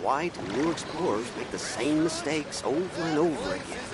Why do new explorers make the same mistakes over and over again?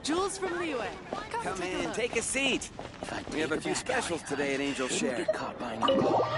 Jules from Leeway. Come in, take a seat. We have a few specials today at Angel Share. Get caught by an alcohol.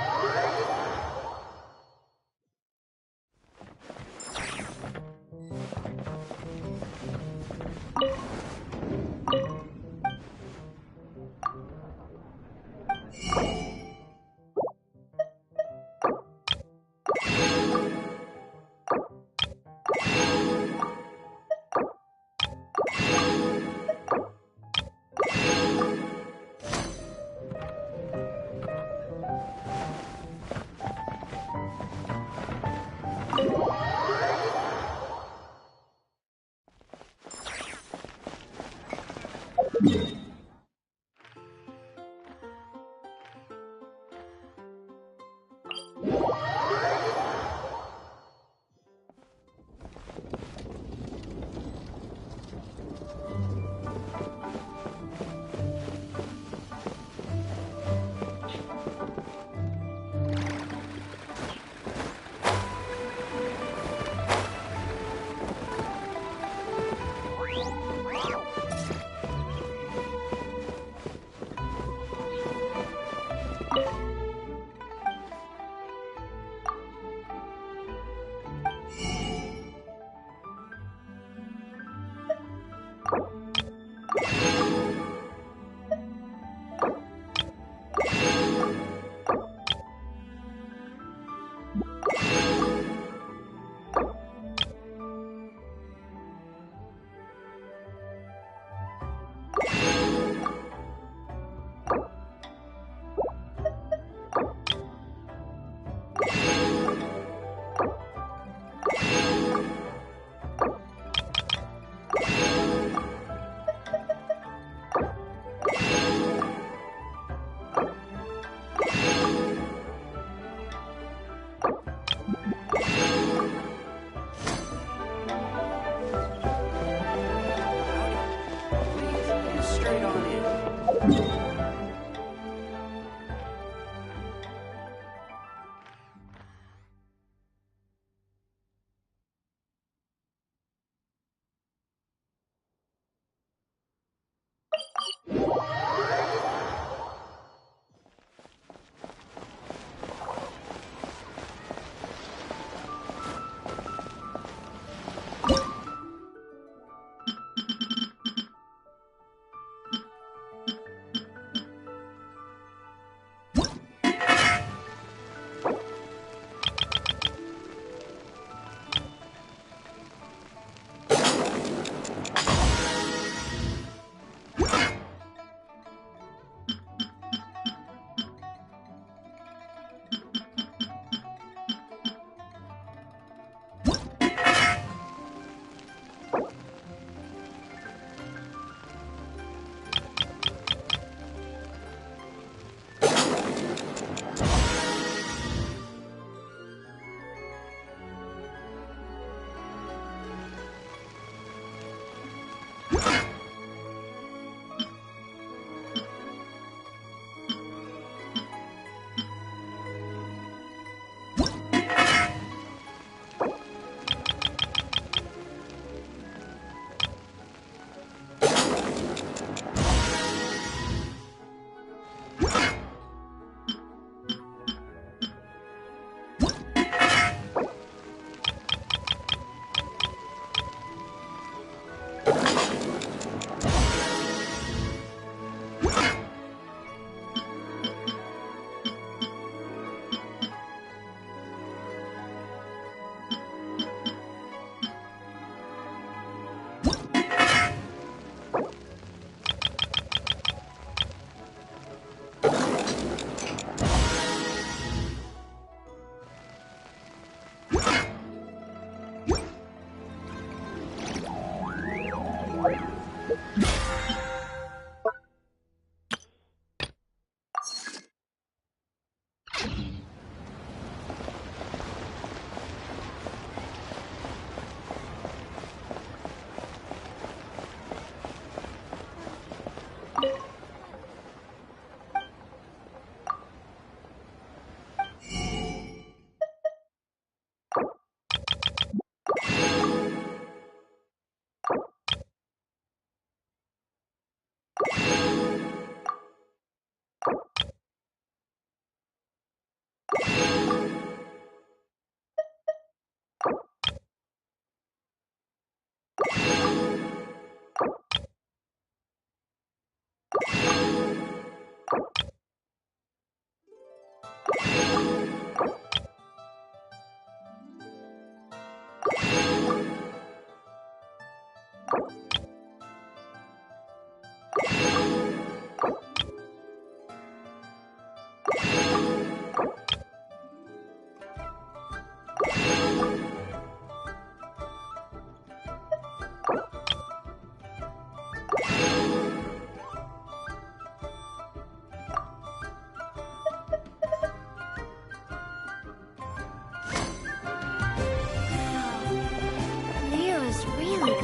Leo's really good.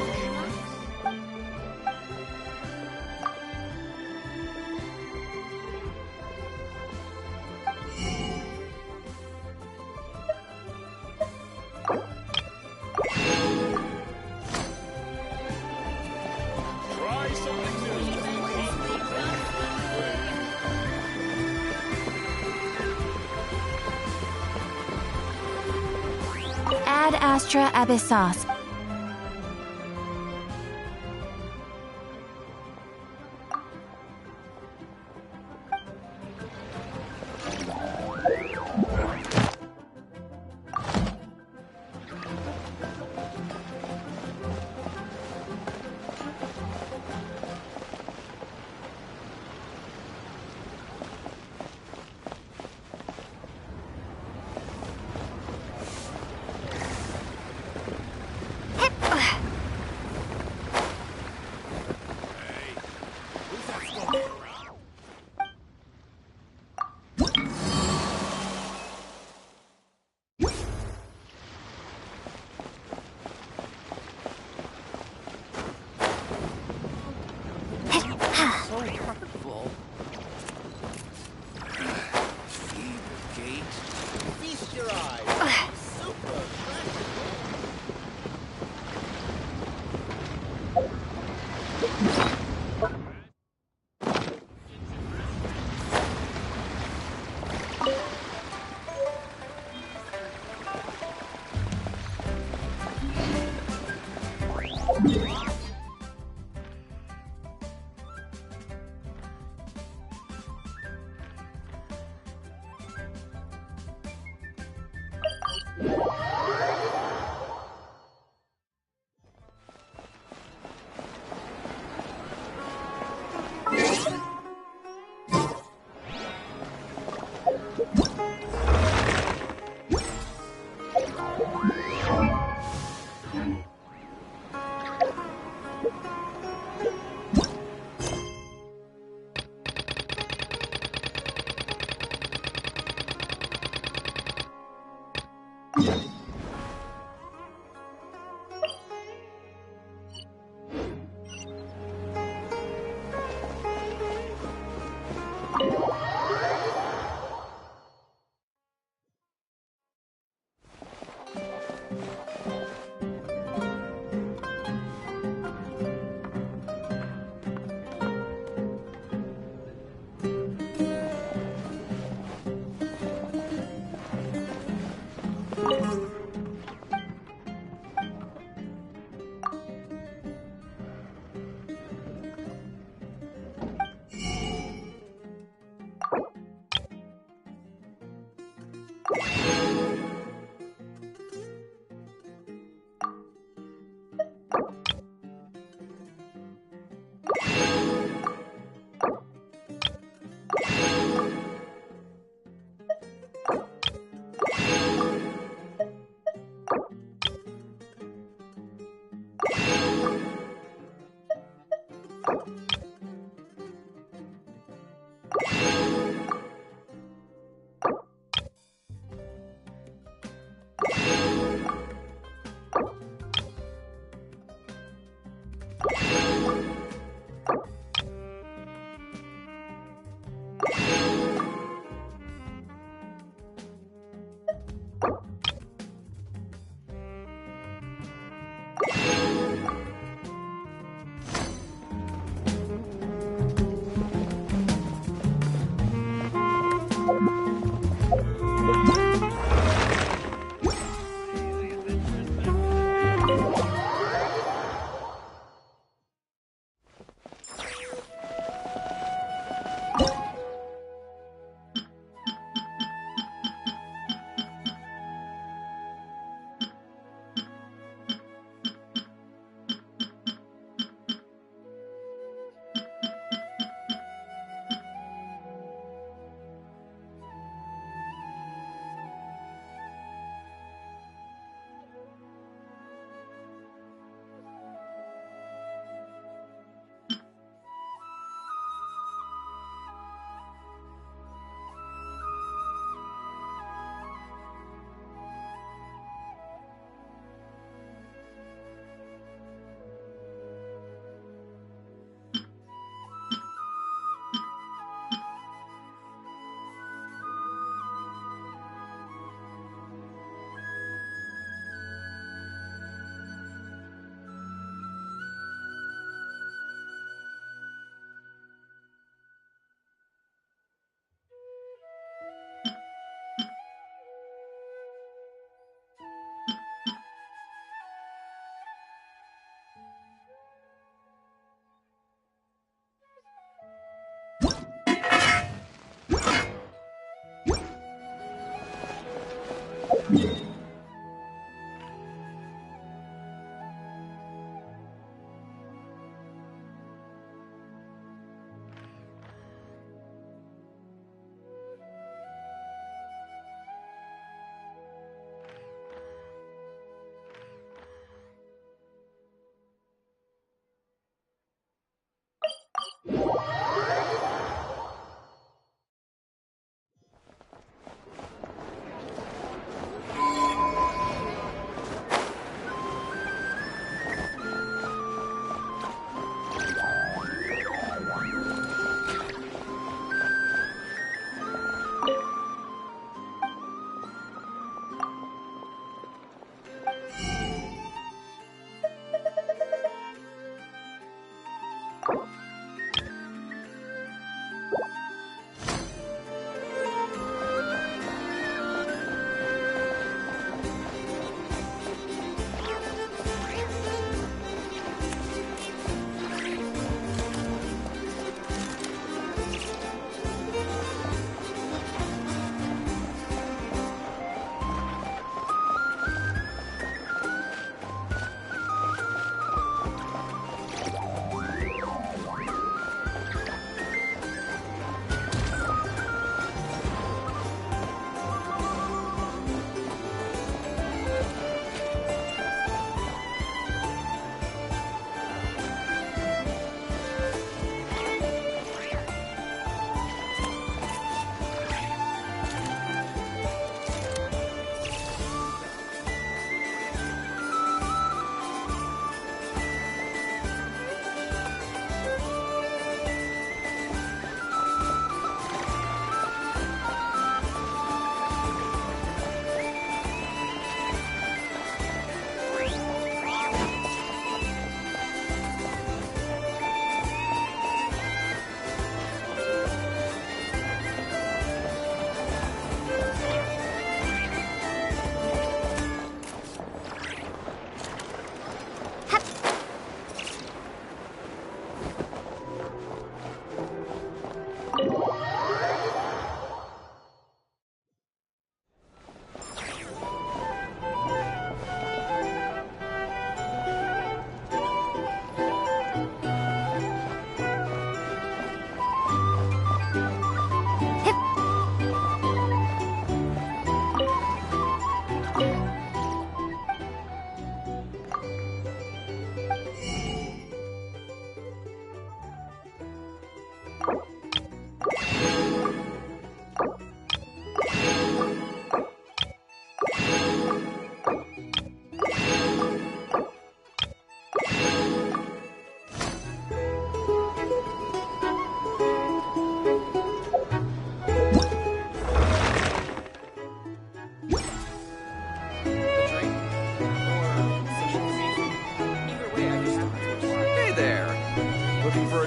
Try something new. Add Astra Abyssos.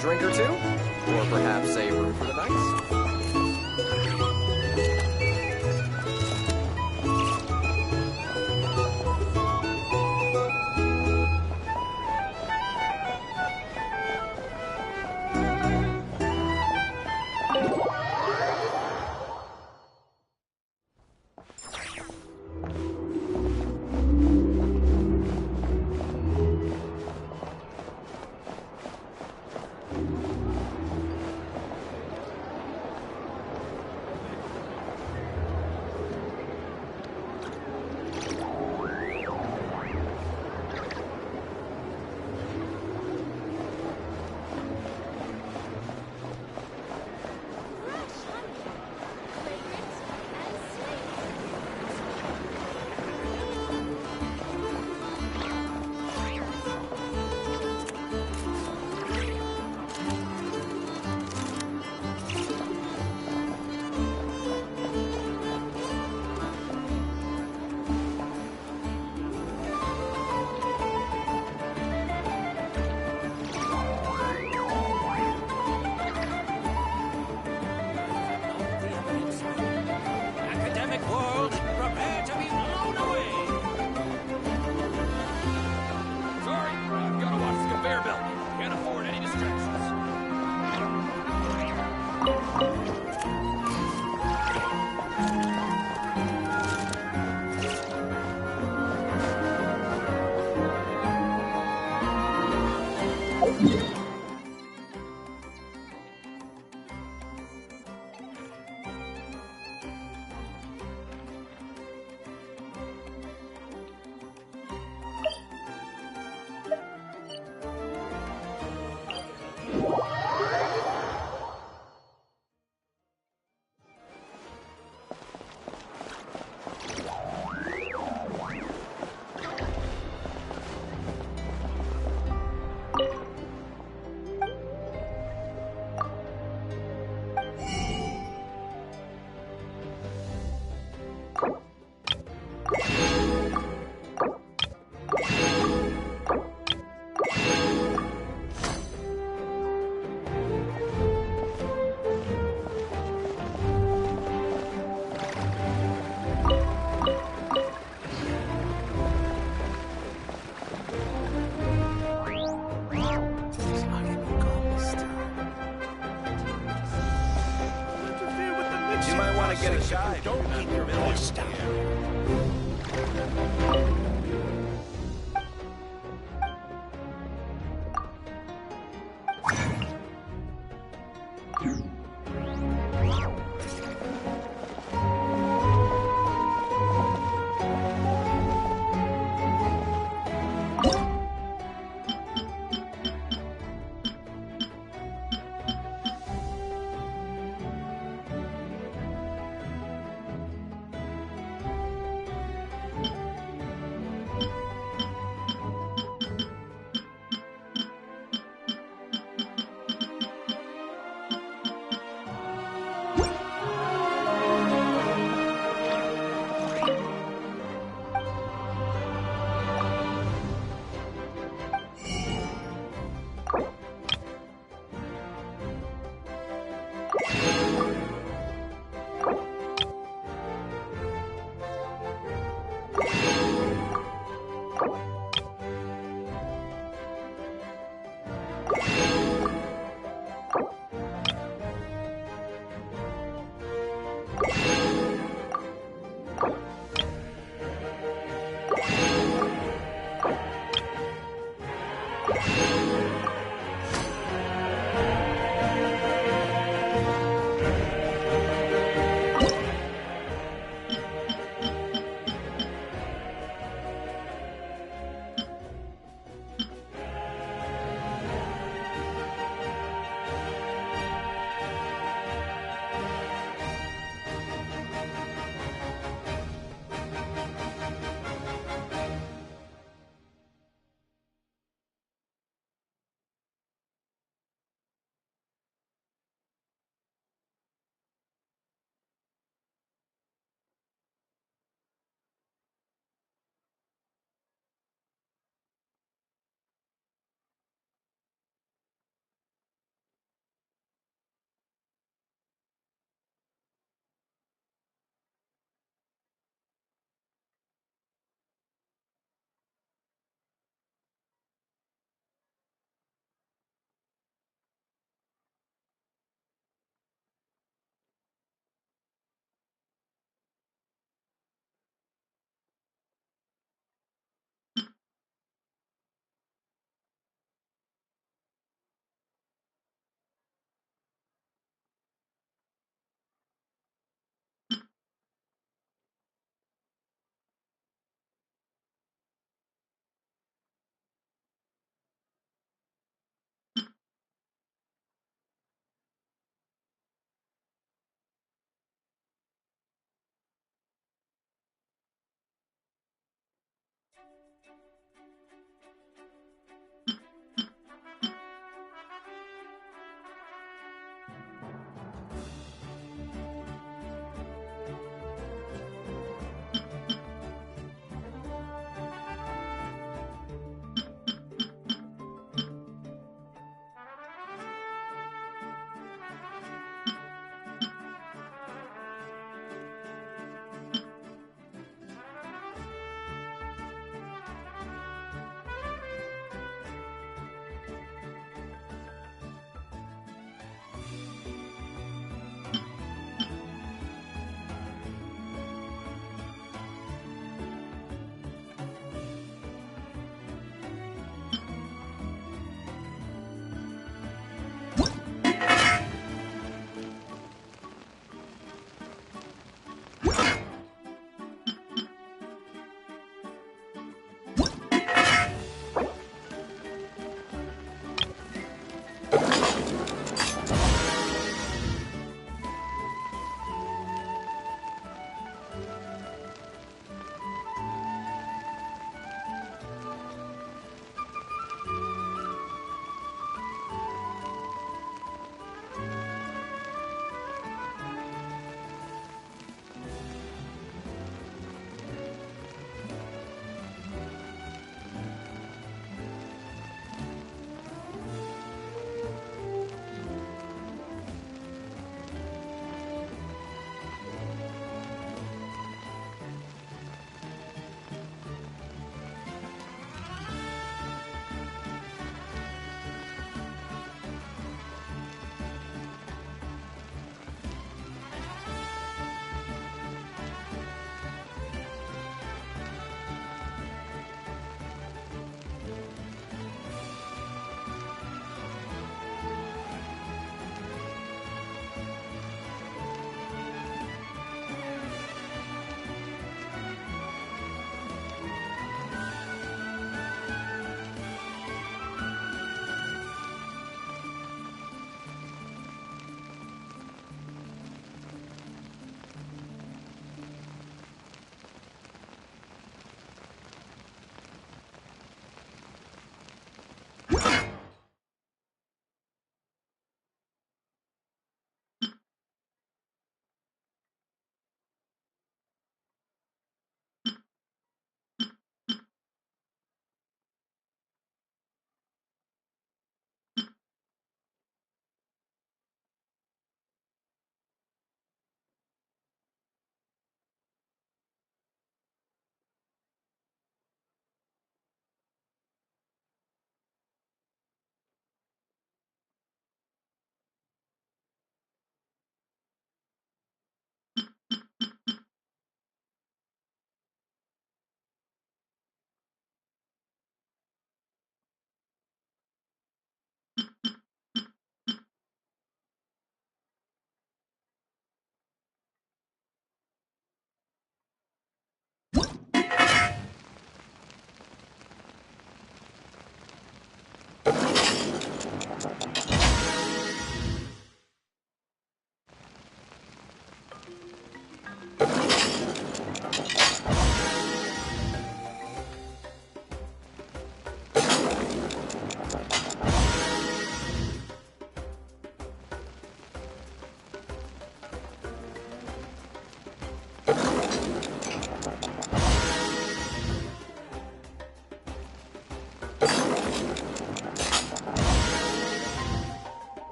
drink or two? Or perhaps a room for the night? Academic world, prepare to be blown away! Sorry, I've got to watch the conveyor belt. Can't afford any distractions. You might want to get a guide. Don't keep your voice down.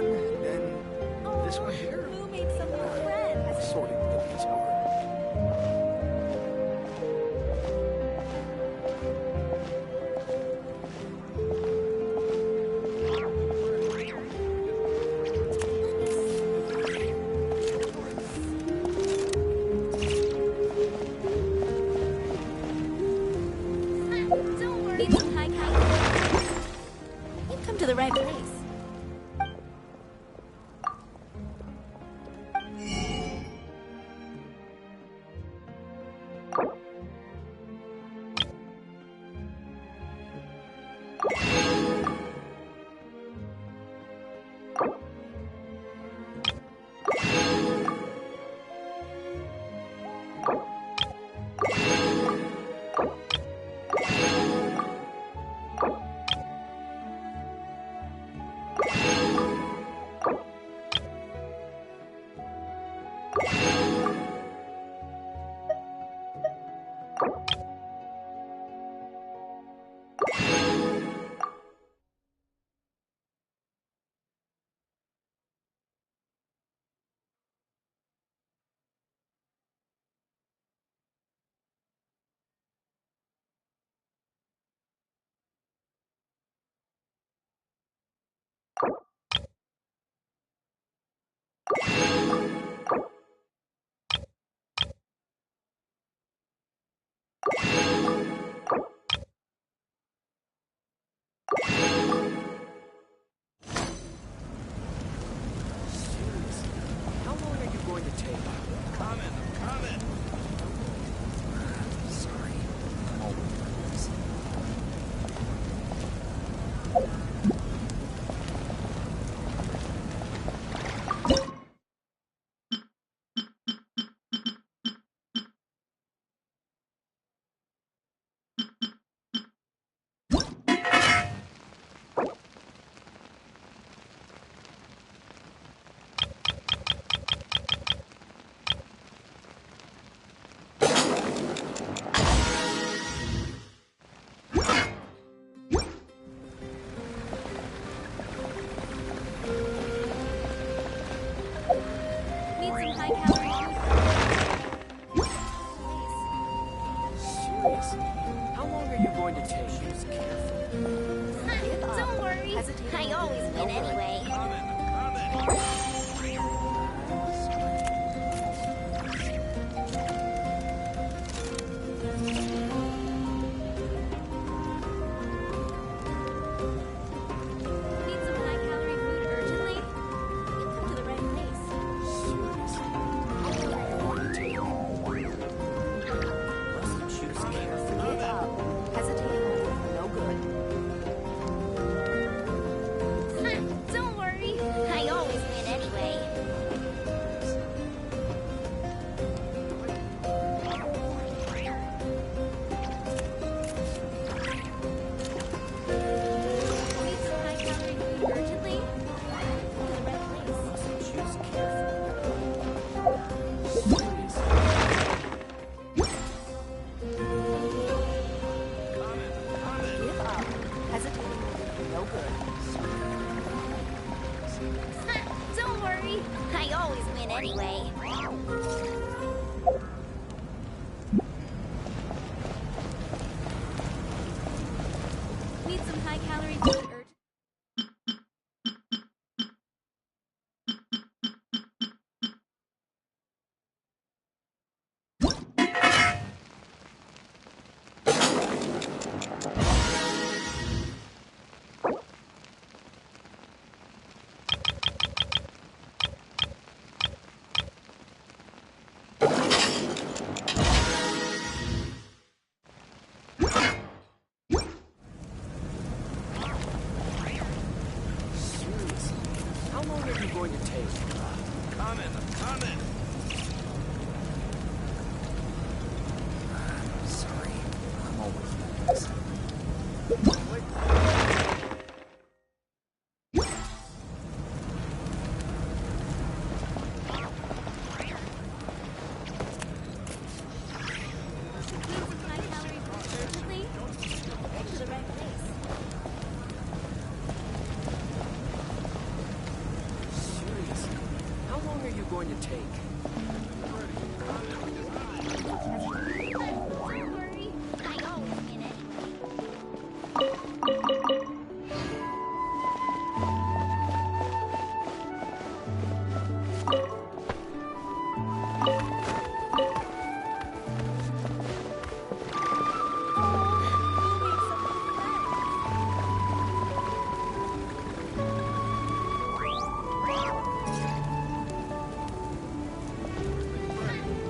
one, then this one here. Who made some new friends? Sorting these hard. Don't worry. Need some high calorie. You've come to the right place. How long are you going to take? Coming. Sorry. I'm always Need some high calorie food. Seriously? How long are you going to take? Just careful. Don't worry. I always win anyway. Need some high calorie food urgently? You've come to the right place. Seriously? How long are you going to take? Must choose carefully. Give up. Hesitating no good. Don't worry. I always win anyway. Need some high calorie food urgently? Come to the right place. Must choose carefully. Seriously? Give up. Hesitating no good. Don't worry. I always win anyway. Need some high calorie food urgently? Seriously? How long are you going to take? Coming. Sorry. I'm always Need some high calorie food urgently? Come to the right place. take? Don't worry, I always win anyway.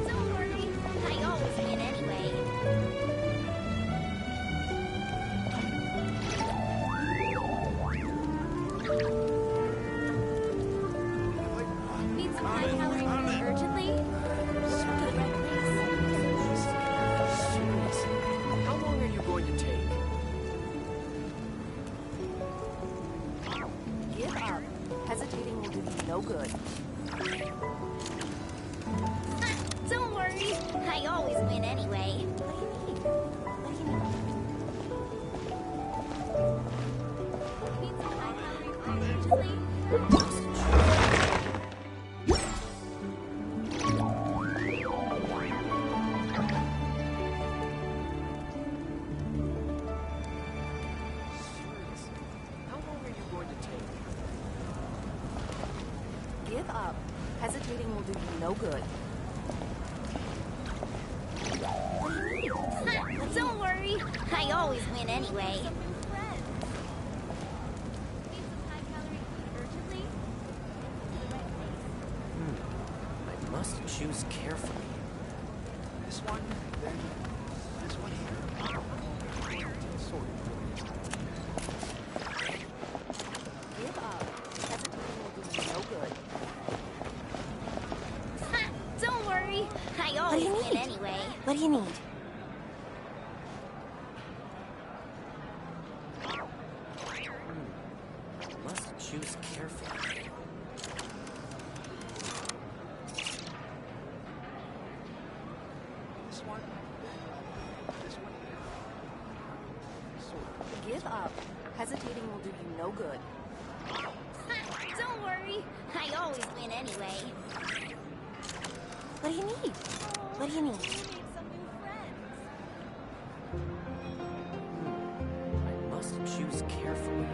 Don't worry, I always win anyway. Need some high-calorie food urgently? Come to the right place. Seriously, how long are you going to take? Give up. Hesitating will do you no good. Don't worry, I always win anyway. Need some high-calorie food urgently? Seriously, how long are you going to take? Give up. Hesitating will do you no good. Don't worry, I always win anyway. Need some high-calorie food urgently? To the right place. I must choose carefully. This one, then this one here. Sort of. Give up. Hesitating will do you no good. Don't worry, I always win anyway. What do you need? I must choose carefully. This one, this one here. Sort of. Give up. Hesitating will do you no good. Don't worry, I always win anyway. What do you need? What do you need? You made some new friends. I must choose carefully.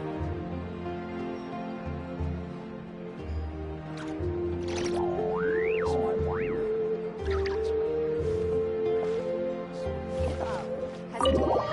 This one, this one. Give up. Hesitating.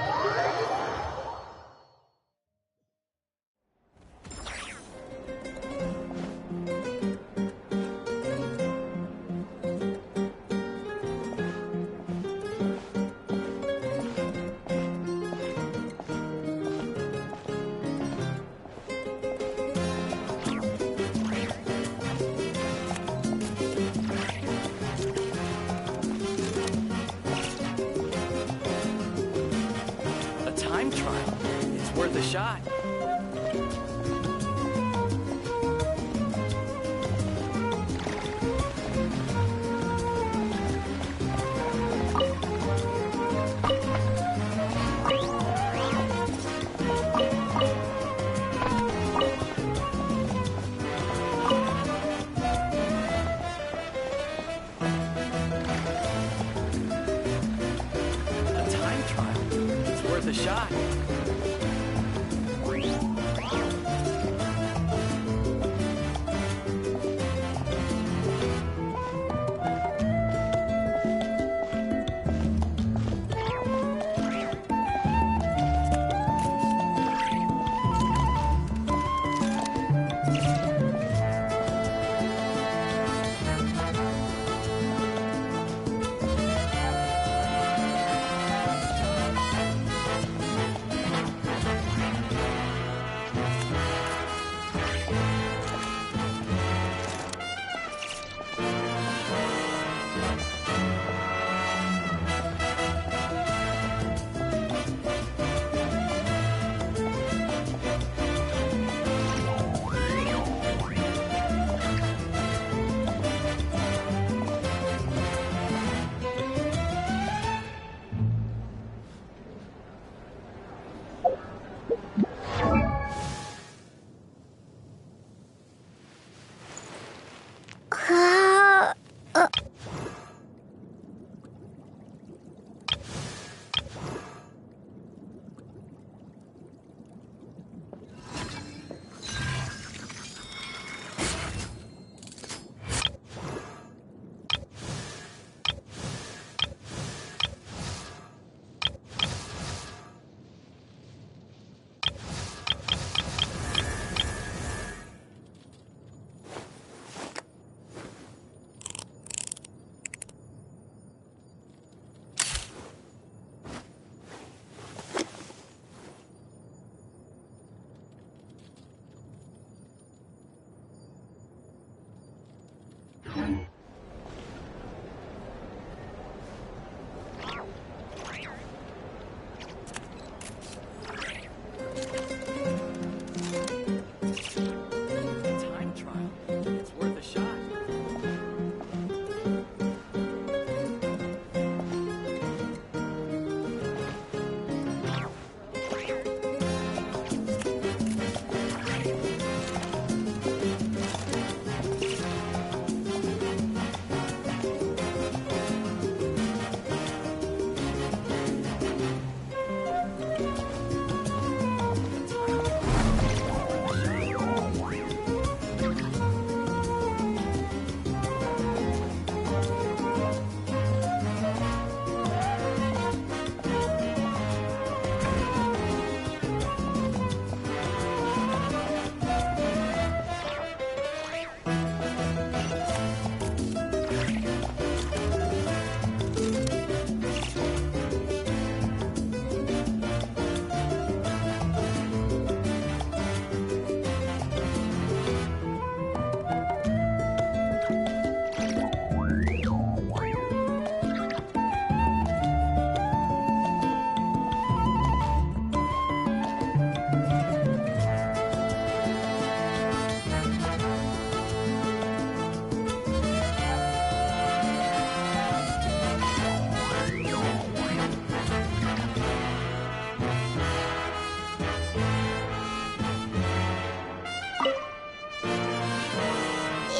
A time trial. It's worth a shot. A time trial. It's worth a shot.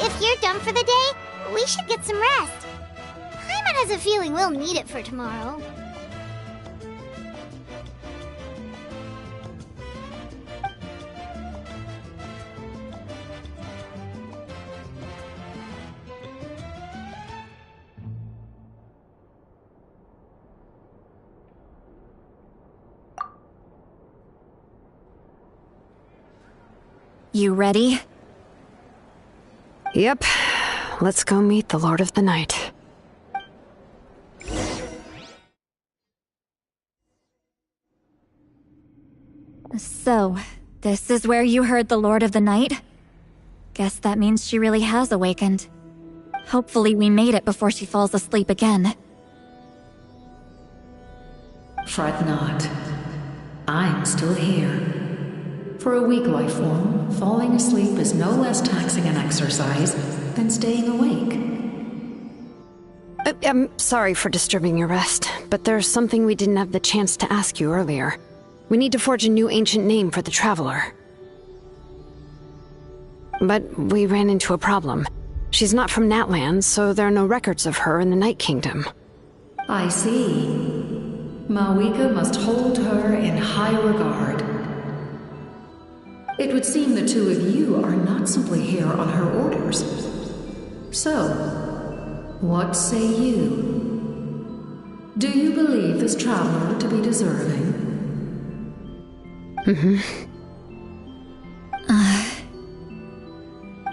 If you're done for the day, we should get some rest. Paimon has a feeling we'll need it for tomorrow. You ready? Yep. Let's go meet the Lord of the Night. So, this is where you heard the Lord of the Night? Guess that means she really has awakened. Hopefully we made it before she falls asleep again. Fret not. I'm still here. For a weak life form, falling asleep is no less taxing an exercise than staying awake. I'm sorry for disturbing your rest, but there's something we didn't have the chance to ask you earlier. We need to forge a new ancient name for the Traveler. But we ran into a problem. She's not from Natland, so there are no records of her in the Night Kingdom. I see. Mawika must hold her in high regard. It would seem the two of you are not simply here on her orders. So, what say you? Do you believe this traveler to be deserving?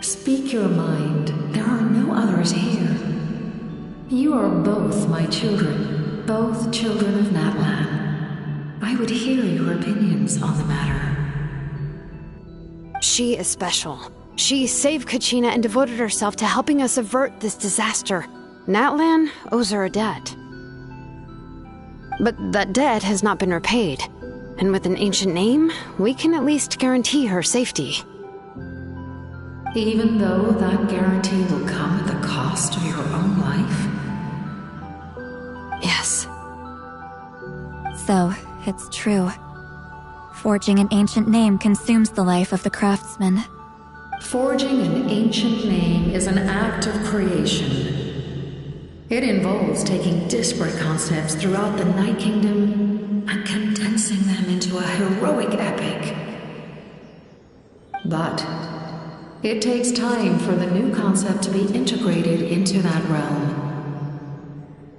Speak your mind. There are no others here. You are both my children, both children of Natlan. I would hear your opinions on the matter. She is special. She saved Kachina and devoted herself to helping us avert this disaster. Natlan owes her a debt. But that debt has not been repaid. And with an ancient name, we can at least guarantee her safety. Even though that guarantee will come at the cost of your own life? Yes. So, it's true. Forging an ancient name consumes the life of the craftsman. Forging an ancient name is an act of creation. It involves taking disparate concepts throughout the Night Kingdom and condensing them into a heroic epic. But it takes time for the new concept to be integrated into that realm.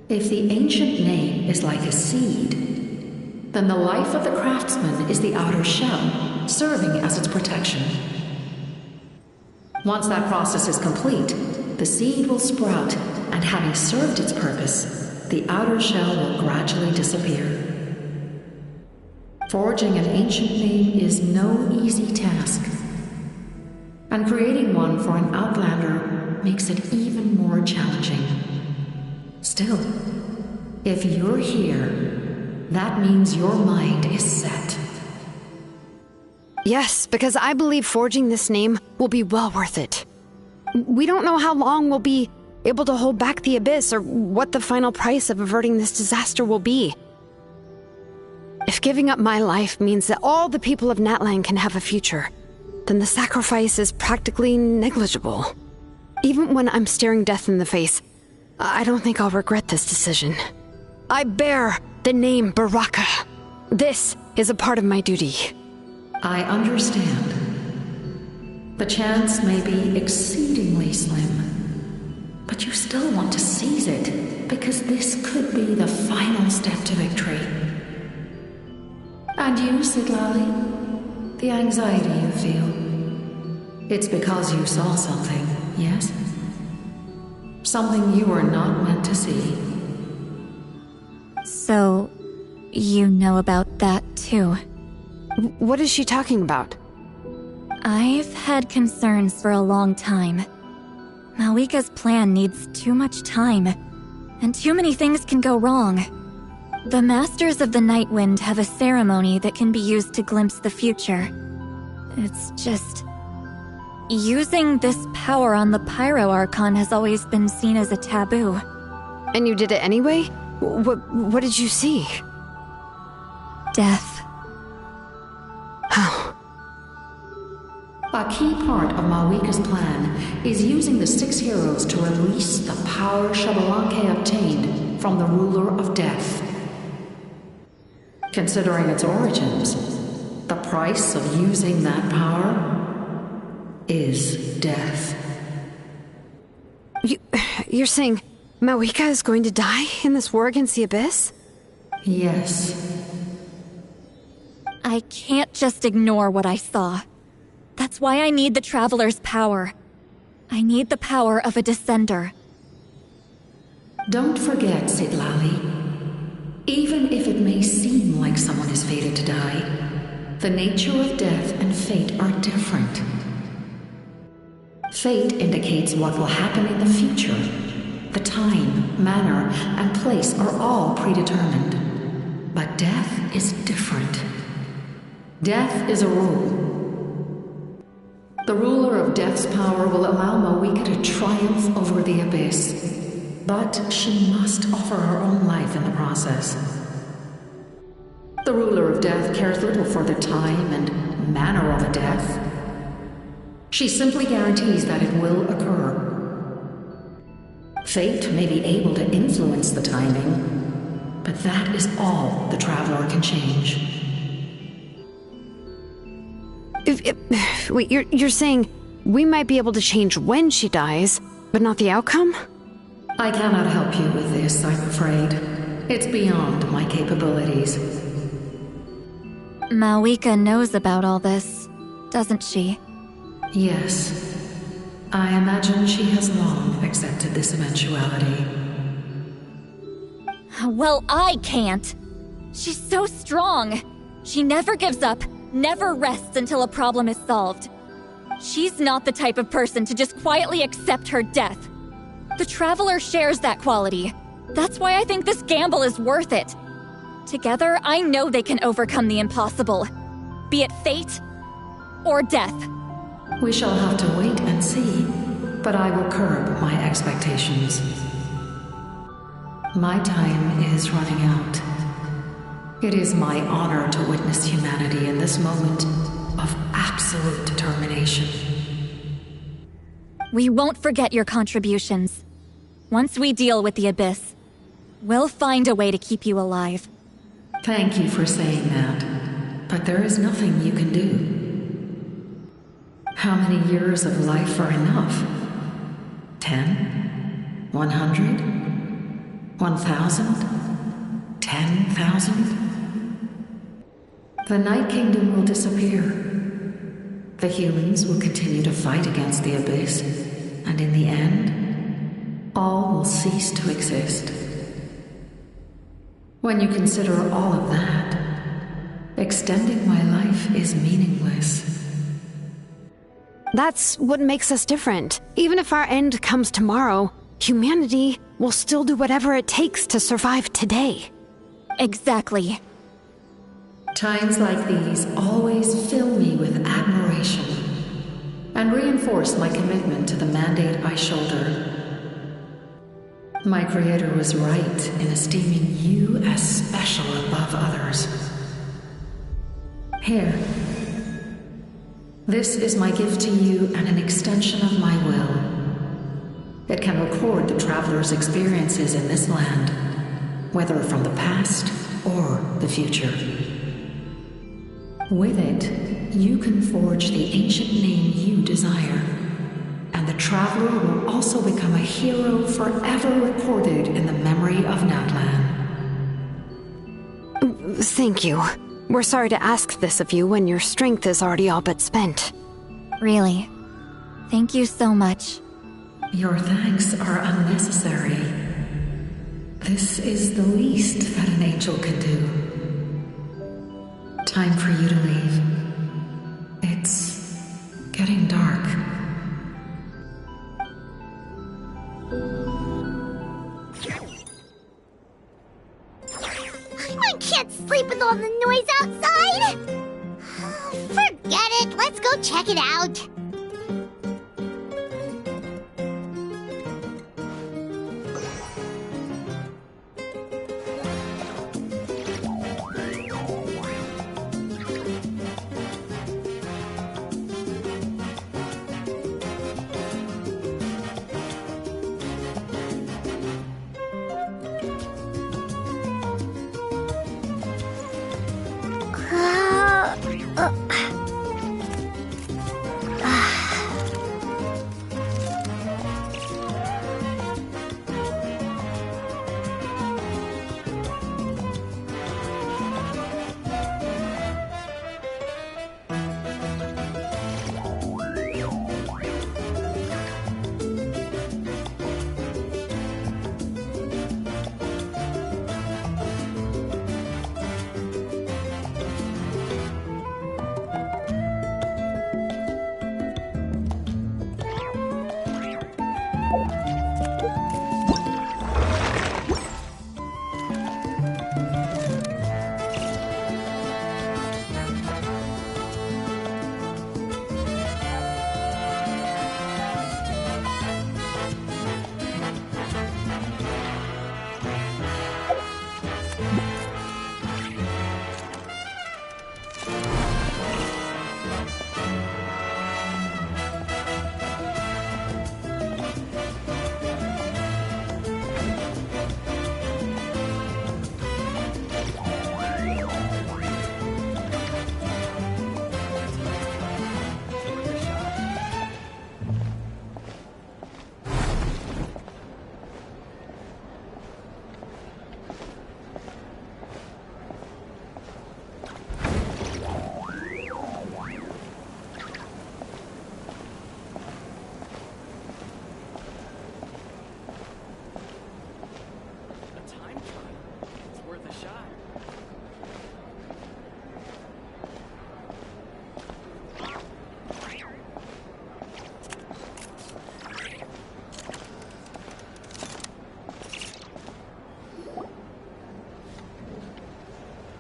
If the ancient name is like a seed, then the life of the craftsman is the outer shell, serving as its protection. Once that process is complete, the seed will sprout, and having served its purpose, the outer shell will gradually disappear. Forging an ancient name is no easy task, and creating one for an outlander makes it even more challenging. Still, if you're here, that means your mind is set. Yes, because I believe forging this name will be well worth it. We don't know how long we'll be able to hold back the abyss or what the final price of averting this disaster will be. If giving up my life means that all the people of Natlan can have a future, then the sacrifice is practically negligible. Even when I'm staring death in the face, I don't think I'll regret this decision. I bear the name Baraka. This is a part of my duty. I understand. The chance may be exceedingly slim, but you still want to seize it, because this could be the final step to victory. And you, Sidlali? The anxiety you feel. It's because you saw something, yes? Something you were not meant to see. So, you know about that too? What is she talking about? I've had concerns for a long time. Mawika's plan needs too much time, and too many things can go wrong. The Masters of the Night Wind have a ceremony that can be used to glimpse the future. It's just... using this power on the Pyro Archon has always been seen as a taboo. And you did it anyway? What did you see? Death. How? A key part of Malwika's plan is using the 6 heroes to release the power Xbalanque obtained from the ruler of death. Considering its origins, the price of using that power is death. You're saying Malwika is going to die in this war against the Abyss? Yes. I can't just ignore what I saw. That's why I need the Traveler's power. I need the power of a Descender. Don't forget, Sitlali. Even if it may seem like someone is fated to die, the nature of death and fate are different. Fate indicates what will happen in the future. The time, manner, and place are all predetermined. But death is different. Death is a rule. The ruler of death's power will allow Malwika to triumph over the Abyss. But she must offer her own life in the process. The ruler of death cares little for the time and manner of a death. She simply guarantees that it will occur. Fate may be able to influence the timing, but that is all the Traveler can change. Wait, you're saying we might be able to change when she dies, but not the outcome? I cannot help you with this, I'm afraid. It's beyond my capabilities. Malwika knows about all this, doesn't she? Yes. I imagine she has long accepted this eventuality. Well, I can't. She's so strong. She never gives up, never rests until a problem is solved. She's not the type of person to just quietly accept her death. The Traveler shares that quality. That's why I think this gamble is worth it. Together, I know they can overcome the impossible. Be it fate or death. We shall have to wait and see, but I will curb my expectations. My time is running out. It is my honor to witness humanity in this moment of absolute determination. We won't forget your contributions. Once we deal with the Abyss, we'll find a way to keep you alive. Thank you for saying that, but there is nothing you can do. How many years of life are enough? 10? 100? 1,000? 10,000? The Night Kingdom will disappear. The humans will continue to fight against the Abyss, and in the end, all will cease to exist. When you consider all of that, extending my life is meaningless. That's what makes us different. Even if our end comes tomorrow, humanity will still do whatever it takes to survive today. Exactly. Times like these always fill me with admiration and reinforce my commitment to the mandate I shoulder. My Creator was right in esteeming you as special above others. Here. This is my gift to you and an extension of my will. It can record the Traveler's experiences in this land, whether from the past or the future. With it, you can forge the ancient name you desire, and the Traveler will also become a hero forever recorded in the memory of Natlan. Thank you. We're sorry to ask this of you when your strength is already all but spent. Really. Thank you so much. Your thanks are unnecessary. This is the least that an angel can do. Time for you to leave. It's getting dark. I can't sleep with all the noise outside! Forget it, let's go check it out.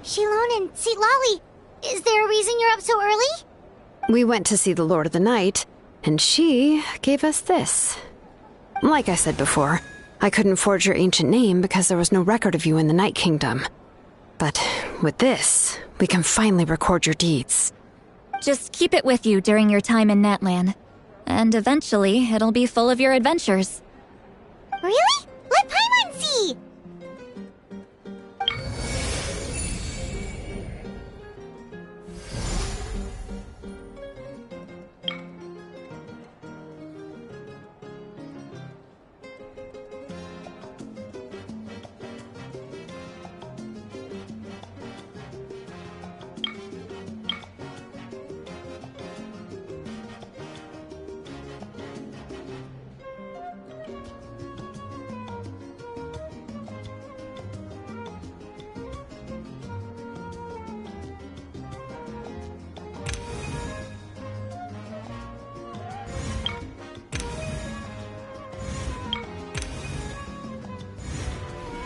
Shilon and Lolly, is there a reason you're up so early? We went to see the Lord of the Night, and she gave us this. Like I said before, I couldn't forge your ancient name because there was no record of you in the Night Kingdom. But with this, we can finally record your deeds. Just keep it with you during your time in Natlan. And eventually, it'll be full of your adventures. Really? Let Paimon see!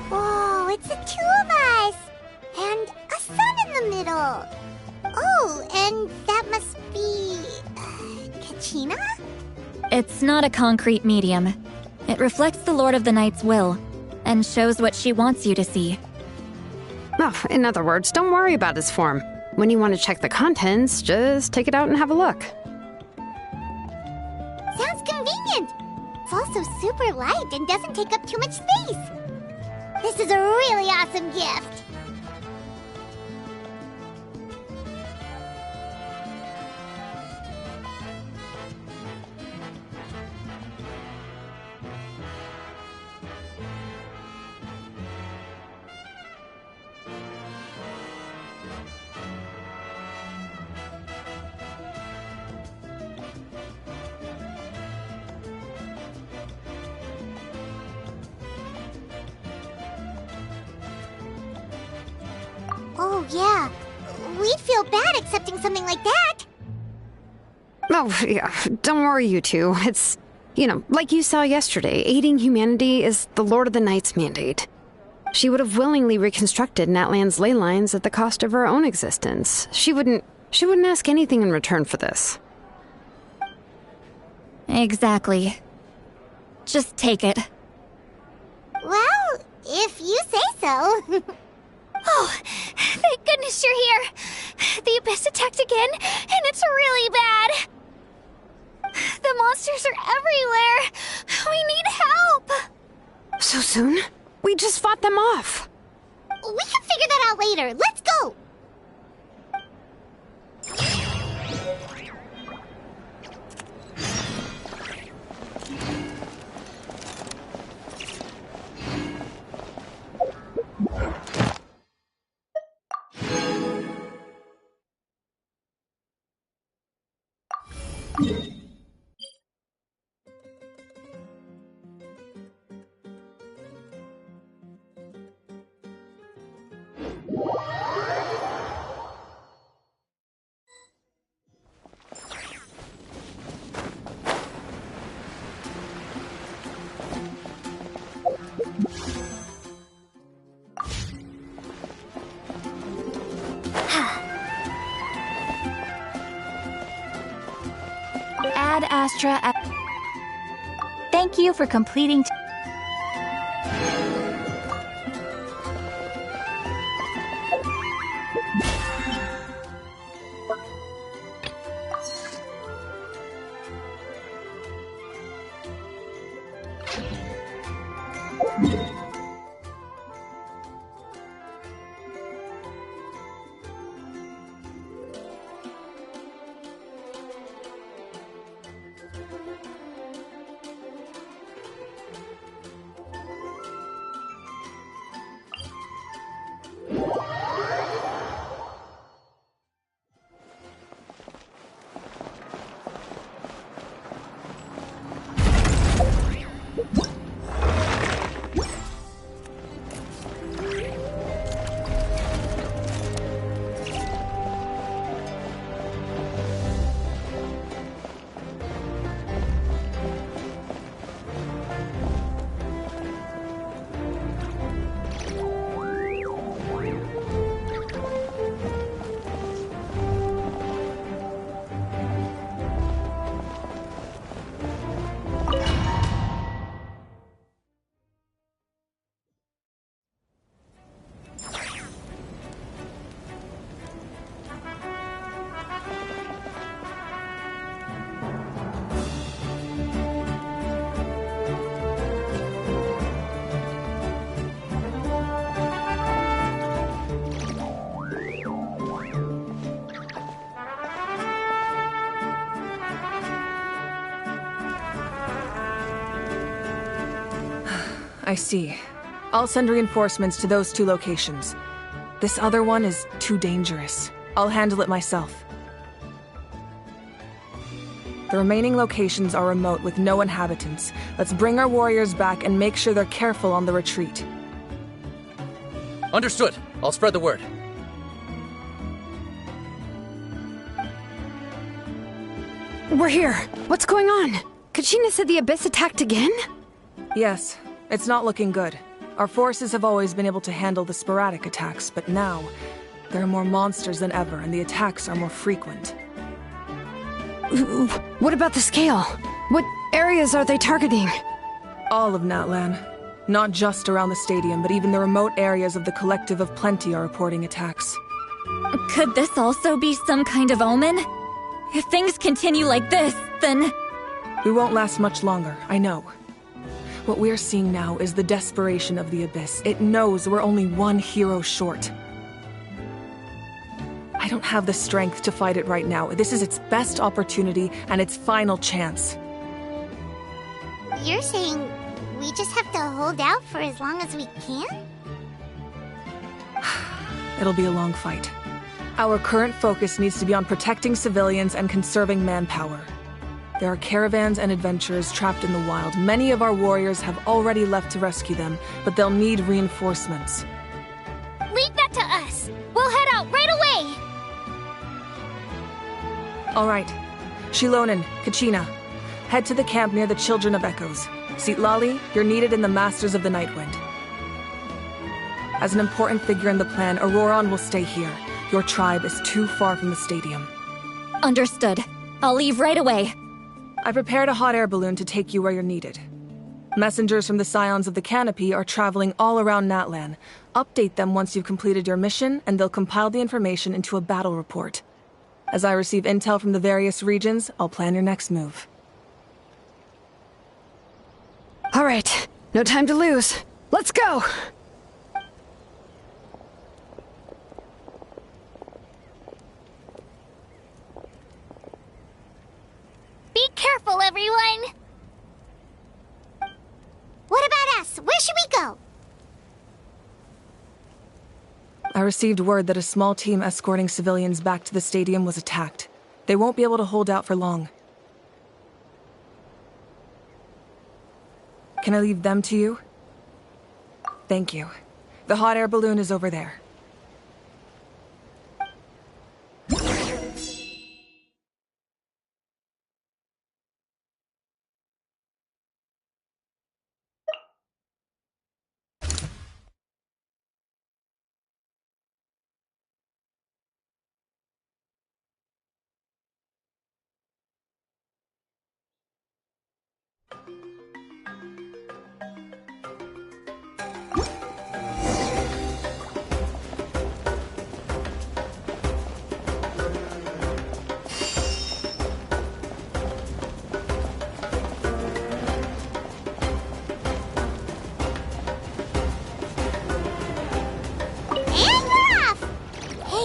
Whoa, it's the two of us! And a sun in the middle! Oh, and that must be... Kachina? It's not a concrete medium. It reflects the Lord of the Night's will, and shows what she wants you to see. Oh, in other words, don't worry about his form. When you want to check the contents, just take it out and have a look. Sounds convenient! It's also super light and doesn't take up too much space! This is a really awesome gift! Oh, yeah. We'd feel bad accepting something like that. Oh, yeah, don't worry, you two. It's, like you saw yesterday, aiding humanity is the Lord of the Night's mandate. She would have willingly reconstructed Natlan's ley lines at the cost of her own existence. She wouldn't ask anything in return for this. Exactly. Just take it. Well, if you say so. Oh, thank goodness you're here. The Abyss attacked again, and it's really bad. The monsters are everywhere. We need help. So soon? We just fought them off. We can figure that out later. Let's go. Ad Astra. Thank you for completing. I see. I'll send reinforcements to those 2 locations. This other one is too dangerous. I'll handle it myself. The remaining locations are remote with no inhabitants. Let's bring our warriors back and make sure they're careful on the retreat. Understood. I'll spread the word. We're here. What's going on? Kachina said the Abyss attacked again? Yes, it's not looking good. Our forces have always been able to handle the sporadic attacks, but now there are more monsters than ever, and the attacks are more frequent. What about the scale? What areas are they targeting? All of Natlan. Not just around the stadium, but even the remote areas of the Collective of Plenty are reporting attacks. Could this also be some kind of omen? If things continue like this, then... We won't last much longer, I know. What we're seeing now is the desperation of the Abyss. It knows we're only one hero short. I don't have the strength to fight it right now. This is its best opportunity and its final chance. You're saying we just have to hold out for as long as we can? It'll be a long fight. Our current focus needs to be on protecting civilians and conserving manpower. There are caravans and adventurers trapped in the wild. Many of our warriors have already left to rescue them, but they'll need reinforcements. Leave that to us. We'll head out right away. All right. Shilonen, Kachina, head to the camp near the Children of Echoes. Sitlali, you're needed in the Masters of the Nightwind. As an important figure in the plan, Auroron will stay here. Your tribe is too far from the stadium. Understood. I'll leave right away. I prepared a hot air balloon to take you where you're needed. Messengers from the Scions of the Canopy are traveling all around Natlan. Update them once you've completed your mission, and they'll compile the information into a battle report. As I receive intel from the various regions, I'll plan your next move. All right, no time to lose. Let's go! Be careful, everyone! What about us? Where should we go? I received word that a small team escorting civilians back to the stadium was attacked. They won't be able to hold out for long. Can I leave them to you? Thank you. The hot air balloon is over there.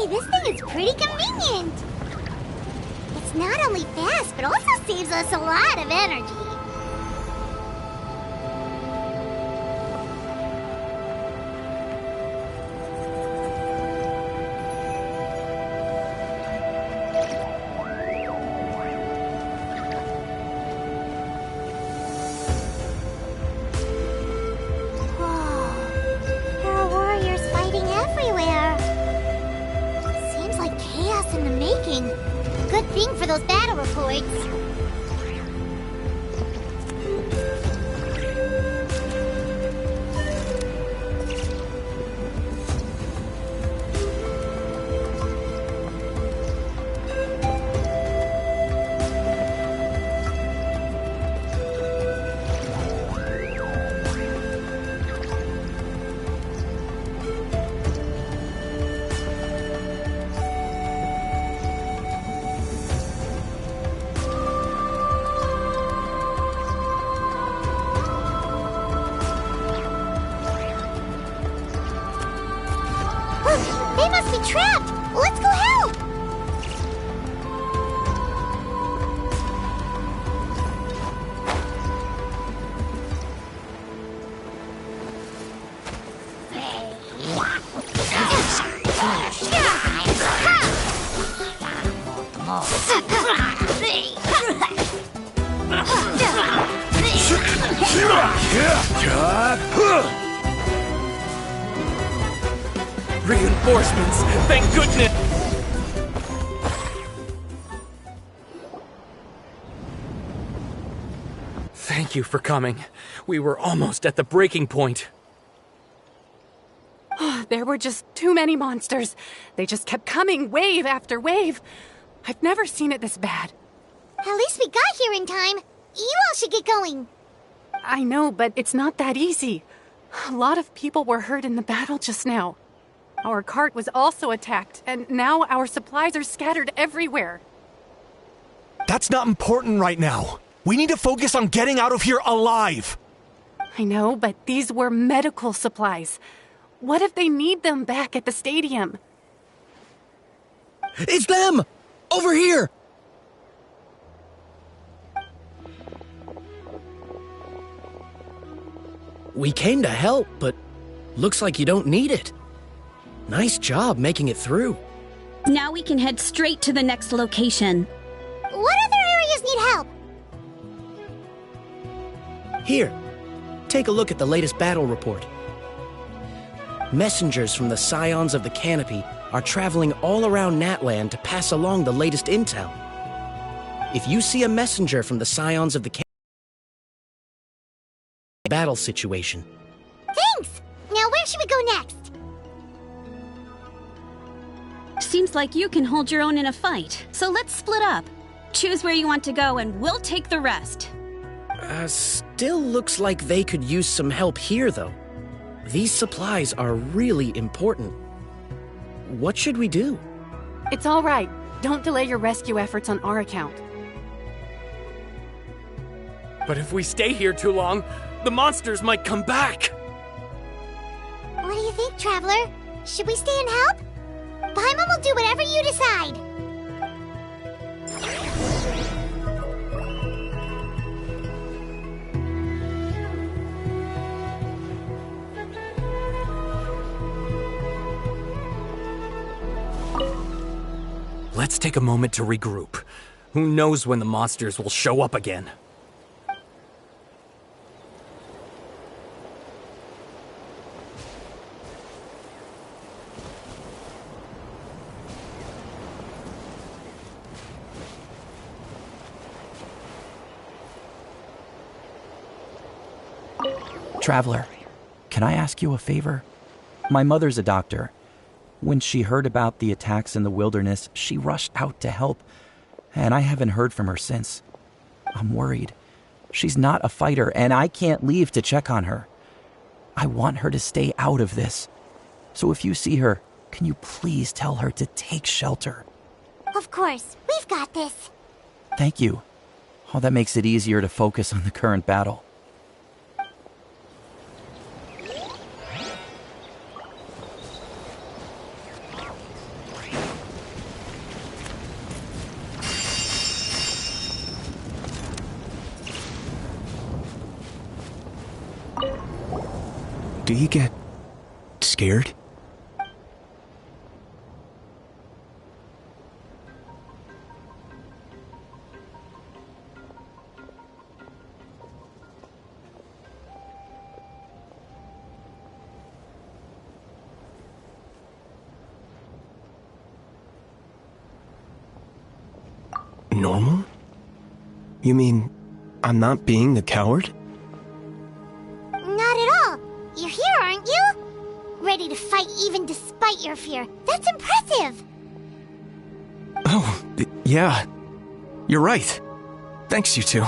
This thing is pretty convenient. It's not only fast, but also saves us a lot of energy. Whoa. There are warriors fighting everywhere. In the making. Good thing for those battle reports. They must be trapped! Let's go help! Reinforcements! Thank goodness! Thank you for coming. We were almost at the breaking point. There were just too many monsters. They just kept coming, wave after wave. I've never seen it this bad. At least we got here in time. You all should get going. I know, but it's not that easy. A lot of people were hurt in the battle just now. Our cart was also attacked, and now our supplies are scattered everywhere. That's not important right now. We need to focus on getting out of here alive. I know, but these were medical supplies. What if they need them back at the stadium? It's them! Over here! We came to help, but looks like you don't need it. Nice job making it through. Now we can head straight to the next location. What other areas need help? Here, take a look at the latest battle report. Messengers from the Scions of the Canopy are traveling all around Natland to pass along the latest intel. If you see a messenger from the Scions of the Canopy, battle situation. Thanks! Now where should we go next? Seems like you can hold your own in a fight, so let's split up. Choose where you want to go and we'll take the rest. Still looks like they could use some help here, though. These supplies are really important. What should we do? It's all right. Don't delay your rescue efforts on our account. But if we stay here too long, the monsters might come back! What do you think, Traveler? Should we stay and help? Paimon will do whatever you decide. Let's take a moment to regroup. Who knows when the monsters will show up again? Traveler, can I ask you a favor? My mother's a doctor. When she heard about the attacks in the wilderness, she rushed out to help, and I haven't heard from her since. I'm worried. She's not a fighter, and I can't leave to check on her. I want her to stay out of this. So if you see her, can you please tell her to take shelter? Of course, we've got this. Thank you. Oh, that makes it easier to focus on the current battle. Do you get scared? Normal? You mean I'm not being the coward? Not at all. You're here, aren't you? Ready to fight even despite your fear. That's impressive. Oh, yeah. You're right. Thanks, you two.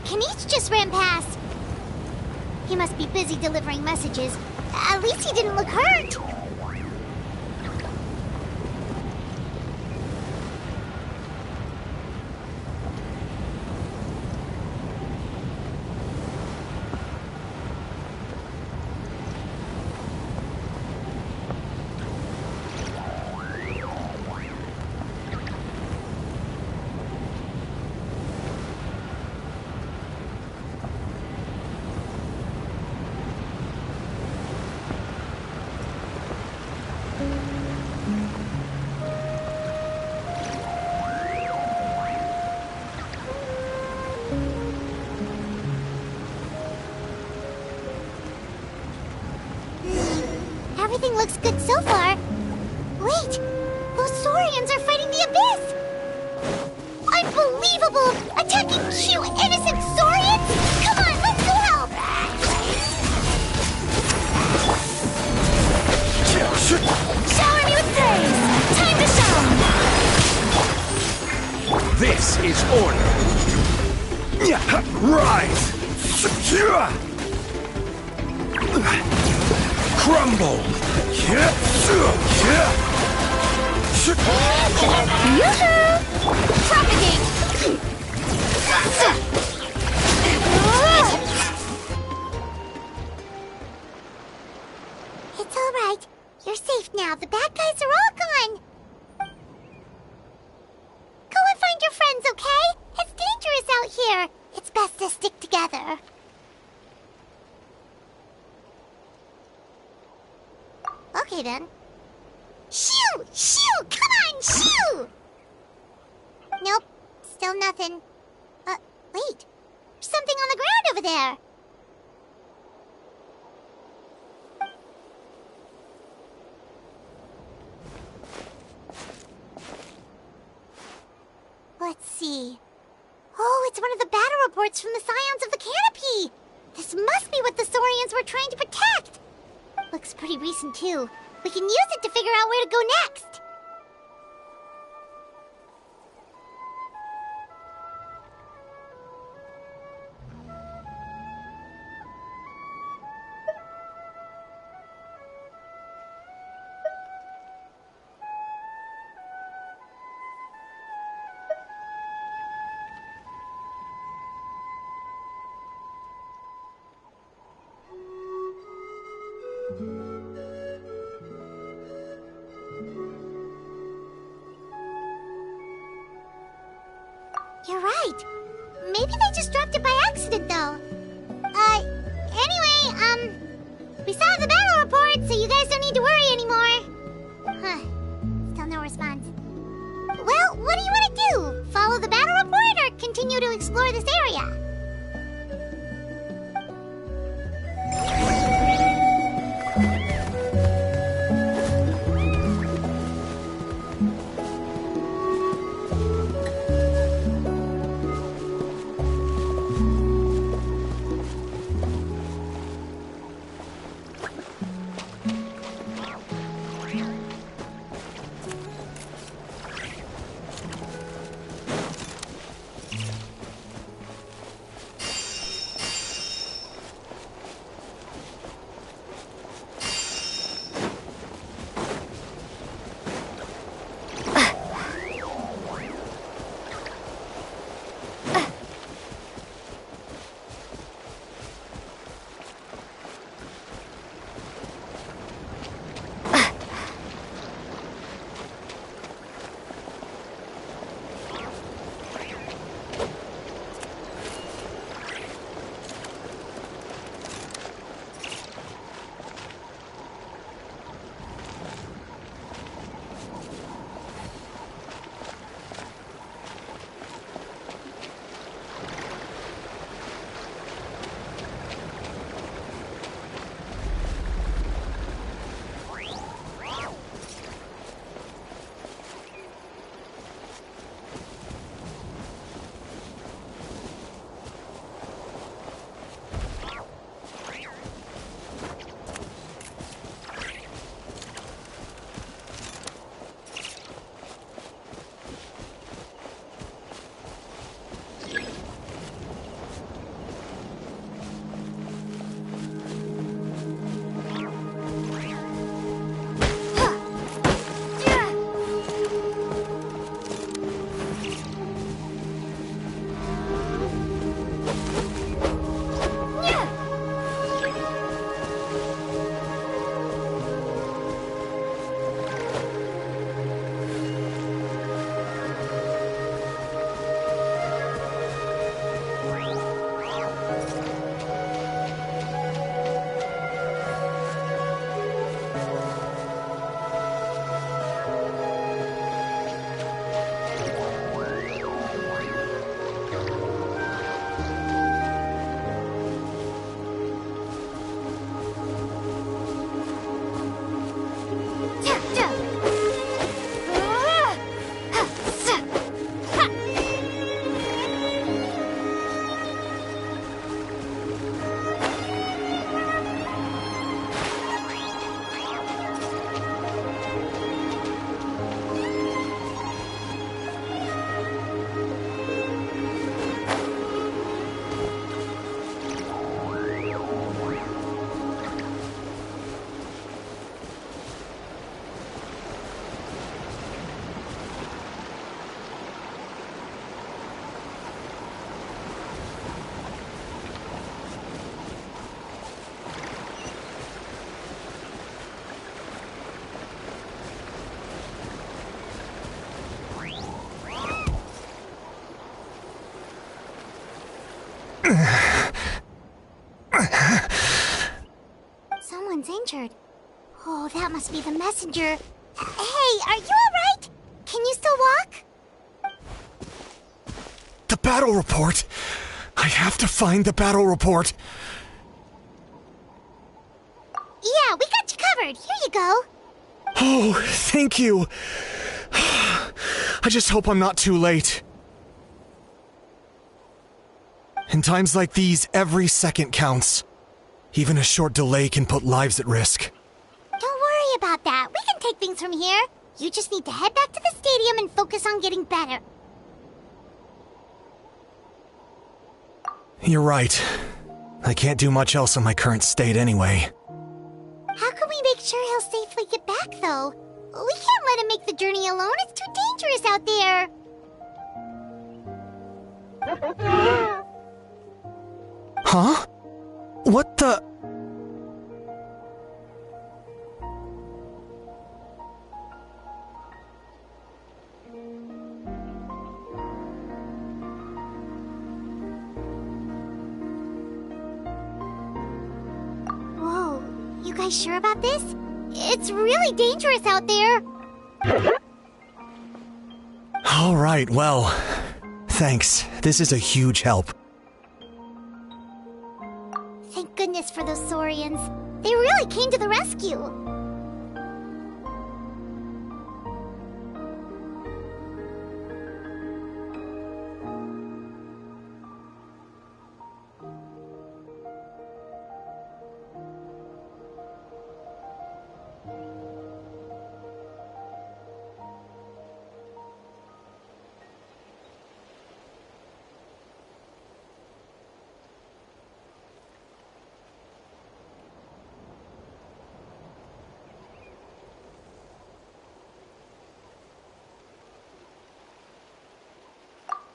Kanish just ran past. He must be busy delivering messages. At least he didn't look hurt. Everything looks good so far. Wait, those Saurians are fighting the Abyss! Unbelievable! Attacking cute, innocent Saurians? Come on, let's go help! Shower me with praise! Time to shine! This is order. Rise! Secure! Crumble! Yoo-hoo! Propagate! It's all right. You're safe now. The bad guys are all gone. Go and find your friends, okay? It's dangerous out here. It's best to stick together. Okay, then. Shoo! Shoo! Come on, shoo! Nope. Still nothing. Wait. There's something on the ground over there. Let's see. Oh, it's one of the battle reports from the Scions of the Canopy! This must be what the Saurians were trying to protect! Looks pretty recent, too. We can use it to figure out where to go next. You're right. Maybe they just dropped it by accident, though. Anyway, we saw the battle report, so you guys don't need to worry anymore. Huh. Still no response. Well, what do you want to do? Follow the battle report or continue to explore this area? That must be the messenger. Hey, are you alright? Can you still walk? The battle report! I have to find the battle report! Yeah, we got you covered. Here you go. Oh, thank you. I just hope I'm not too late. In times like these, every second counts. Even a short delay can put lives at risk. Don't worry about that. We can take things from here. You just need to head back to the stadium and focus on getting better. You're right. I can't do much else in my current state anyway. How can we make sure he'll safely get back, though? We can't let him make the journey alone. It's too dangerous out there. Huh? What the... Whoa, you guys sure about this? It's really dangerous out there. All right, well, thanks. This is a huge help. Thank goodness for those Saurians. They really came to the rescue.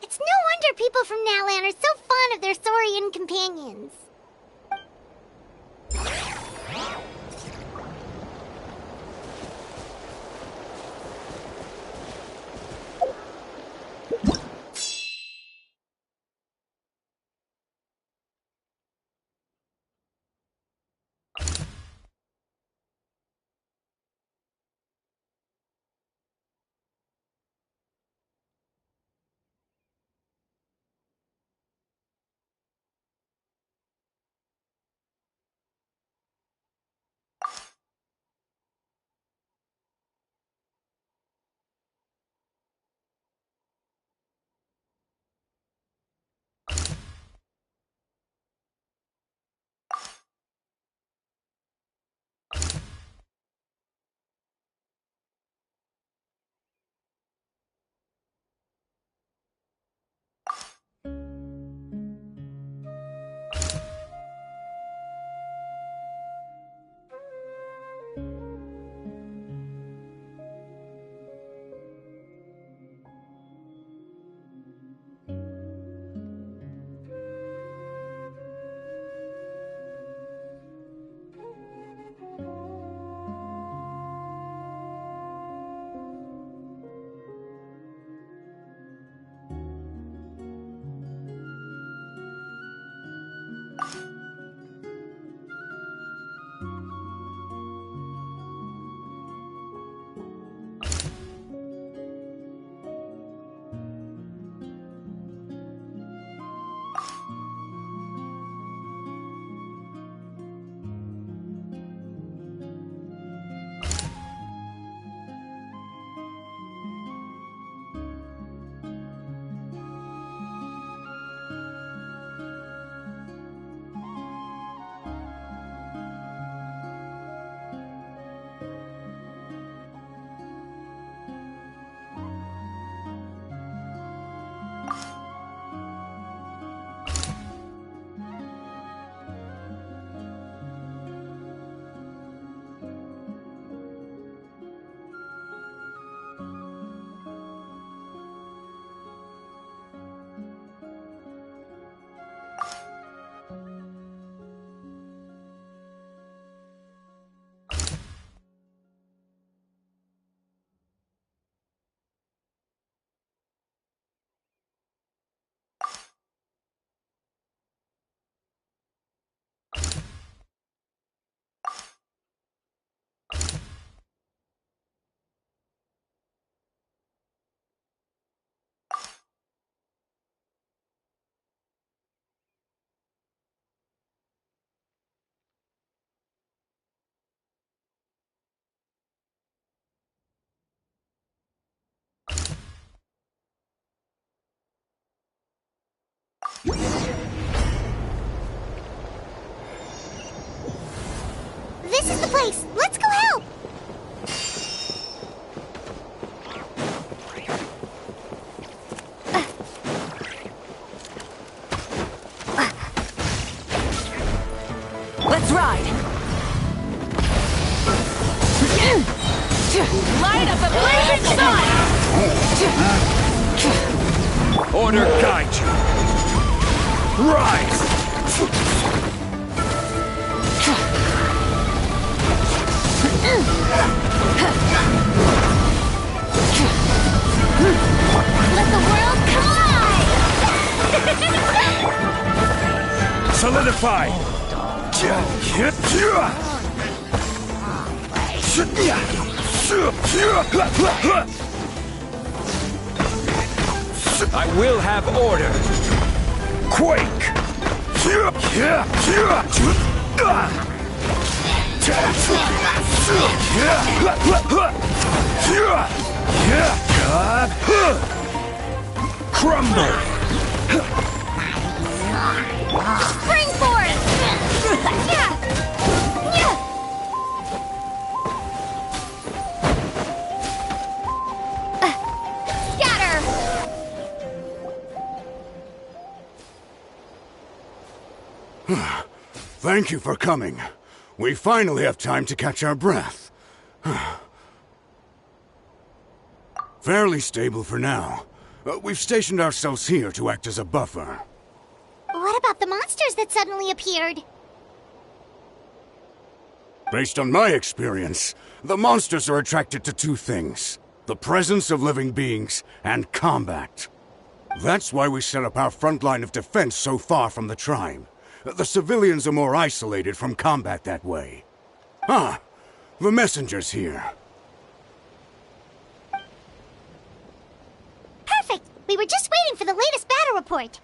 It's no wonder people from Natlan are so fond of their Saurian companions. This is the place! Let's go help! Let's ride! Light up the blazing sun! Order guide you! Rise! Let the world collide! Solidify! I will have order! Quake! Crumble! Spring force! Scatter! Thank you for coming. We finally have time to catch our breath. Fairly stable for now. We've stationed ourselves here to act as a buffer. What about the monsters that suddenly appeared? Based on my experience, the monsters are attracted to two things: the presence of living beings and combat. That's why we set up our front line of defense so far from the tribe. The civilians are more isolated from combat that way. Ah, the messenger's here. Perfect! We were just waiting for the latest battle report.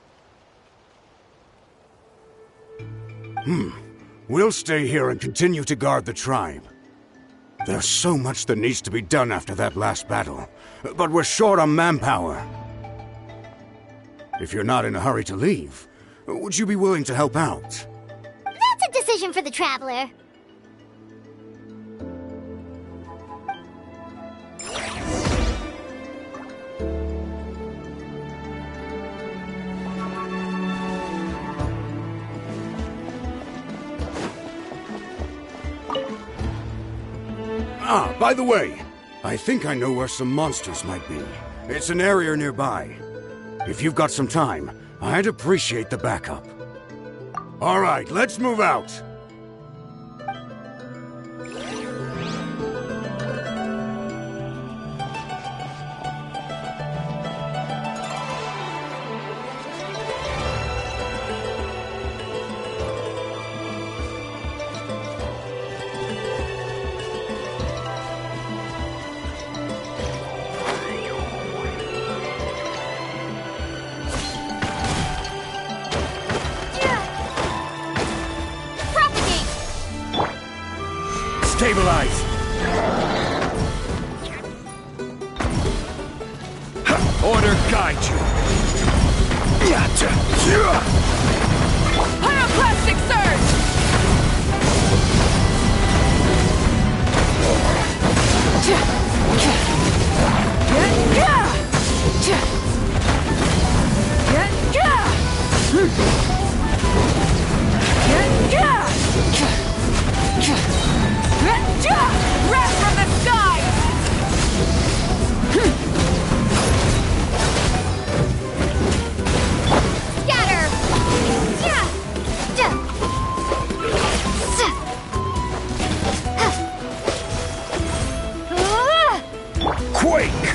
We'll stay here and continue to guard the tribe. There's so much that needs to be done after that last battle, but we're short on manpower. If you're not in a hurry to leave, would you be willing to help out? That's a decision for the Traveler. Ah, by the way, I think I know where some monsters might be. It's an area nearby. If you've got some time, I'd appreciate the backup. All right, let's move out. Stabilize! Order guide you! Pyroclastic surge! Wrath from the sky! Scatter! Quake!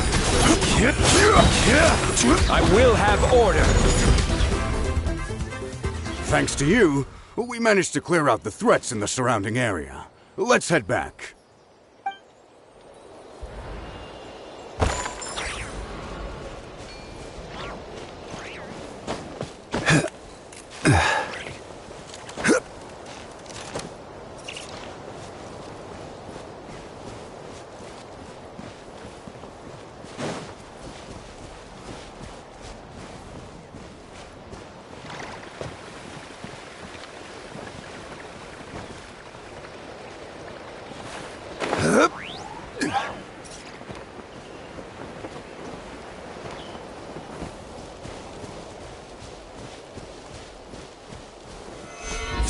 I will have order! Thanks to you, we managed to clear out the threats in the surrounding area. Let's head back.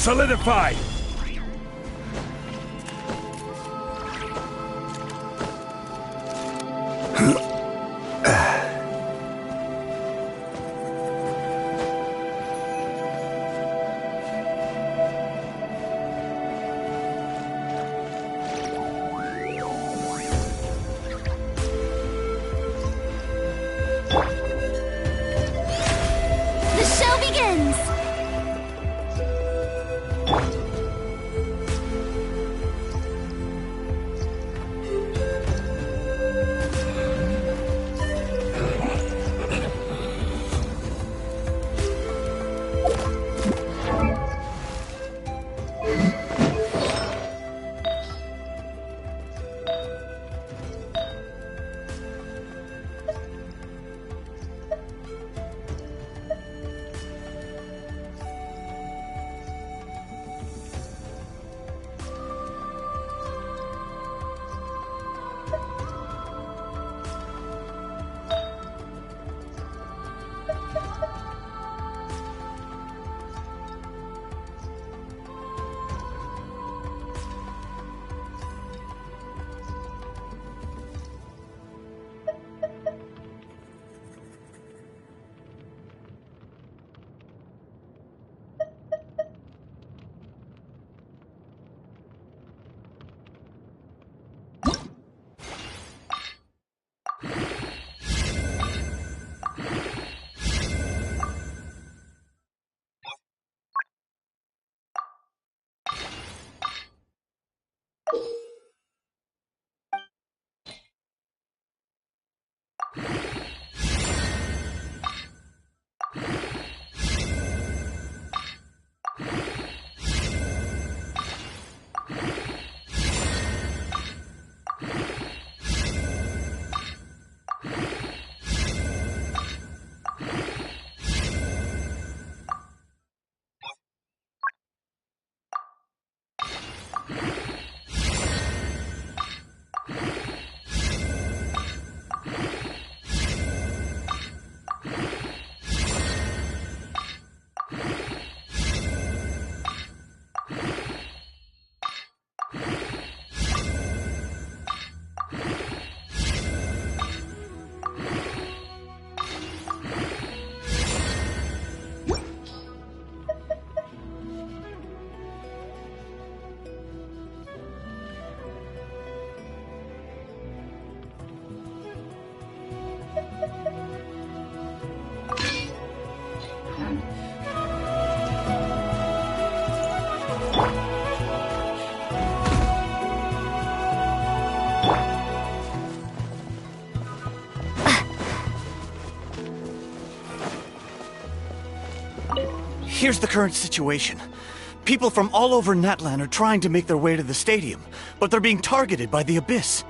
solidified! The show begins! Here's the current situation. People from all over Natlan are trying to make their way to the stadium, but they're being targeted by the Abyss.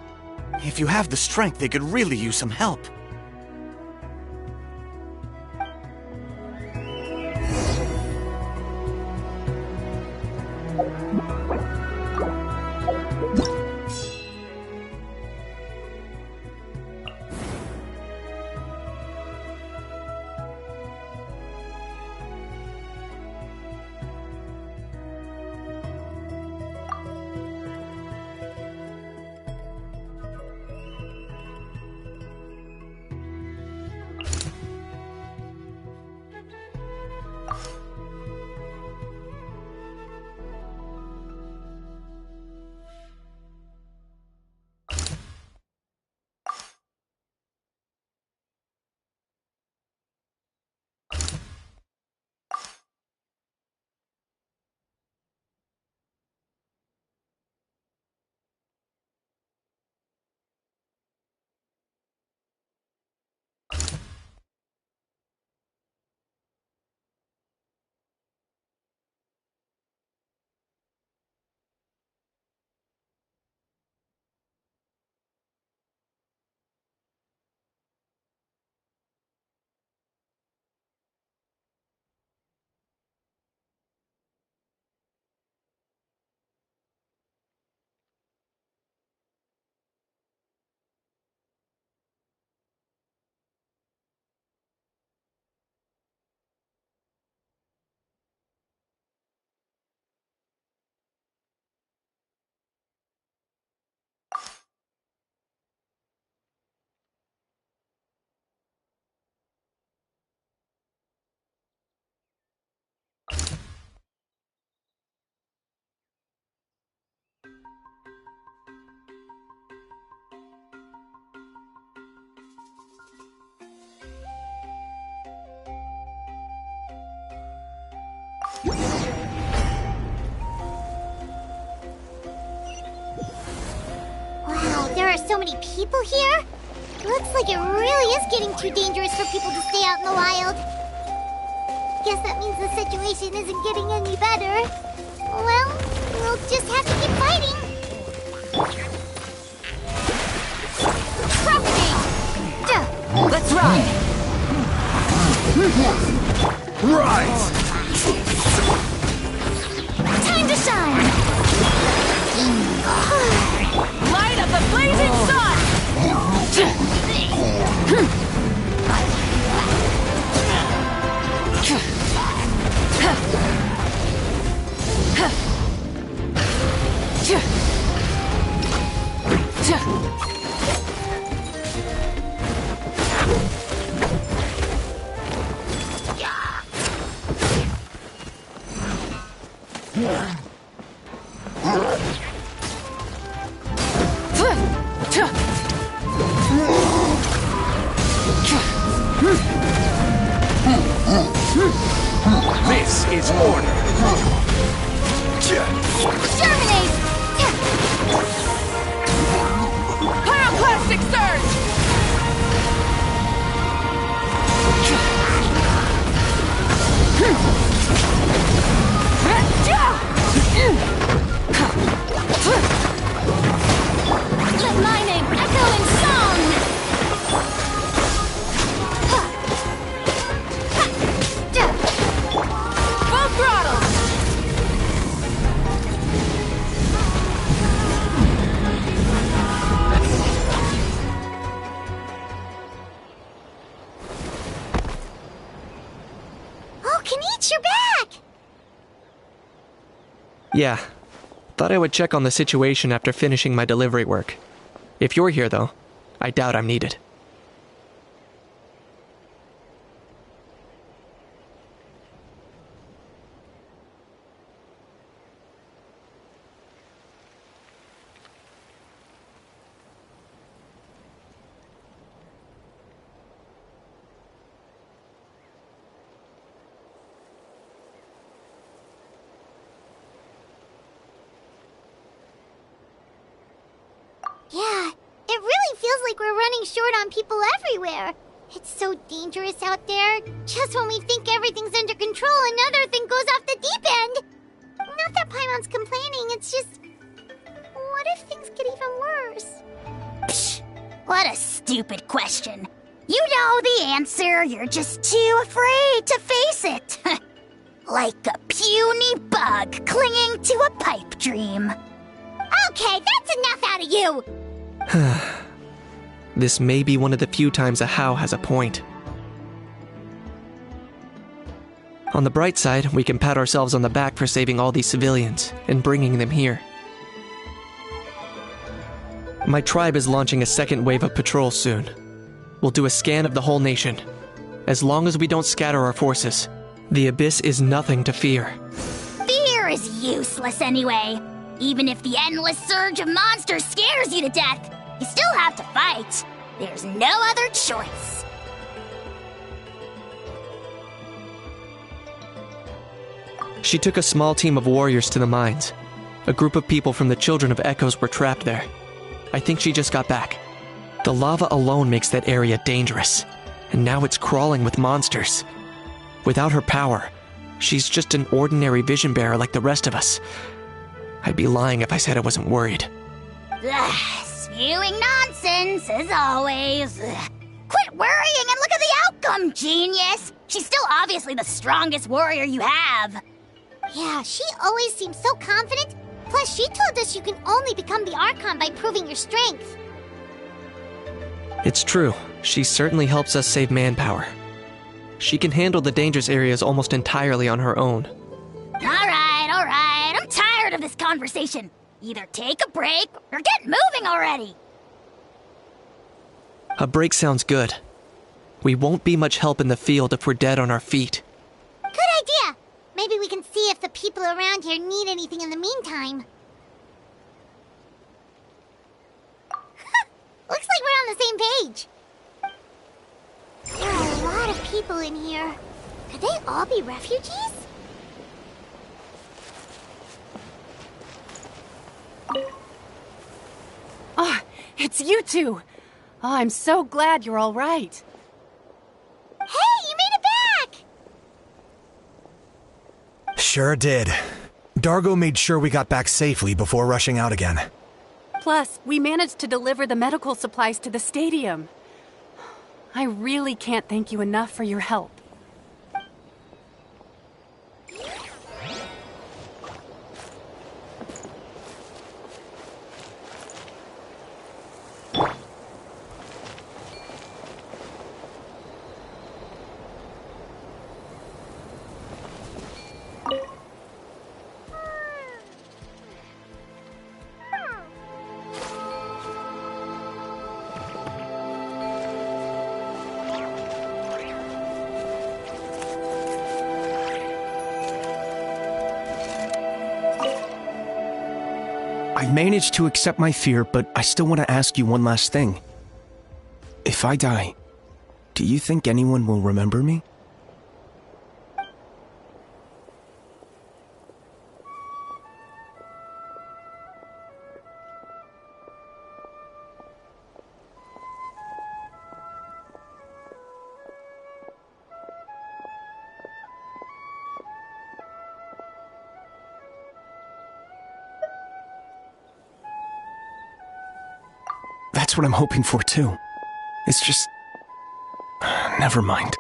If you have the strength, they could really use some help. so many people here? Looks like it really is getting too dangerous for people to stay out in the wild. Guess that means the situation isn't getting any better. Well, we'll just have to keep fighting. Propagate! Let's ride! Right! Time to shine! Light up the blazing sun! This is order. Germinate! Pyroclastic surge! Let my name echo in song! Full throttle! Oh, Kenichi, you're back! Yeah. Thought I would check on the situation after finishing my delivery work. If you're here, though, I doubt I'm needed. Yeah, it really feels like we're running short on people everywhere. It's so dangerous out there. Just when we think everything's under control, another thing goes off the deep end. Not that Paimon's complaining, it's just... What if things get even worse? Psh, what a stupid question. You know the answer, you're just too afraid to face it. Like a puny bug clinging to a pipe dream. Okay, that's enough out of you! This may be one of the few times a How has a point. On the bright side, we can pat ourselves on the back for saving all these civilians and bringing them here. My tribe is launching a second wave of patrols soon. We'll do a scan of the whole nation. As long as we don't scatter our forces, the Abyss is nothing to fear. Fear is useless anyway. Even if the endless surge of monsters scares you to death, you still have to fight. There's no other choice. She took a small team of warriors to the mines. A group of people from the Children of Echoes were trapped there. I think she just got back. The lava alone makes that area dangerous, and now it's crawling with monsters. Without her power, she's just an ordinary vision bearer like the rest of us. I'd be lying if I said I wasn't worried. Ugh, spewing nonsense, as always. Ugh. Quit worrying and look at the outcome, genius! She's still obviously the strongest warrior you have. Yeah, she always seems so confident. Plus, she told us you can only become the Archon by proving your strength. It's true. She certainly helps us save manpower. She can handle the dangerous areas almost entirely on her own. All right. I'm tired of this conversation. Either take a break or get moving already. A break sounds good. We won't be much help in the field if we're dead on our feet. Good idea! Maybe we can see if the people around here need anything in the meantime. Looks like we're on the same page. There are a lot of people in here. Could they all be refugees? It's you two! Oh, I'm so glad you're all right. Hey, you made it back! Sure did. Dargo made sure we got back safely before rushing out again. Plus, we managed to deliver the medical supplies to the stadium. I really can't thank you enough for your help. I managed to accept my fear, but I still want to ask you one last thing. If I die, do you think anyone will remember me? That's what I'm hoping for, too. It's just... never mind.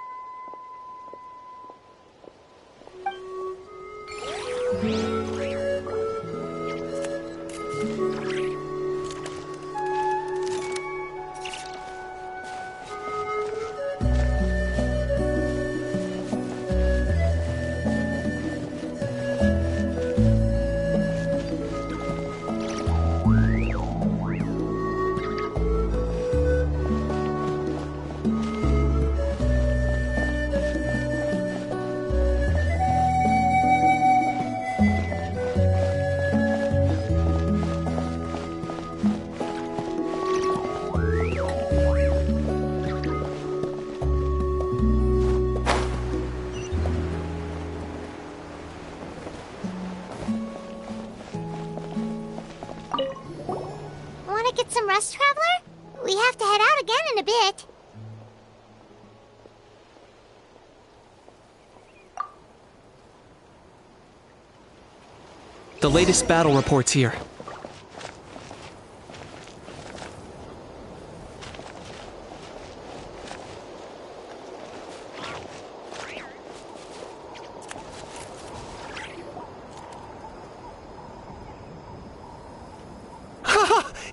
Want to get some rest, Traveler? We have to head out again in a bit. The latest battle reports here.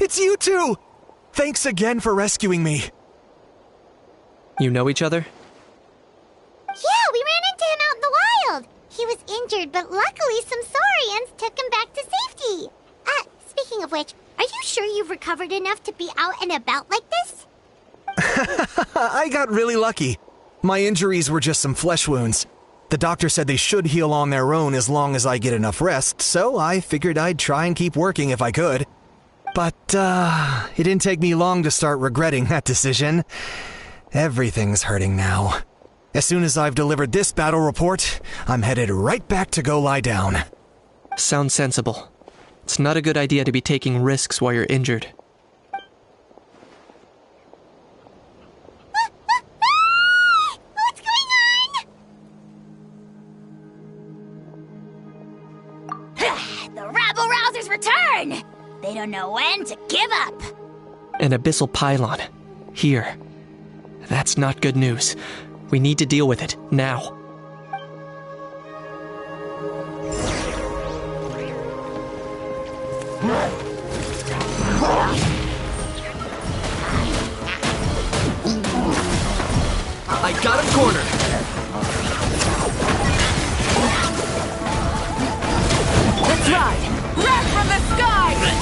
It's you two! Thanks again for rescuing me. You know each other? Yeah, we ran into him out in the wild. He was injured, but luckily some saurians took him back to safety. Speaking of which, are you sure you've recovered enough to be out and about like this? I got really lucky. My injuries were just some flesh wounds. The doctor said they should heal on their own as long as I get enough rest, so I figured I'd try and keep working if I could. But, it didn't take me long to start regretting that decision. Everything's hurting now. As soon as I've delivered this battle report, I'm headed right back to go lie down. Sounds sensible. It's not a good idea to be taking risks while you're injured. What's going on? The rabble-rousers return! They don't know when to give up. An abyssal pylon. Here. That's not good news. We need to deal with it, now. I got him cornered! Let's ride! Wrath from the sky!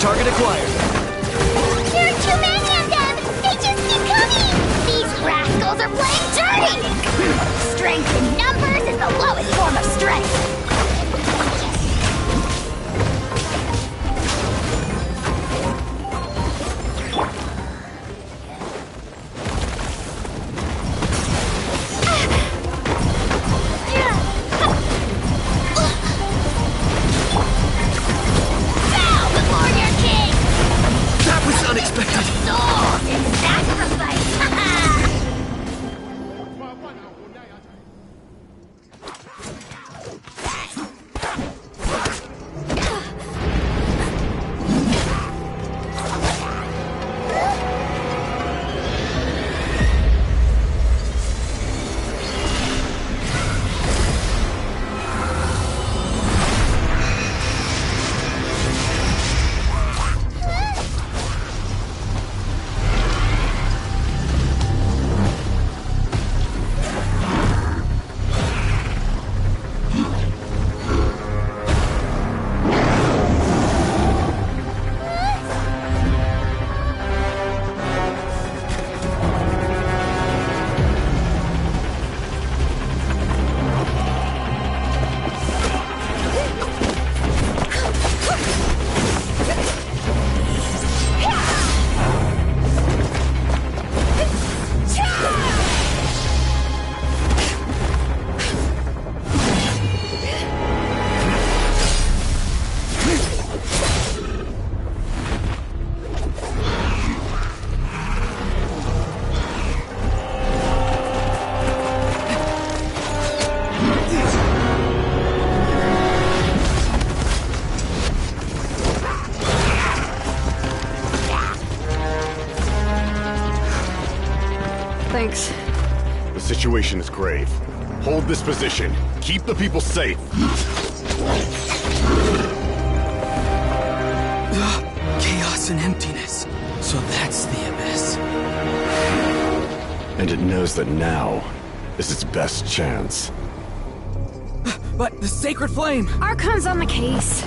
Target acquired. There are too many of them! They just keep coming! These rascals are playing dirty! Strength in numbers is the lowest form of strength! Unexpected. Souls in sacrifice! Thanks. The situation is grave. Hold this position. Keep the people safe. Chaos and emptiness. So that's the abyss. And it knows that now is its best chance. But the sacred flame! Archon's on the case.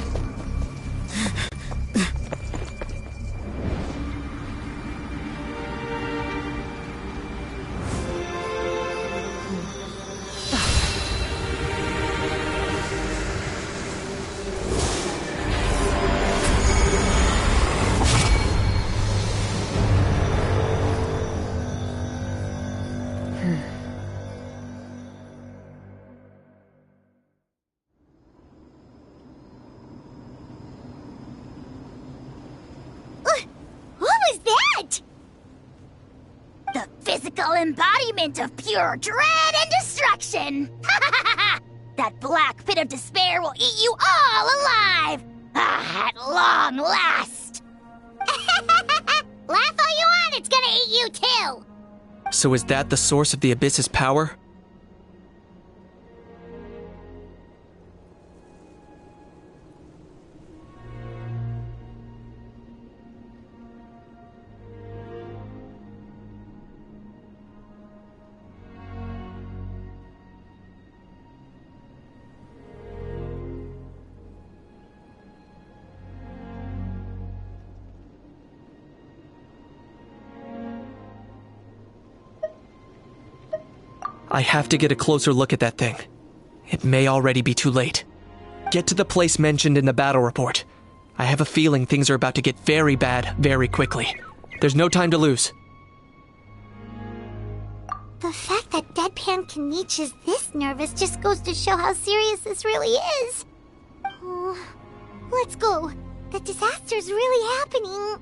Embodiment of pure dread and destruction! That black pit of despair will eat you all alive! At long last! Laugh all you want, it's gonna eat you too! So is that the source of the Abyss's power? I have to get a closer look at that thing. It may already be too late. Get to the place mentioned in the battle report. I have a feeling things are about to get very bad very quickly. There's no time to lose. The fact that Deadpan Kaniche is this nervous just goes to show how serious this really is. Oh, let's go. The disaster's really happening.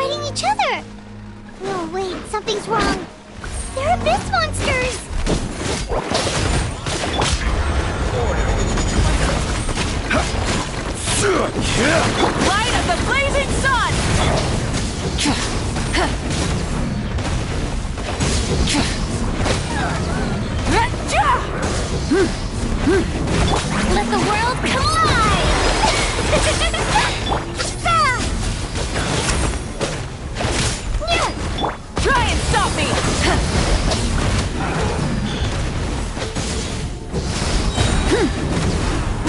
fighting each other. Oh, wait, something's wrong. They're abyss monsters! Light of the blazing sun! Let the world collide! Try and stop me!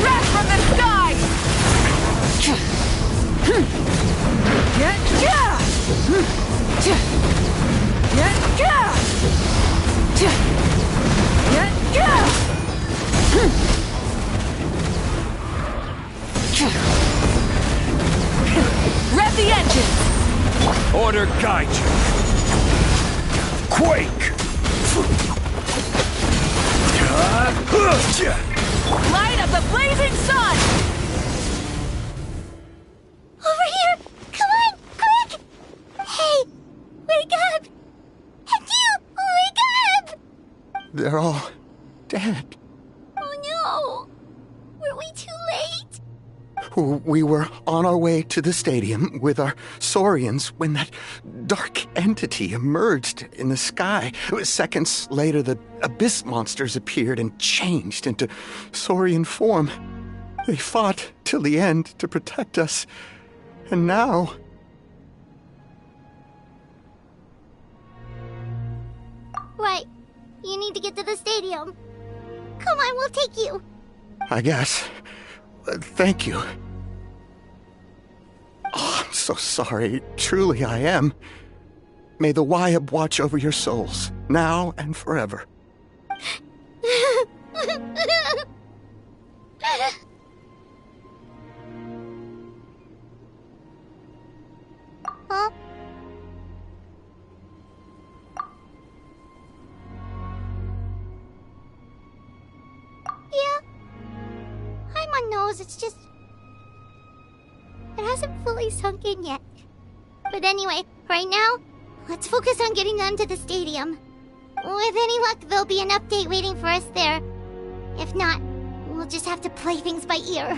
Wrath from the sky! Rev the engine! Order guide you. Quake! Light of the blazing sun! Over here! Come on, quick! Hey, wake up! You, wake up! They're all dead. Oh no! Were we too late? We were on our way to the stadium with our saurians when that dark entity emerged in the sky. Seconds later, the abyss monsters appeared and changed into saurian form. They fought till the end to protect us. And now... Right. You need to get to the stadium. Come on, we'll take you. I guess. Thank you. Oh, I'm so sorry. Truly I am. May the Wyab watch over your souls, now and forever. Huh? Yeah. Paimon knows, it's just... it hasn't fully sunk in yet. But anyway, right now, let's focus on getting them to the stadium. With any luck, there'll be an update waiting for us there. If not, we'll just have to play things by ear.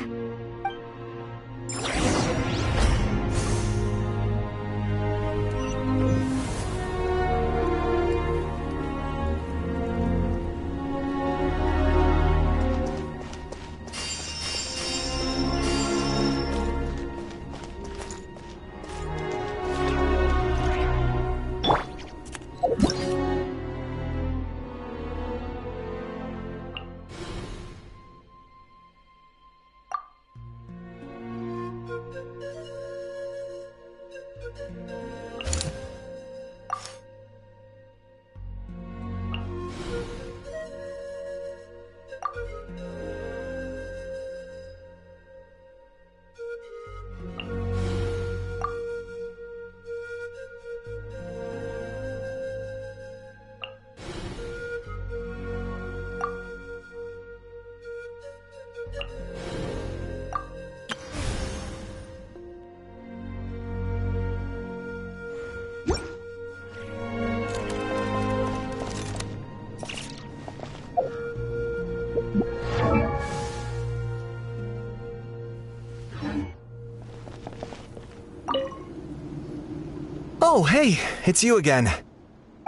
Oh, hey, it's you again.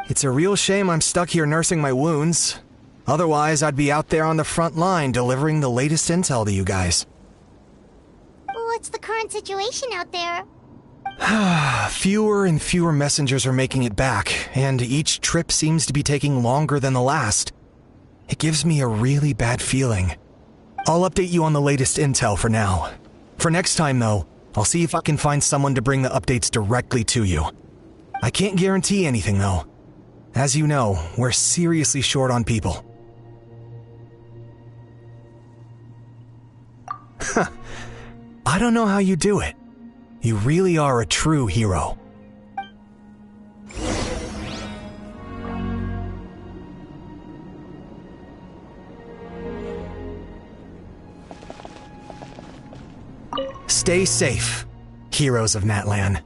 It's a real shame I'm stuck here nursing my wounds. Otherwise, I'd be out there on the front line delivering the latest intel to you guys. What's the current situation out there? Fewer and fewer messengers are making it back, and each trip seems to be taking longer than the last. It gives me a really bad feeling. I'll update you on the latest intel for now. For next time, though, I'll see if I can find someone to bring the updates directly to you. I can't guarantee anything, though. As you know, we're seriously short on people. I don't know how you do it. You really are a true hero. Stay safe, heroes of Natlan.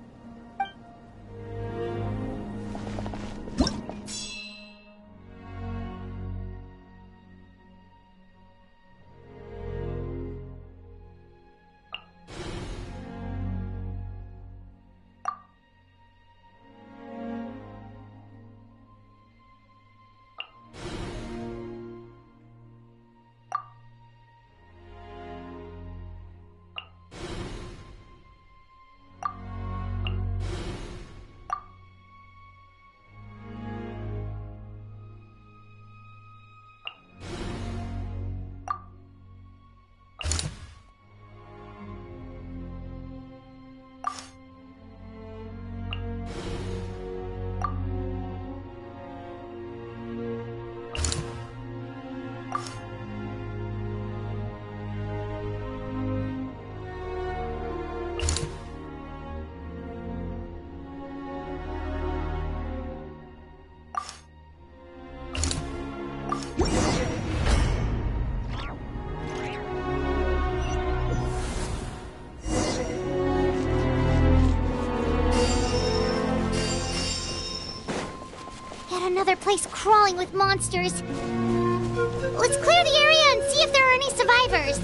Another place crawling with monsters. Let's clear the area and see if there are any survivors.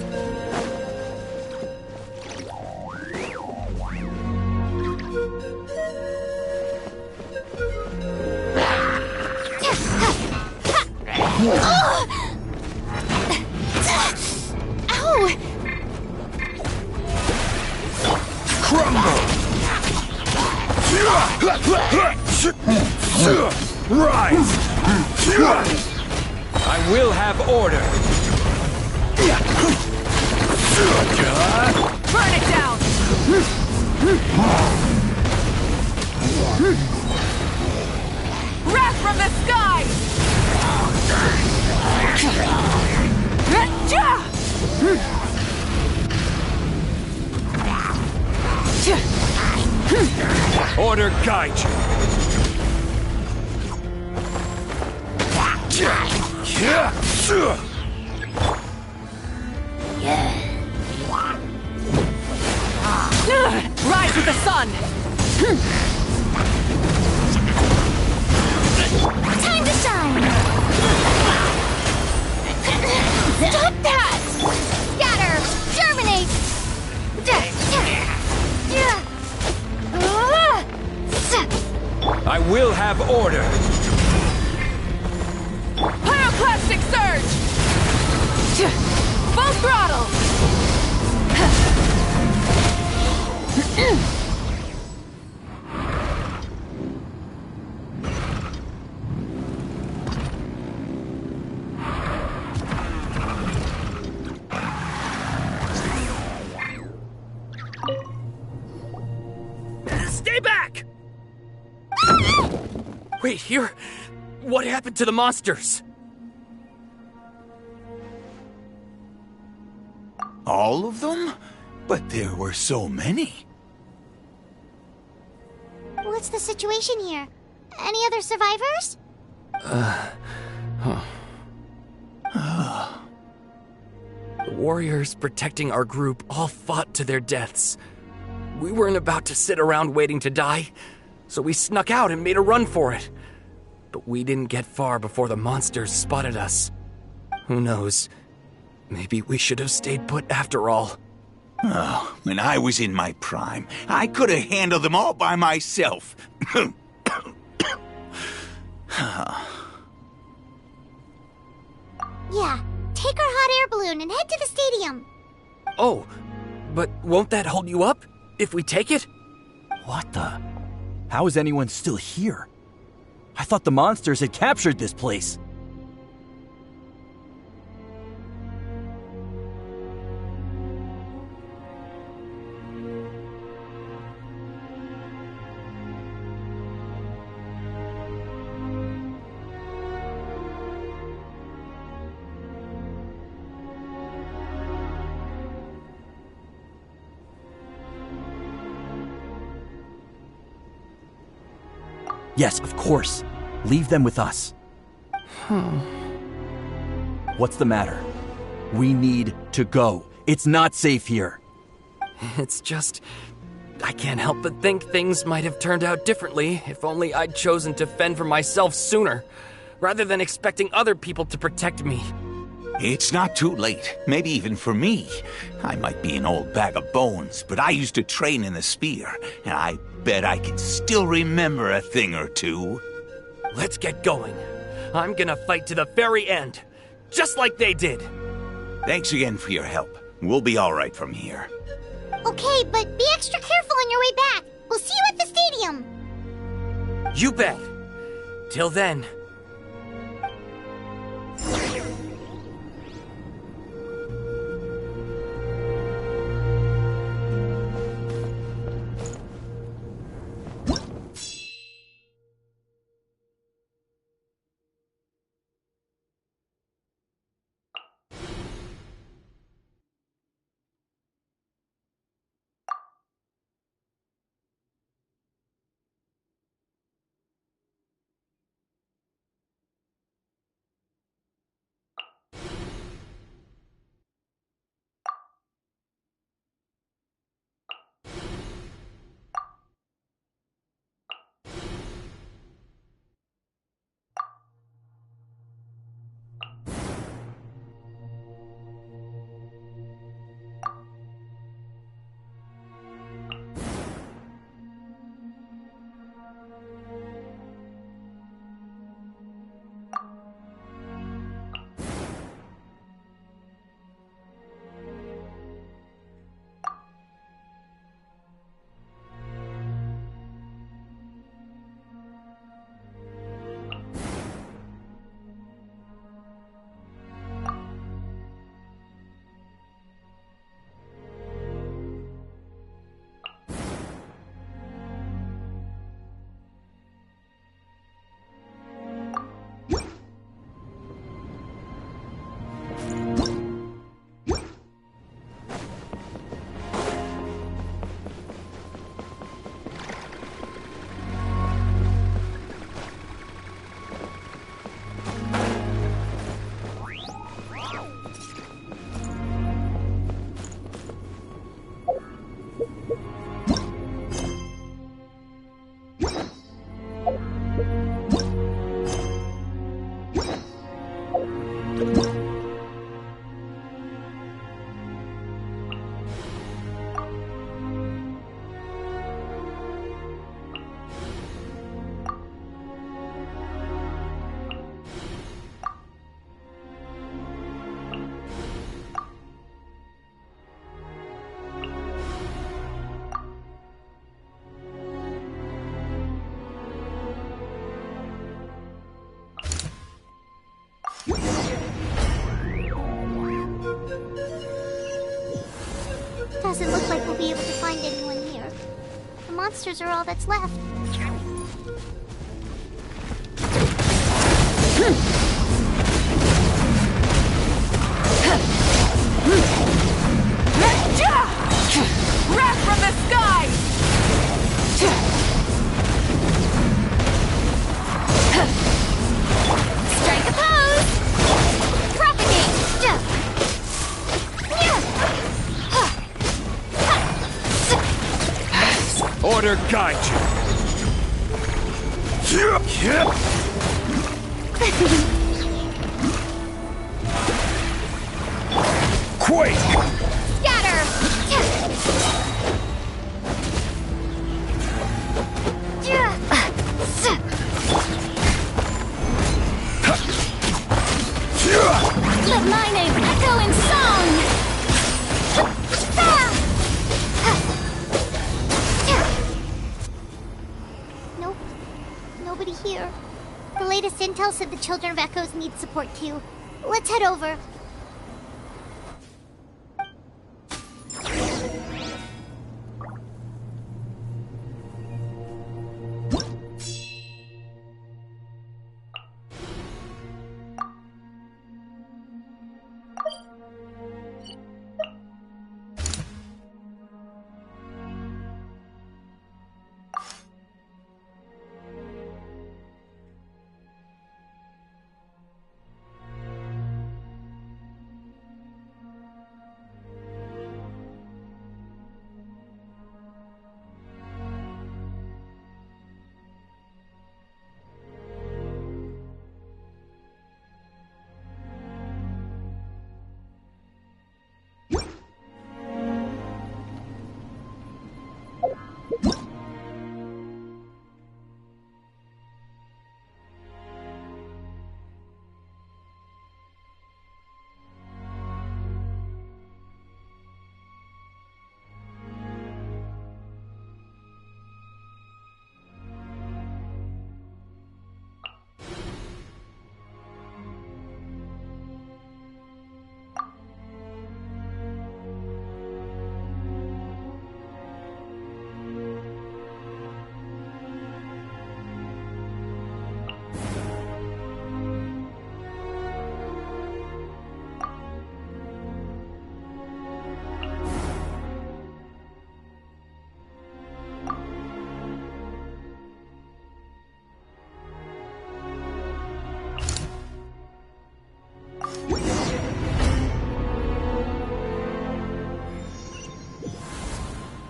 Ow! Crumble! Rise! I will have order! Burn it down! Wrath from the sky! Order guide you! Rise with the sun! Time to shine! Stop that! Scatter! Germinate! I will have order! Pyroclastic surge! Full throttle! Stay back! Wait, here? What happened to the monsters? All of them? But there were so many. What's the situation here? Any other survivors? The warriors protecting our group all fought to their deaths. We weren't about to sit around waiting to die, so we snuck out and made a run for it. But we didn't get far before the monsters spotted us. Who knows? Maybe we should have stayed put after all. Oh, when I was in my prime, I could have handled them all by myself. Yeah, take our hot air balloon and head to the stadium. Oh, but won't that hold you up if we take it? What the? How is anyone still here? I thought the monsters had captured this place. Yes, of course. Leave them with us. What's the matter? We need to go. It's not safe here. It's just... I can't help but think things might have turned out differently if only I'd chosen to fend for myself sooner, rather than expecting other people to protect me. It's not too late, maybe even for me. I might be an old bag of bones, but I used to train in the spear, and I bet I can still remember a thing or two. Let's get going. I'm gonna fight to the very end, just like they did. Thanks again for your help. We'll be all right from here. Okay, but be extra careful on your way back. We'll see you at the stadium. You bet. Till then. Doesn't look like we'll be able to find anyone here. The monsters are all that's left. Wrath from the sky! Strike a pose! Propagate! Order guide you. Quake! Scatter! Let my name echo in song! Nope. Nobody here. The latest intel said the Children of Echoes need support too. Let's head over.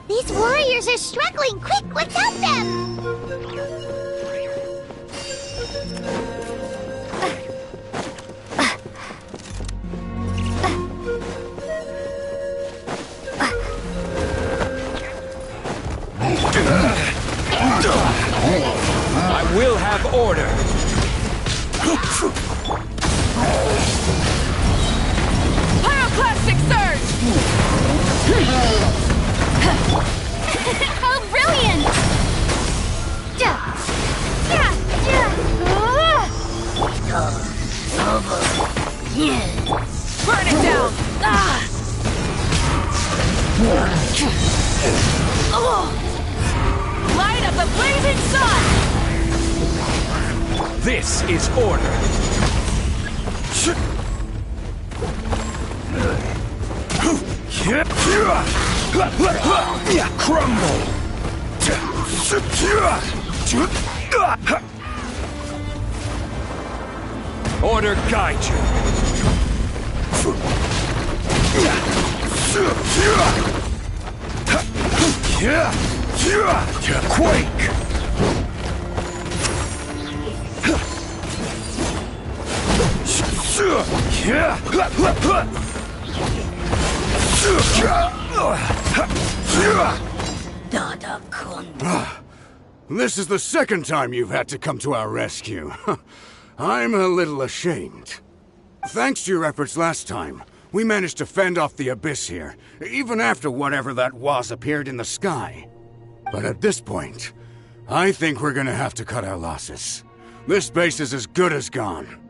These warriors are struggling! Quick, let's help them! I will have order. Pyroclastic surge! How brilliant! Burn it down! Light up the blazing sun! This is order. Crumble! Order guide you. Quake! This is the second time you've had to come to our rescue. I'm a little ashamed. Thanks to your efforts last time, we managed to fend off the Abyss here, even after whatever that was appeared in the sky. But at this point, I think we're gonna have to cut our losses. This base is as good as gone.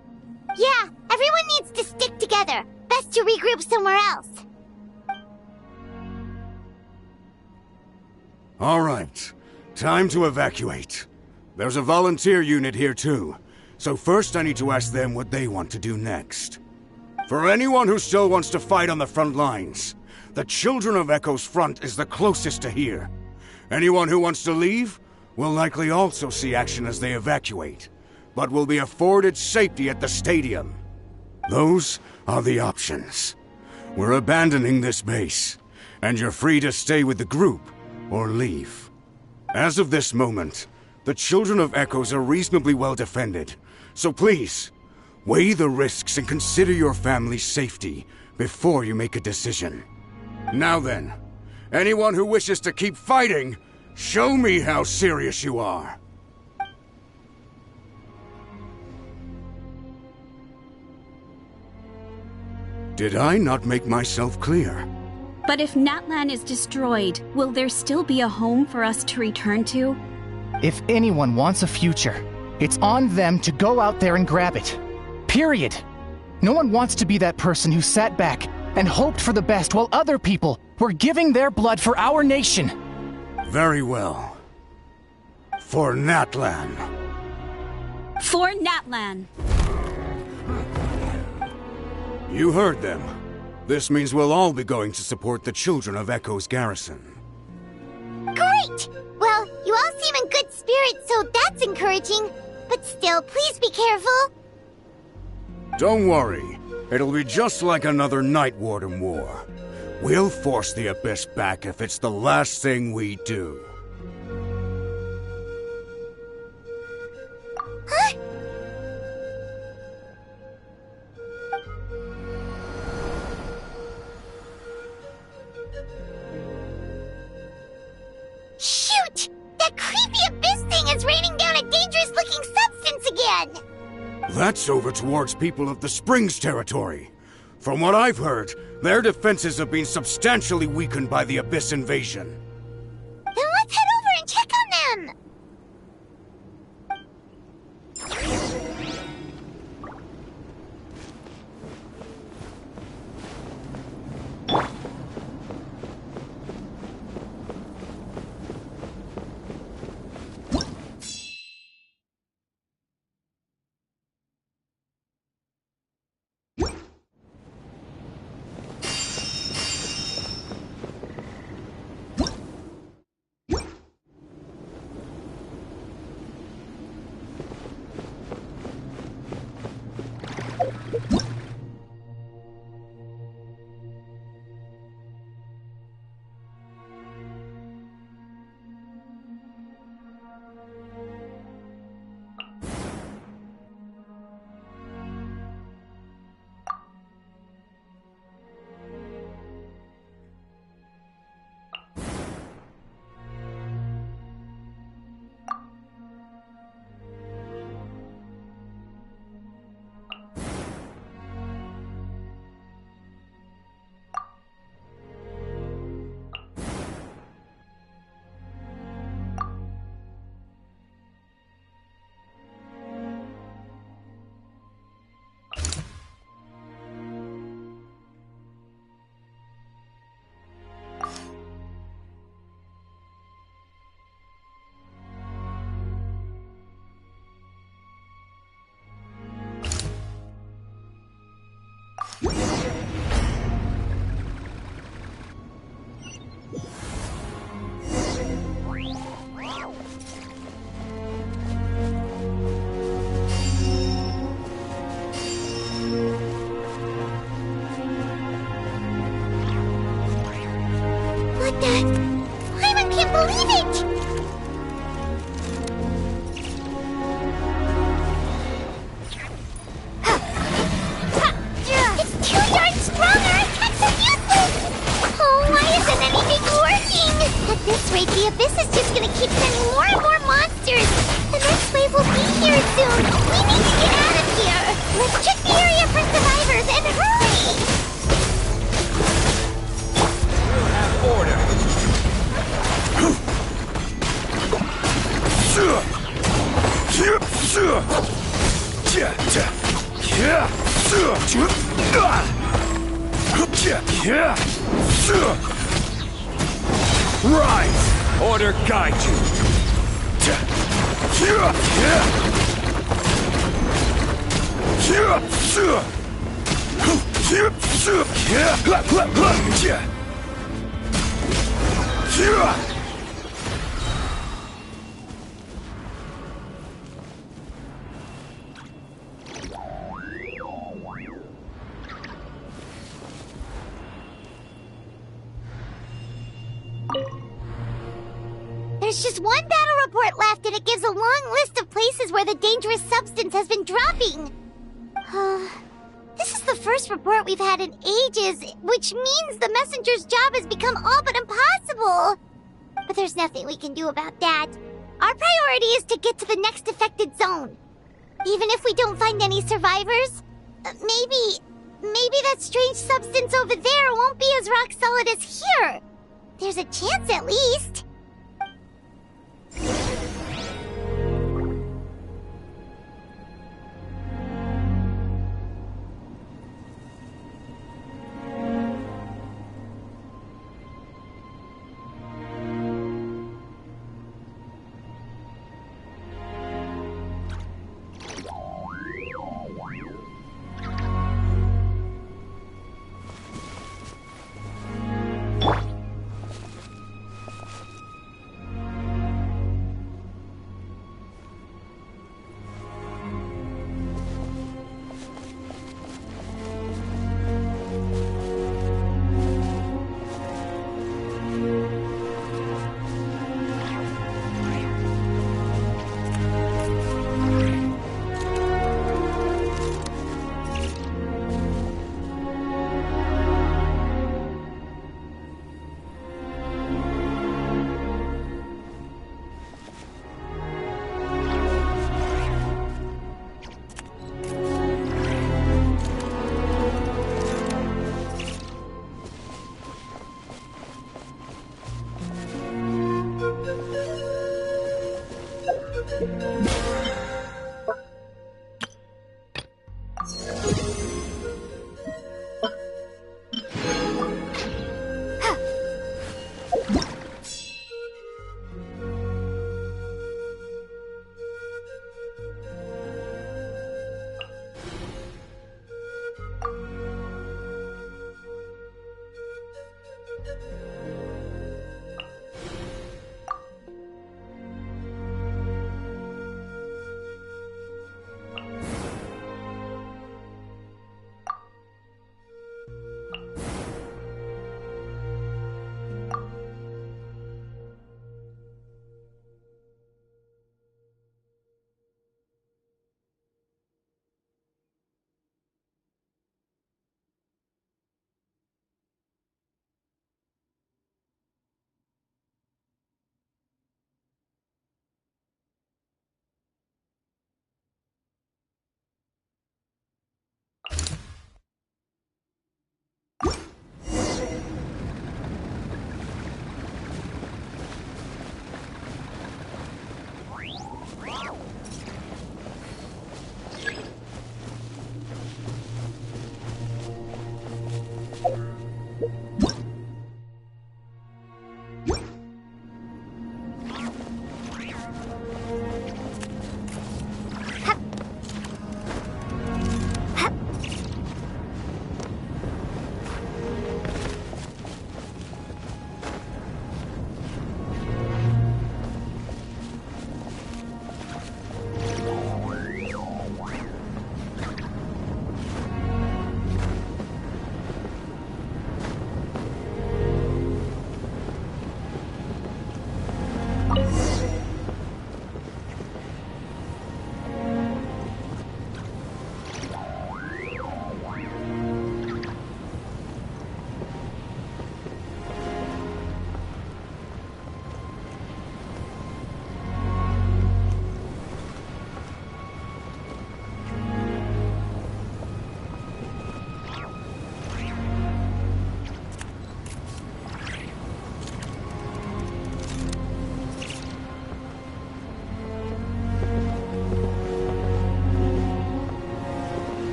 Yeah, everyone needs to stick together. Best to regroup somewhere else. All right, time to evacuate. There's a volunteer unit here too, so first I need to ask them what they want to do next. For anyone who still wants to fight on the front lines, the Children of Echo's front is the closest to here. Anyone who wants to leave will likely also see action as they evacuate, but will be afforded safety at the stadium. Those are the options. We're abandoning this base, and you're free to stay with the group or leave. As of this moment, the Children of Echoes are reasonably well defended, so please, weigh the risks and consider your family's safety before you make a decision. Now then, anyone who wishes to keep fighting, show me how serious you are. Did I not make myself clear? But if Natlan is destroyed, will there still be a home for us to return to? If anyone wants a future, it's on them to go out there and grab it. Period. No one wants to be that person who sat back and hoped for the best while other people were giving their blood for our nation. Very well. For Natlan. For Natlan. You heard them. This means we'll all be going to support the Children of Echo's garrison. Great! Well, you all seem in good spirits, so that's encouraging. But still, please be careful. Don't worry. It'll be just like another Night Warden war. We'll force the Abyss back if it's the last thing we do. Huh? Shoot! That creepy Abyss thing is raining down a dangerous-looking substance again! That's over towards people of the Springs territory. From what I've heard, their defenses have been substantially weakened by the Abyss invasion. Then let's head over and check on them! Rise! Order guide you! There's just one battle report left, and it gives a long list of places where the dangerous substance has been dropping. This is the first report we've had in ages, which means the messenger's job has become all but impossible. But there's nothing we can do about that. Our priority is to get to the next affected zone. Even if we don't find any survivors, maybe that strange substance over there won't be as rock solid as here. There's a chance at least.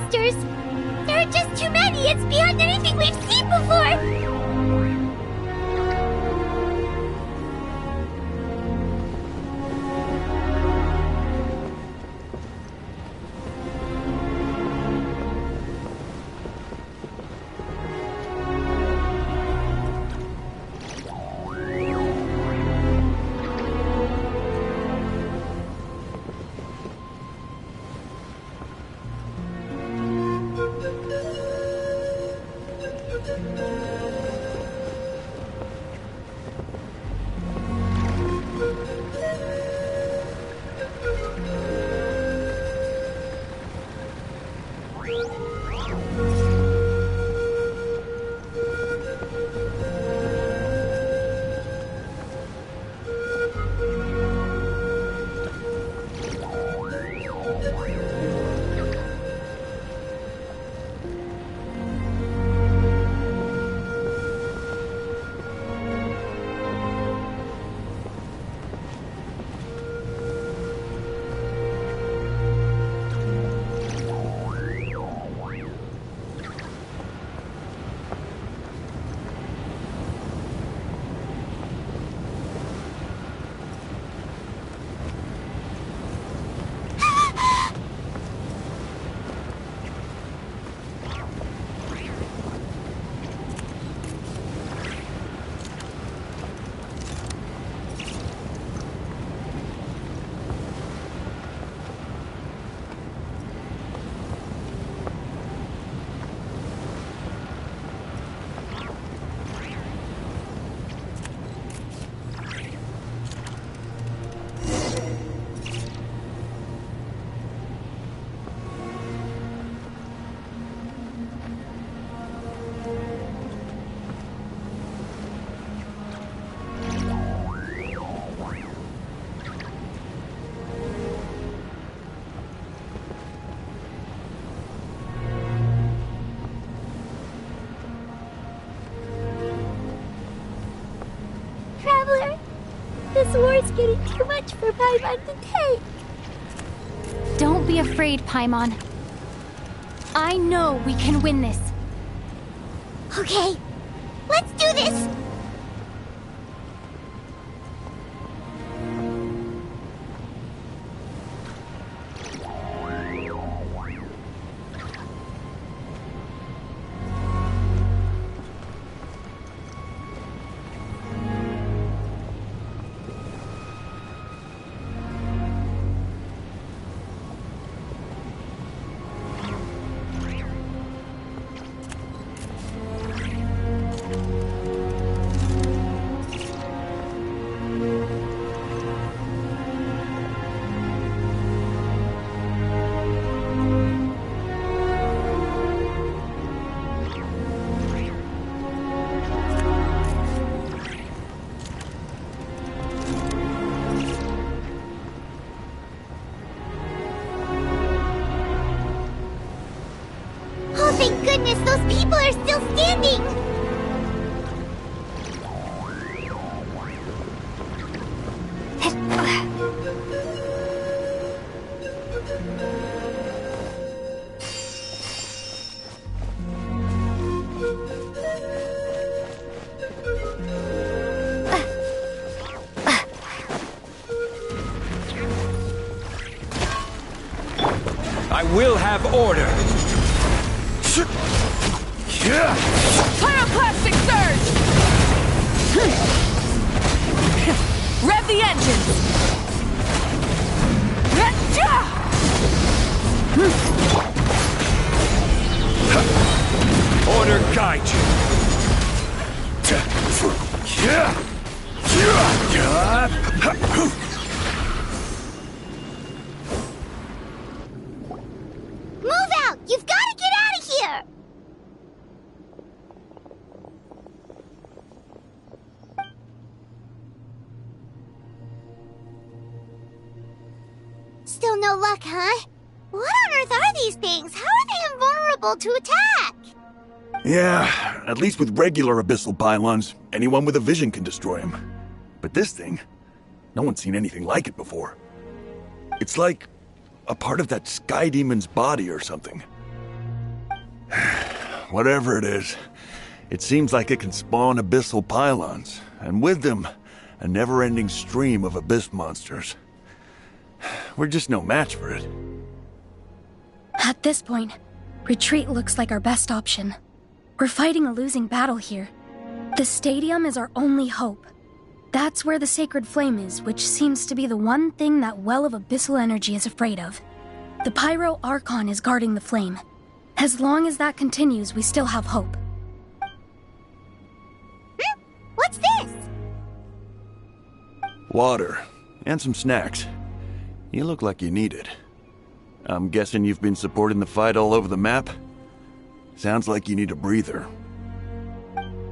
monsters! There are just too many! It's beyond anything we've seen before! This war's getting too much for Paimon to take. Don't be afraid, Paimon. I know we can win this. Okay, let's do this! Thank goodness those people are still standing! I will have order! Pyroclastic surge! Rev the engines! Order guide you! Move out! You've got to get out of here! Still no luck, huh? What on earth are these things? How are they invulnerable to attack? Yeah, at least with regular abyssal pylons, anyone with a vision can destroy them. But this thing, no one's seen anything like it before. It's like a part of that sky demon's body or something. Whatever it is, it seems like it can spawn abyssal pylons, and with them, a never-ending stream of abyss monsters. We're just no match for it. At this point, retreat looks like our best option. We're fighting a losing battle here. The stadium is our only hope. That's where the sacred flame is, which seems to be the one thing that well of abyssal energy is afraid of. The Pyro Archon is guarding the flame. As long as that continues, we still have hope. What's this? Water, and some snacks. You look like you need it. I'm guessing you've been supporting the fight all over the map? Sounds like you need a breather.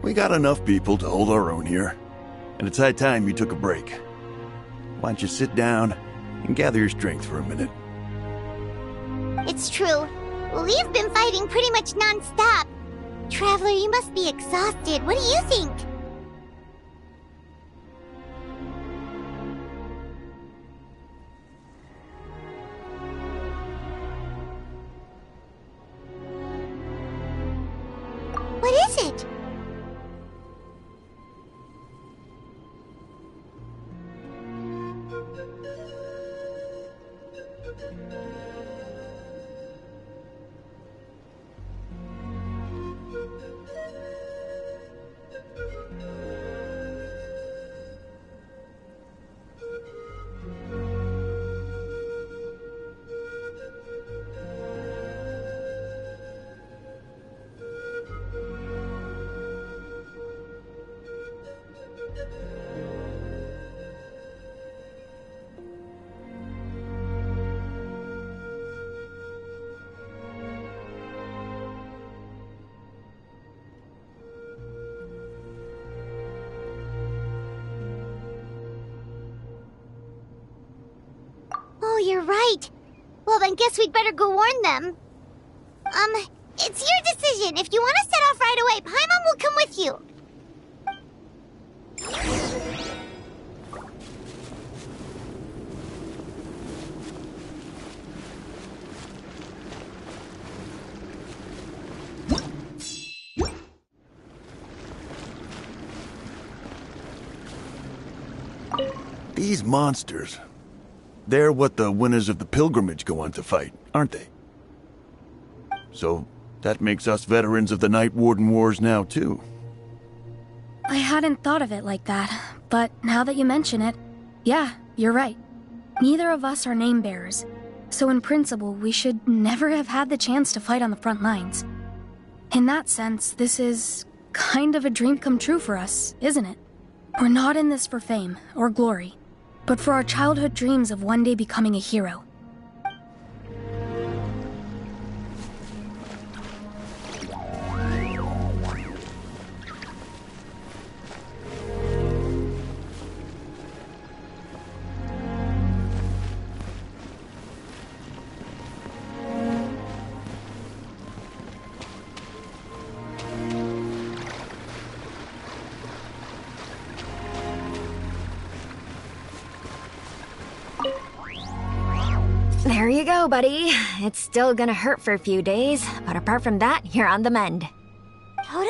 We got enough people to hold our own here, and it's high time you took a break. Why don't you sit down and gather your strength for a minute? It's true. We've been fighting pretty much non-stop. Traveler, you must be exhausted. What do you think? What is it? Oh, you're right. Well, then guess we'd better go warn them. It's your decision. If you want to set off right away, Paimon will come with you. These monsters, they're what the winners of the pilgrimage go on to fight, aren't they? So, that makes us veterans of the Night Warden Wars now, too. I hadn't thought of it like that, but now that you mention it, yeah, you're right. Neither of us are name bearers, so in principle, we should never have had the chance to fight on the front lines. In that sense, this is kind of a dream come true for us, isn't it? We're not in this for fame or glory, but for our childhood dreams of one day becoming a hero. There you go, buddy. It's still gonna hurt for a few days, but apart from that, you're on the mend. Toto?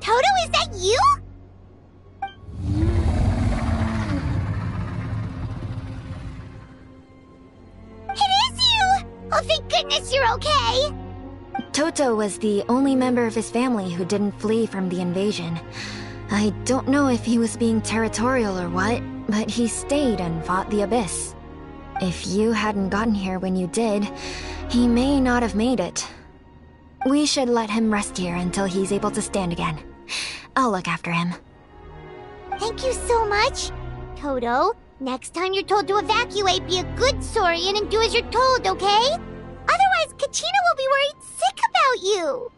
Toto, is that you? It is you! Oh, thank goodness you're okay! Toto was the only member of his family who didn't flee from the invasion. I don't know if he was being territorial or what, but he stayed and fought the Abyss. If you hadn't gotten here when you did, he may not have made it. We should let him rest here until he's able to stand again. I'll look after him. Thank you so much. Toto, next time you're told to evacuate, be a good Saurian and do as you're told, okay? Otherwise, Kachina will be worried sick about you.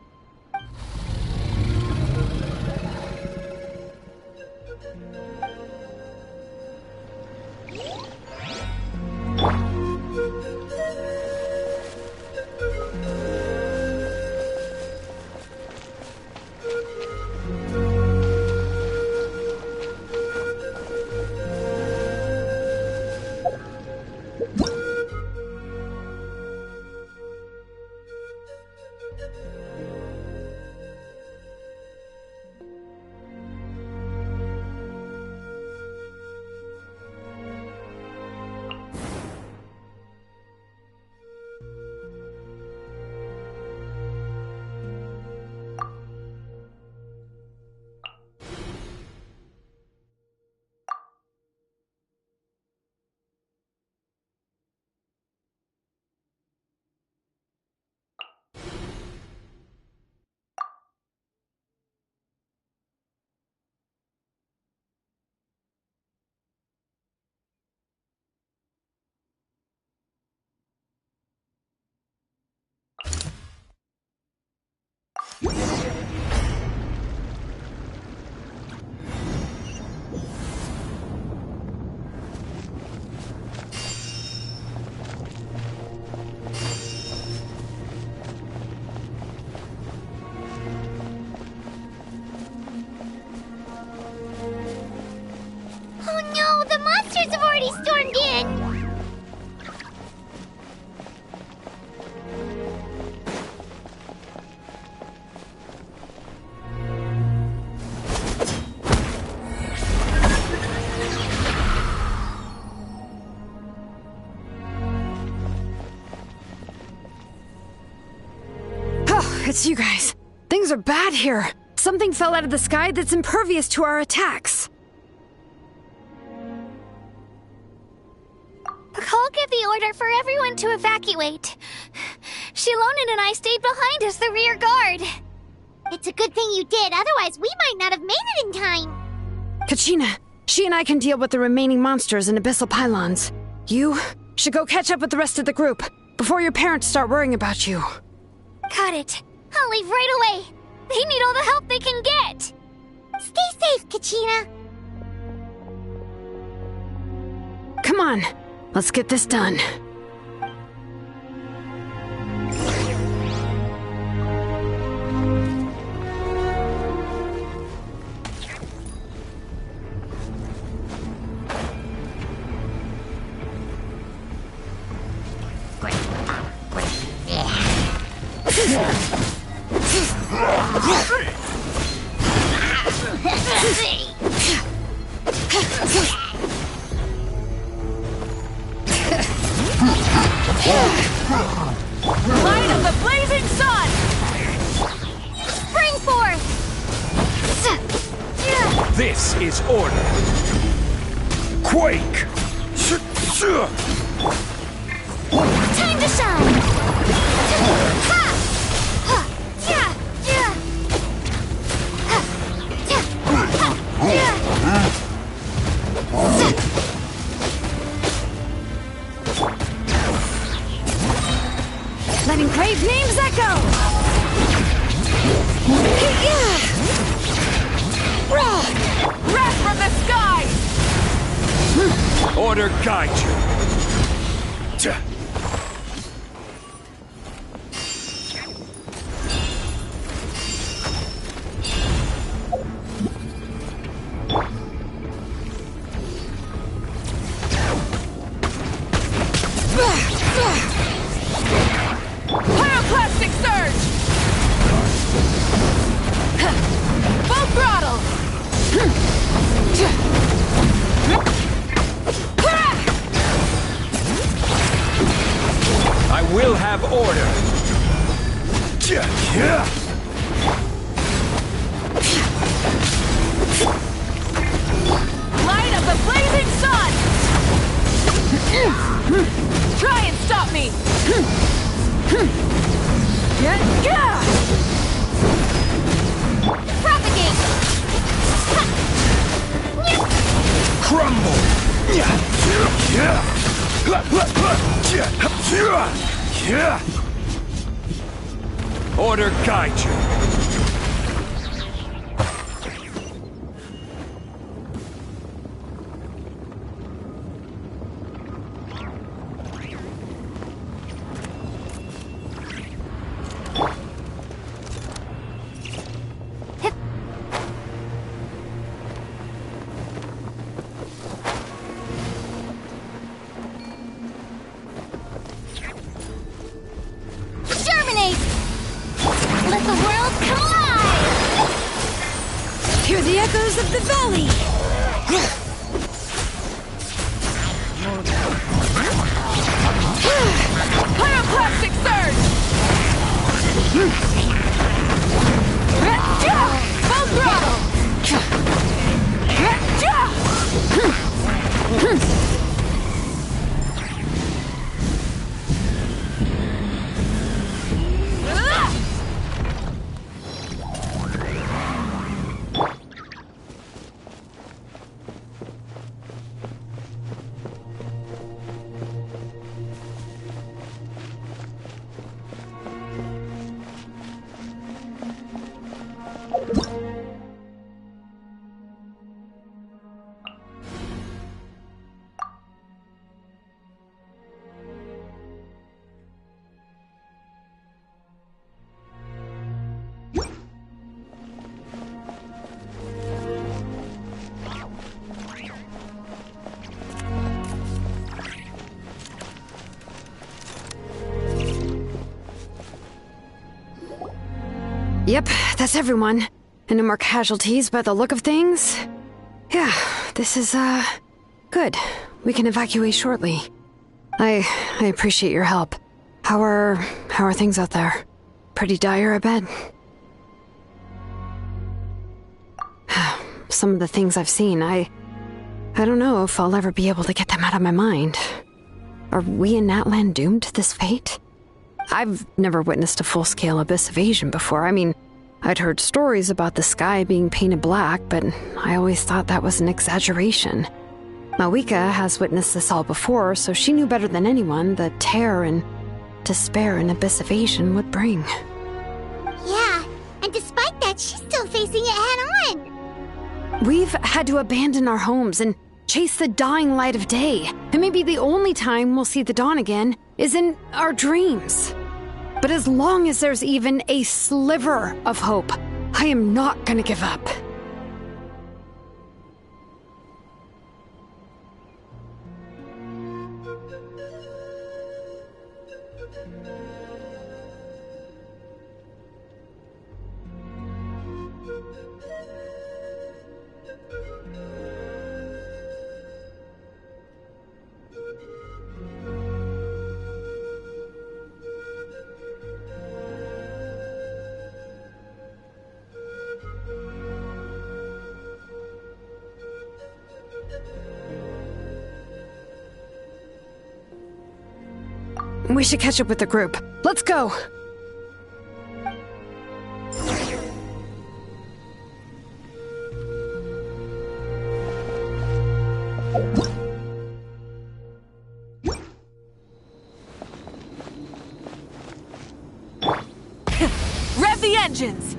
It's you guys. Things are bad here. Something fell out of the sky that's impervious to our attacks. I'll give the order for everyone to evacuate. Shilonen and I stayed behind as the rear guard. It's a good thing you did, otherwise we might not have made it in time. Kachina, she and I can deal with the remaining monsters and abyssal pylons. You should go catch up with the rest of the group before your parents start worrying about you. Got it. I'll leave right away. They need all the help they can get. Stay safe, Kachina. Come on, let's get this done. Light of the blazing sun! Spring forth! This is order. Quake! Time to shine! Ha! Ha! Yeah! Yeah! Ha! Yeah! Ha! Yeah! Letting grave names echo! Wrath from the skies! Order guide you. Pyroclastic surge! Full throttle! I will have order. Light of the blazing sun! Try and stop me! Propagate! Crumble! Order guide you. Germinate! Let the world collide! Hear the echoes of the valley! Pyroclastic surge! Full throttle! Yep, that's everyone. And no more casualties by the look of things. Yeah, this is, good. We can evacuate shortly. I appreciate your help. How are things out there? pretty dire, I bet. Some of the things I've seen, I don't know if I'll ever be able to get them out of my mind. Are we in Natlan doomed to this fate? I've never witnessed a full-scale abyss invasion before. I mean, I'd heard stories about the sky being painted black, but I always thought that was an exaggeration. Mawika has witnessed this all before, so she knew better than anyone the terror and despair an abyss invasion would bring. Yeah, and despite that, she's still facing it head-on. We've had to abandon our homes and chase the dying light of day, and maybe the only time we'll see the dawn again is in our dreams. But as long as there's even a sliver of hope, I am not gonna give up. We should catch up with the group. Let's go! Rev the engines!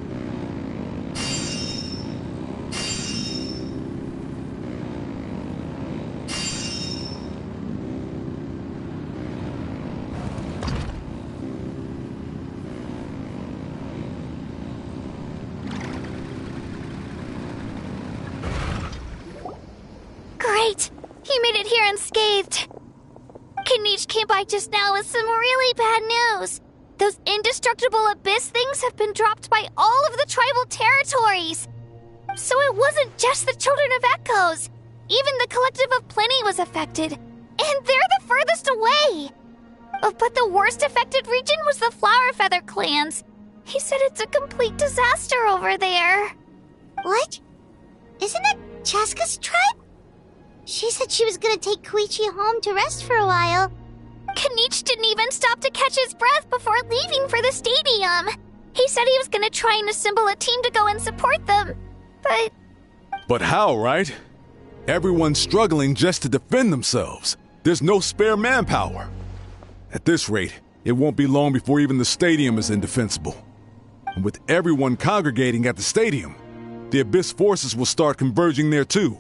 Great! He made it here unscathed. Kenich came by just now with some really bad news. Those indestructible abyss things have been dropped by all of the tribal territories. So it wasn't just the Children of Echoes. Even the Collective of Plenty was affected. And they're the furthest away. But the worst affected region was the Flower Feather clans. He said it's a complete disaster over there. What? Isn't that Chaska's tribe? She said she was gonna take Koichi home to rest for a while. Kenich didn't even stop to catch his breath before leaving for the stadium. He said he was gonna try and assemble a team to go and support them, but... But how, right? Everyone's struggling just to defend themselves. There's no spare manpower. At this rate, it won't be long before even the stadium is indefensible. And with everyone congregating at the stadium, the Abyss forces will start converging there too.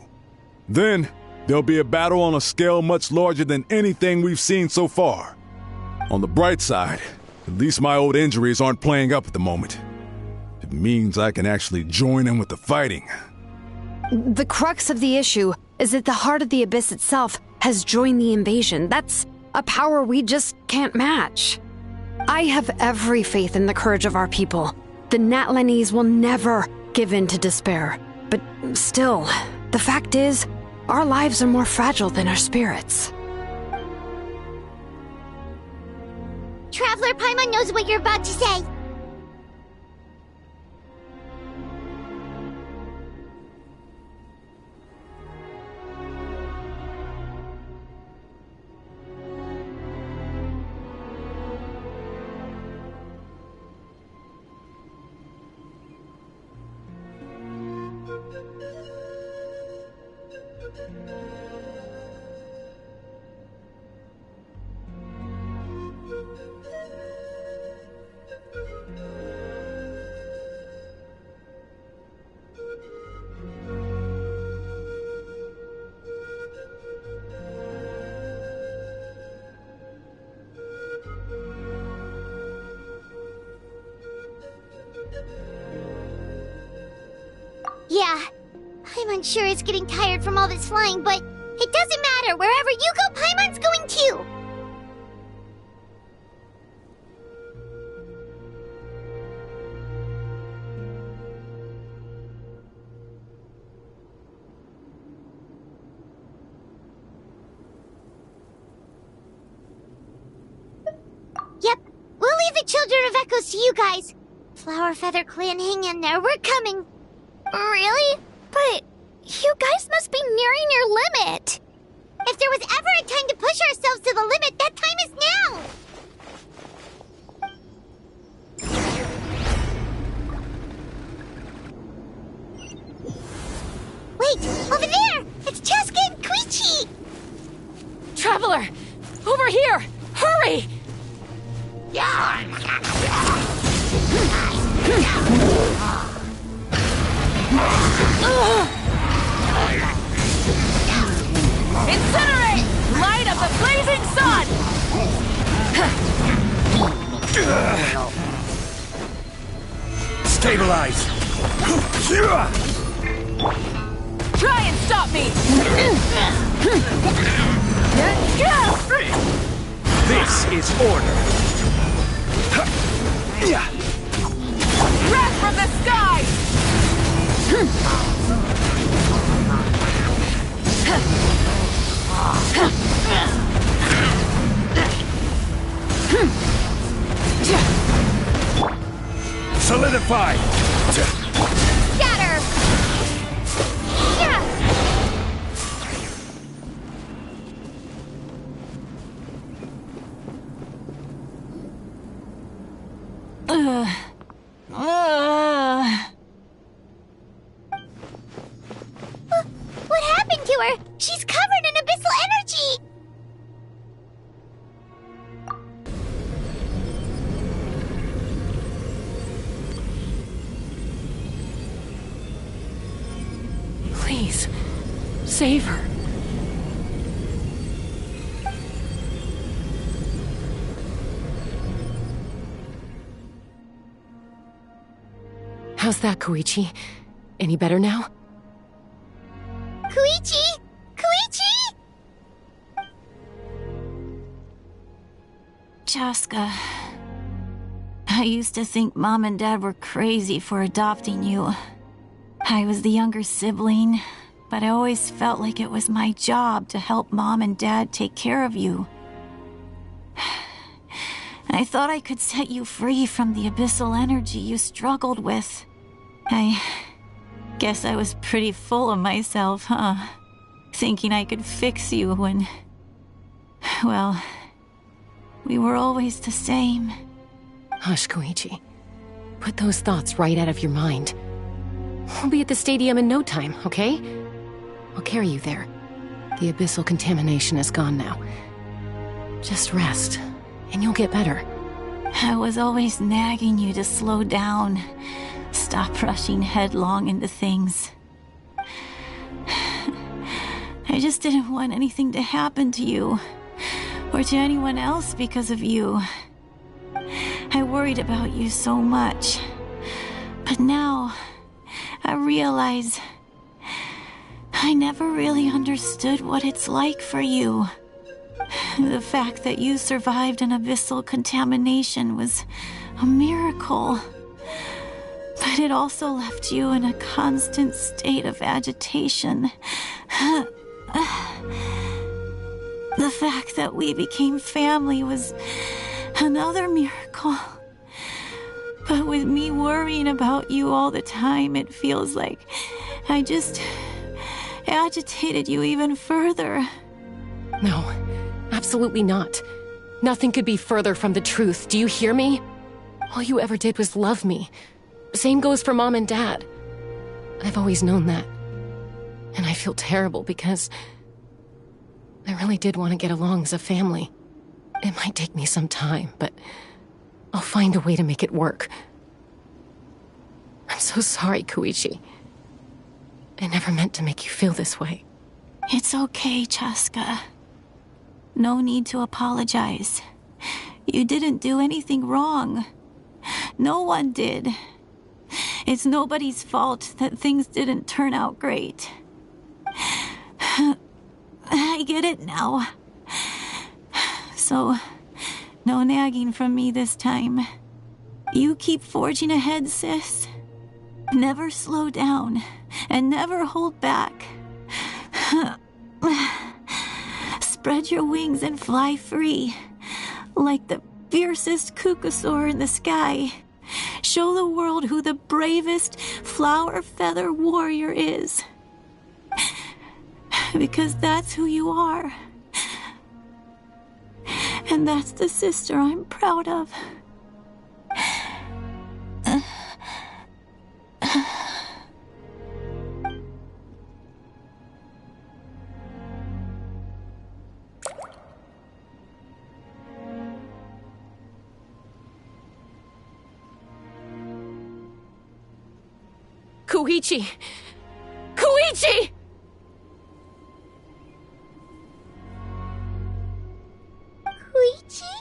Then, there'll be a battle on a scale much larger than anything we've seen so far. On the bright side, at least my old injuries aren't playing up at the moment. It means I can actually join in with the fighting. The crux of the issue is that the heart of the Abyss itself has joined the invasion. That's a power we just can't match. I have every faith in the courage of our people. The Natlanese will never give in to despair. But still, the fact is, our lives are more fragile than our spirits. Traveler Paimon knows what you're about to say. Yeah, Paimon sure is getting tired from all this flying, but it doesn't matter. Wherever you go, Paimon's going too. Yep, we'll leave the Children of Echoes to you guys. Flower Feather Clan, hang in there. We're coming. Really? But you guys must be nearing your limit. If there was ever a time to push ourselves to the limit, that time is now. Wait, over there! It's Cheska and Koichi! Traveler! Over here! Hurry! Incinerate! Light of the blazing sun! Stabilize! Try and stop me! This is order! Wrath from the sky! Solidify! Scatter! Yeah! What happened to her? She's covered in abyssal energy! Please, save her. How's that, Koichi? Any better now? Koichi! Koichi! Cheska, I used to think Mom and Dad were crazy for adopting you. I was the younger sibling, but I always felt like it was my job to help Mom and Dad take care of you. I thought I could set you free from the abyssal energy you struggled with. I guess I was pretty full of myself, huh? Thinking I could fix you when... well, we were always the same. Hush, Koichi. Put those thoughts right out of your mind. We'll be at the stadium in no time, okay? I'll carry you there. The abyssal contamination is gone now. Just rest, and you'll get better. I was always nagging you to slow down. Stop rushing headlong into things. I just didn't want anything to happen to you, or to anyone else because of you. I worried about you so much. But now, I realize I never really understood what it's like for you. The fact that you survived an abyssal contamination was a miracle. But it also left you in a constant state of agitation. The fact that we became family was another miracle. But with me worrying about you all the time, it feels like I just agitated you even further. No, absolutely not. Nothing could be further from the truth. Do you hear me? All you ever did was love me. Same goes for Mom and Dad. I've always known that. And I feel terrible because I really did want to get along as a family. It might take me some time, but I'll find a way to make it work. I'm so sorry, Koichi. I never meant to make you feel this way. It's okay, Cheska. No need to apologize. You didn't do anything wrong. No one did. It's nobody's fault that things didn't turn out great. I get it now. So, no nagging from me this time. You keep forging ahead, sis. Never slow down, and never hold back. Spread your wings and fly free, like the fiercest kukasaur in the sky. Show the world who the bravest flower feather warrior is. Because that's who you are. And that's the sister I'm proud of. Koichi! Koichi! Koichi?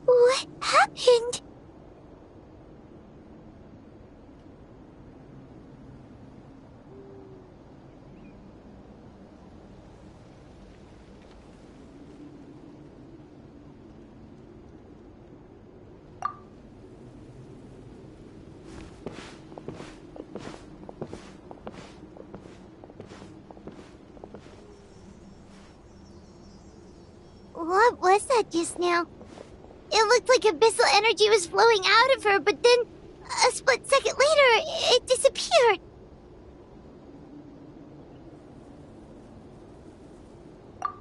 What happened? What was that just now? It looked like abyssal energy was flowing out of her, but then, a split second later, it disappeared.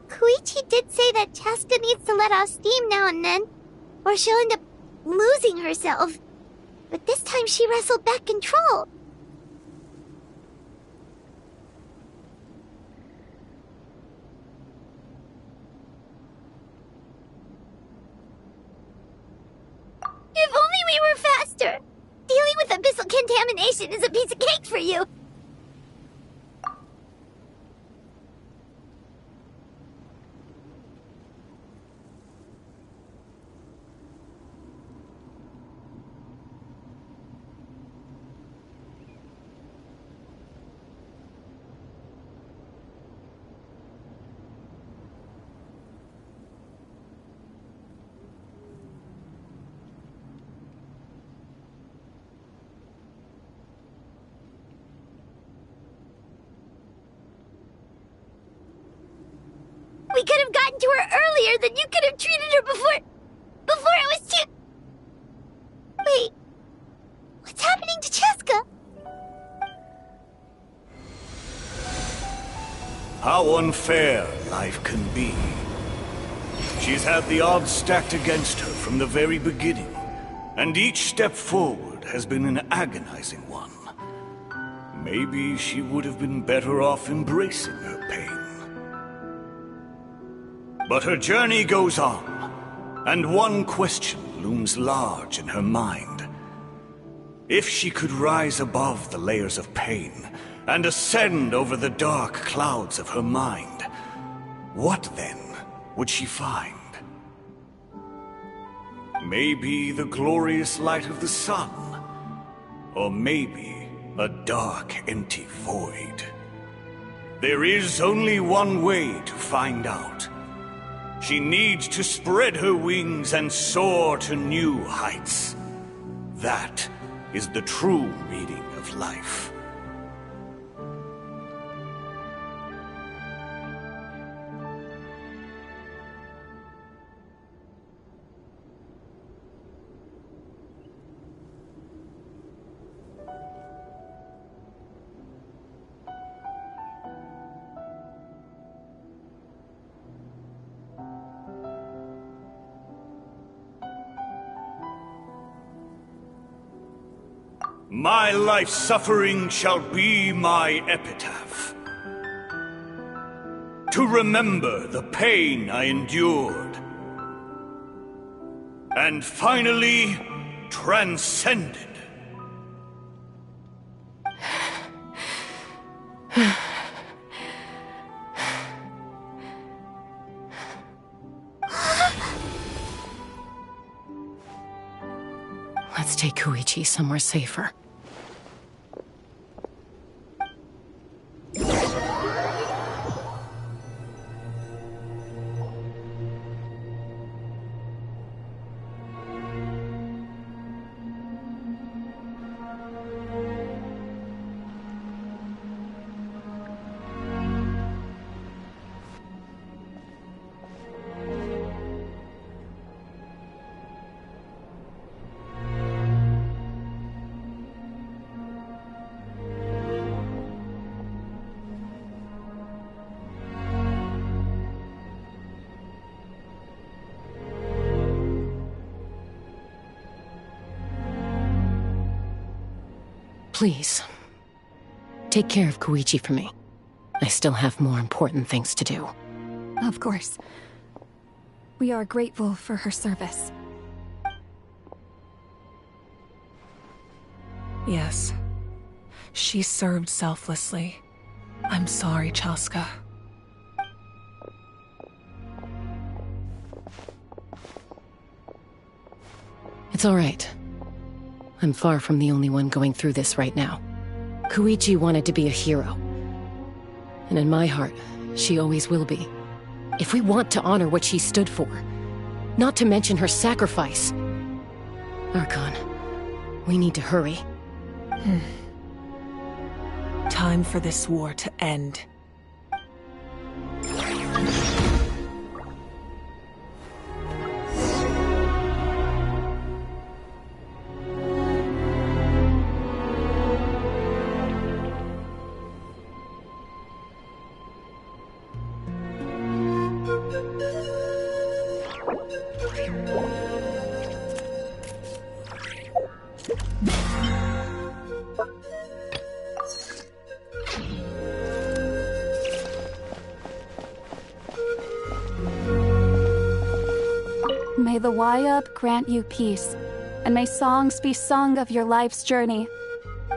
Koichi did say that Chaska needs to let off steam now and then, or she'll end up losing herself. But this time she wrestled back control. If only we were faster! Dealing with abyssal contamination is a piece of cake for you! We could have gotten to her earlier, then you could have treated her before it was too... Wait, what's happening to Chaska? How unfair life can be. She's had the odds stacked against her from the very beginning, and each step forward has been an agonizing one. Maybe she would have been better off embracing her pain. But her journey goes on, and one question looms large in her mind. If she could rise above the layers of pain and ascend over the dark clouds of her mind, what then would she find? Maybe the glorious light of the sun, or maybe a dark, empty void. There is only one way to find out. She needs to spread her wings and soar to new heights. That is the true meaning of life. My life's suffering shall be my epitaph. To remember the pain I endured. And finally, transcended. Let's take Koichi somewhere safer. Please, take care of Koichi for me. I still have more important things to do. Of course. We are grateful for her service. Yes. She served selflessly. I'm sorry, Chaska. It's all right. I'm far from the only one going through this right now. Koichi wanted to be a hero. And in my heart, she always will be. If we want to honor what she stood for, not to mention her sacrifice. Archon, we need to hurry. Time for this war to end. May the Wayub grant you peace, and may songs be sung of your life's journey.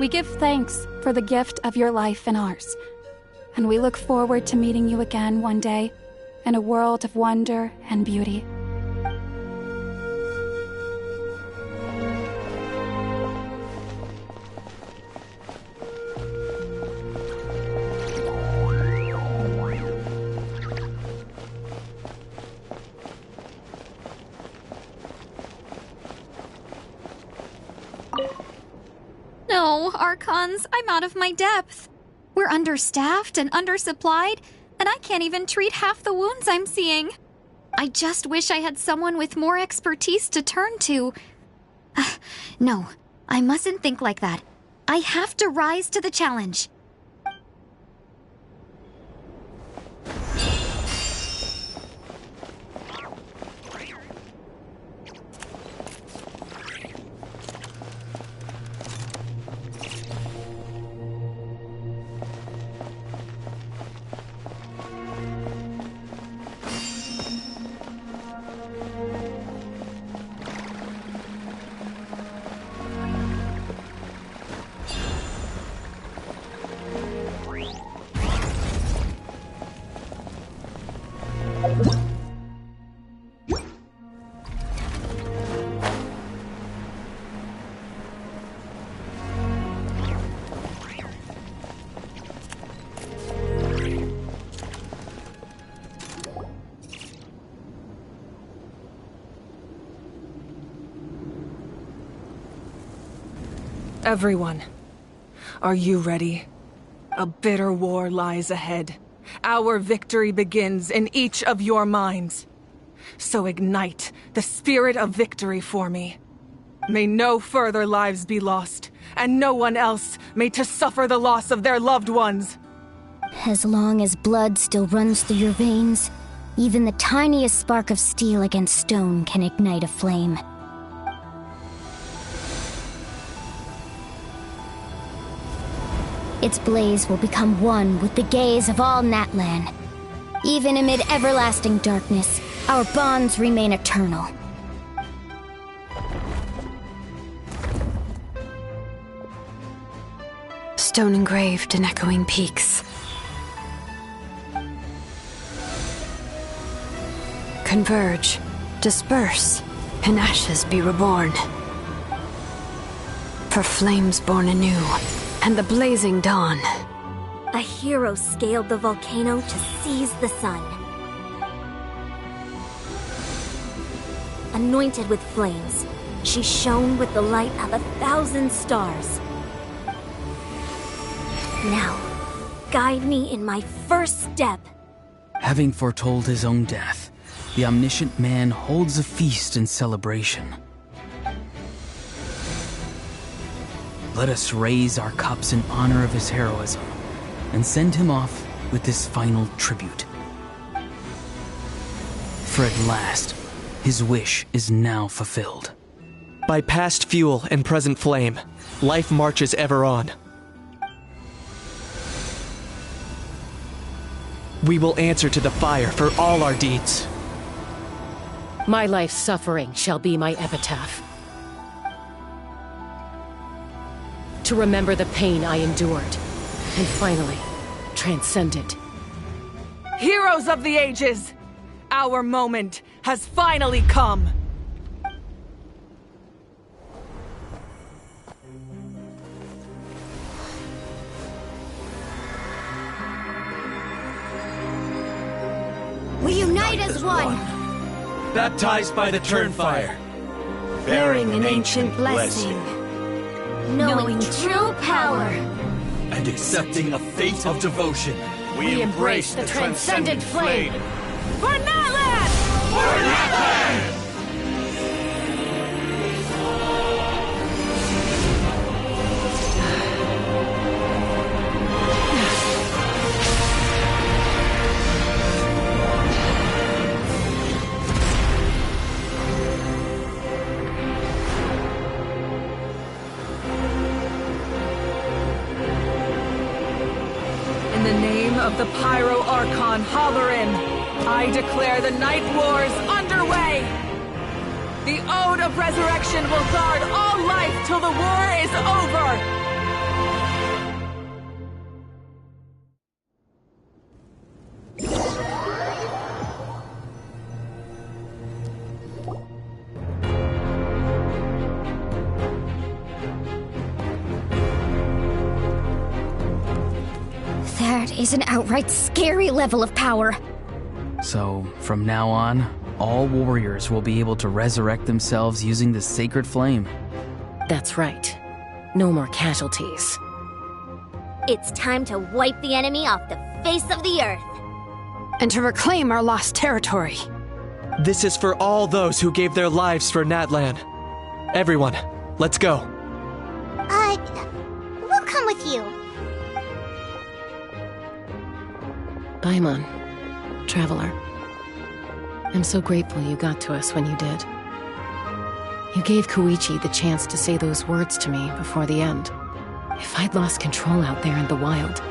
We give thanks for the gift of your life and ours, and we look forward to meeting you again one day in a world of wonder and beauty. No, Archons, I'm out of my depth. We're understaffed and undersupplied, and I can't even treat half the wounds I'm seeing. I just wish I had someone with more expertise to turn to. No, I mustn't think like that. I have to rise to the challenge. Everyone, are you ready? A bitter war lies ahead. Our victory begins in each of your minds. So ignite the spirit of victory for me. May no further lives be lost, and no one else may to suffer the loss of their loved ones. As long as blood still runs through your veins, even the tiniest spark of steel against stone can ignite a flame. Its blaze will become one with the gaze of all Natlan. Even amid everlasting darkness, our bonds remain eternal. Stone engraved in echoing peaks. Converge, disperse, in ashes be reborn. For flames born anew, and the blazing dawn. A hero scaled the volcano to seize the sun. Anointed with flames, she shone with the light of 1,000 stars. Now, guide me in my first step. Having foretold his own death, the omniscient man holds a feast in celebration. Let us raise our cups in honor of his heroism and send him off with this final tribute. For at last, his wish is now fulfilled. By past fuel and present flame, life marches ever on. We will answer to the fire for all our deeds. My life's suffering shall be my epitaph. To remember the pain I endured, and finally, transcend it. Heroes of the ages! Our moment has finally come! We unite as one! Baptized by the Turnfire, Bearing an ancient blessing. Knowing true power. And accepting a fate of devotion, we embrace the transcendent flame. For Natlan! For Natlan! In the name of the Pyro Archon Halloran, I declare the Night Wars underway! The Ode of Resurrection will guard all life till the war is over! That is an outright scary level of power. So, from now on, all warriors will be able to resurrect themselves using the sacred flame. That's right. No more casualties. It's time to wipe the enemy off the face of the earth. And to reclaim our lost territory. This is for all those who gave their lives for Natlan. Everyone, let's go. We'll come with you. Paimon, Traveler. I'm so grateful you got to us when you did. You gave Koichi the chance to say those words to me before the end. If I'd lost control out there in the wild,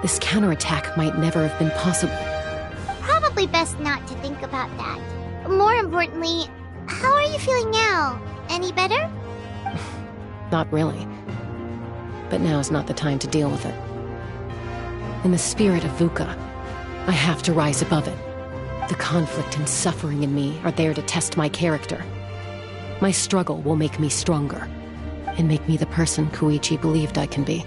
this counterattack might never have been possible. Probably best not to think about that. More importantly, how are you feeling now? Any better? Not really. But now is not the time to deal with it. In the spirit of VUCA, I have to rise above it. The conflict and suffering in me are there to test my character. My struggle will make me stronger, and make me the person Koichi believed I can be.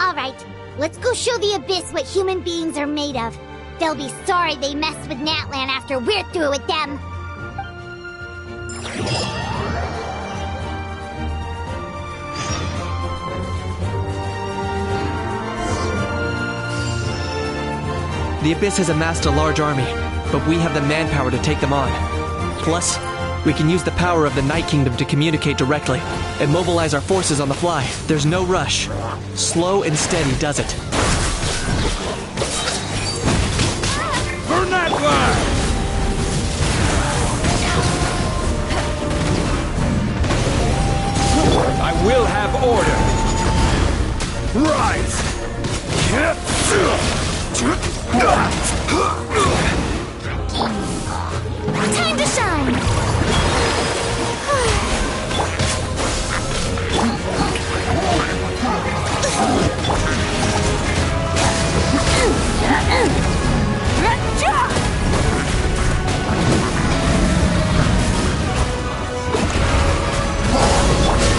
Alright, let's go show the Abyss what human beings are made of. They'll be sorry they messed with Natlan after we're through with them. The Abyss has amassed a large army, but we have the manpower to take them on. Plus, we can use the power of the Night Kingdom to communicate directly and mobilize our forces on the fly. There's no rush. Slow and steady does it. For Natlan! Time to shine!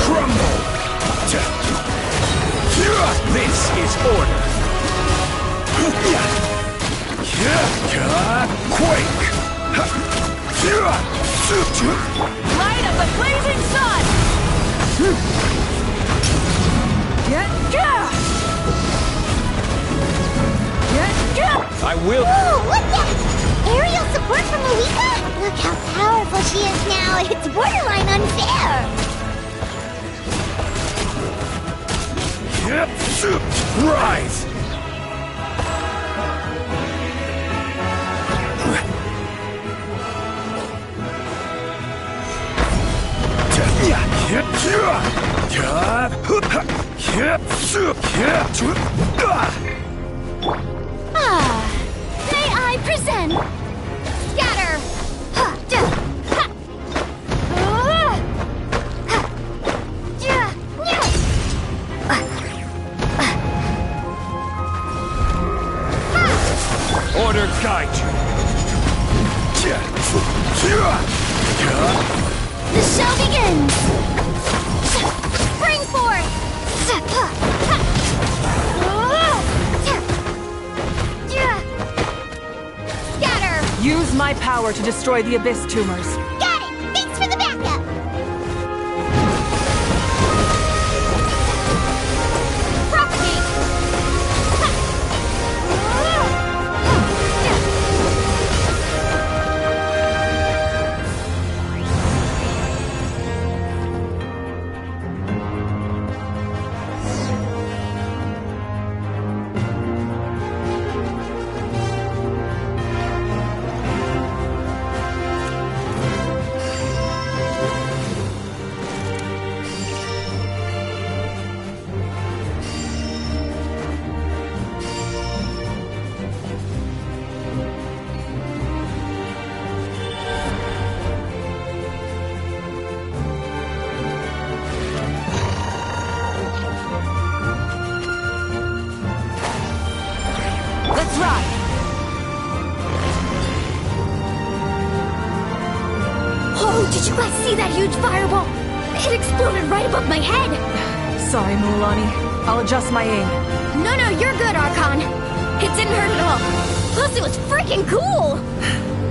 Crumble! This is order! Quake! Light of the blazing sun! I will... Ooh, look at aerial support from Malika? Look how powerful she is now. It's borderline unfair. Rise! May I present? Scatter! Order guide you! The show begins! Spring forth! Scatter! Use my power to destroy the Abyss tumors. Got it! Thanks for the backup! Propagate! Let's ride! Oh, did you guys see that huge fireball? It exploded right above my head! Sorry, Mulan. I'll adjust my aim. No, you're good, Archon. It didn't hurt at all. Plus, it was freaking cool!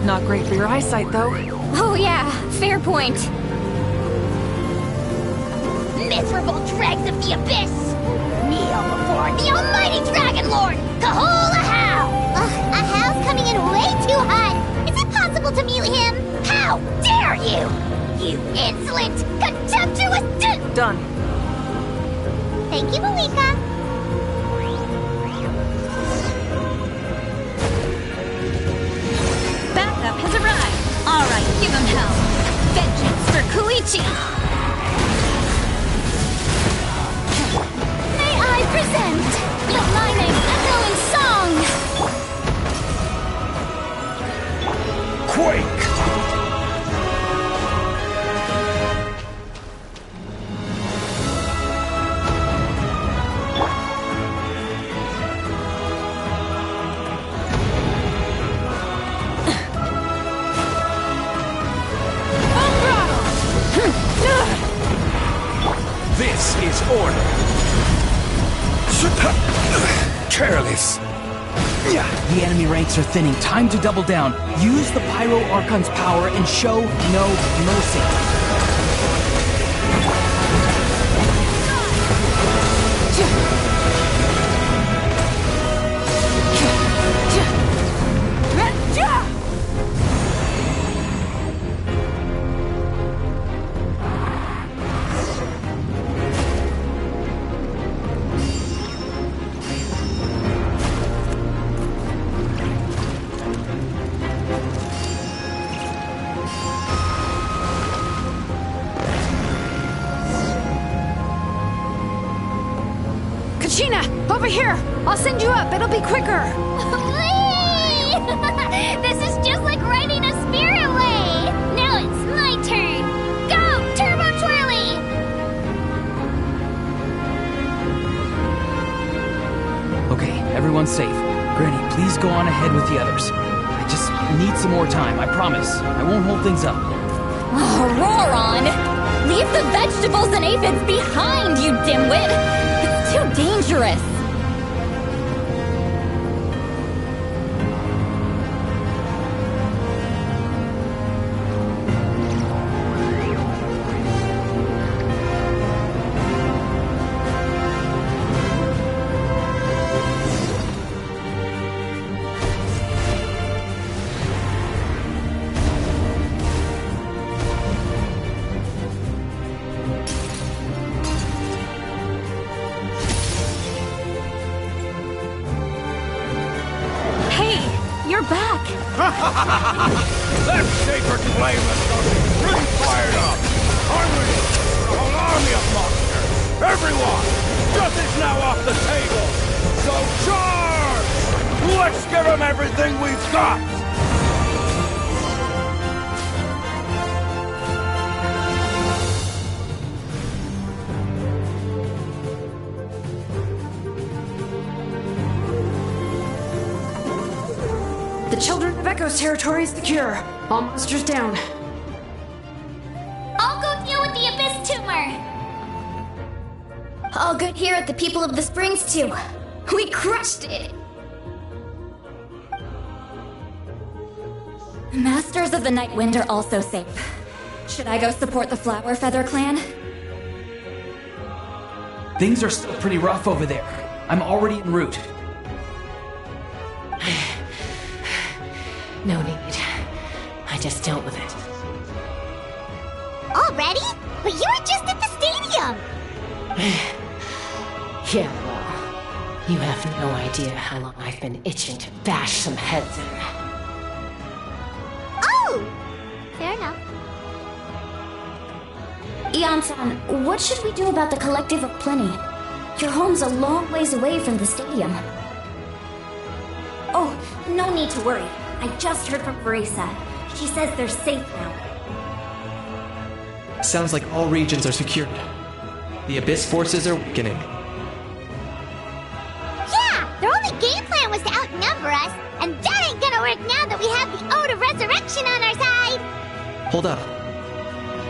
Not great for your eyesight, though. Oh yeah, fair point. Miserable dregs of the Abyss! Kneel before the almighty Dragon Lord, Kahula Hao! A Hao's coming in way too hot! Is it possible to mute him? How dare you! You insolent, contemptuous Done. Thank you, Malika. Backup has arrived. All right, give him hell. Vengeance for Koichi. May I present the miming echoing song? Quake! This is order. Careless. The enemy ranks are thinning. Time to double down. Use the Pyro Archon's power and show no mercy. Kachina! Over here! I'll send you up, it'll be quicker! Whee! This is just like riding a spirit way! Now it's my turn! Go, Turbo Twirly! Okay, everyone's safe. Granny, please go on ahead with the others. I just need some more time, I promise. I won't hold things up. Oh, roar on! Leave the vegetables and aphids behind, you dimwit! It's too dangerous! You're back! That sacred flame has got me pretty fired up! I'm ready for a whole army of monsters! Everyone! Death is now off the table! So charge! Let's give them everything we've got! The Children of Echo's territory is secure. All monsters down. I'll go deal with the Abyss Tumor! All good here at the People of the Springs, too. We crushed it! Masters of the Night Wind are also safe. Should I go support the Flower Feather Clan? Things are still pretty rough over there. I'm already en route. No need. I just dealt with it. Already? But you were just at the stadium! Yeah, well, you have no idea how long I've been itching to bash some heads in. Oh! Fair enough. Ian-san, what should we do about the Collective of Plenty? Your home's a long ways away from the stadium. Oh, no need to worry. I just heard from Marisa. She says they're safe now. Sounds like all regions are secured. The Abyss forces are weakening. Yeah! Their only game plan was to outnumber us, and that ain't gonna work now that we have the Ode of Resurrection on our side! Hold up.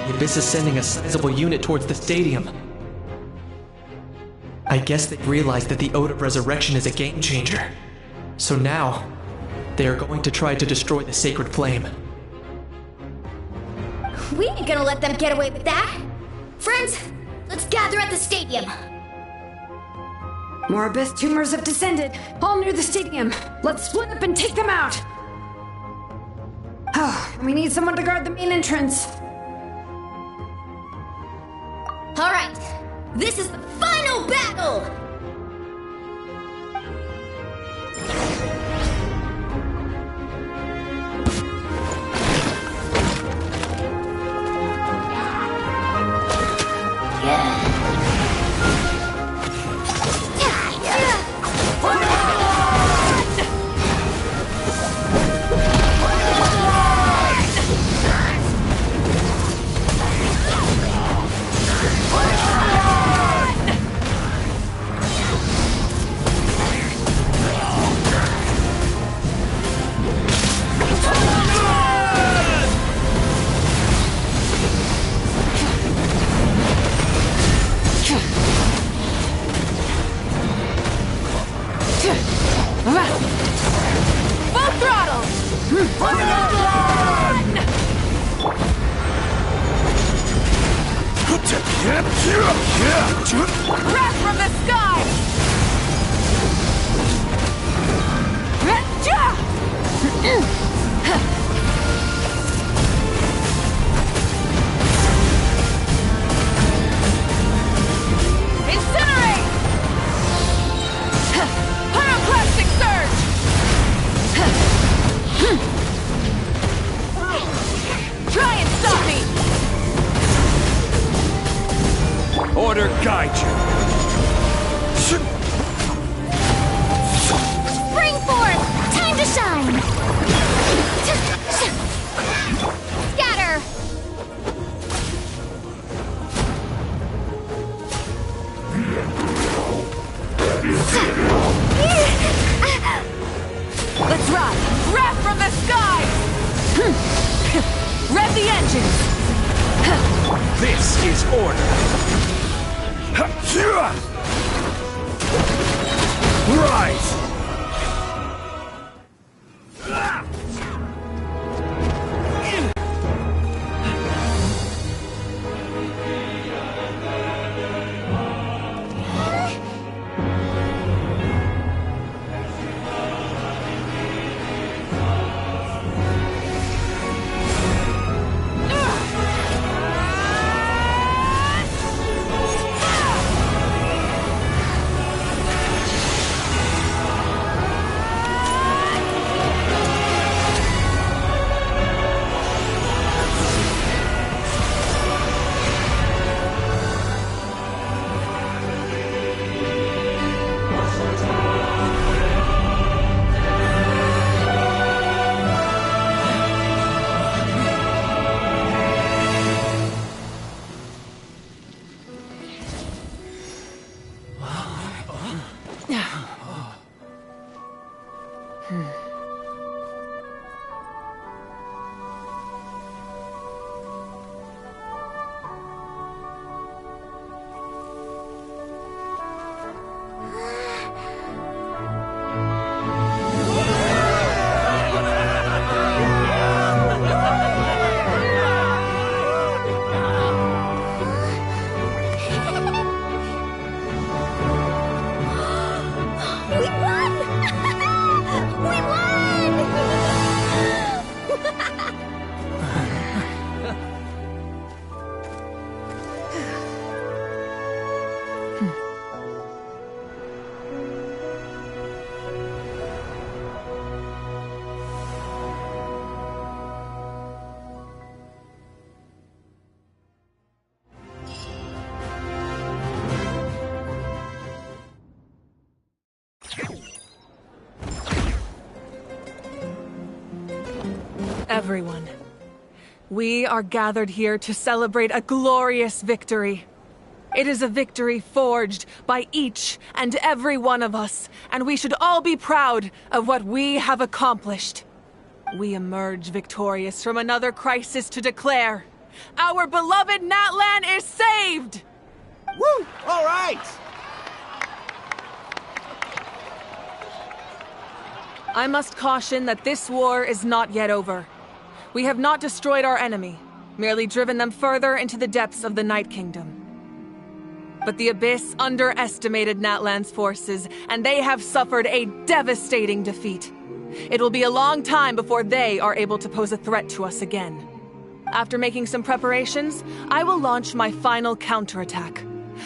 The Abyss is sending a sizable unit towards the stadium. I guess they've realized that the Ode of Resurrection is a game changer. So now, they are going to try to destroy the sacred flame. We ain't gonna let them get away with that! Friends, let's gather at the stadium! More Abyss tumors have descended, all near the stadium. Let's split up and take them out! Oh, we need someone to guard the main entrance. Alright, this is the final battle! Full throttle! Wrath from the sky! Incinerate! Pyroclastic surge! Try and stop me! Order guide you. the skies! Rev the engines! This is order. Rise! Everyone, we are gathered here to celebrate a glorious victory. It is a victory forged by each and every one of us, and we should all be proud of what we have accomplished. We emerge victorious from another crisis to declare, our beloved Natlan is saved! Woo! All right! I must caution that this war is not yet over. We have not destroyed our enemy, merely driven them further into the depths of the Night Kingdom. But the Abyss underestimated Natlan's forces, and they have suffered a devastating defeat. It will be a long time before they are able to pose a threat to us again. After making some preparations, I will launch my final counterattack.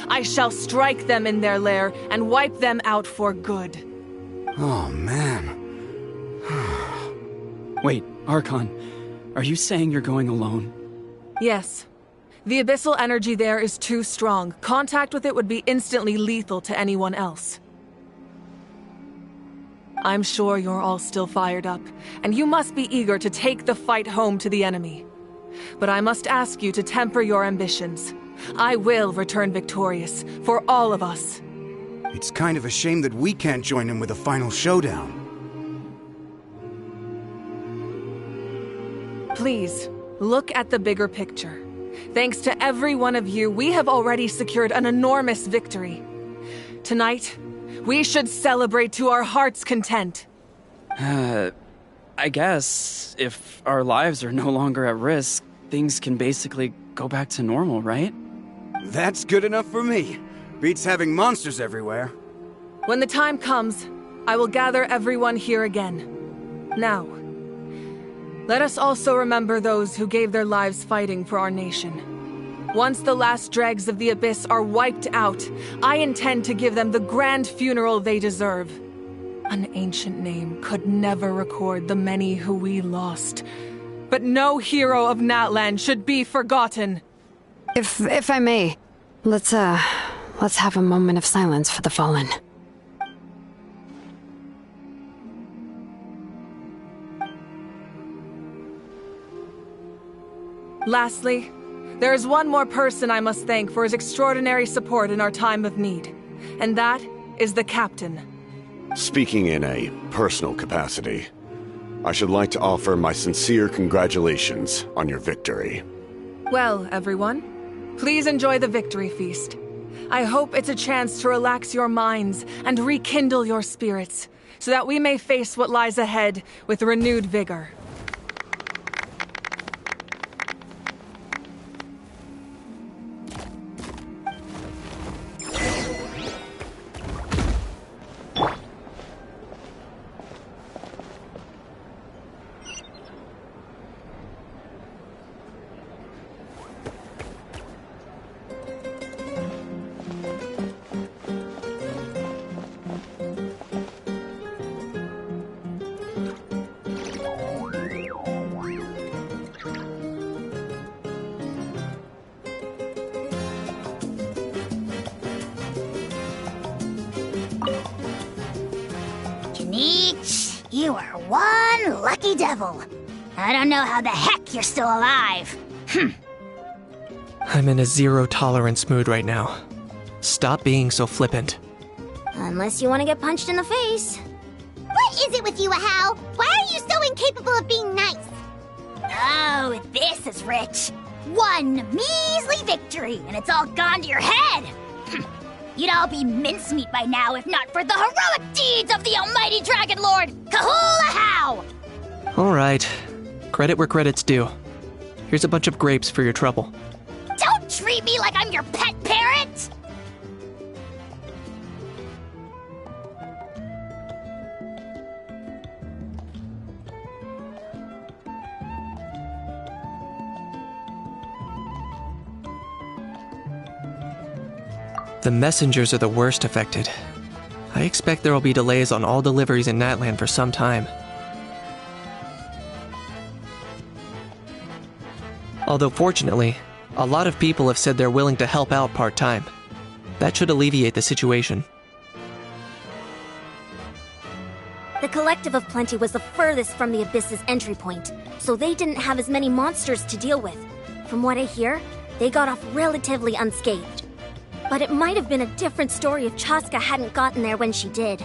I shall strike them in their lair and wipe them out for good. Oh, man. Wait, Archon, are you saying you're going alone? Yes. The abyssal energy there is too strong. Contact with it would be instantly lethal to anyone else. I'm sure you're all still fired up, and you must be eager to take the fight home to the enemy. But I must ask you to temper your ambitions. I will return victorious, for all of us. It's kind of a shame that we can't join him with a final showdown. Please, look at the bigger picture. Thanks to every one of you, we have already secured an enormous victory. Tonight, we should celebrate to our heart's content. I guess if our lives are no longer at risk, things can basically go back to normal, right? That's good enough for me. Beats having monsters everywhere. When the time comes, I will gather everyone here again. Now, let us also remember those who gave their lives fighting for our nation. Once the last dregs of the Abyss are wiped out, I intend to give them the grand funeral they deserve. An ancient name could never record the many who we lost. But no hero of Natlan should be forgotten. If I may, let's have a moment of silence for the fallen. Lastly, there is one more person I must thank for his extraordinary support in our time of need, and that is the Captain. Speaking in a personal capacity, I should like to offer my sincere congratulations on your victory. Well, everyone, please enjoy the victory feast. I hope it's a chance to relax your minds and rekindle your spirits, so that we may face what lies ahead with renewed vigor. You are one lucky devil. I don't know how the heck you're still alive. I'm in a zero-tolerance mood right now. Stop being so flippant. Unless you want to get punched in the face. What is it with you, Ahau? Why are you so incapable of being nice? Oh, this is rich. One measly victory, and it's all gone to your head. You'd all be mincemeat by now if not for the heroic deeds of the almighty Dragon Lord, Kahul Ahau! Alright. Credit where credit's due. Here's a bunch of grapes for your trouble. Don't treat me like I'm your pet parrot! The messengers are the worst affected. I expect there will be delays on all deliveries in Natlan for some time. Although fortunately, a lot of people have said they're willing to help out part-time. That should alleviate the situation. The Collective of Plenty was the furthest from the Abyss's entry point, so they didn't have as many monsters to deal with. From what I hear, they got off relatively unscathed. But it might have been a different story if Chaska hadn't gotten there when she did.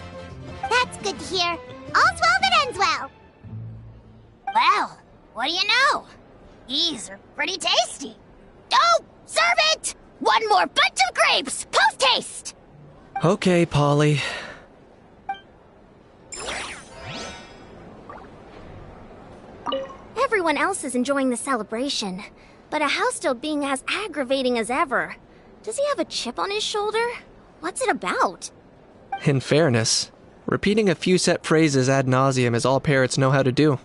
That's good to hear. All's well that ends well. Well, what do you know? These are pretty tasty. Oh, serve it! One more bunch of grapes, post-haste! Okay, Polly. Everyone else is enjoying the celebration, but Ahau's still being as aggravating as ever. Does he have a chip on his shoulder? What's it about? In fairness, repeating a few set phrases ad nauseum is all parrots know how to do.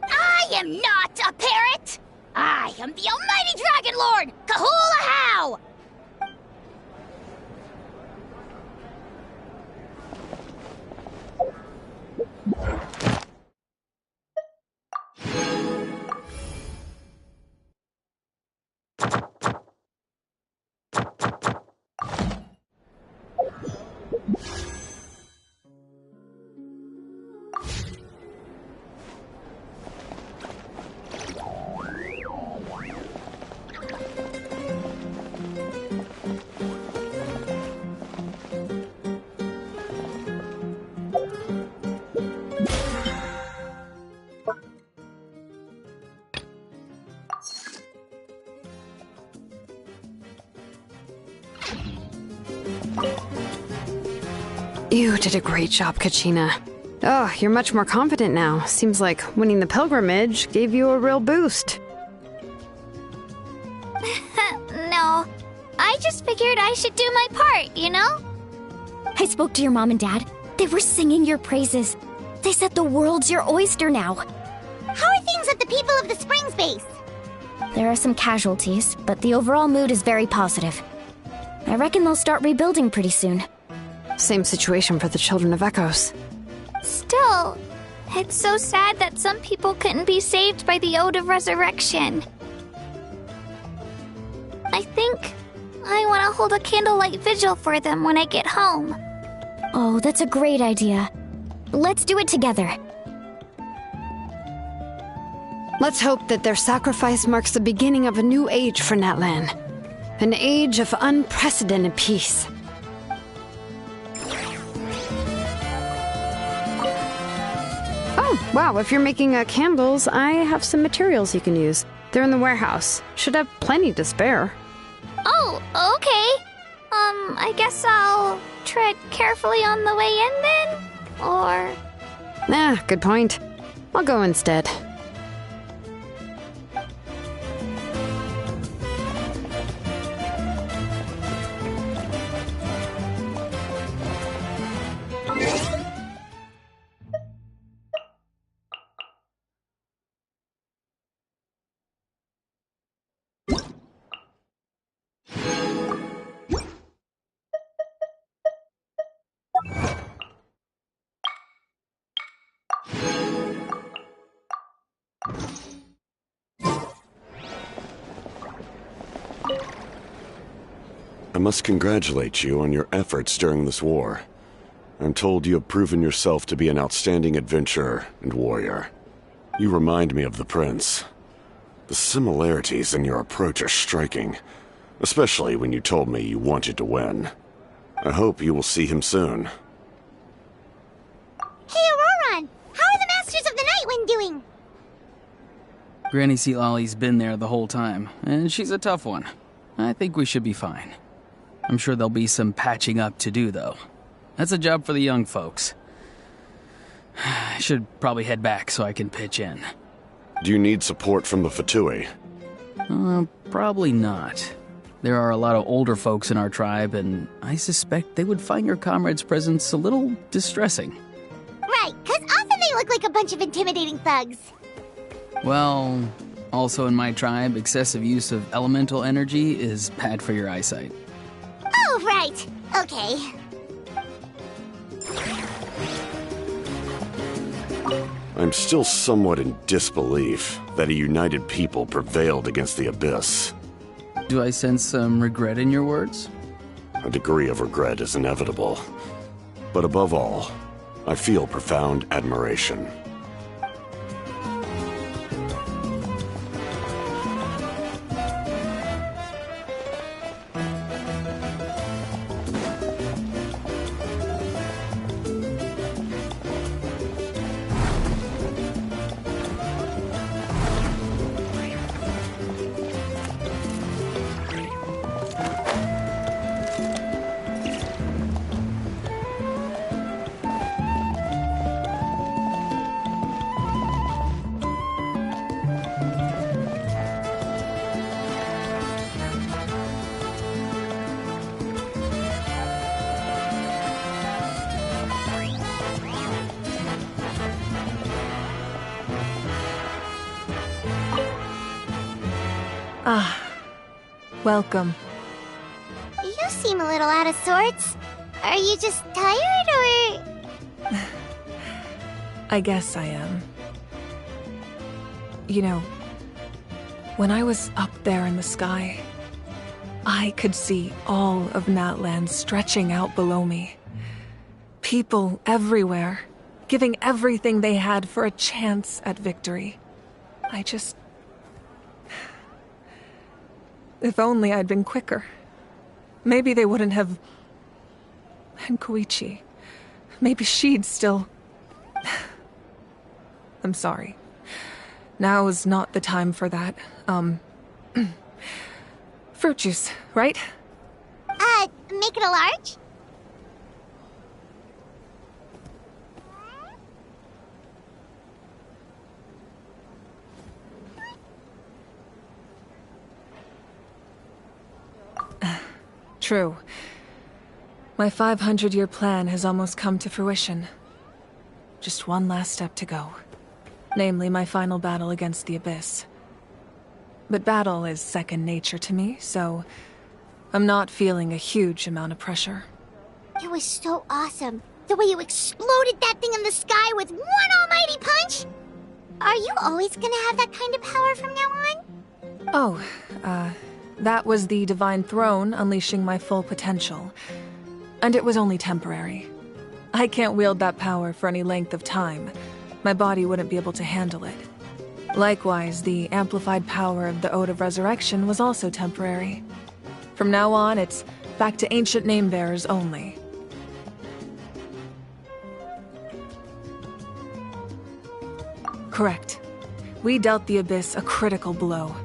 I am not a parrot! I am the almighty Dragon Lord, Kahul Ahau! You did a great job, Kachina. Oh, you're much more confident now. Seems like winning the pilgrimage gave you a real boost. No, I just figured I should do my part, you know? I spoke to your mom and dad. They were singing your praises. They said the world's your oyster now. How are things at the People of the Springs base? There are some casualties, but the overall mood is very positive. I reckon they'll start rebuilding pretty soon. Same situation for the Children of Echoes. Still, it's so sad that some people couldn't be saved by the Ode of Resurrection. I think I want to hold a candlelight vigil for them when I get home. Oh, that's a great idea. Let's do it together. Let's hope that their sacrifice marks the beginning of a new age for Natlan. An age of unprecedented peace. Oh, Wow, if you're making candles, I have some materials you can use. They're in the warehouse. Should have plenty to spare. Oh, okay. I guess I'll tread carefully on the way in then? Or... Good point. I'll go instead. I must congratulate you on your efforts during this war. I'm told you have proven yourself to be an outstanding adventurer and warrior. You remind me of the Prince. The similarities in your approach are striking, especially when you told me you wanted to win. I hope you will see him soon. Hey, Auroron! How are the Masters of the Night Wind doing? Granny Sealolly's been there the whole time, and she's a tough one. I think we should be fine. I'm sure there'll be some patching up to do, though. That's a job for the young folks. I should probably head back so I can pitch in. Do you need support from the Fatui? Probably not. There are a lot of older folks in our tribe, and I suspect they would find your comrade's presence a little distressing. Right, 'cause often they look like a bunch of intimidating thugs. Well, also in my tribe, excessive use of elemental energy is bad for your eyesight. Oh, right. Okay. I'm still somewhat in disbelief that a united people prevailed against the Abyss. Do I sense some regret in your words? A degree of regret is inevitable. But above all, I feel profound admiration. Welcome. You seem a little out of sorts. Are you just tired, or...? I guess I am. You know, when I was up there in the sky, I could see all of Natland stretching out below me. People everywhere, giving everything they had for a chance at victory. If only I'd been quicker. Maybe they wouldn't have... And Koichi. Maybe she'd still... I'm sorry. Now is not the time for that. Fruit juice, right? Make it a large? True. My 500-year plan has almost come to fruition. Just one last step to go. Namely, my final battle against the Abyss. But battle is second nature to me, so I'm not feeling a huge amount of pressure. It was so awesome. The way you exploded that thing in the sky with one almighty punch! Are you always gonna have that kind of power from now on? Oh, that was the Divine Throne unleashing my full potential. And it was only temporary. I can't wield that power for any length of time. My body wouldn't be able to handle it. Likewise, the amplified power of the Ode of Resurrection was also temporary. From now on, it's back to ancient name-bearers only. Correct. We dealt the Abyss a critical blow.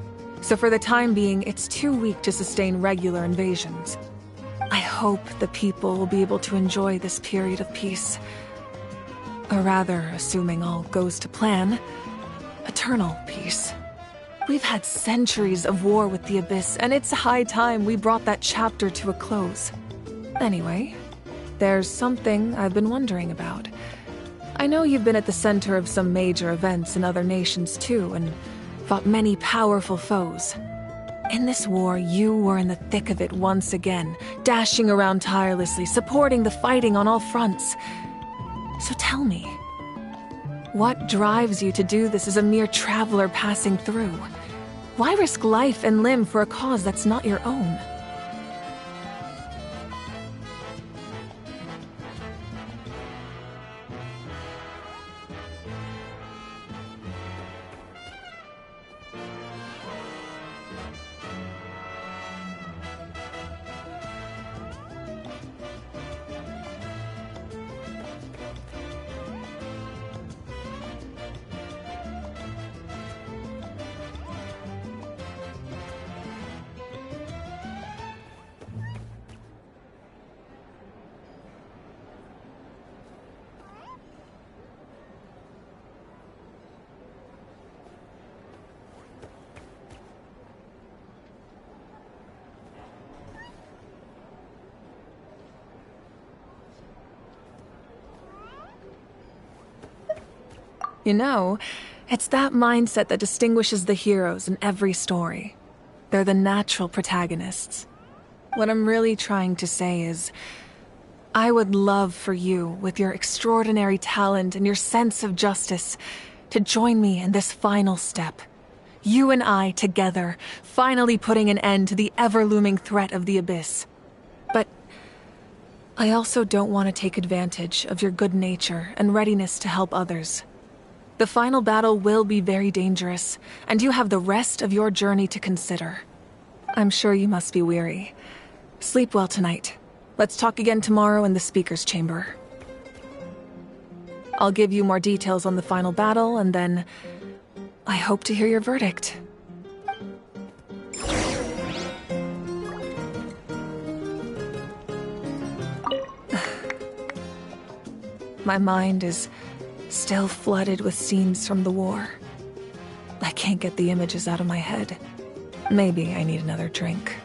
So for the time being, it's too weak to sustain regular invasions. I hope the people will be able to enjoy this period of peace. Or rather, assuming all goes to plan, eternal peace. We've had centuries of war with the Abyss, and it's high time we brought that chapter to a close. Anyway, there's something I've been wondering about. I know you've been at the center of some major events in other nations too, and fought many powerful foes. In this war, you were in the thick of it once again, dashing around tirelessly, supporting the fighting on all fronts. So tell me, what drives you to do this as a mere traveler passing through? Why risk life and limb for a cause that's not your own? You know, it's that mindset that distinguishes the heroes in every story. They're the natural protagonists. What I'm really trying to say is, I would love for you, with your extraordinary talent and your sense of justice, to join me in this final step. You and I together, finally putting an end to the ever-looming threat of the Abyss. But I also don't want to take advantage of your good nature and readiness to help others. The final battle will be very dangerous, and you have the rest of your journey to consider. I'm sure you must be weary. Sleep well tonight. Let's talk again tomorrow in the speaker's chamber. I'll give you more details on the final battle, and then I hope to hear your verdict. My mind is still flooded with scenes from the war. I can't get the images out of my head. Maybe I need another drink.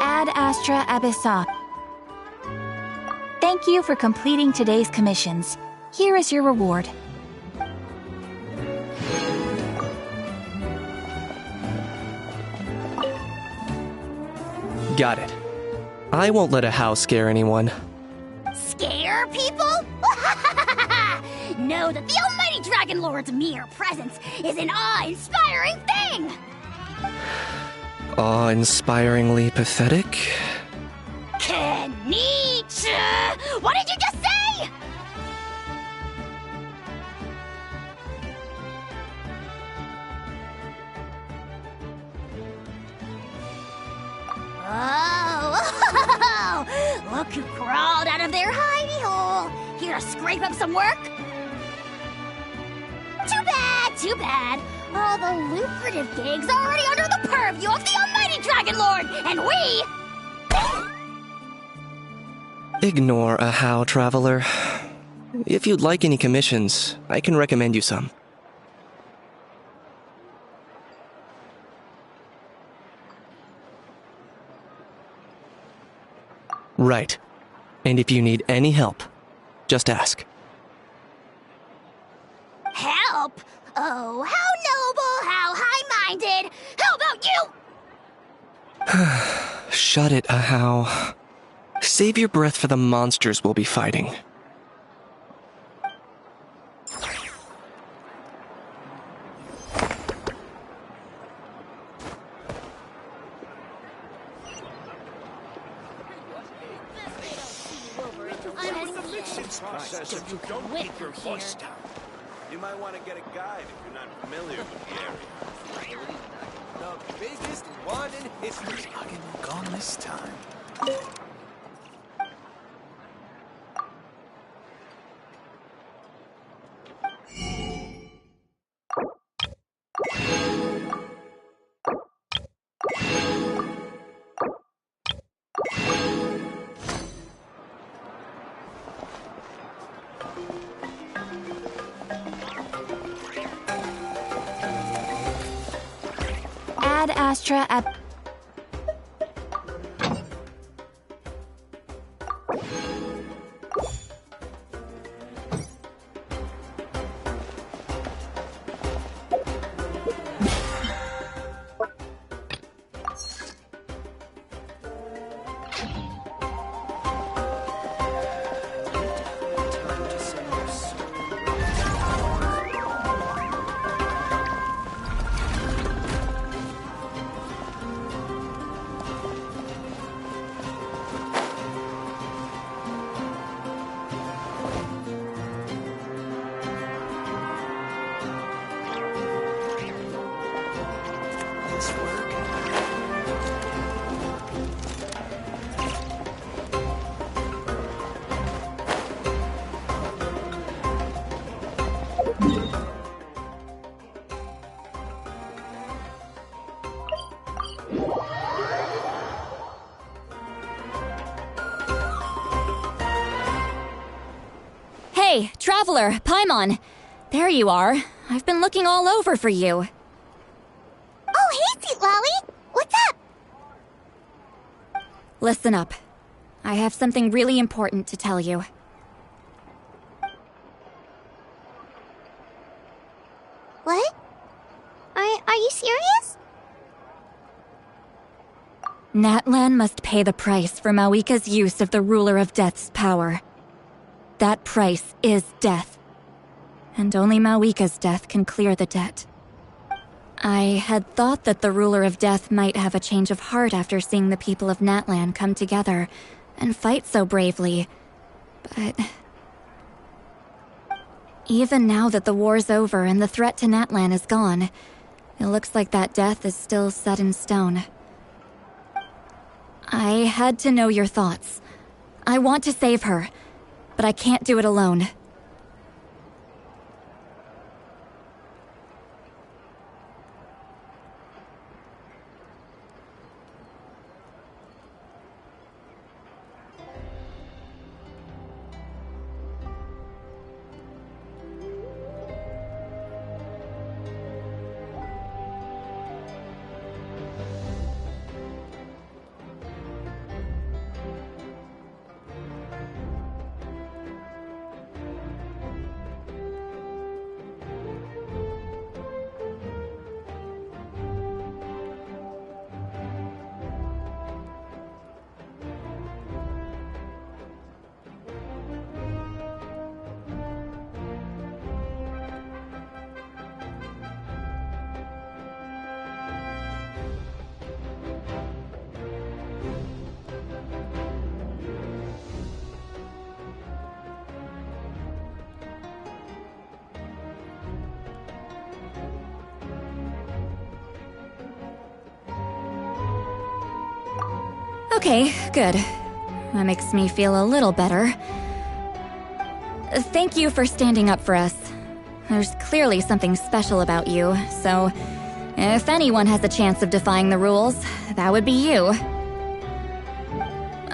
Ad Astra Abyssa. Thank you for completing today's commissions. Here is your reward. Got it. I won't let a house scare anyone. Scare people? Know that the almighty Dragon Lord's mere presence is an awe-inspiring thing! Awe-inspiringly pathetic? Kenichi! What did you just say? Oh, look who crawled out of their hidey hole. Here to scrape up some work? Too bad, too bad. All the lucrative gigs are already under the purview of the almighty Dragon Lord, and we... Ignore a how, traveler. If you'd like any commissions, I can recommend you some. Right. And if you need any help, just ask. Help? Oh, how noble, how high-minded! How about you? Shut it, Ahau. Save your breath for the monsters we'll be fighting. Don't keep your voice down. You might want to get a guide if you're not familiar with the area. The biggest one in history. Not getting gone this time. Ad Astra Ab... Hey, Traveler, Paimon. There you are. I've been looking all over for you. Oh, hey, Sweet Lolly! What's up? Listen up. I have something really important to tell you. What? Are you serious? Natlan must pay the price for Mawika's use of the Ruler of Death's power. That price is death. And only Mawika's death can clear the debt. I had thought that the Ruler of Death might have a change of heart after seeing the people of Natlan come together and fight so bravely, but... Even now that the war's over and the threat to Natlan is gone, it looks like that death is still set in stone. I had to know your thoughts. I want to save her, but I can't do it alone. Okay, good. That makes me feel a little better. Thank you for standing up for us. There's clearly something special about you, so if anyone has a chance of defying the rules, that would be you.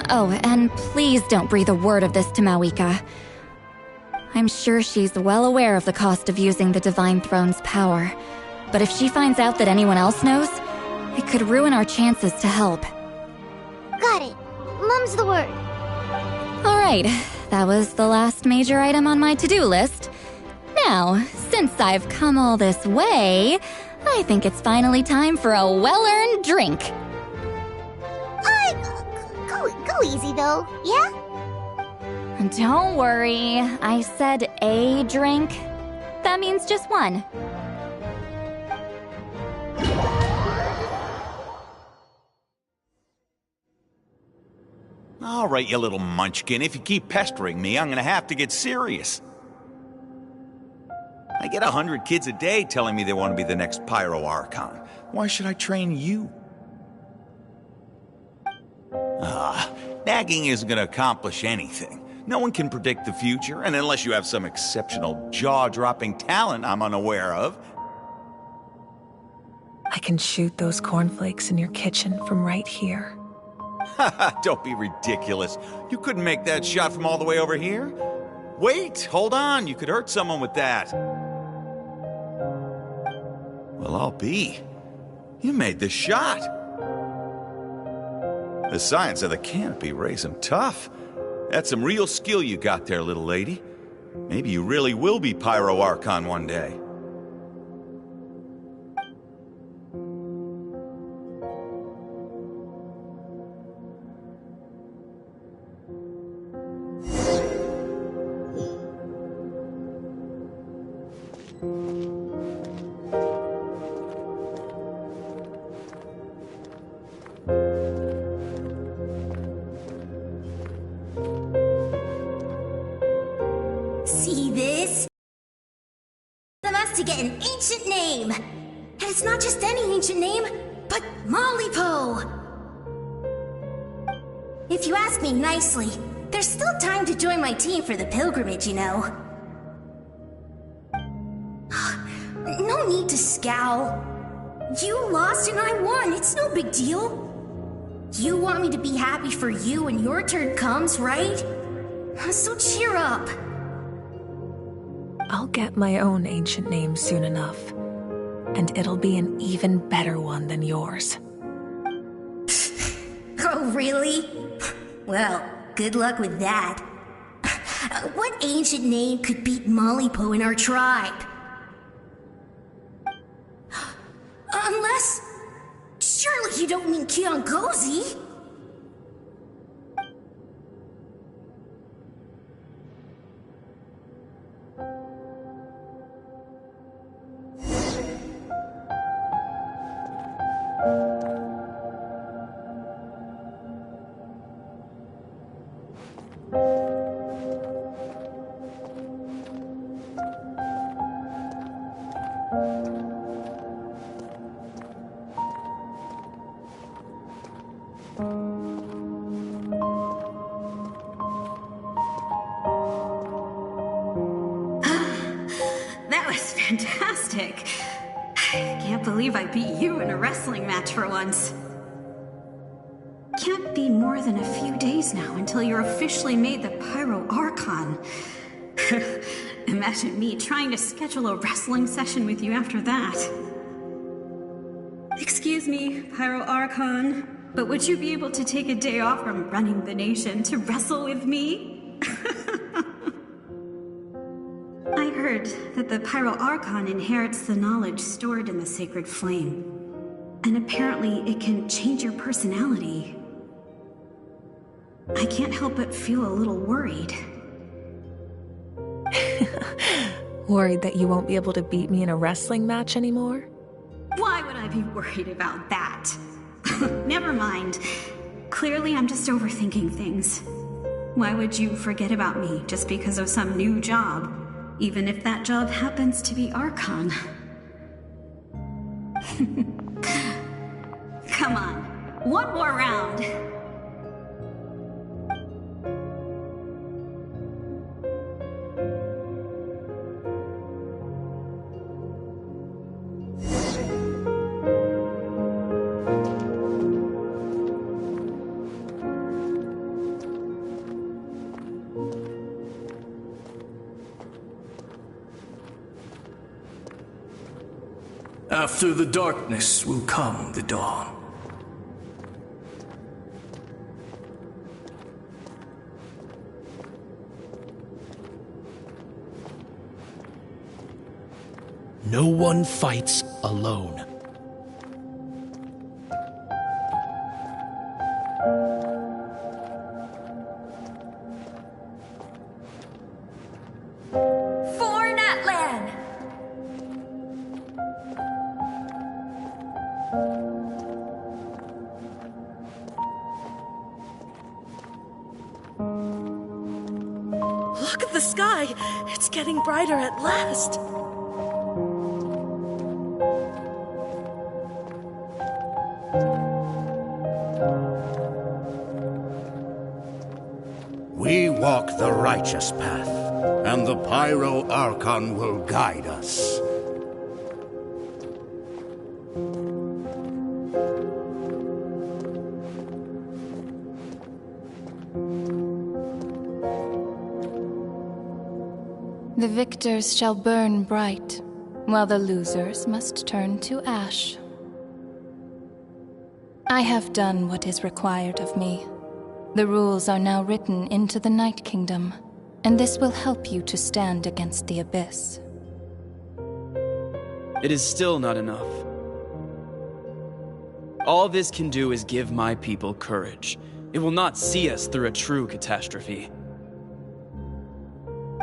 Oh, and please don't breathe a word of this to Mawika. I'm sure she's well aware of the cost of using the Divine Throne's power, but if she finds out that anyone else knows, it could ruin our chances to help. Got it. Mum's the word. Alright, that was the last major item on my to-do list. Now, since I've come all this way, I think it's finally time for a well-earned drink. Go easy though, yeah? Don't worry, I said a drink. That means just one. All right, you little munchkin. If you keep pestering me, I'm gonna have to get serious. I get 100 kids a day telling me they want to be the next Pyro Archon. Why should I train you? Nagging isn't gonna accomplish anything. No one can predict the future, and unless you have some exceptional jaw-dropping talent I'm unaware of. I can shoot those cornflakes in your kitchen from right here. Don't be ridiculous. You couldn't make that shot from all the way over here? Wait, hold on. You could hurt someone with that. Well, I'll be. You made the shot. The science of the canopy raised him tough. That's some real skill you got there, little lady. Maybe you really will be Pyro Archon one day. See this? I'm asked to get an ancient name. And it's not just any ancient name, but Mollypo. If you ask me nicely, there's still time to join my team for the pilgrimage, you know. No need to scowl. You lost and I won, it's no big deal. You want me to be happy for you when your turn comes, right? So cheer up. I'll get my own ancient name soon enough. And it'll be an even better one than yours. Oh, really? Well, good luck with that. What ancient name could beat Mollypo in our tribe? Unless... surely you don't mean Kiangozi? Fantastic. I can't believe I beat you in a wrestling match for once. Can't be more than a few days now until you're officially made the Pyro Archon. Imagine me trying to schedule a wrestling session with you after that. Excuse me, Pyro Archon, but would you be able to take a day off from running the nation to wrestle with me? I heard that the Pyro Archon inherits the knowledge stored in the sacred flame. And apparently it can change your personality. I can't help but feel a little worried. Worried that you won't be able to beat me in a wrestling match anymore? Why would I be worried about that? Never mind. Clearly I'm just overthinking things. Why would you forget about me just because of some new job? Even if that job happens to be Archon. Come on, one more round. After the darkness will come the dawn. No one fights alone. For Natlan! Look at the sky! It's getting brighter at last! We walk the righteous path, and the Pyro Archon will guide us. The victors shall burn bright, while the losers must turn to ash. I have done what is required of me. The rules are now written into the Night Kingdom, and this will help you to stand against the Abyss. It is still not enough. All this can do is give my people courage. It will not see us through a true catastrophe.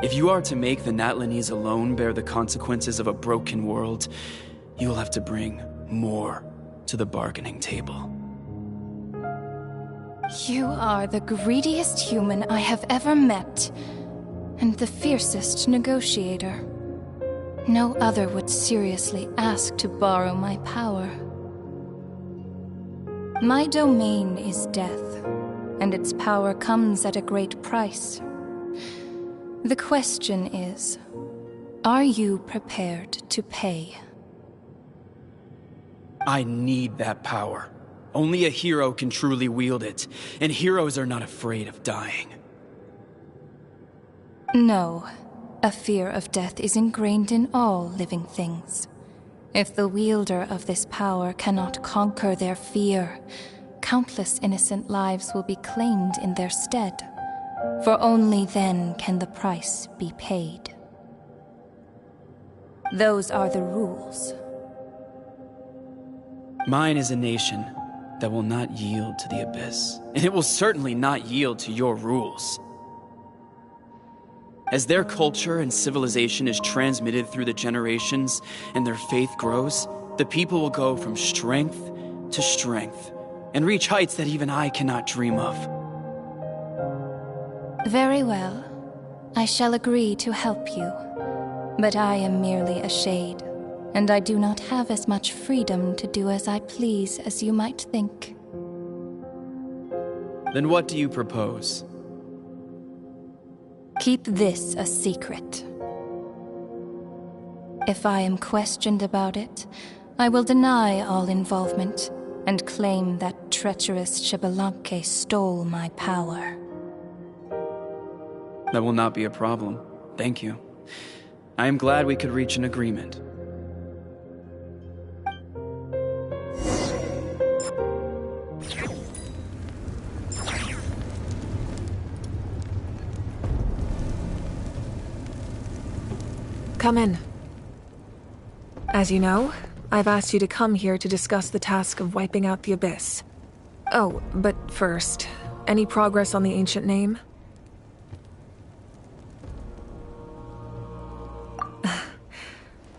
If you are to make the Natlanese alone bear the consequences of a broken world, you will have to bring more to the bargaining table. You are the greediest human I have ever met, and the fiercest negotiator. No other would seriously ask to borrow my power. My domain is death, and its power comes at a great price. The question is, are you prepared to pay? I need that power. Only a hero can truly wield it, and heroes are not afraid of dying. No, a fear of death is ingrained in all living things. If the wielder of this power cannot conquer their fear, countless innocent lives will be claimed in their stead, For only then can the price be paid. Those are the rules. Mine is a nation that will not yield to the Abyss, and it will certainly not yield to your rules. As their culture and civilization is transmitted through the generations and their faith grows, the people will go from strength to strength and reach heights that even I cannot dream of. Very well. I shall agree to help you. But I am merely a shade, and I do not have as much freedom to do as I please as you might think. Then what do you propose? Keep this a secret. If I am questioned about it, I will deny all involvement and claim that treacherous Xbalanque stole my power. That will not be a problem. Thank you. I am glad we could reach an agreement. Come in. As you know, I've asked you to come here to discuss the task of wiping out the Abyss. Oh, but first, any progress on the ancient name?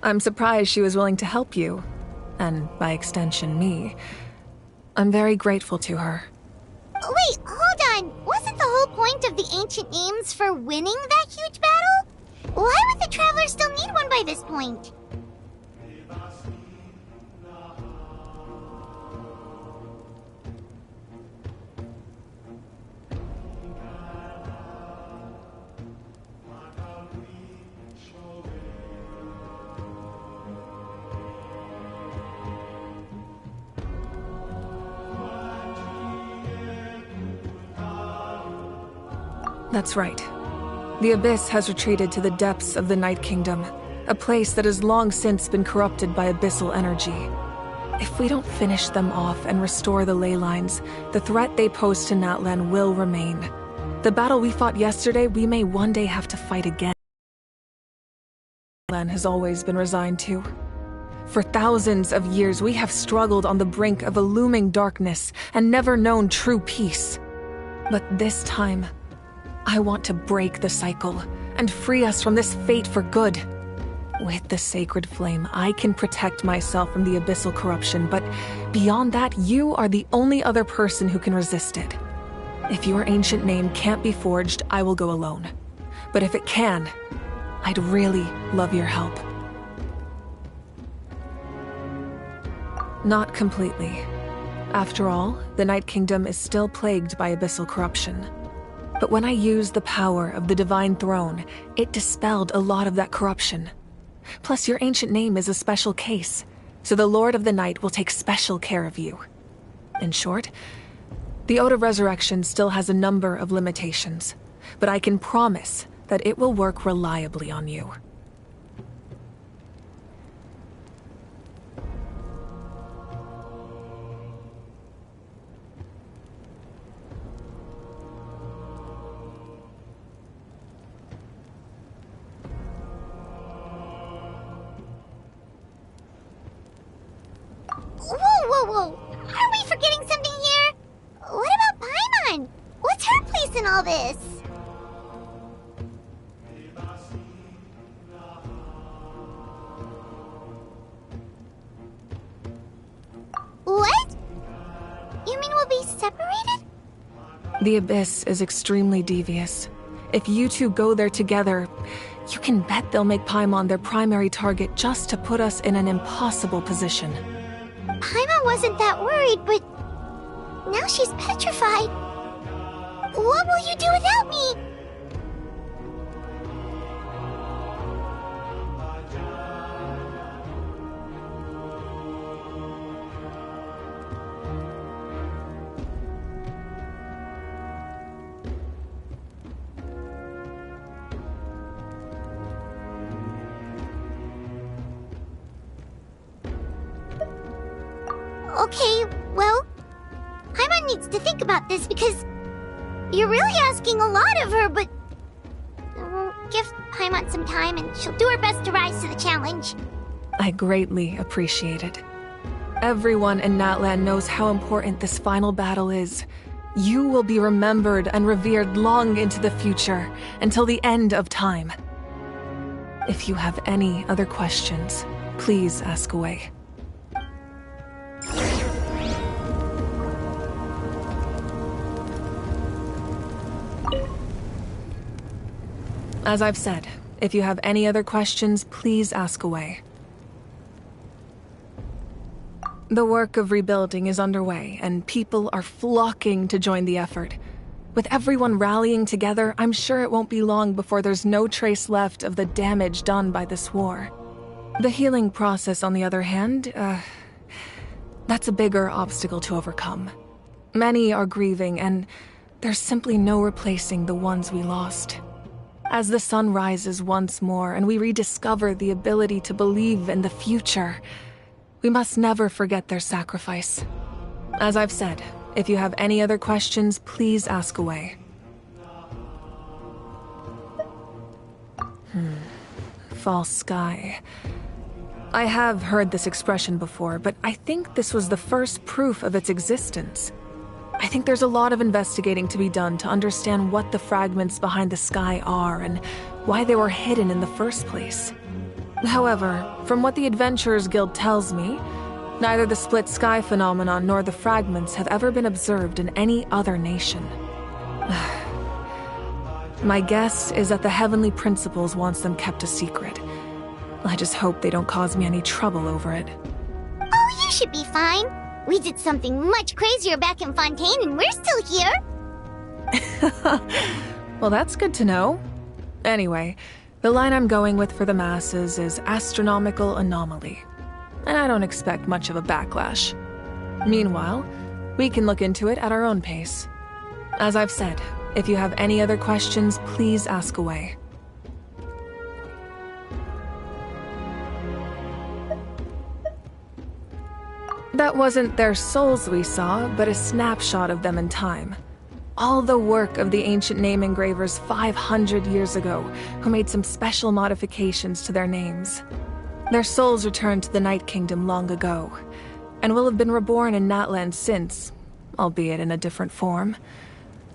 I'm surprised she was willing to help you, and by extension me. I'm very grateful to her. Wait, hold on! Wasn't the whole point of the ancient names for winning that huge battle? Why would the Traveler still need one by this point? That's right. The Abyss has retreated to the depths of the Night Kingdom, a place that has long since been corrupted by abyssal energy. If we don't finish them off and restore the ley lines, the threat they pose to Natlan will remain. The battle we fought yesterday, we may one day have to fight again. Natlan has always been resigned to. For thousands of years, we have struggled on the brink of a looming darkness and never known true peace. But this time, I want to break the cycle and free us from this fate for good. With the sacred flame, I can protect myself from the abyssal corruption, but beyond that, you are the only other person who can resist it. If your ancient name can't be forged, I will go alone. But if it can, I'd really love your help. Not completely. After all, the Night Kingdom is still plagued by abyssal corruption. But when I used the power of the Divine Throne, it dispelled a lot of that corruption. Plus, your ancient name is a special case, so the Lord of the Night will take special care of you. In short, the Ode of Resurrection still has a number of limitations, but I can promise that it will work reliably on you. Whoa! Are we forgetting something here? What about Paimon? What's her place in all this? What? You mean we'll be separated? The Abyss is extremely devious. If you two go there together, you can bet they'll make Paimon their primary target just to put us in an impossible position. Paimon wasn't that worried, but now she's petrified. What will you do without me? Okay, well, Paimon needs to think about this because You're really asking a lot of her, but... give Paimon some time and she'll do her best to rise to the challenge. I greatly appreciate it. Everyone in Natlan knows how important this final battle is. You will be remembered and revered long into the future, until the end of time. If you have any other questions, please ask away. As I've said, if you have any other questions, please ask away. The work of rebuilding is underway, and people are flocking to join the effort. With everyone rallying together, I'm sure it won't be long before there's no trace left of the damage done by this war. The healing process, on the other hand, that's a bigger obstacle to overcome. Many are grieving, and there's simply no replacing the ones we lost. As the sun rises once more and we rediscover the ability to believe in the future, we must never forget their sacrifice. As I've said, if you have any other questions, please ask away. False sky. I have heard this expression before, but I think this was the first proof of its existence. I think there's a lot of investigating to be done to understand what the fragments behind the sky are and why they were hidden in the first place. However, from what the Adventurers Guild tells me, neither the split sky phenomenon nor the fragments have ever been observed in any other nation. My guess is that the Heavenly Principles wants them kept a secret. I just hope they don't cause me any trouble over it. Oh, you should be fine. We did something much crazier back in Fontaine and we're still here. Well, that's good to know. Anyway, the line I'm going with for the masses is astronomical anomaly. And I don't expect much of a backlash. Meanwhile, we can look into it at our own pace. As I've said, if you have any other questions, please ask away. That wasn't their souls we saw, but a snapshot of them in time. All the work of the ancient name engravers 500 years ago, who made some special modifications to their names. Their souls returned to the Night Kingdom long ago, and will have been reborn in Natlan since, albeit in a different form.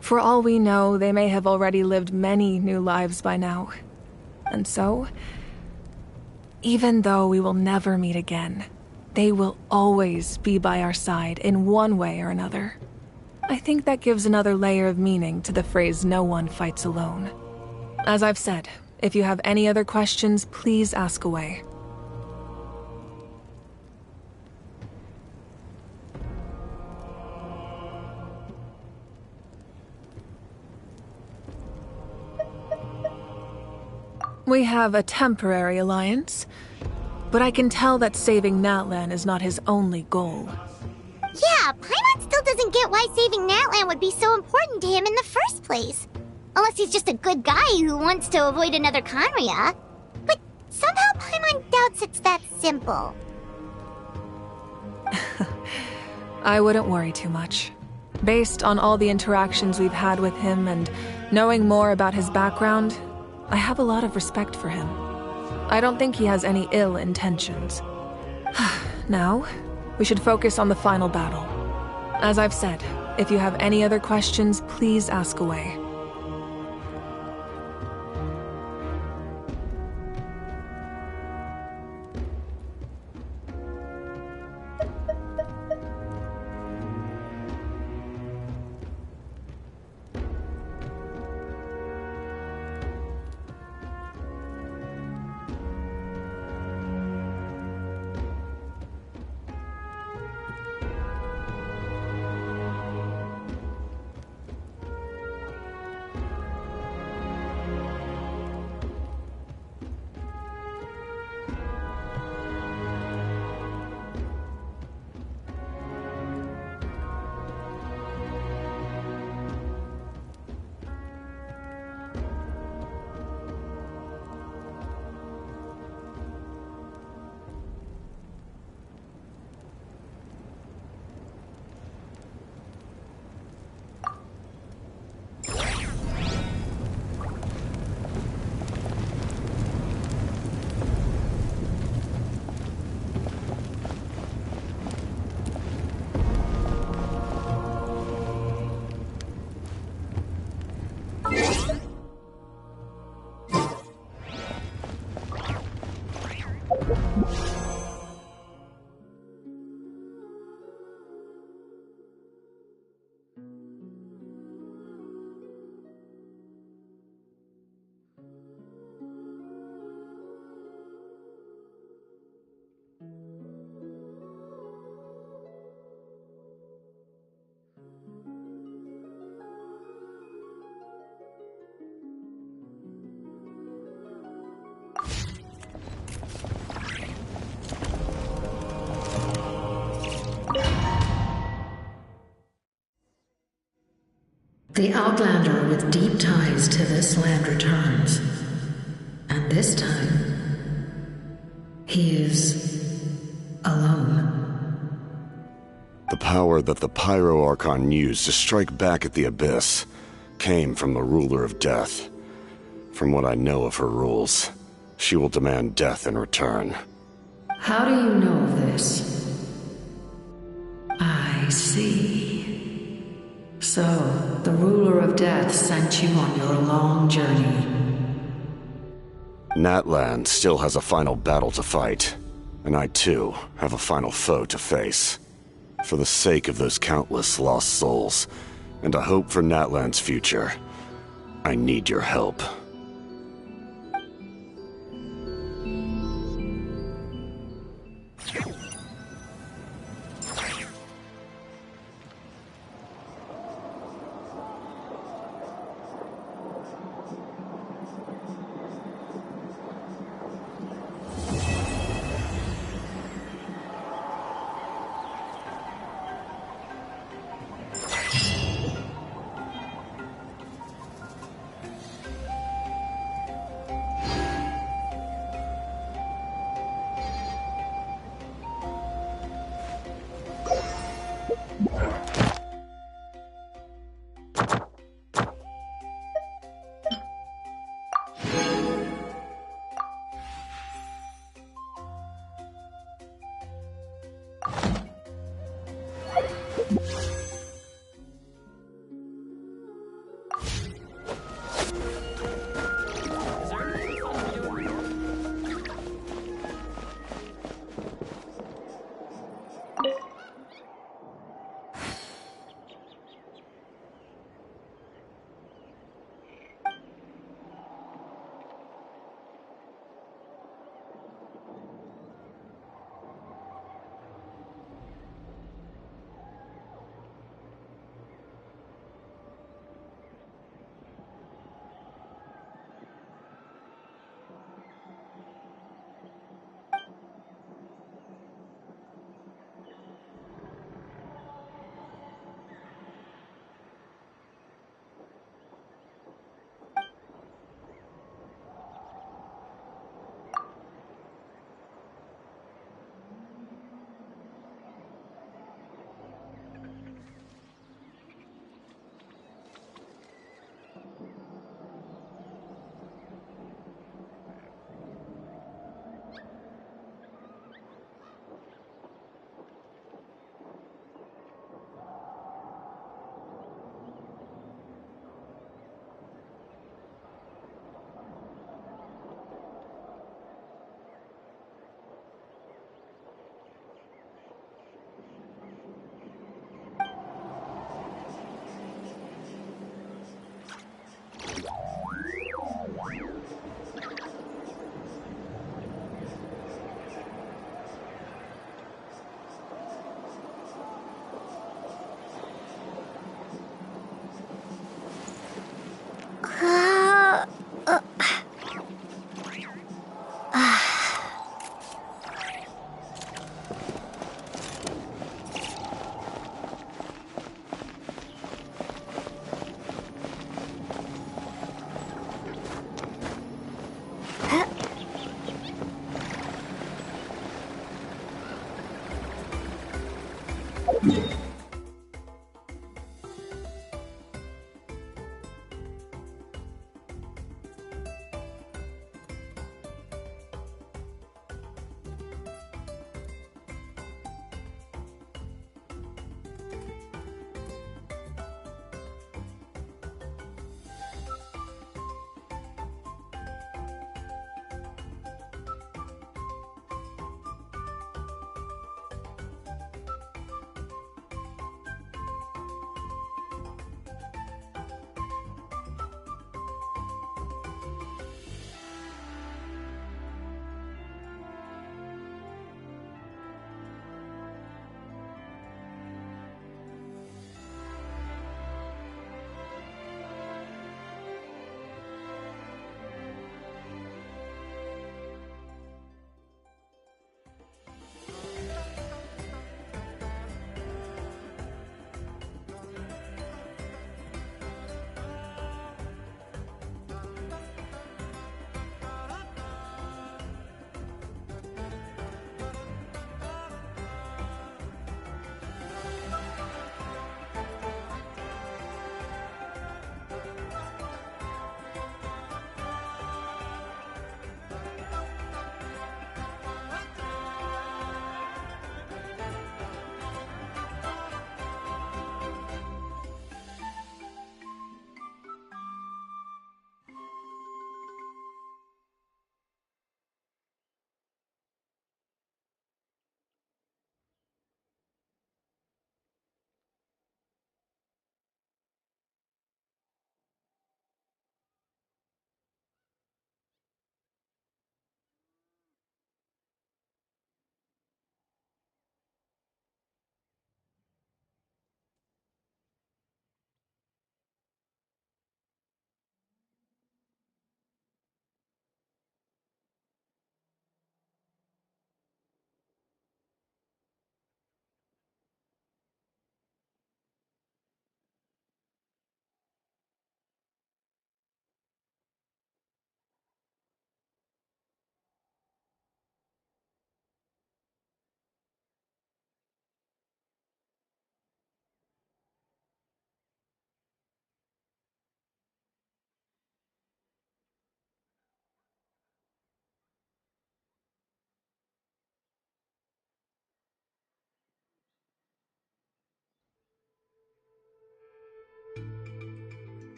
For all we know, they may have already lived many new lives by now. And so, even though we will never meet again, they will always be by our side in one way or another. I think that gives another layer of meaning to the phrase "no one fights alone." As I've said, if you have any other questions, please ask away. We have a temporary alliance, but I can tell that saving Natlan is not his only goal. Yeah, Paimon still doesn't get why saving Natlan would be so important to him in the first place. Unless he's just a good guy who wants to avoid another Conria. But somehow Paimon doubts it's that simple. I wouldn't worry too much. Based on all the interactions we've had with him and knowing more about his background, I have a lot of respect for him. I don't think he has any ill intentions. Now, we should focus on the final battle. As I've said, if you have any other questions, please ask away. The Outlander with deep ties to this land returns. And this time, he is alone. The power that the Pyro Archon used to strike back at the Abyss came from the Ruler of Death. From what I know of her rules, she will demand death in return. How do you know of this? I see. So, the Ruler of Death sent you on your long journey. Natlan still has a final battle to fight, and I too have a final foe to face. For the sake of those countless lost souls, and a hope for Natlan's future, I need your help.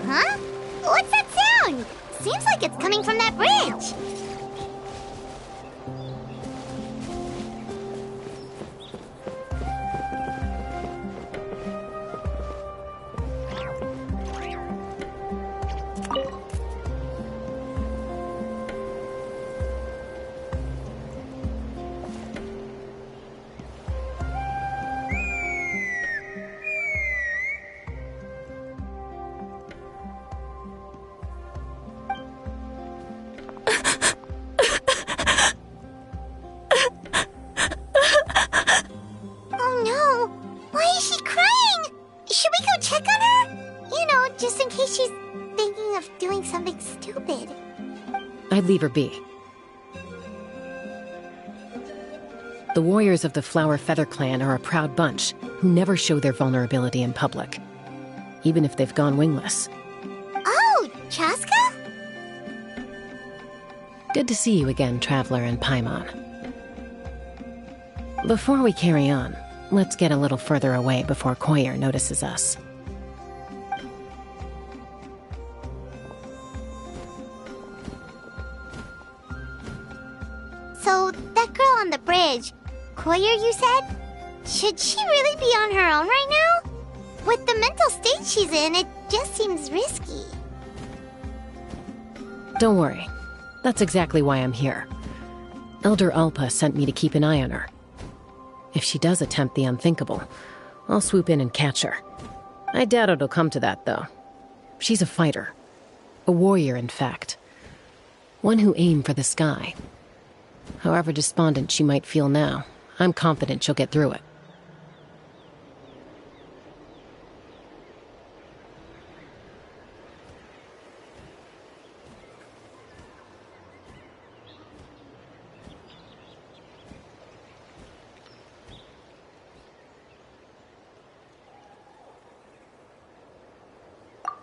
Huh? What's that sound? Seems like it's coming from that bridge. Oh no! Why is she crying? Should we go check on her? You know, just in case she's thinking of doing something stupid. I'd leave her be. The warriors of the Flower Feather Clan are a proud bunch who never show their vulnerability in public, even if they've gone wingless. Oh, Chaska? Good to see you again, Traveler and Paimon. Before we carry on, let's get a little further away before Koyer notices us. So, that girl on the bridge, Koyer, you said? Should she really be on her own right now? With the mental state she's in, it just seems risky. Don't worry. That's exactly why I'm here. Elder Alpa sent me to keep an eye on her. If she does attempt the unthinkable, I'll swoop in and catch her. I doubt it'll come to that, though. She's a fighter. A warrior, in fact. One who aimed for the sky. However despondent she might feel now, I'm confident she'll get through it.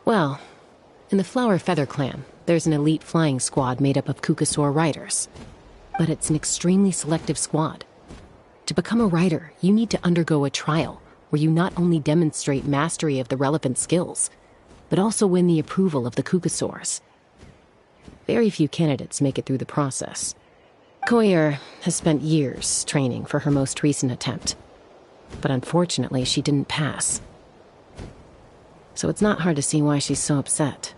Well, in the Flower Feather Clan, there's an elite flying squad made up of Kukasaur riders. But it's an extremely selective squad. To become a rider, you need to undergo a trial where you not only demonstrate mastery of the relevant skills, but also win the approval of the Kukasaurs. Very few candidates make it through the process. Koyer has spent years training for her most recent attempt, but unfortunately she didn't pass. So it's not hard to see why she's so upset.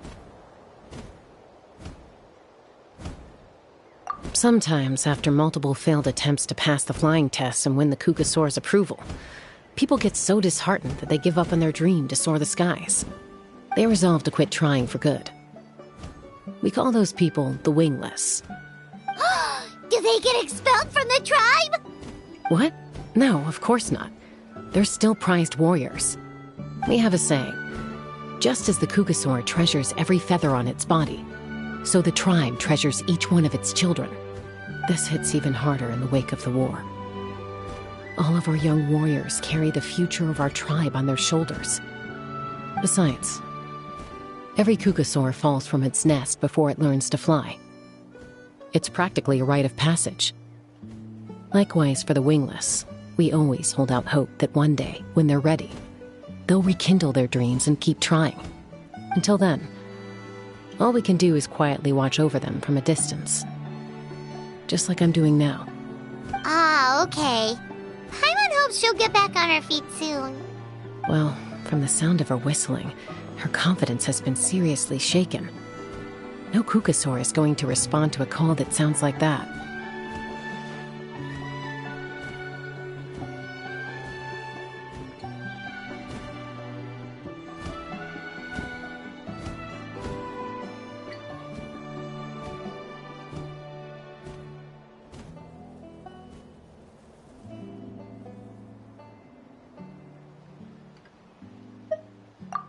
Sometimes, after multiple failed attempts to pass the flying tests and win the Kukasaur's approval, people get so disheartened that they give up on their dream to soar the skies. They resolve to quit trying for good. We call those people the wingless. Do they get expelled from the tribe? What? No, of course not. They're still prized warriors. We have a saying. Just as the Kukasaur treasures every feather on its body, so the tribe treasures each one of its children. This hits even harder in the wake of the war. All of our young warriors carry the future of our tribe on their shoulders. Besides, every Kukasaur falls from its nest before it learns to fly. It's practically a rite of passage. Likewise for the wingless, we always hold out hope that one day, when they're ready, they'll rekindle their dreams and keep trying. Until then, all we can do is quietly watch over them from a distance. Just like I'm doing now. Ah, okay. Paimon hopes she'll get back on her feet soon. Well, from the sound of her whistling, her confidence has been seriously shaken. No Kukasaur is going to respond to a call that sounds like that.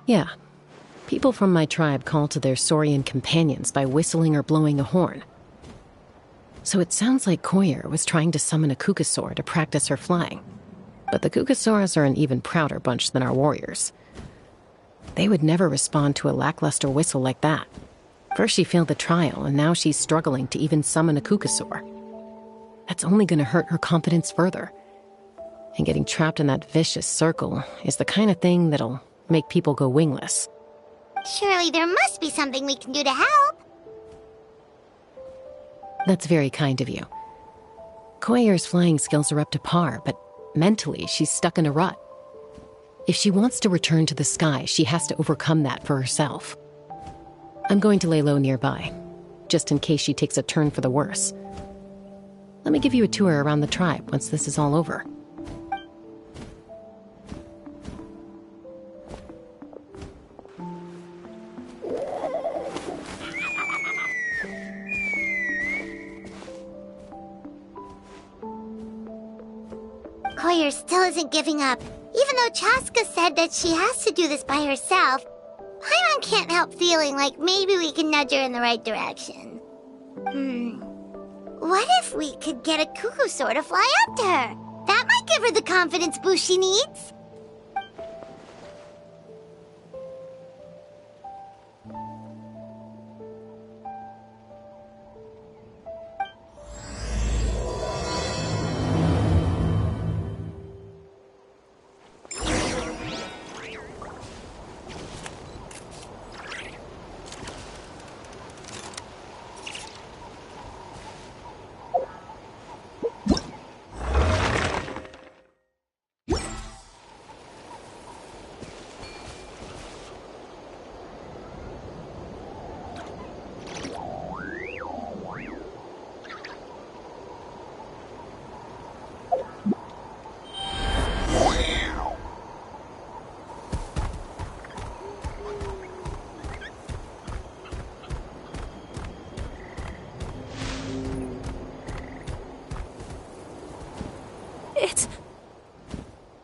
Yeah, People from my tribe call to their Saurian companions by whistling or blowing a horn. So it sounds like Koyer was trying to summon a Kukasaur to practice her flying. But the Kukasaurs are an even prouder bunch than our warriors. They would never respond to a lackluster whistle like that. First she failed the trial, and now she's struggling to even summon a Kukasaur. That's only going to hurt her confidence further. And getting trapped in that vicious circle is the kind of thing that'll make people go wingless. Surely there must be something we can do to help. That's very kind of you. Koyer's flying skills are up to par, but mentally she's stuck in a rut. If she wants to return to the sky, she has to overcome that for herself. I'm going to lay low nearby, just in case she takes a turn for the worse. Let me give you a tour around the tribe once this is all over. Koyer still isn't giving up, even though Chaska said that she has to do this by herself. Paimon can't help feeling like maybe we can nudge her in the right direction. What if we could get a Kukusaur to fly up to her? That might give her the confidence boost she needs.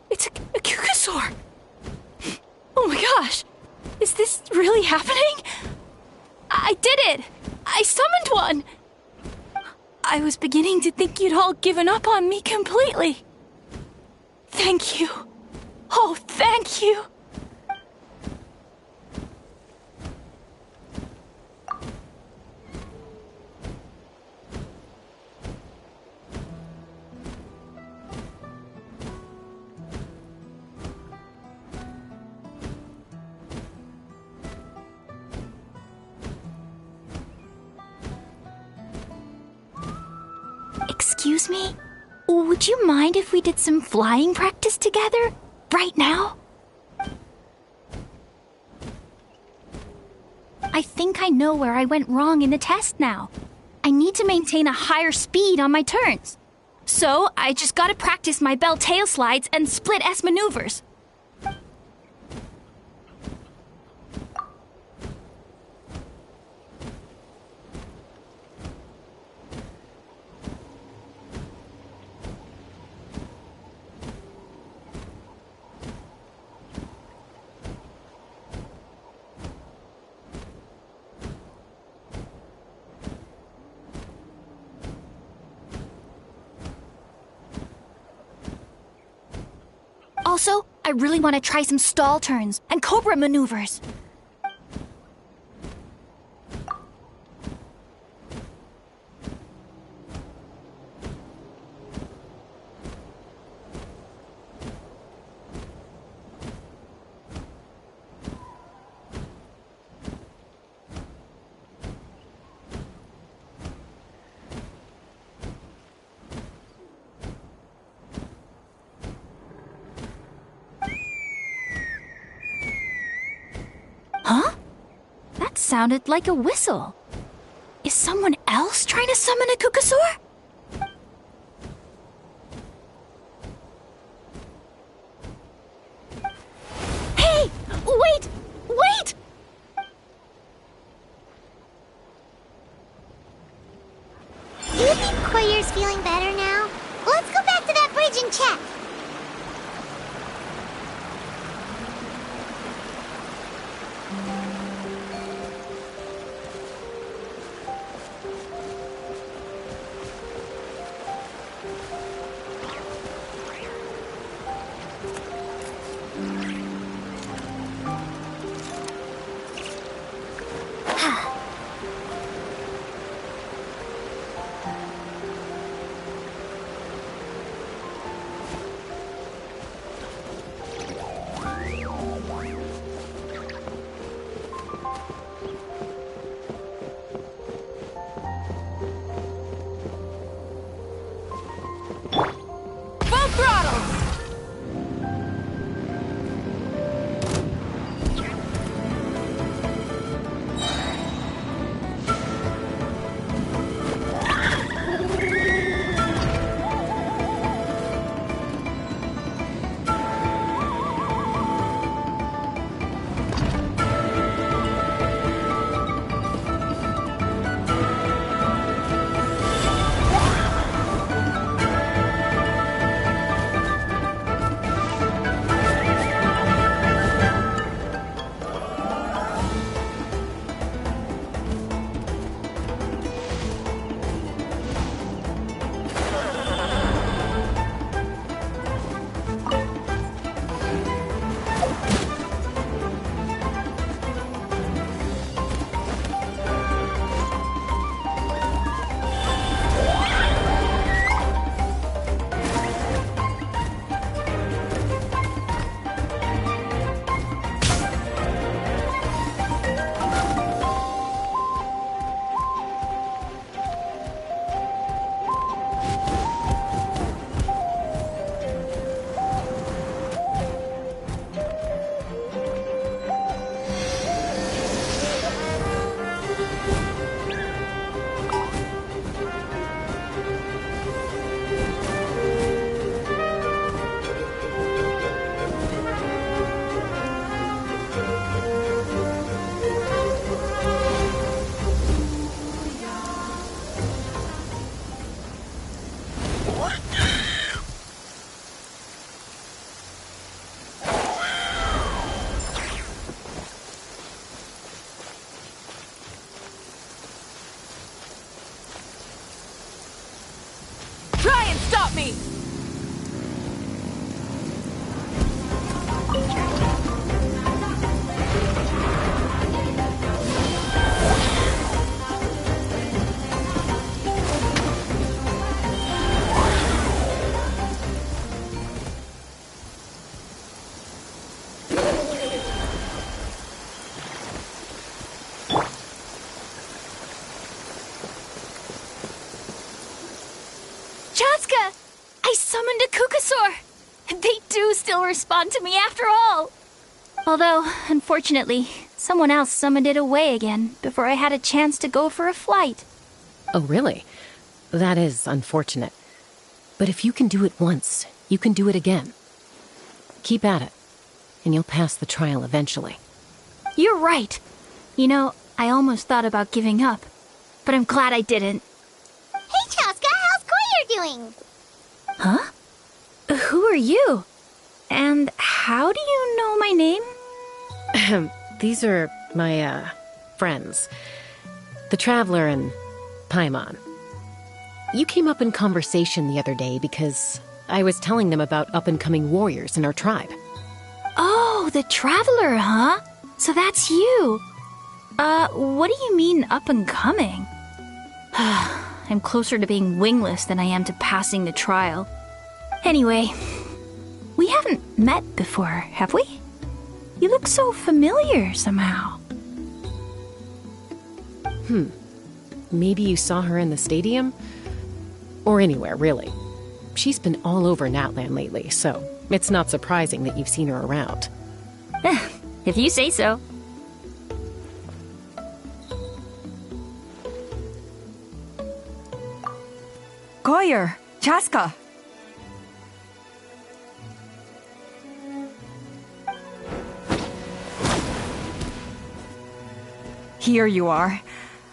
It's a Kukasaur! Oh my gosh! Is this really happening? I did it! I summoned one! I was beginning to think you'd all given up on me completely. Thank you. Oh, thank you. Excuse me? Would you mind if we did some flying practice together? Right now? I think I know where I went wrong in the test now. I need to maintain a higher speed on my turns. So, I just gotta practice my bell tail slides and split S maneuvers. Also, I really want to try some stall turns and cobra maneuvers. Huh? That sounded like a whistle. Is someone else trying to summon a Kukasaur? Hey! Wait! Wait! Do you think Koyer's feeling better now? Let's go back to that bridge and check. Kukasaur! They do still respond to me after all! Although, unfortunately, someone else summoned it away again before I had a chance to go for a flight. Oh, really? That is unfortunate. But if you can do it once, you can do it again. Keep at it, and you'll pass the trial eventually. You're right. You know, I almost thought about giving up, but I'm glad I didn't. Hey, Chaska, how's Koyer doing? Huh? Who are you? And how do you know my name? These are my, friends. The Traveler and Paimon. You came up in conversation the other day because I was telling them about up-and-coming warriors in our tribe. Oh, the Traveler, huh? So that's you. What do you mean up-and-coming? I'm closer to being wingless than I am to passing the trial. Anyway, we haven't met before, have we? You look so familiar somehow. Maybe you saw her in the stadium? Or anywhere, really. She's been all over Natlan lately, so it's not surprising that you've seen her around. If you say so. Koyer, Chaska. Here you are.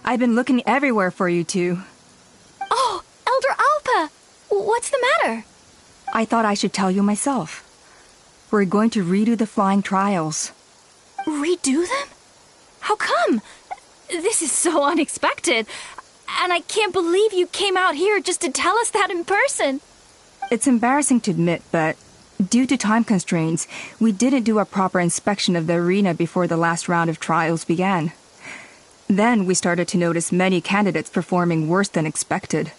I've been looking everywhere for you two. Oh, Elder Alpa! What's the matter? I thought I should tell you myself. We're going to redo the flying trials. Redo them? How come? This is so unexpected. And I can't believe you came out here just to tell us that in person. It's embarrassing to admit, but due to time constraints, we didn't do a proper inspection of the arena before the last round of trials began. Then we started to notice many candidates performing worse than expected.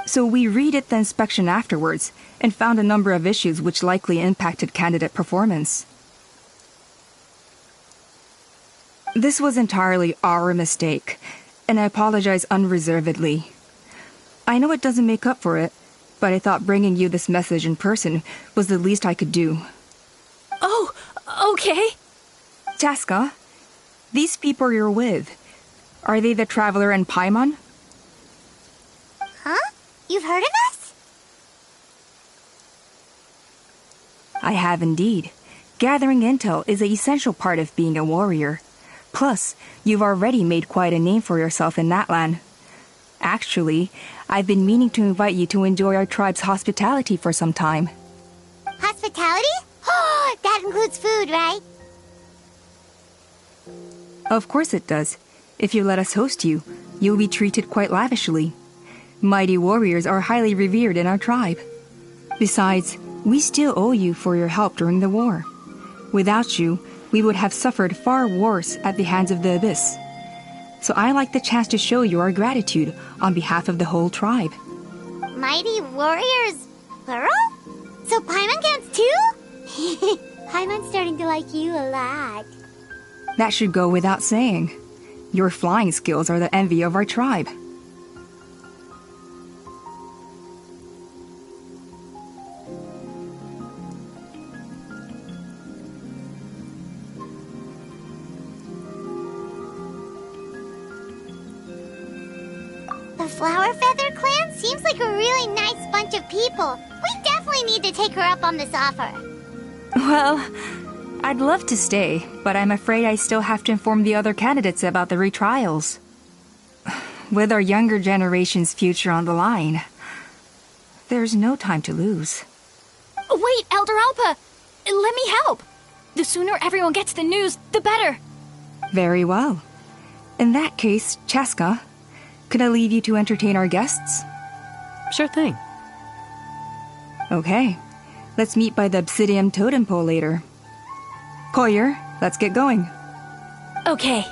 So we redid the inspection afterwards and found a number of issues which likely impacted candidate performance. This was entirely our mistake, and I apologize unreservedly. I know it doesn't make up for it, but I thought bringing you this message in person was the least I could do. Oh, okay. Chaska, these people you're with, are they the Traveler and Paimon? Huh? You've heard of us? I have indeed. Gathering intel is an essential part of being a warrior. Plus, you've already made quite a name for yourself in Natlan. Actually, I've been meaning to invite you to enjoy our tribe's hospitality for some time. Hospitality? Oh, that includes food, right? Of course it does. If you let us host you, you'll be treated quite lavishly. Mighty warriors are highly revered in our tribe. Besides, we still owe you for your help during the war. Without you, we would have suffered far worse at the hands of the Abyss. So I like the chance to show you our gratitude on behalf of the whole tribe. Mighty warriors, plural? So Paimon counts too? Paimon's starting to like you a lot. That should go without saying. Your flying skills are the envy of our tribe. The Flower Feather clan seems like a really nice bunch of people. We definitely need to take her up on this offer. Well, I'd love to stay, but I'm afraid I still have to inform the other candidates about the retrials. With our younger generation's future on the line, there's no time to lose. Wait, Elder Alpa! Let me help! The sooner everyone gets the news, the better! Very well. In that case, Chaska, could I leave you to entertain our guests? Sure thing. Okay. Let's meet by the Obsidian Totem Pole later. Koyer, let's get going. Okay.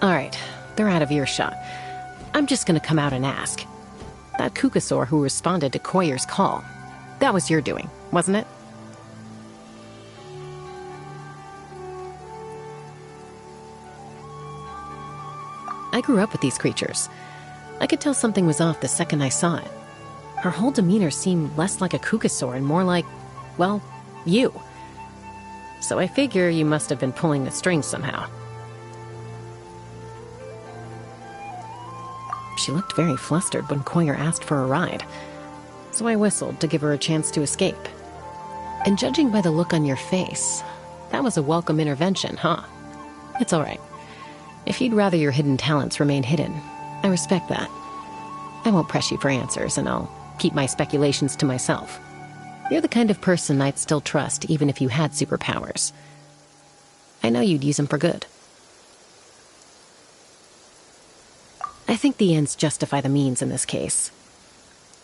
Alright, they're out of earshot. I'm just gonna come out and ask. That Kukasaur who responded to Koyer's call, that was your doing, wasn't it? I I grew up with these creatures. I could tell something was off the second I saw it. Her whole demeanor seemed less like a Kukasaur and more like, well, you. So I figure you must have been pulling the strings somehow. She looked very flustered when Koyer asked for a ride, so I whistled to give her a chance to escape. And judging by the look on your face, that was a welcome intervention, huh? It's all right. If you'd rather your hidden talents remain hidden, I respect that. I won't press you for answers, and I'll keep my speculations to myself. You're the kind of person I'd still trust even if you had superpowers. I know you'd use them for good. I think the ends justify the means in this case.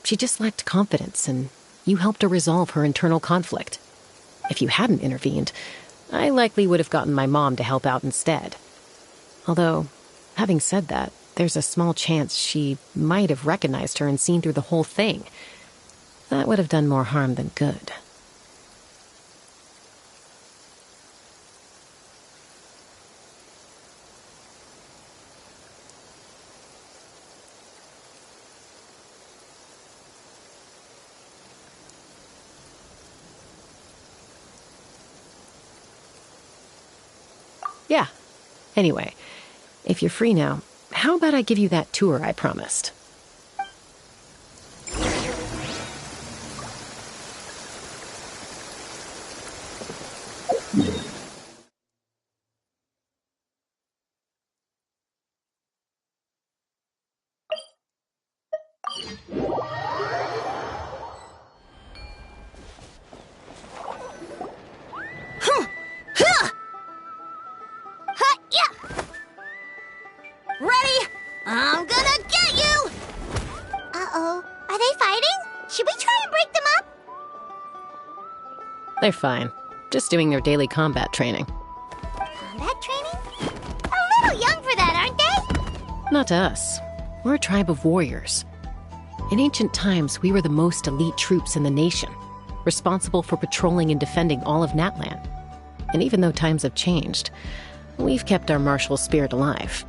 She just lacked confidence, and you helped her resolve her internal conflict. If you hadn't intervened, I likely would have gotten my mom to help out instead. Although, having said that, there's a small chance she might have recognized her and seen through the whole thing. That would have done more harm than good. Yeah. Anyway, if you're free now, how about I give you that tour I promised? Ready? I'm gonna get you! Uh-oh. Are they fighting? Should we try and break them up? They're fine. Just doing their daily combat training. Combat training? A little young for that, aren't they? Not to us. We're a tribe of warriors. In ancient times, we were the most elite troops in the nation, responsible for patrolling and defending all of Natlan. And even though times have changed, we've kept our martial spirit alive.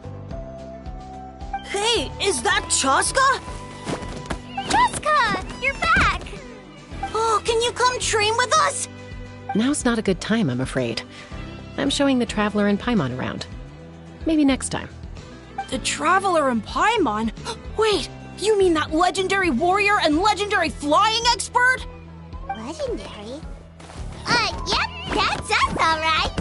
Hey, is that Chaska? Chaska! You're back! Oh, can you come train with us? Now's not a good time, I'm afraid. I'm showing the Traveler and Paimon around. Maybe next time. The Traveler and Paimon? Wait, you mean that legendary warrior and legendary flying expert? Legendary? Yep, that's us, alright.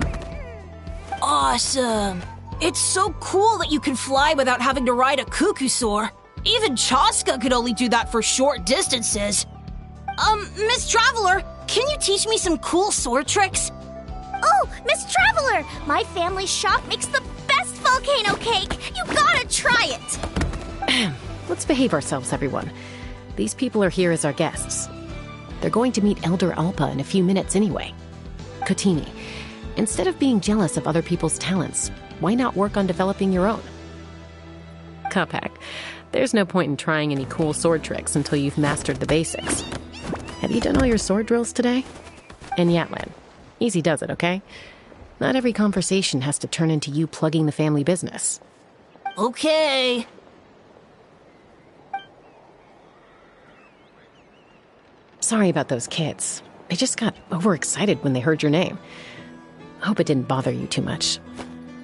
Awesome. It's so cool that you can fly without having to ride a Kukusaur. Even Chaska could only do that for short distances. Miss Traveler, can you teach me some cool sword tricks? Oh, Miss Traveler! My family's shop makes the best volcano cake! You gotta try it! Let's behave ourselves, everyone. These people are here as our guests. They're going to meet Elder Alpa in a few minutes anyway. Kotini, instead of being jealous of other people's talents, why not work on developing your own? Kapak, there's no point in trying any cool sword tricks until you've mastered the basics. Have you done all your sword drills today? And Yatlan, easy does it, okay? Not every conversation has to turn into you plugging the family business. Okay. Sorry about those kids. They just got overexcited when they heard your name. Hope it didn't bother you too much.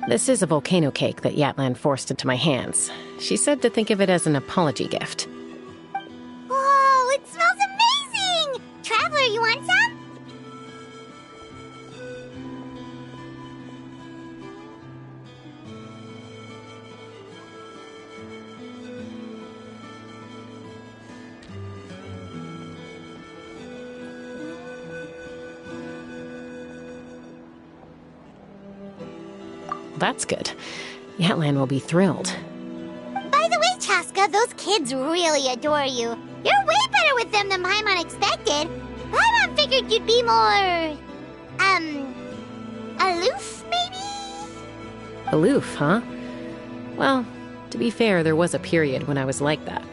This is a volcano cake that Yatlan forced into my hands. She said to think of it as an apology gift. Whoa, it smells amazing! Traveler, you want some? That's good. Yatlan will be thrilled. By the way, Chaska, those kids really adore you. You're way better with them than Paimon expected. Paimon figured you'd be more... aloof, maybe? Aloof, huh? Well, to be fair, there was a period when I was like that.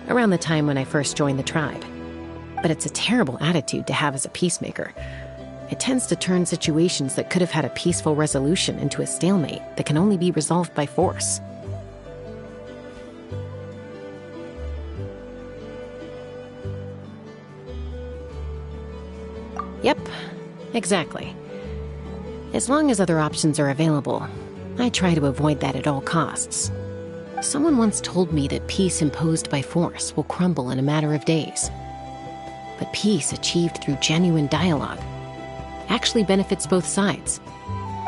Around the time when I first joined the tribe. But it's a terrible attitude to have as a peacemaker. It tends to turn situations that could have had a peaceful resolution into a stalemate that can only be resolved by force. Yep, exactly. As long as other options are available, I try to avoid that at all costs. Someone once told me that peace imposed by force will crumble in a matter of days. But peace achieved through genuine dialogue actually benefits both sides,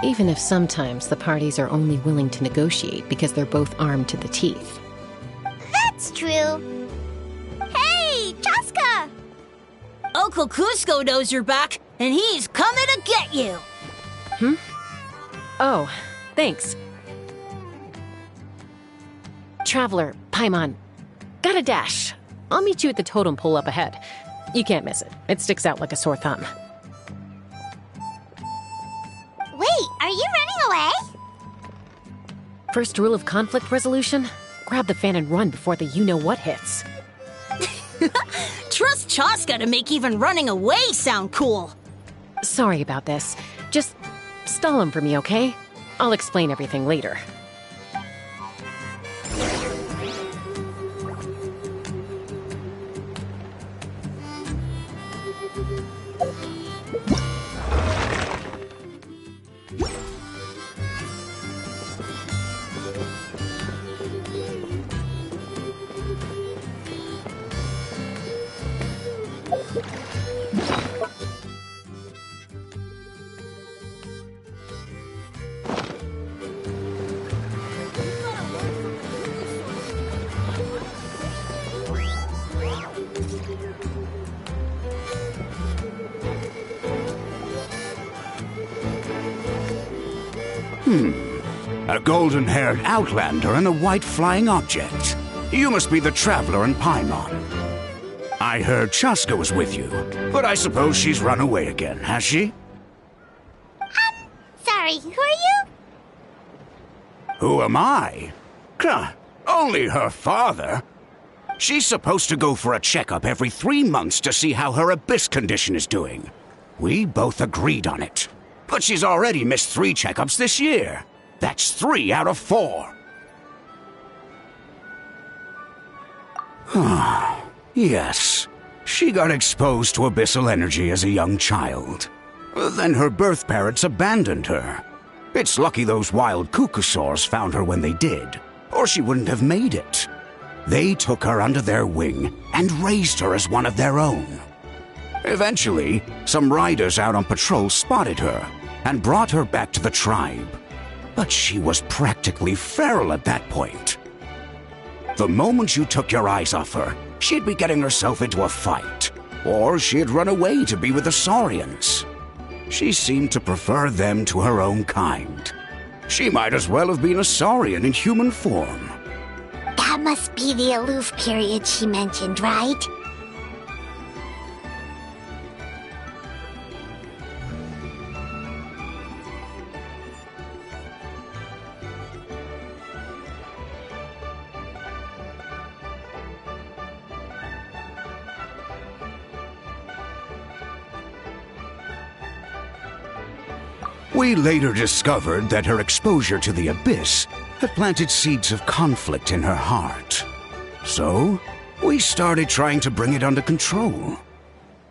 even if sometimes the parties are only willing to negotiate because they're both armed to the teeth. That's true. Hey, Chaska! Uncle Cusco knows you're back, and he's coming to get you! Oh, thanks. Traveler, Paimon, got a dash. I'll meet you at the totem pole up ahead. You can't miss it. It sticks out like a sore thumb. Wait, are you running away? First rule of conflict resolution? Grab the fan and run before the you-know-what hits. Trust Chaska to make even running away sound cool. Sorry about this. Just stall him for me, okay? I'll explain everything later. A golden-haired outlander and a white flying object. You must be the traveler in Paimon. I heard Chaska was with you, but I suppose she's run away again, has she? Sorry, who are you? Who am I? Only her father. She's supposed to go for a checkup every 3 months to see how her abyss condition is doing. We both agreed on it. But she's already missed 3 checkups this year. That's 3 out of 4. Yes. She got exposed to abyssal energy as a young child. Then her birth parents abandoned her. It's lucky those wild cuckoosaurs found her when they did, or she wouldn't have made it. They took her under their wing and raised her as one of their own. Eventually, some riders out on patrol spotted her and brought her back to the tribe. But she was practically feral at that point. The moment you took your eyes off her, she'd be getting herself into a fight, or she'd run away to be with the Saurians. She seemed to prefer them to her own kind. She might as well have been a Saurian in human form. That must be the aloof period she mentioned, right? We later discovered that her exposure to the abyss had planted seeds of conflict in her heart. So, we started trying to bring it under control.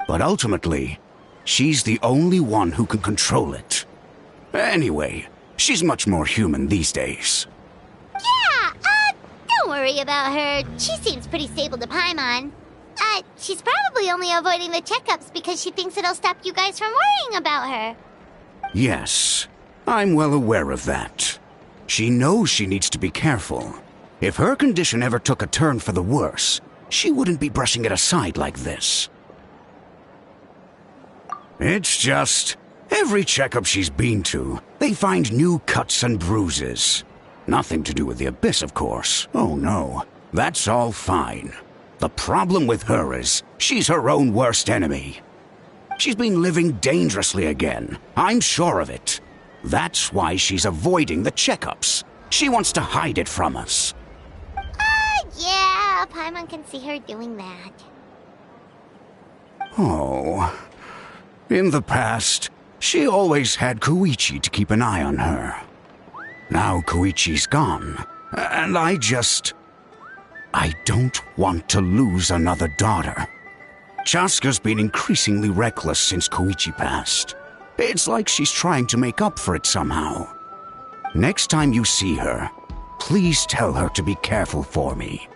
But ultimately, she's the only one who can control it. Anyway, she's much more human these days. Yeah, don't worry about her. She seems pretty stable to Paimon. She's probably only avoiding the checkups because she thinks it'll stop you guys from worrying about her. Yes, I'm well aware of that. She knows she needs to be careful. If her condition ever took a turn for the worse, she wouldn't be brushing it aside like this. It's just, every checkup she's been to, they find new cuts and bruises. Nothing to do with the abyss, of course. Oh no, that's all fine. The problem with her is, she's her own worst enemy. She's been living dangerously again. I'm sure of it. That's why she's avoiding the checkups. She wants to hide it from us. Yeah, Paimon can see her doing that. Oh. In the past, she always had Koichi to keep an eye on her. Now Koichi's gone, and I don't want to lose another daughter. Chaska's been increasingly reckless since Koichi passed. It's like she's trying to make up for it somehow. Next time you see her, please tell her to be careful for me.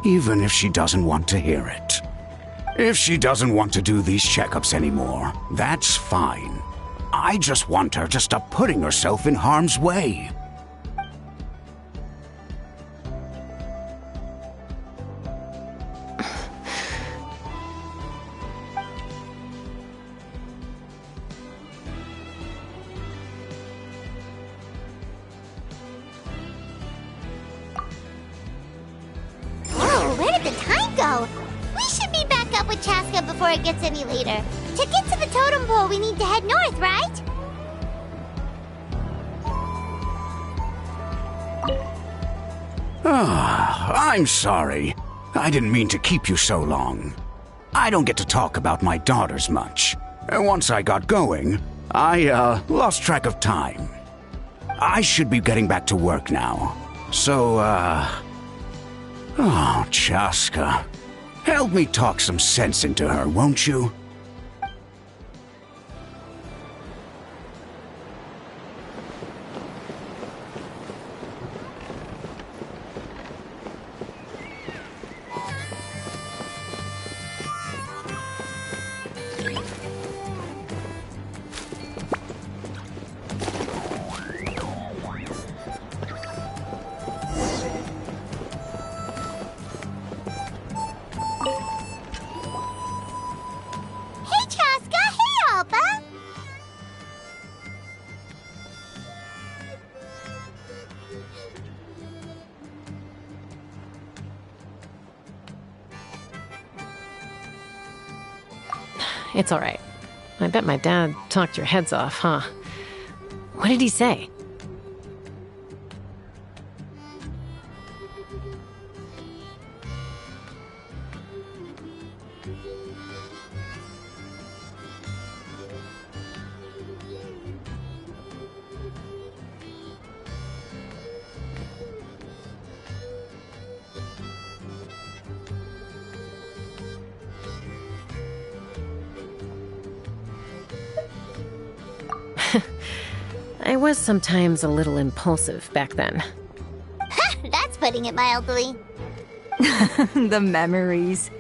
Even if she doesn't want to hear it. If she doesn't want to do these checkups anymore, that's fine. I just want her to stop putting herself in harm's way. Whoa, where did the time go? We should be back up with Chaska before it gets any later. To get to the totem pole, we need to head north, right? I'm sorry. I didn't mean to keep you so long. I don't get to talk about my daughters much. And once I got going, I lost track of time. I should be getting back to work now. So, oh, Chaska. Help me talk some sense into her, won't you? Hey, Chaska! Hey, Alba! It's all right. I bet my dad talked your heads off, huh? What did he say? I was sometimes a little impulsive back then. That's putting it mildly. The memories.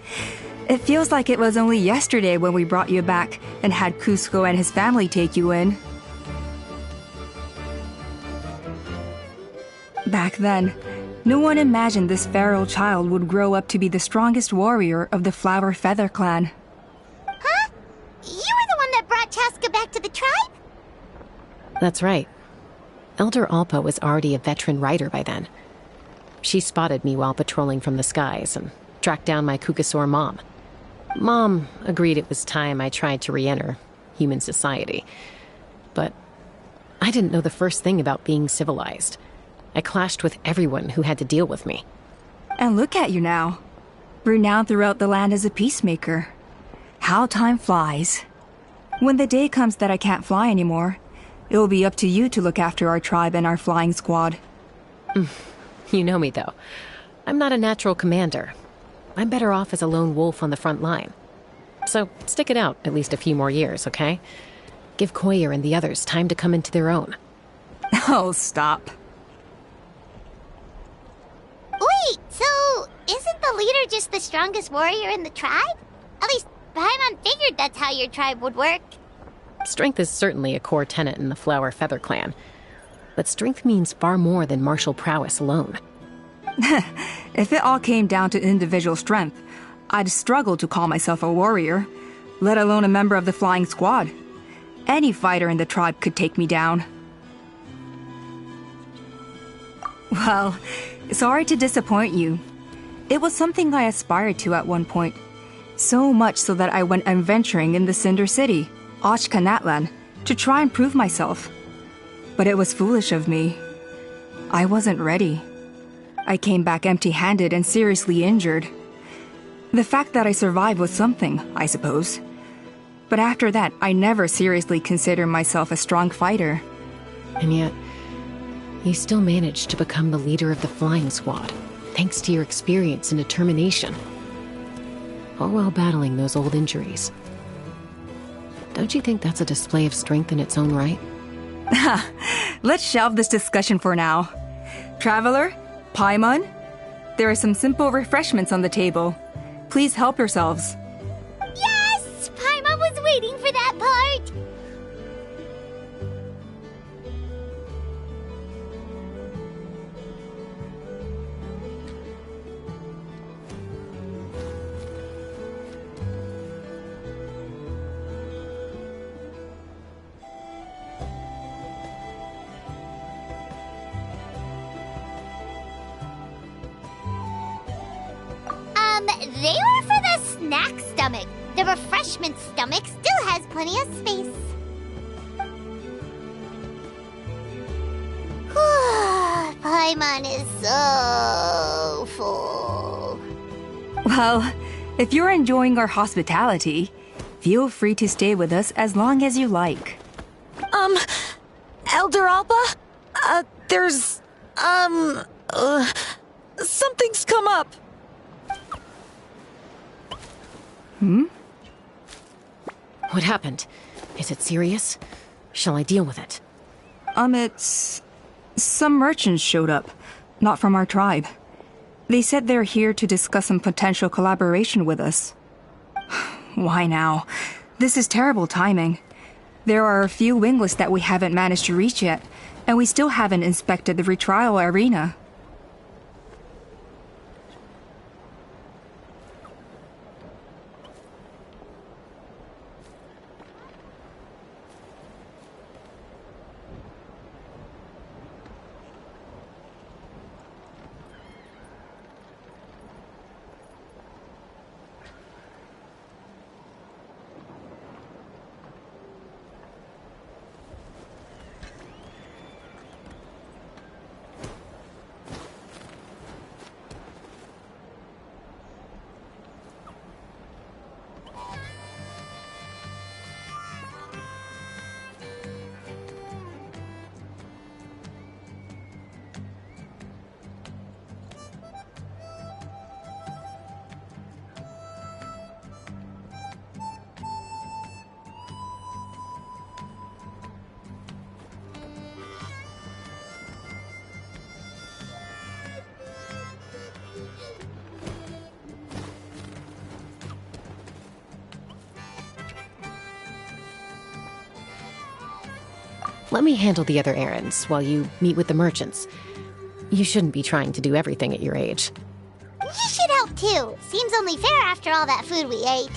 It feels like it was only yesterday when we brought you back and had Cusco and his family take you in. Back then, no one imagined this feral child would grow up to be the strongest warrior of the Flower Feather clan. Huh? You were the one that brought Chaska back to the tribe? That's right. Elder Alpa was already a veteran rider by then. She spotted me while patrolling from the skies and tracked down my Kukasaur mom. Mom agreed it was time I tried to re-enter human society. But I didn't know the first thing about being civilized. I clashed with everyone who had to deal with me. And look at you now. Renowned throughout the land as a peacemaker. How time flies. When the day comes that I can't fly anymore, it will be up to you to look after our tribe and our flying squad. You know me, though. I'm not a natural commander. I'm better off as a lone wolf on the front line. So stick it out at least a few more years, okay? Give Koyer and the others time to come into their own. Oh, stop. Wait, so isn't the leader just the strongest warrior in the tribe? At least Paimon figured that's how your tribe would work. Strength is certainly a core tenet in the Flower Feather clan. But strength means far more than martial prowess alone. If it all came down to individual strength, I'd struggle to call myself a warrior, let alone a member of the flying squad. Any fighter in the tribe could take me down. Well, sorry to disappoint you. It was something I aspired to at one point. So much so that I went adventuring in the Cinder City, Ochkanatlan, to try and prove myself. But it was foolish of me. I wasn't ready. I came back empty-handed and seriously injured. The fact that I survived was something, I suppose. But after that, I never seriously considered myself a strong fighter. And yet, you still managed to become the leader of the flying squad, thanks to your experience and determination. all while battling those old injuries. Don't you think that's a display of strength in its own right? Let's shelve this discussion for now. Traveler, Paimon, there are some simple refreshments on the table. Please help yourselves. Yes! Paimon was waiting for that part! They were for the snack stomach. The refreshment stomach still has plenty of space. Paimon is so full. Well, if you're enjoying our hospitality, feel free to stay with us as long as you like. Elder Alba? Something's come up. What happened? Is it serious? Shall I deal with it? It's... Some merchants showed up, not from our tribe. They said they're here to discuss some potential collaboration with us. Why now? This is terrible timing. There are a few wingless that we haven't managed to reach yet, and we still haven't inspected the retrial arena. Let me handle the other errands while you meet with the merchants. You shouldn't be trying to do everything at your age. You should help too. Seems only fair after all that food we ate.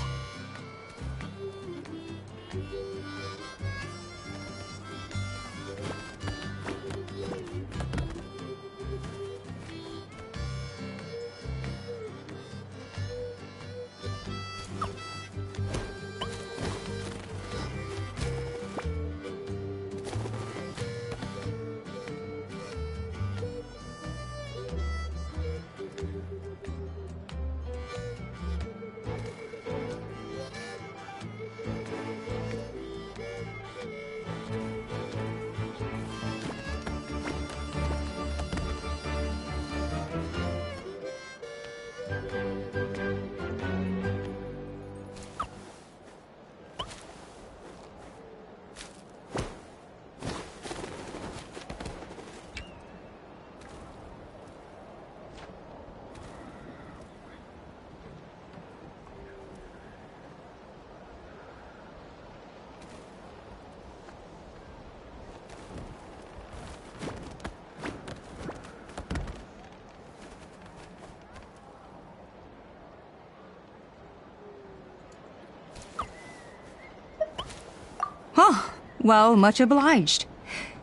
Well, much obliged.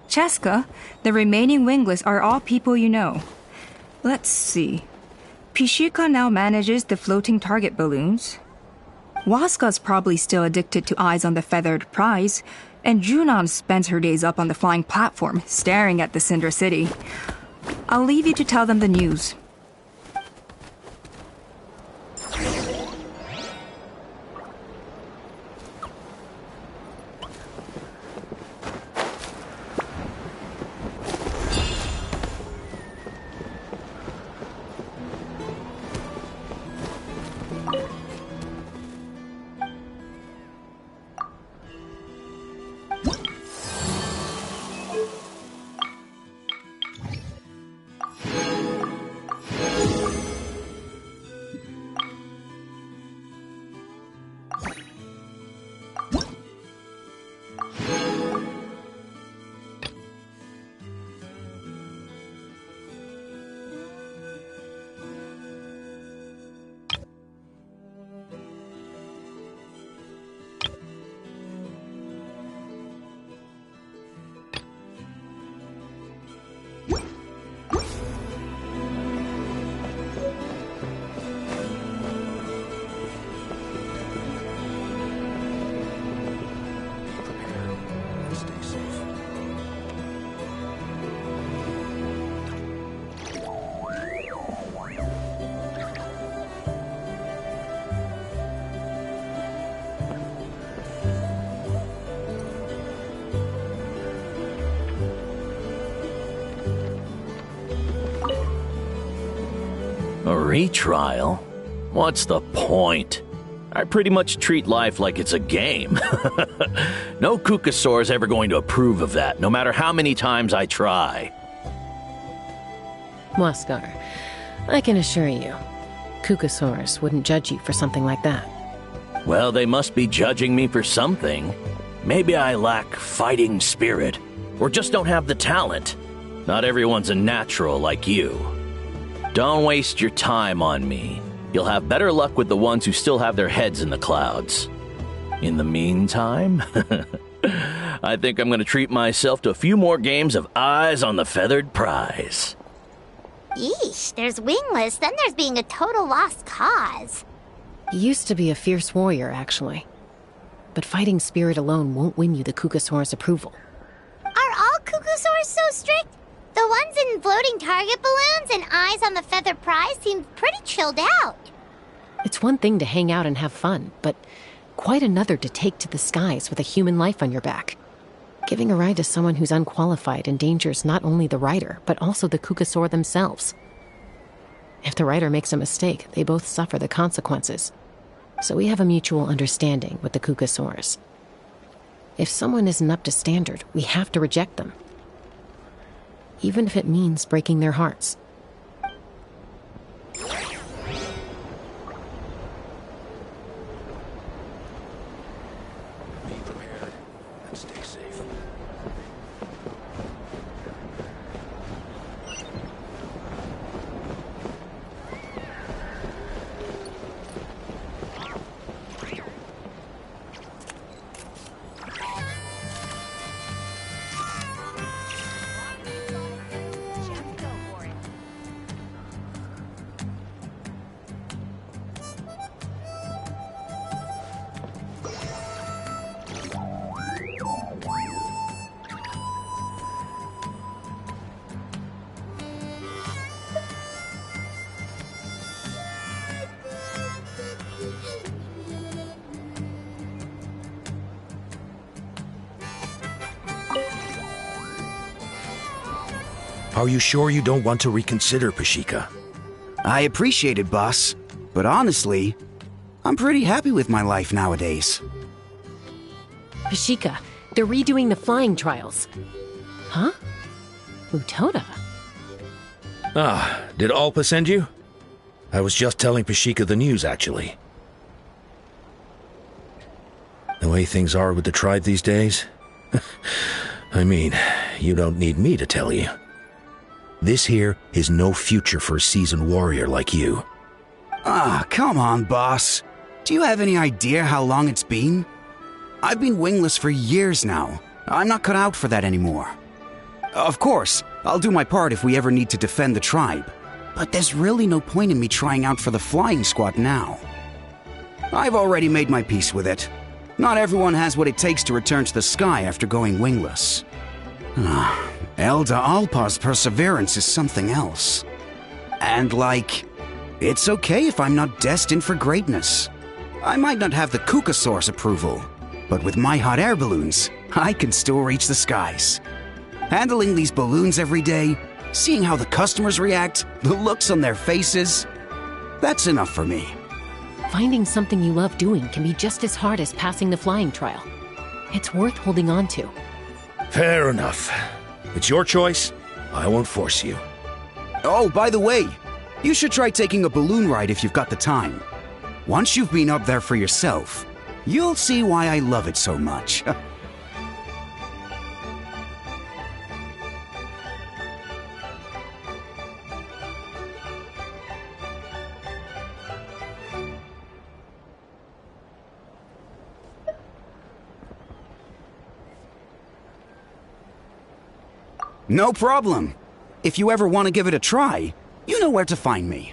Cheska, the remaining wingless are all people you know. Let's see. Pishika now manages the floating target balloons. Waska's probably still addicted to eyes on the feathered prize, and Junon spends her days up on the flying platform, staring at the Cinder City. I'll leave you to tell them the news. A retrial? What's the point? I pretty much treat life like it's a game. No Kukasaur is ever going to approve of that, no matter how many times I try. Waskar, I can assure you, Kukasaurs wouldn't judge you for something like that. Well, they must be judging me for something. Maybe I lack fighting spirit, or just don't have the talent. Not everyone's a natural like you. Don't waste your time on me. You'll have better luck with the ones who still have their heads in the clouds. In the meantime, I think I'm going to treat myself to a few more games of Eyes on the Feathered Prize. Yeesh, there's wingless, then there's being a total lost cause. You used to be a fierce warrior, actually. But fighting spirit alone won't win you the Kukasaur's approval. Are all Kukasaurs so strict? The ones in floating target balloons and Eyes on the Feathered Prize seem pretty chilled out. It's one thing to hang out and have fun, but quite another to take to the skies with a human life on your back. Giving a ride to someone who's unqualified endangers not only the rider, but also the Kukasaur themselves. If the rider makes a mistake, they both suffer the consequences. So we have a mutual understanding with the Kukasaurs. If someone isn't up to standard, we have to reject them. Even if it means breaking their hearts. Are you sure you don't want to reconsider, Pashika? I appreciate it, boss. But honestly, I'm pretty happy with my life nowadays. Pashika, they're redoing the flying trials. Huh? Utoda? Ah, did Alpa send you? I was just telling Pashika the news, actually. The way things are with the tribe these days? I mean, you don't need me to tell you. This here is no future for a seasoned warrior like you. Ah, come on, boss. Do you have any idea how long it's been? I've been wingless for years now. I'm not cut out for that anymore. Of course, I'll do my part if we ever need to defend the tribe. But there's really no point in me trying out for the flying squad now. I've already made my peace with it. Not everyone has what it takes to return to the sky after going wingless. Elder Alpa's perseverance is something else. And it's okay if I'm not destined for greatness. I might not have the Kukasaur's approval, but with my hot air balloons, I can still reach the skies. Handling these balloons every day, seeing how the customers react, the looks on their faces, that's enough for me. Finding something you love doing can be just as hard as passing the flying trial. It's worth holding on to. Fair enough. It's your choice. I won't force you. Oh, by the way, you should try taking a balloon ride if you've got the time. Once you've been up there for yourself, you'll see why I love it so much. No problem. If you ever want to give it a try, you know where to find me.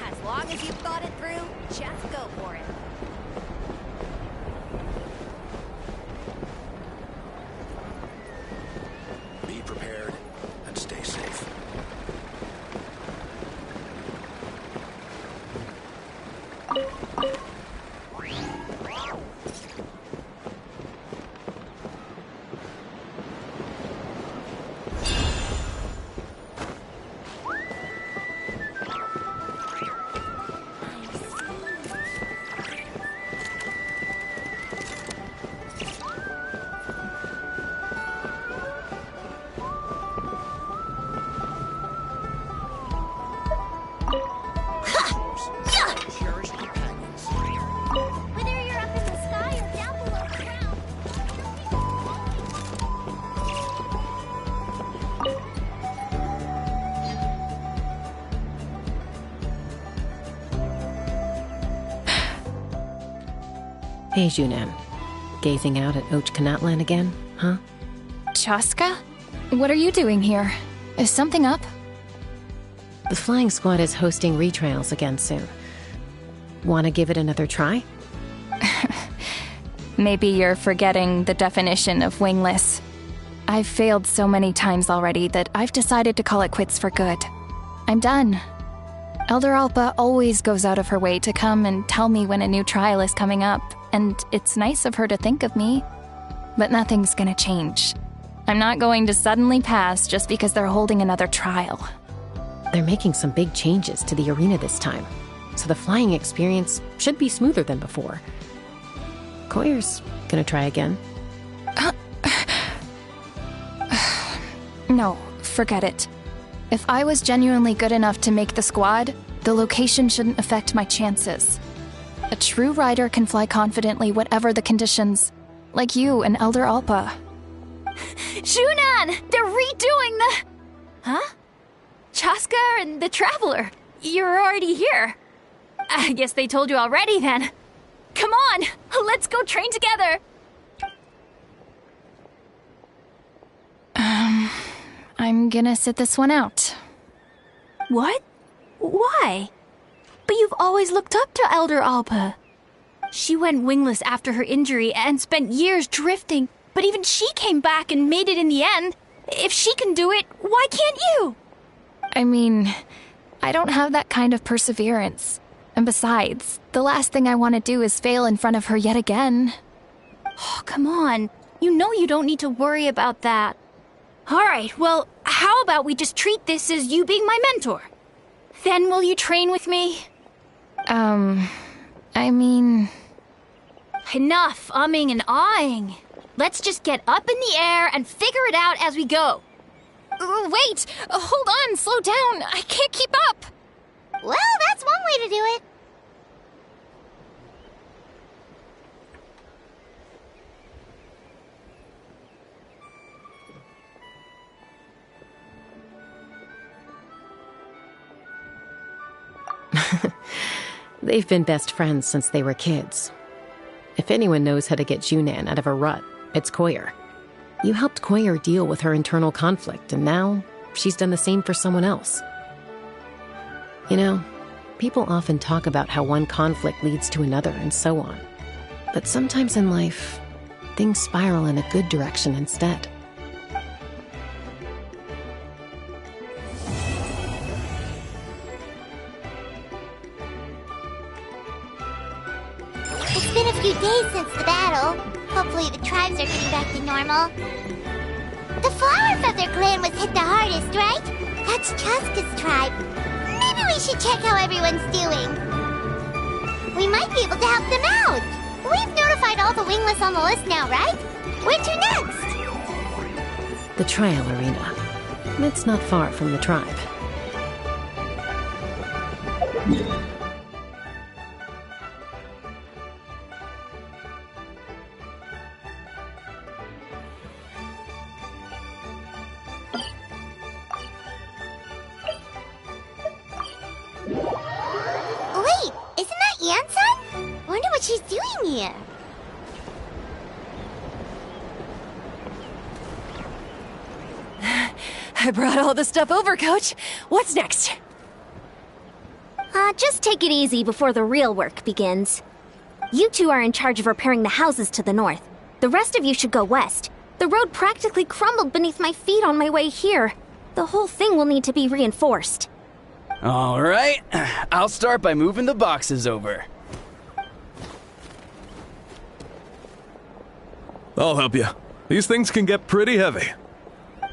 As long as you've thought it through, just go for it. Hey, Junan. Gazing out at Ochkanatlan again, huh? Chaska? What are you doing here? Is something up? The flying squad is hosting retrials again soon. Want to give it another try? Maybe you're forgetting the definition of wingless. I've failed so many times already that I've decided to call it quits for good. I'm done. Elder Alpa always goes out of her way to come and tell me when a new trial is coming up, and it's nice of her to think of me. But nothing's gonna change. I'm not going to suddenly pass just because they're holding another trial. They're making some big changes to the arena this time, so the flying experience should be smoother than before. Koyer's gonna try again. No, forget it. If I was genuinely good enough to make the squad, the location shouldn't affect my chances. A true rider can fly confidently whatever the conditions, like you and Elder Alpa. Junan! They're redoing the... Huh? Chaska and the Traveler. You're already here. I guess they told you already then. Come on, let's go train together. I'm gonna sit this one out. What? Why? But you've always looked up to Elder Alpa. She went wingless after her injury and spent years drifting, but even she came back and made it in the end. If she can do it, why can't you? I mean, I don't have that kind of perseverance. And besides, the last thing I want to do is fail in front of her yet again. Oh, come on. You know you don't need to worry about that. Alright, well, how about we just treat this as you being my mentor? Then will you train with me? I mean... Enough umming and ahhing. Let's just get up in the air and figure it out as we go. Wait! Hold on, slow down. I can't keep up. Well, that's one way to do it. They've been best friends since they were kids. If anyone knows how to get Junan out of a rut, it's Koyer. You helped Koyer deal with her internal conflict, and now she's done the same for someone else. You know, people often talk about how one conflict leads to another and so on. But sometimes in life, things spiral in a good direction instead. It's been a few days since the battle. Hopefully the tribes are getting back to normal. The Flower Feather clan was hit the hardest, right? That's Chaska's tribe. Maybe we should check how everyone's doing. We might be able to help them out. We've notified all the wingless on the list now, right? Where to next? The trial arena. It's not far from the tribe. Wait, isn't that Yansun? Wonder what she's doing here. I brought all the stuff over, Coach. What's next? Just take it easy before the real work begins. You two are in charge of repairing the houses to the north. The rest of you should go west. The road practically crumbled beneath my feet on my way here. The whole thing will need to be reinforced. All right, I'll start by moving the boxes over. I'll help you. These things can get pretty heavy.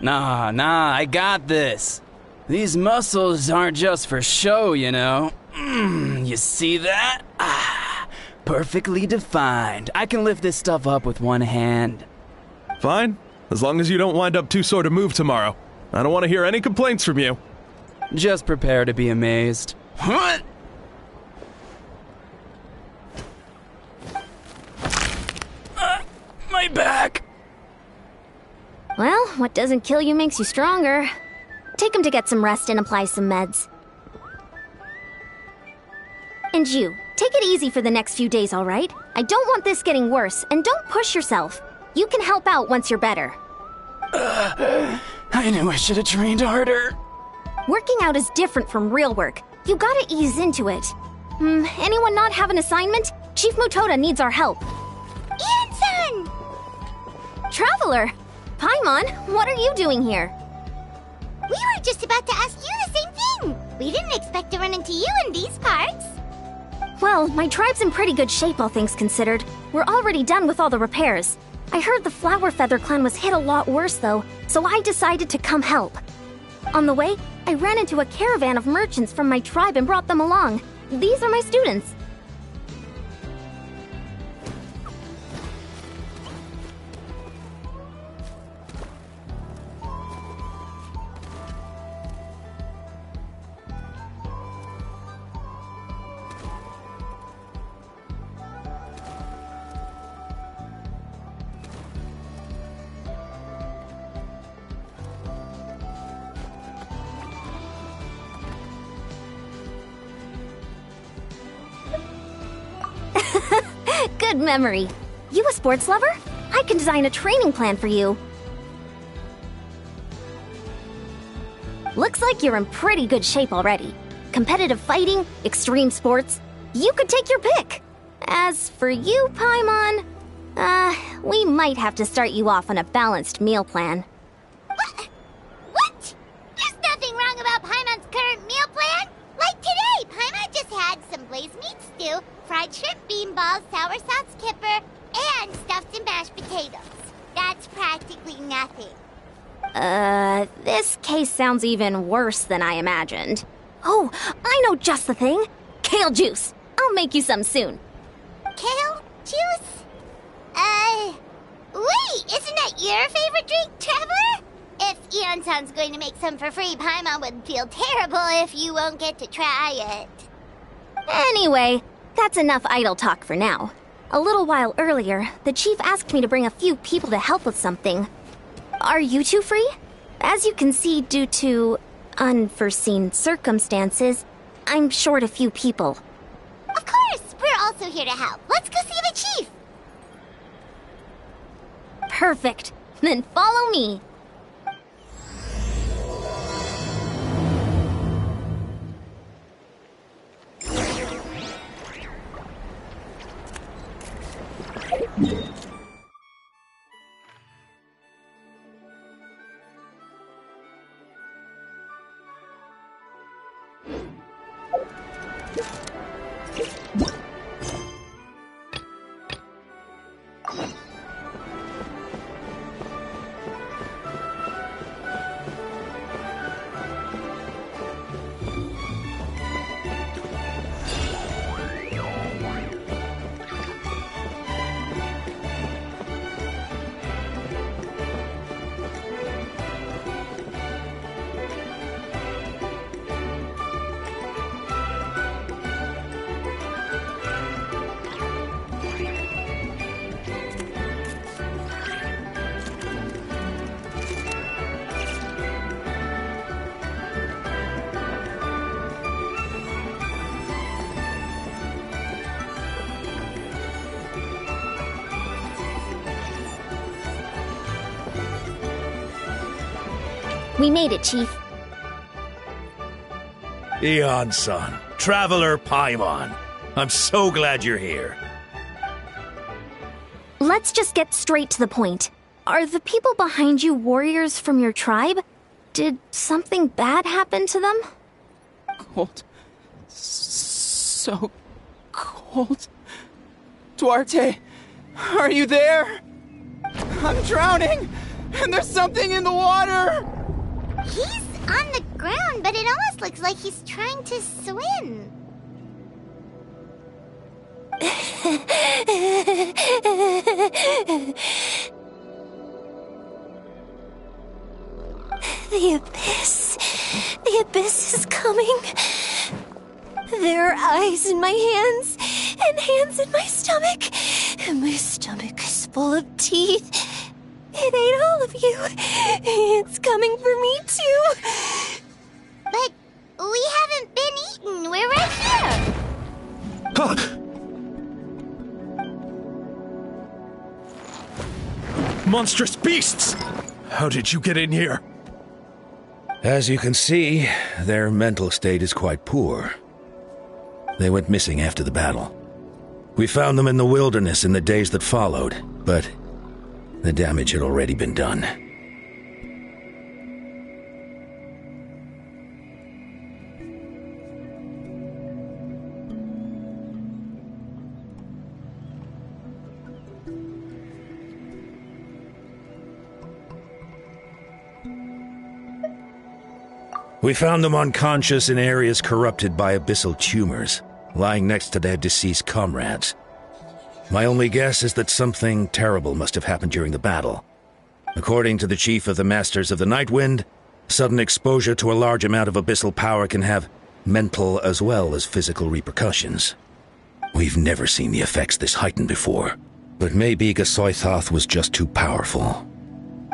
Nah, I got this. These muscles aren't just for show, you know. You see that? Perfectly defined. I can lift this stuff up with one hand. Fine, as long as you don't wind up too sore to move tomorrow. I don't want to hear any complaints from you. Just prepare to be amazed. My back! Well, what doesn't kill you makes you stronger. Take him to get some rest and apply some meds. And you, take it easy for the next few days, all right? I don't want this getting worse, and don't push yourself. You can help out once you're better. I knew I should have trained harder. Working out is different from real work. You gotta ease into it. Anyone not have an assignment? Chief Mutoda needs our help. Ian-san! Traveler! Paimon, what are you doing here? We were just about to ask you the same thing! We didn't expect to run into you in these parts. Well, my tribe's in pretty good shape, all things considered. We're already done with all the repairs. I heard the Flower Feather clan was hit a lot worse, though, so I decided to come help. On the way, I ran into a caravan of merchants from my tribe and brought them along. These are my students. Good memory. You a sports lover? I can design a training plan for you. Looks like you're in pretty good shape already. Competitive fighting, extreme sports. You could take your pick. As for you, Paimon, we might have to start you off on a balanced meal plan. What? There's nothing wrong about Paimon's current meal plan. Like today, Paimon just had some blazed meat stew, fried shrimp bean balls, sour sauce kipper, and stuffed and mashed potatoes. That's practically nothing. This case sounds even worse than I imagined. Oh, I know just the thing. Kale juice. I'll make you some soon. Kale juice? Wait, isn't that your favorite drink, Traveler? If Eon-san's going to make some for free, Paimon would feel terrible if you won't get to try it. Anyway, that's enough idle talk for now. A little while earlier, the chief asked me to bring a few people to help with something. Are you two free? As you can see, due to unforeseen circumstances, I'm short a few people. Of course! We're also here to help. Let's go see the chief! Perfect. Then follow me. We made it, Chief. Eon-san, Traveler Paimon. I'm so glad you're here. Let's just get straight to the point. Are the people behind you warriors from your tribe? Did something bad happen to them? Cold. So cold. Duarte, are you there? I'm drowning, and there's something in the water! He's on the ground, but it almost looks like he's trying to swim. The abyss. The abyss is coming. There are eyes in my hands, and hands in my stomach. And my stomach is full of teeth. It ate all of you. It's coming for me, too. But we haven't been eaten. We're right here. monstrous beasts! How did you get in here? As you can see, their mental state is quite poor. They went missing after the battle. We found them in the wilderness in the days that followed, but the damage had already been done. We found them unconscious in areas corrupted by abyssal tumors, lying next to their deceased comrades. My only guess is that something terrible must have happened during the battle. According to the chief of the Masters of the Nightwind, sudden exposure to a large amount of abyssal power can have mental as well as physical repercussions. We've never seen the effects this heightened before, but maybe Gasoithoth was just too powerful.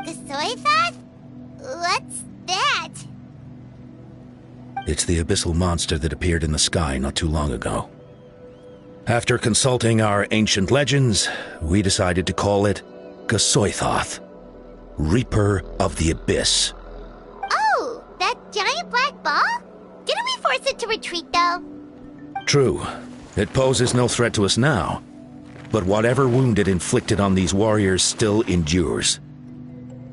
Gasoithoth? What's that? It's the abyssal monster that appeared in the sky not too long ago. After consulting our ancient legends, we decided to call it Gasoithoth, Reaper of the Abyss. Oh, that giant black ball? Didn't we force it to retreat, though? True. It poses no threat to us now, but whatever wound it inflicted on these warriors still endures.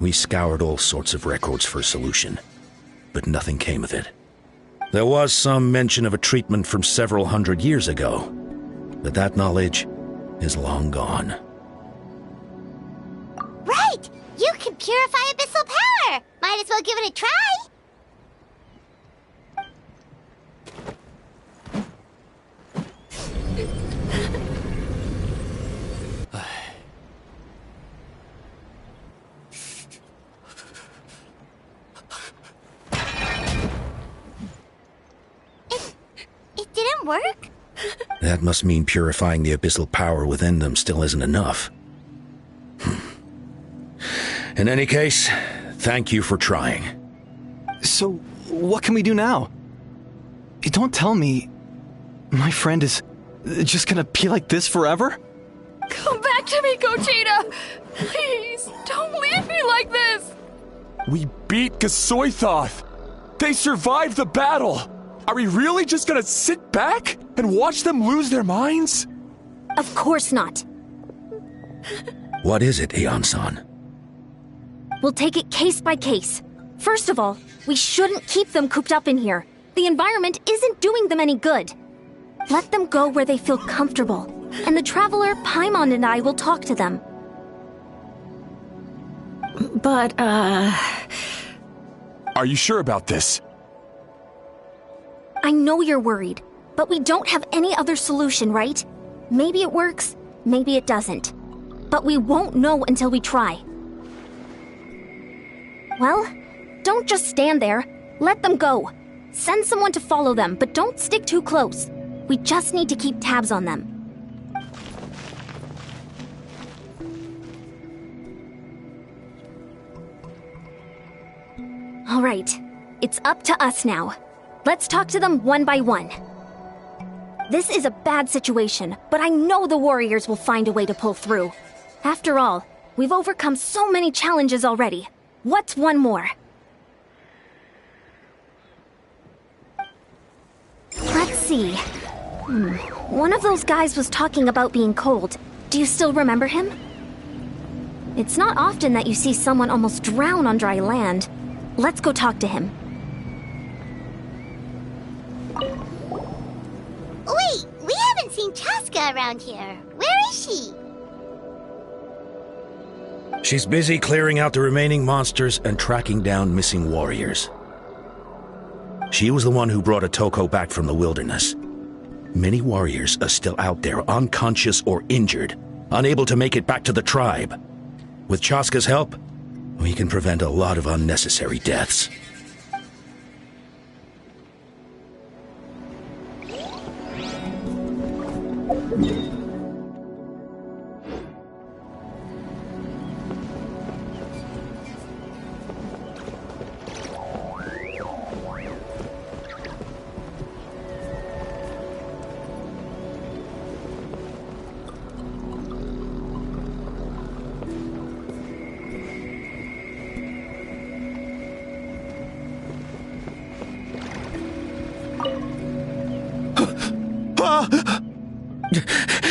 We scoured all sorts of records for a solution, but nothing came of it. There was some mention of a treatment from several hundred years ago, but that knowledge is long gone. Right! You can purify abyssal power! Might as well give it a try! It didn't work? That must mean purifying the abyssal power within them still isn't enough. In any case, thank you for trying. So, what can we do now? Don't tell me my friend is just gonna be like this forever? Come back to me, Gogeta! Please, don't leave me like this! We beat Gasoithoth! They survived the battle! Are we really just gonna sit back and watch them lose their minds? Of course not. What is it, Aeon-san? We'll take it case by case. First of all, we shouldn't keep them cooped up in here. The environment isn't doing them any good. Let them go where they feel comfortable, and the Traveler, Paimon, and I will talk to them. But, Are you sure about this? I know you're worried, but we don't have any other solution, right? Maybe it works, maybe it doesn't. But we won't know until we try. Well, don't just stand there. Let them go. Send someone to follow them, but don't stick too close. We just need to keep tabs on them. All right, it's up to us now. Let's talk to them one by one. This is a bad situation, but I know the warriors will find a way to pull through. After all, we've overcome so many challenges already. What's one more? Let's see. One of those guys was talking about being cold. Do you still remember him? It's not often that you see someone almost drown on dry land. Let's go talk to him. Wait, we haven't seen Chaska around here. Where is she? She's busy clearing out the remaining monsters and tracking down missing warriors. She was the one who brought Otoko back from the wilderness. Many warriors are still out there, unconscious or injured, unable to make it back to the tribe. With Chaska's help, we can prevent a lot of unnecessary deaths.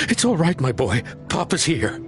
It's all right, my boy. Papa's here.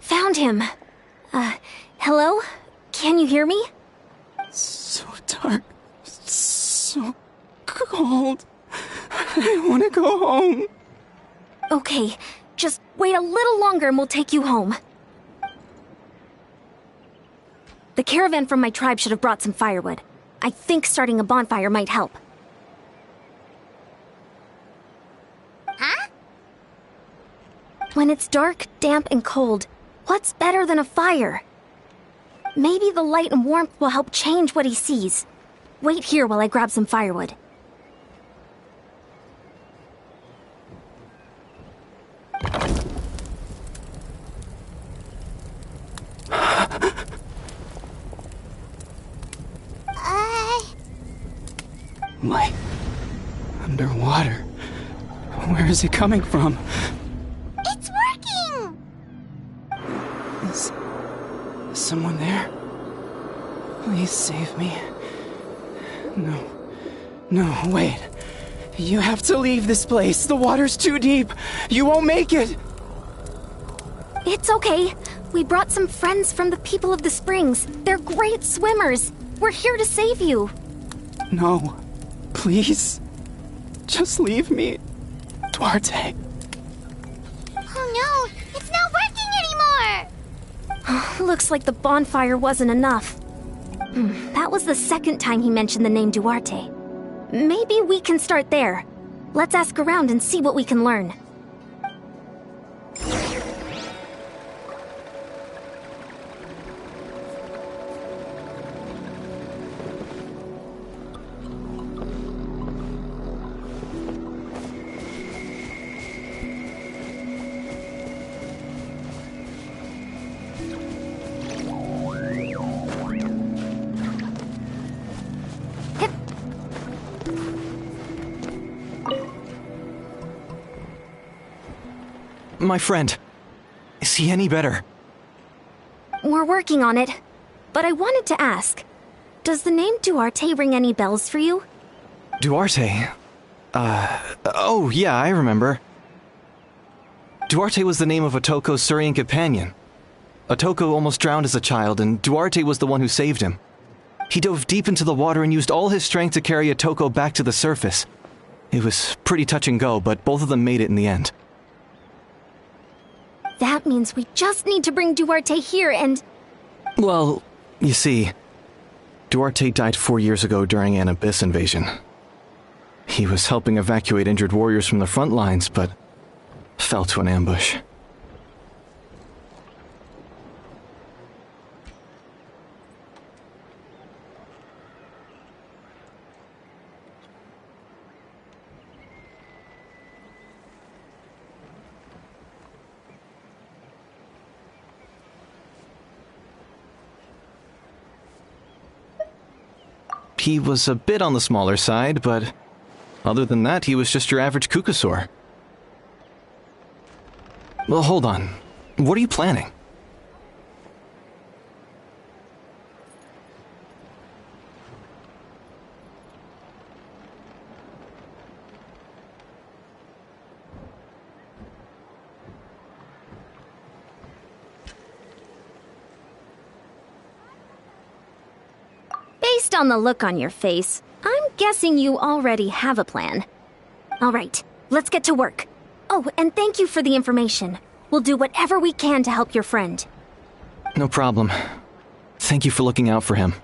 Found him. Hello? Can you hear me? So dark. So cold. I want to go home. Okay, just wait a little longer and we'll take you home. The caravan from my tribe should have brought some firewood. I think starting a bonfire might help. Huh? When it's dark, damp, and cold, what's better than a fire? Maybe the light and warmth will help change what he sees. Wait here while I grab some firewood. Light. Underwater. Where is it coming from? It's working! Is someone there? Please save me. No. No, wait. You have to leave this place. The water's too deep. You won't make it. It's okay. We brought some friends from the people of the springs. They're great swimmers. We're here to save you. No. Please. Just leave me. Duarte. Oh no, it's not working anymore! Looks like the bonfire wasn't enough. That was the second time he mentioned the name Duarte. Maybe we can start there. Let's ask around and see what we can learn. My friend. Is he any better? We're working on it. But I wanted to ask, does the name Duarte ring any bells for you? Duarte? Oh yeah, I remember. Duarte was the name of Otoko's Surian companion. Otoko almost drowned as a child, and Duarte was the one who saved him. He dove deep into the water and used all his strength to carry Otoko back to the surface. It was pretty touch and go, but both of them made it in the end. That means we just need to bring Duarte here and... Well, you see, Duarte died 4 years ago during an Abyss invasion. He was helping evacuate injured warriors from the front lines, but fell to an ambush. He was a bit on the smaller side, but other than that, he was just your average Kukasaur. Well, hold on. What are you planning? Based on the look on your face, I'm guessing you already have a plan. All right, let's get to work. Oh, and thank you for the information. We'll do whatever we can to help your friend. No problem. Thank you for looking out for him.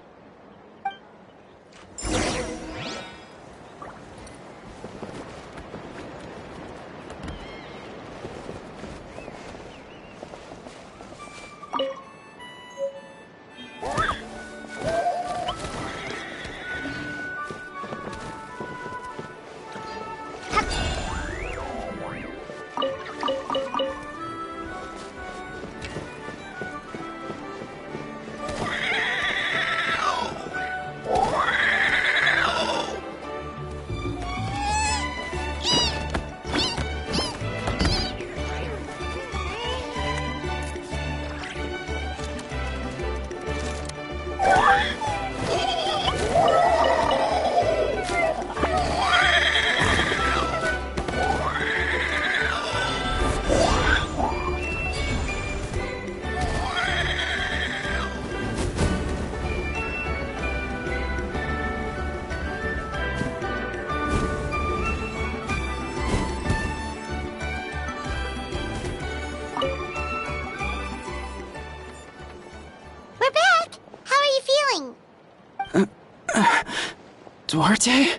Duarte?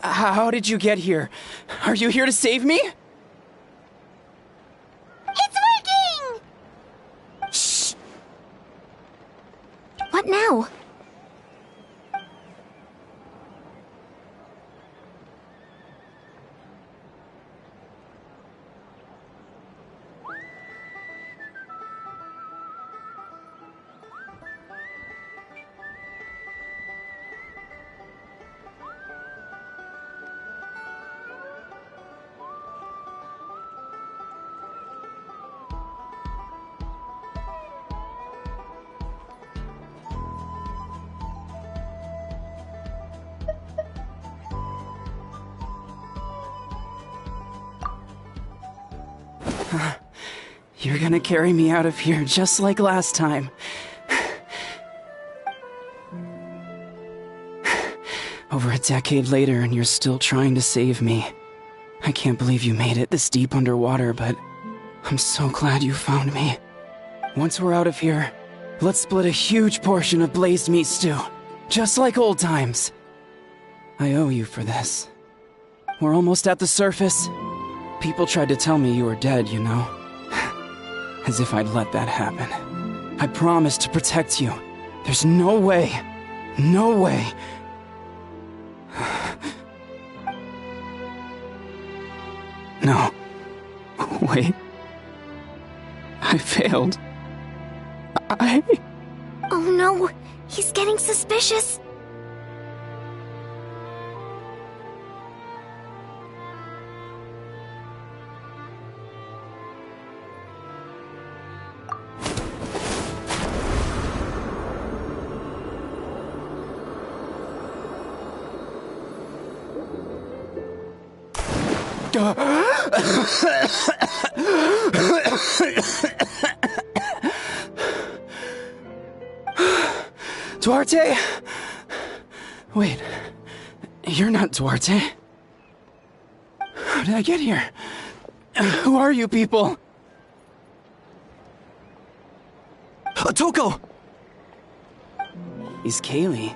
How did you get here? Are you here to save me? It's working! Shh! What now? You're gonna carry me out of here just like last time. Over a decade later, and you're still trying to save me. I can't believe you made it this deep underwater, but I'm so glad you found me. Once we're out of here, let's split a huge portion of blazed meat stew, just like old times. I owe you for this. We're almost at the surface. People tried to tell me you were dead, you know. As if I'd let that happen. I promised to protect you. There's no way. No way. No. Wait. I failed. Oh no, he's getting suspicious. Duarte? Wait, you're not Duarte. How did I get here? Who are you people? Otoko! Is Kaylee?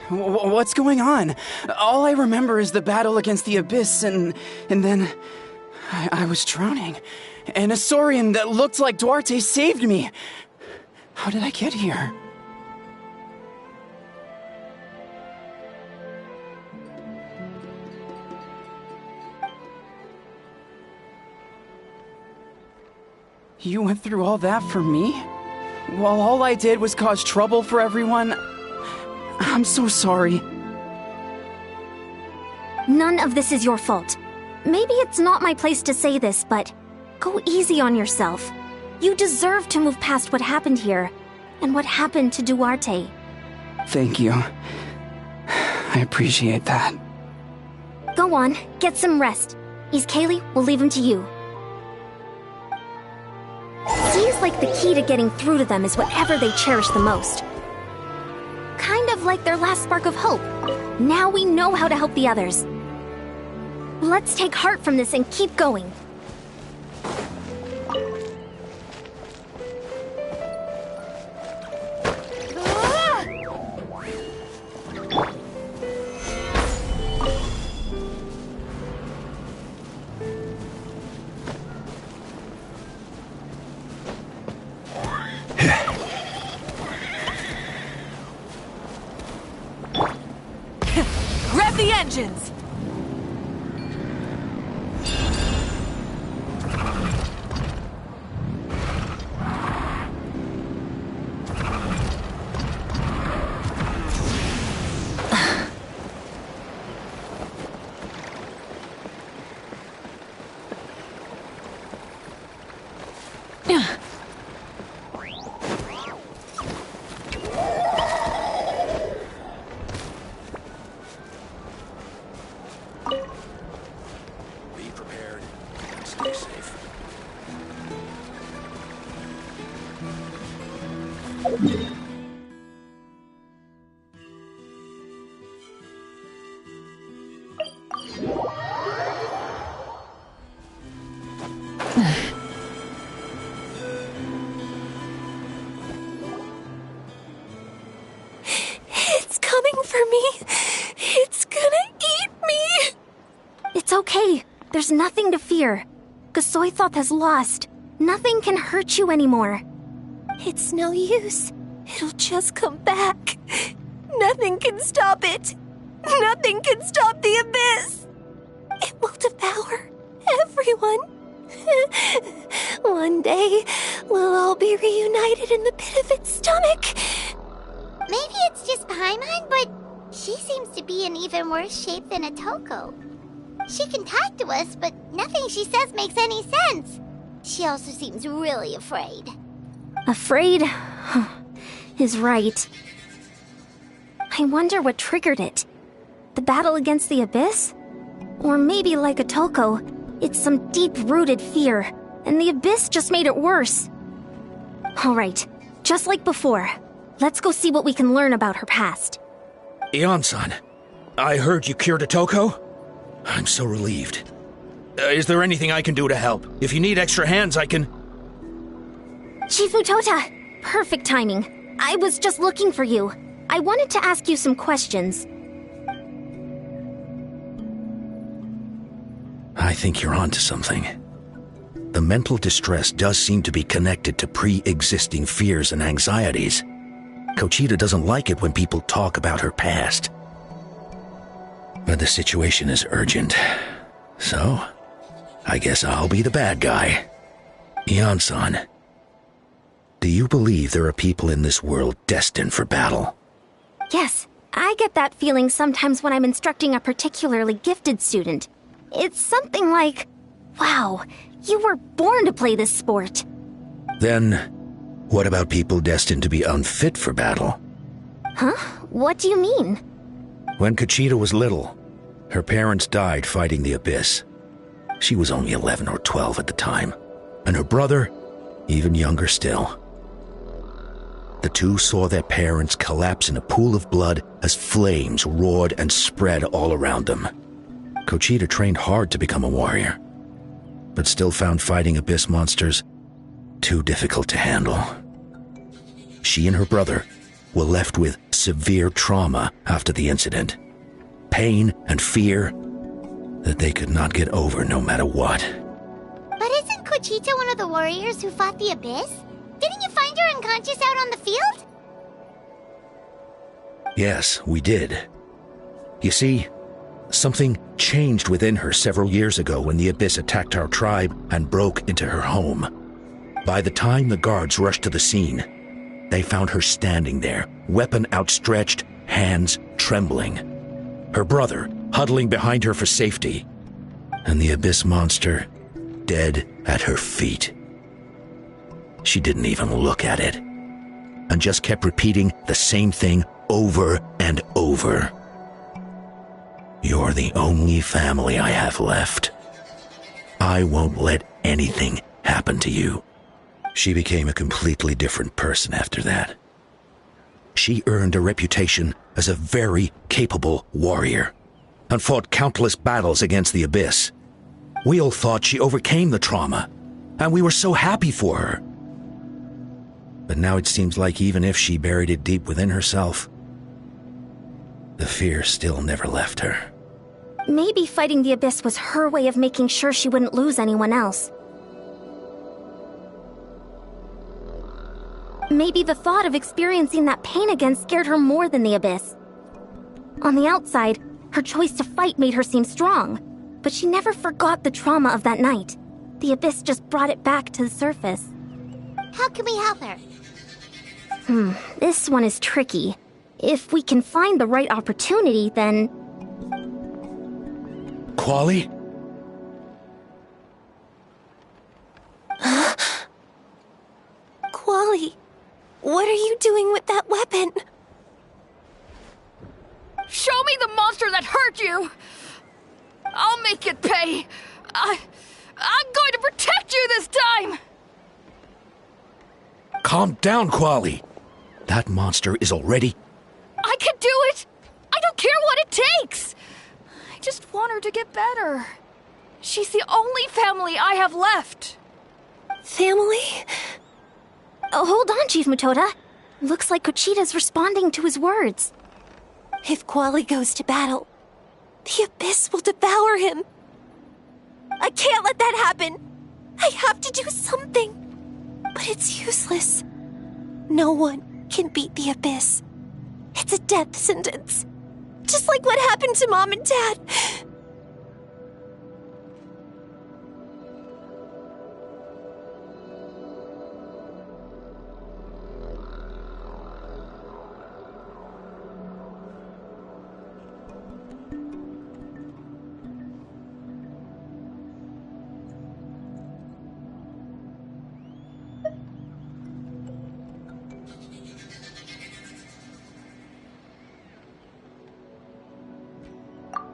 What's going on? All I remember is the battle against the Abyss, and then I was drowning. And a Saurian that looked like Duarte saved me. How did I get here? You went through all that for me? While all I did was cause trouble for everyone? I'm so sorry. None of this is your fault. Maybe it's not my place to say this, but go easy on yourself. You deserve to move past what happened here, and what happened to Duarte. Thank you. I appreciate that. Go on, get some rest. East Kaylee, we'll leave him to you. Seems like the key to getting through to them is whatever they cherish the most. Kind of like their last spark of hope. Now we know how to help the others. Let's take heart from this and keep going. Rev the engines! It's coming for me. It's gonna eat me. It's okay. There's nothing to fear. Gasoithoth has lost. Nothing can hurt you anymore. It's no use. It'll just come back. Nothing can stop it. Nothing can stop the abyss. It will devour everyone. One day, we'll all be reunited in the pit of its stomach. Maybe it's just Paimon, but she seems to be in even worse shape than Atoko. She can talk to us, but nothing she says makes any sense. She also seems really afraid. Afraid? Is right. I wonder what triggered it. The battle against the Abyss? Or maybe like Atoko, it's some deep-rooted fear, and the Abyss just made it worse. Alright, just like before, let's go see what we can learn about her past. Ion-san, I heard you cured Atoko? I'm so relieved. Is there anything I can do to help? If you need extra hands, I can... Chifutota! Perfect timing. I was just looking for you. I wanted to ask you some questions. I think you're onto something. The mental distress does seem to be connected to pre-existing fears and anxieties. Kochita doesn't like it when people talk about her past. But the situation is urgent. So, I guess I'll be the bad guy. Ion-san, do you believe there are people in this world destined for battle? Yes, I get that feeling sometimes when I'm instructing a particularly gifted student. It's something like, wow, you were born to play this sport. Then, what about people destined to be unfit for battle? Huh? What do you mean? When Kochita was little, her parents died fighting the Abyss. She was only 11 or 12 at the time, and her brother, even younger still. The two saw their parents collapse in a pool of blood as flames roared and spread all around them. Kochita trained hard to become a warrior, but still found fighting Abyss monsters too difficult to handle. She and her brother were left with severe trauma after the incident. Pain and fear that they could not get over no matter what. But isn't Kochita one of the warriors who fought the Abyss? Didn't you find her unconscious out on the field? Yes, we did. You see, something changed within her several years ago when the Abyss attacked our tribe and broke into her home. By the time the guards rushed to the scene, they found her standing there, weapon outstretched, hands trembling, her brother huddling behind her for safety, and the Abyss monster dead at her feet. She didn't even look at it, and just kept repeating the same thing over and over. You're the only family I have left. I won't let anything happen to you. She became a completely different person after that. She earned a reputation as a very capable warrior, and fought countless battles against the Abyss. We all thought she overcame the trauma, and we were so happy for her. But now it seems like even if she buried it deep within herself, the fear still never left her. Maybe fighting the Abyss was her way of making sure she wouldn't lose anyone else. Maybe the thought of experiencing that pain again scared her more than the Abyss. On the outside, her choice to fight made her seem strong, but she never forgot the trauma of that night. The Abyss just brought it back to the surface. How can we help her? This one is tricky. If we can find the right opportunity, then... Quali? Quali, what are you doing with that weapon? Show me the monster that hurt you! I'll make it pay! I'm going to protect you this time! Calm down, Quali. That monster is already... I can do it! I don't care what it takes! I just want her to get better. She's the only family I have left. Family? Oh, hold on, Chief Matoda. Looks like Kochita's responding to his words. If Quali goes to battle, the Abyss will devour him. I can't let that happen. I have to do something. But it's useless. No one can beat the Abyss. It's a death sentence. Just like what happened to Mom and Dad.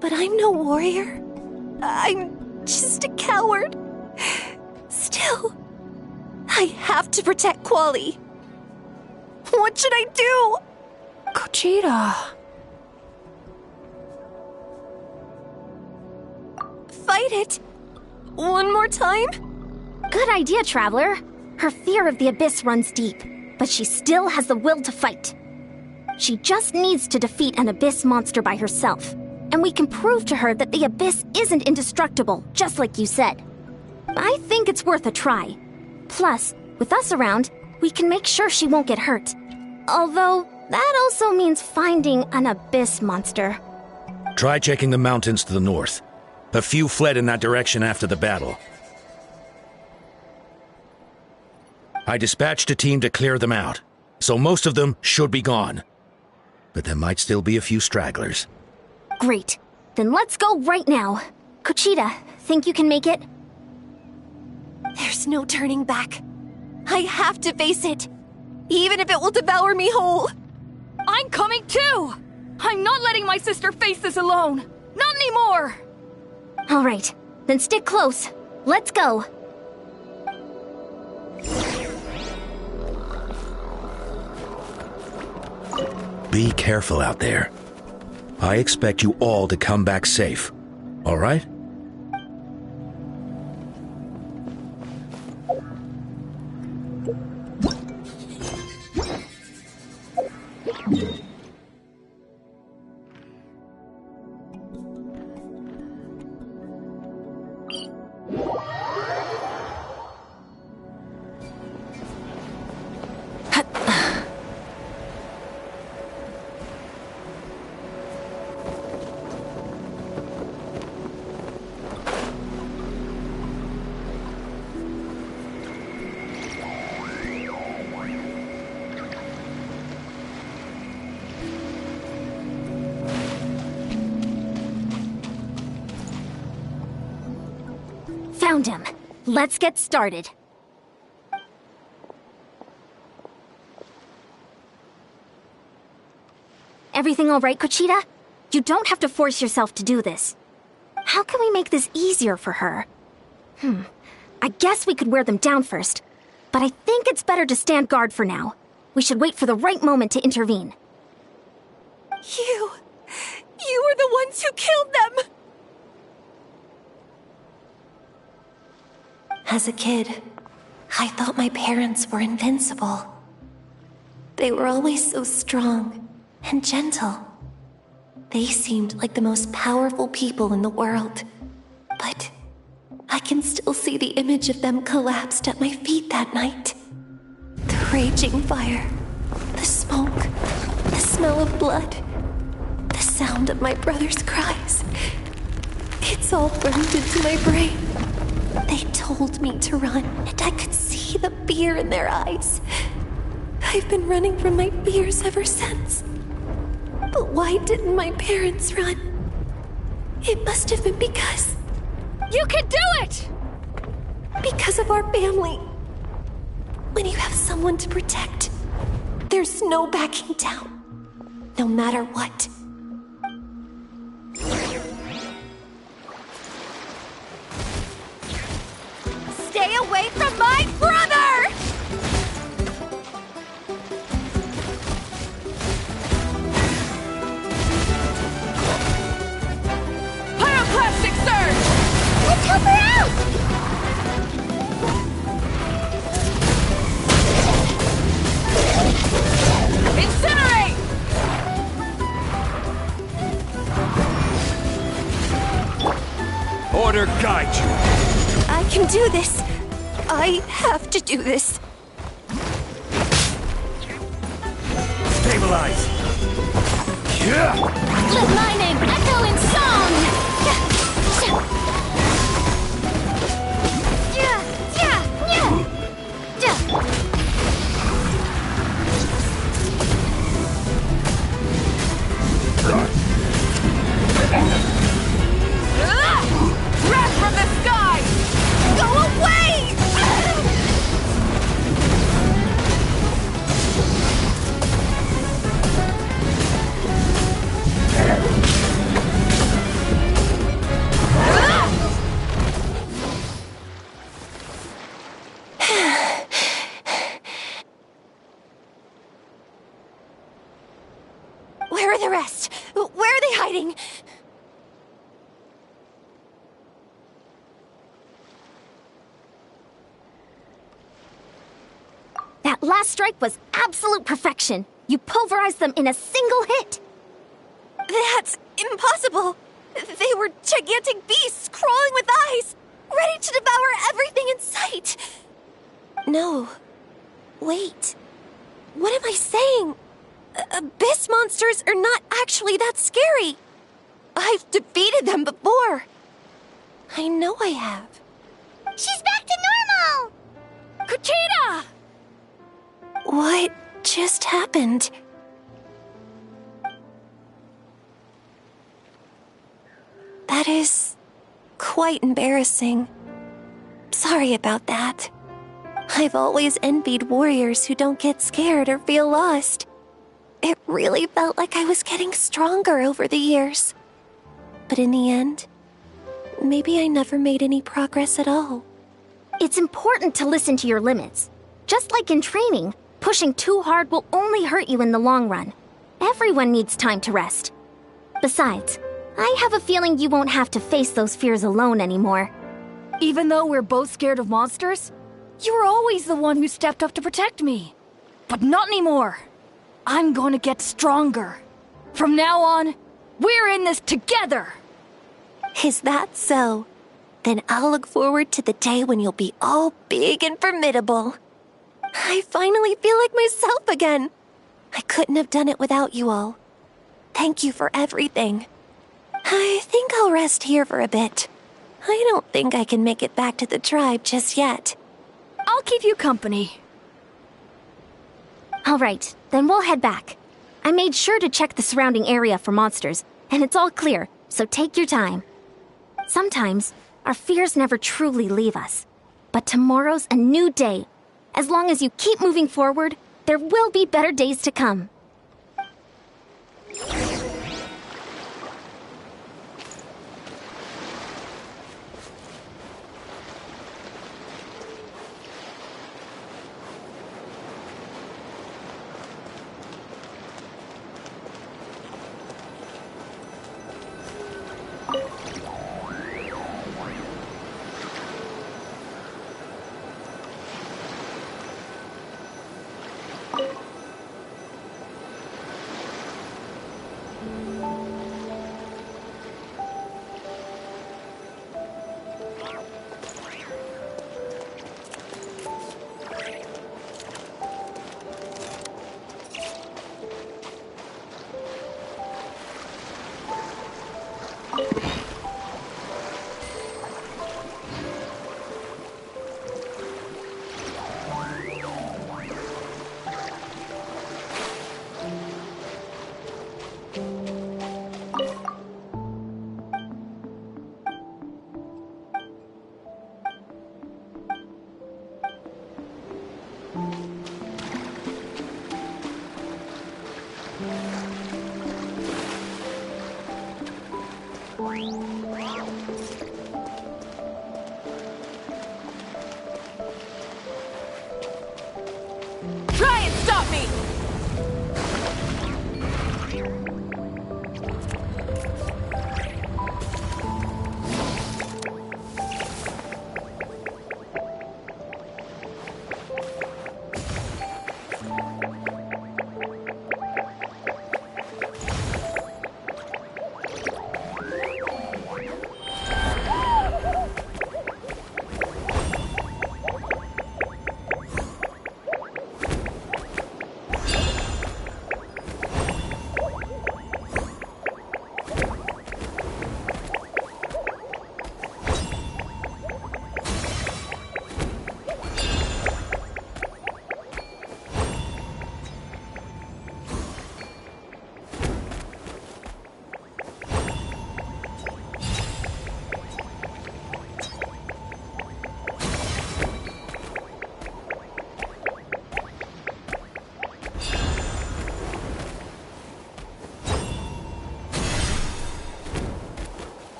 But I'm no warrior. I'm just a coward. Still, I have to protect Quali. What should I do? Kochita. Fight it. One more time? Good idea, Traveler. Her fear of the Abyss runs deep, but she still has the will to fight. She just needs to defeat an Abyss monster by herself. And we can prove to her that the Abyss isn't indestructible, just like you said. I think it's worth a try. Plus, with us around, we can make sure she won't get hurt. Although, that also means finding an Abyss monster. Try checking the mountains to the north. A few fled in that direction after the battle. I dispatched a team to clear them out, so most of them should be gone. But there might still be a few stragglers. Great. Then let's go right now. Kochita, think you can make it? There's no turning back. I have to face it, even if it will devour me whole. I'm coming too! I'm not letting my sister face this alone! Not anymore! All right, then stick close. Let's go. Be careful out there. I expect you all to come back safe, all right? Found him. Let's get started. Everything all right, Kuchita? You don't have to force yourself to do this. How can we make this easier for her? I guess we could wear them down first, but I think it's better to stand guard for now. We should wait for the right moment to intervene. You were the ones who killed them! As a kid, I thought my parents were invincible. They were always so strong and gentle. They seemed like the most powerful people in the world. But I can still see the image of them collapsed at my feet that night. The raging fire, the smoke, the smell of blood, the sound of my brother's cries. It's all burned into my brain. They told me to run, and I could see the fear in their eyes. I've been running from my fears ever since. But why didn't my parents run? It must have been because... You can do it! Because of our family. When you have someone to protect, there's no backing down, no matter what. Stay away from my brother! Pyroclastic surge! Let's help her out! Incinerate! Order guide you. I can do this. I have to do this. Stabilize. Yeah. Let my name echo in song! Wrath from the sky! Go away! Where are the rest? Where are they hiding? That last strike was absolute perfection. You pulverized them in a single hit. That's impossible. They were gigantic beasts crawling with eyes, ready to devour everything in sight. No. Wait. What am I saying? Abyss monsters are not actually that scary. I've defeated them before. I know I have. She's back to normal! Kuchita! What just happened? That is quite embarrassing. Sorry about that. I've always envied warriors who don't get scared or feel lost. It really felt like I was getting stronger over the years. But in the end, maybe I never made any progress at all. It's important to listen to your limits. Just like in training, pushing too hard will only hurt you in the long run. Everyone needs time to rest. Besides, I have a feeling you won't have to face those fears alone anymore. Even though we're both scared of monsters, you were always the one who stepped up to protect me. But not anymore. I'm going to get stronger. From now on, we're in this together. Is that so? Then I'll look forward to the day when you'll be all big and formidable. I finally feel like myself again. I couldn't have done it without you all. Thank you for everything. I think I'll rest here for a bit. I don't think I can make it back to the tribe just yet. I'll keep you company. All right, then we'll head back. I made sure to check the surrounding area for monsters, and it's all clear, so take your time. Sometimes, Our fears never truly leave us. But tomorrow's a new day. As long as you keep moving forward, there will be better days to come. Try and stop me!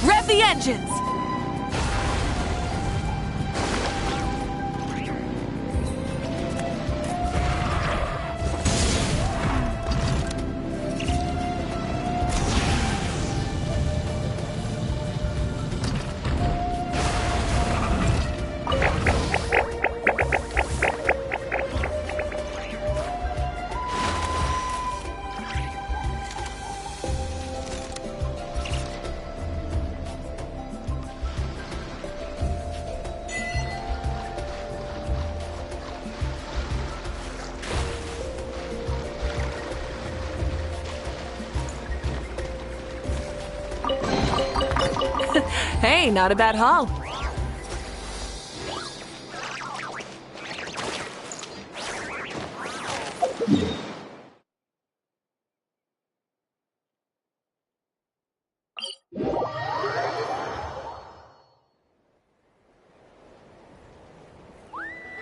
Rev the engines! Hey, not a bad haul.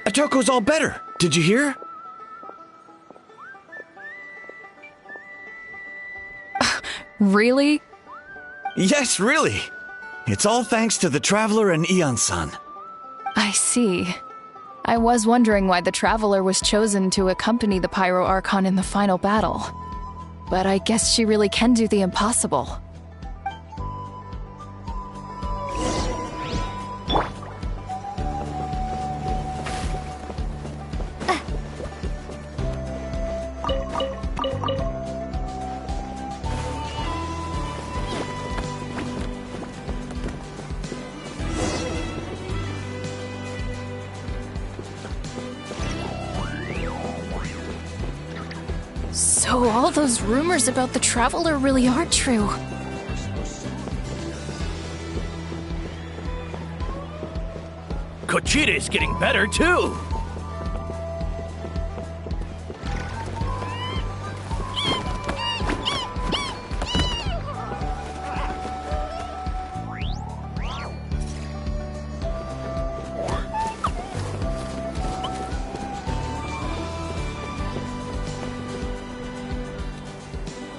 Atoko's all better. Did you hear? Really? Yes, really. It's all thanks to the Traveler and Ian-san. I see. I was wondering why the Traveler was chosen to accompany the Pyro Archon in the final battle. But I guess she really can do the impossible. So all those rumors about the Traveler really are true. Kochide's getting better, too!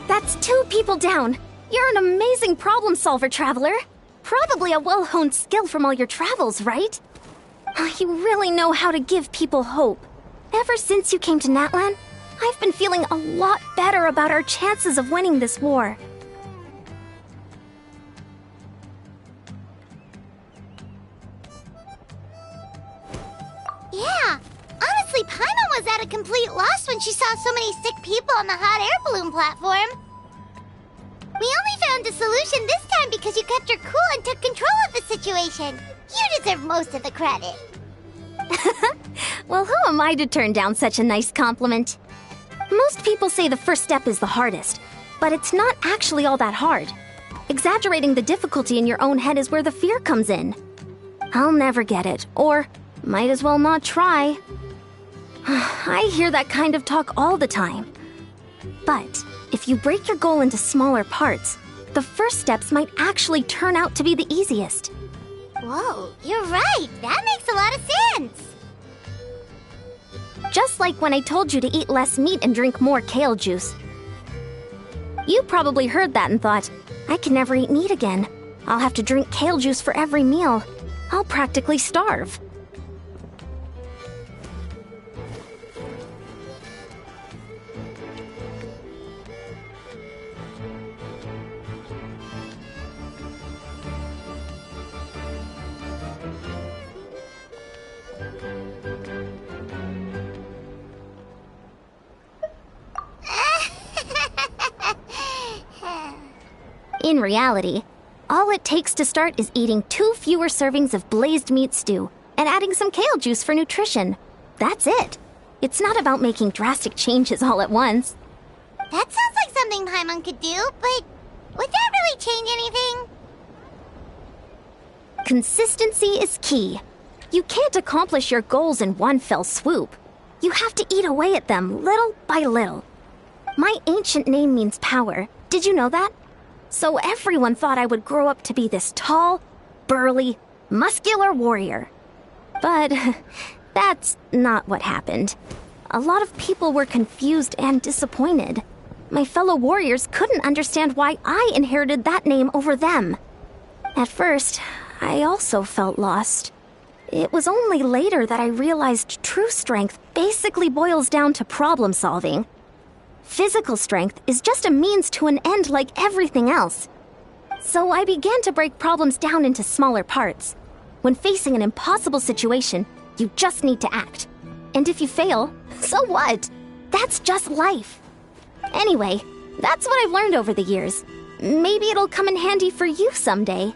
That's 2 people down. You're an amazing problem solver, Traveler. Probably a well-honed skill from all your travels, right? You really know how to give people hope. Ever since you came to Natlan, I've been feeling a lot better about our chances of winning this war. Yeah, honestly, Paimon was at a complete loss when she saw so many sick people on the hot air balloon platform. We only found a solution this time because you kept her cool and took control of the situation. You deserve most of the credit. Well, who am I to turn down such a nice compliment? Most people say the first step is the hardest, but it's not actually all that hard. Exaggerating the difficulty in your own head is where the fear comes in. I'll never get it, or might as well not try. I hear that kind of talk all the time. But if you break your goal into smaller parts, the first steps might actually turn out to be the easiest. Whoa, you're right. That makes a lot of sense. Just like when I told you to eat less meat and drink more kale juice. You probably heard that and thought, I can never eat meat again. I'll have to drink kale juice for every meal. I'll practically starve. In reality, all it takes to start is eating 2 fewer servings of blazed meat stew and adding some kale juice for nutrition. That's it. It's not about making drastic changes all at once. That sounds like something Paimon could do, but would that really change anything? Consistency is key. You can't accomplish your goals in one fell swoop. You have to eat away at them little by little. My ancient name means power. Did you know that? So everyone thought I would grow up to be this tall, burly, muscular warrior. But that's not what happened. A lot of people were confused and disappointed. My fellow warriors couldn't understand why I inherited that name over them. At first, I also felt lost. It was only later that I realized true strength basically boils down to problem solving. Physical strength is just a means to an end like everything else. So I began to break problems down into smaller parts. When facing an impossible situation, you just need to act. And if you fail, so what? That's just life. Anyway, that's what I've learned over the years. Maybe it'll come in handy for you someday.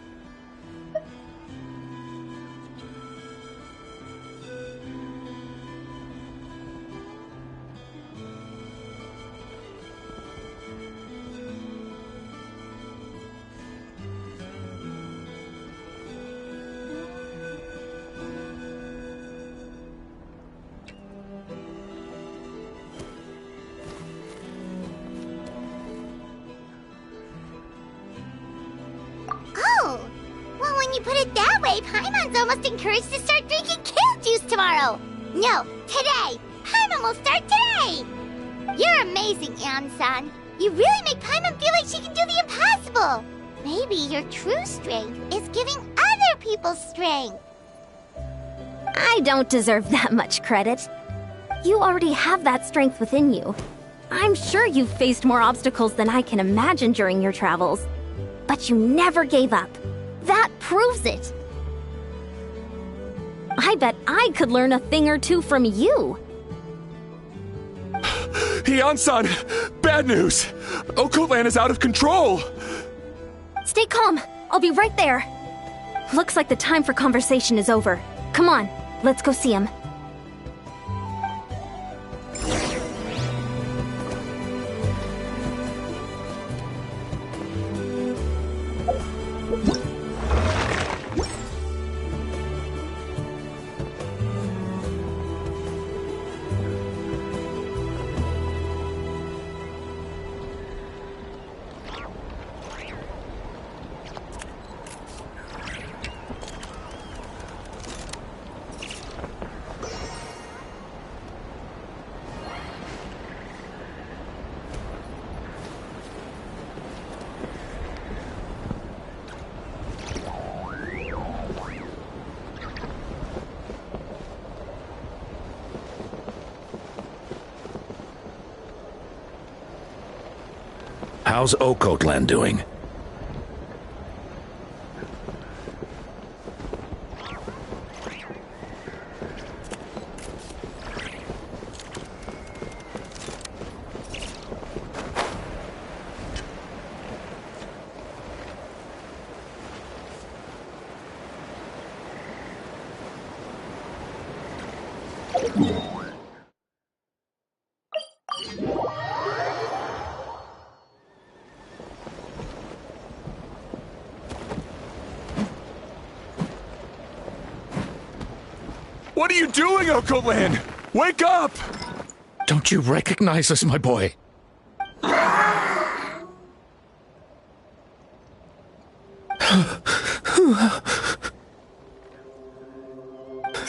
Oh! Well, when you put it that way, Paimon's almost encouraged to start drinking kale juice tomorrow! No, today! Paimon will start today! You're amazing, Ansan. You really make Paimon feel like she can do the impossible! Maybe your true strength is giving other people strength! I don't deserve that much credit. You already have that strength within you. I'm sure you've faced more obstacles than I can imagine during your travels. But you never gave up. That proves it. I bet I could learn a thing or two from you. Hyan-san! Bad news! Okoland is out of control! Stay calm. I'll be right there. Looks like the time for conversation is over. Come on, let's go see him. How's Okotland doing? What are you doing, Okoland? Wake up! Don't you recognize us, my boy?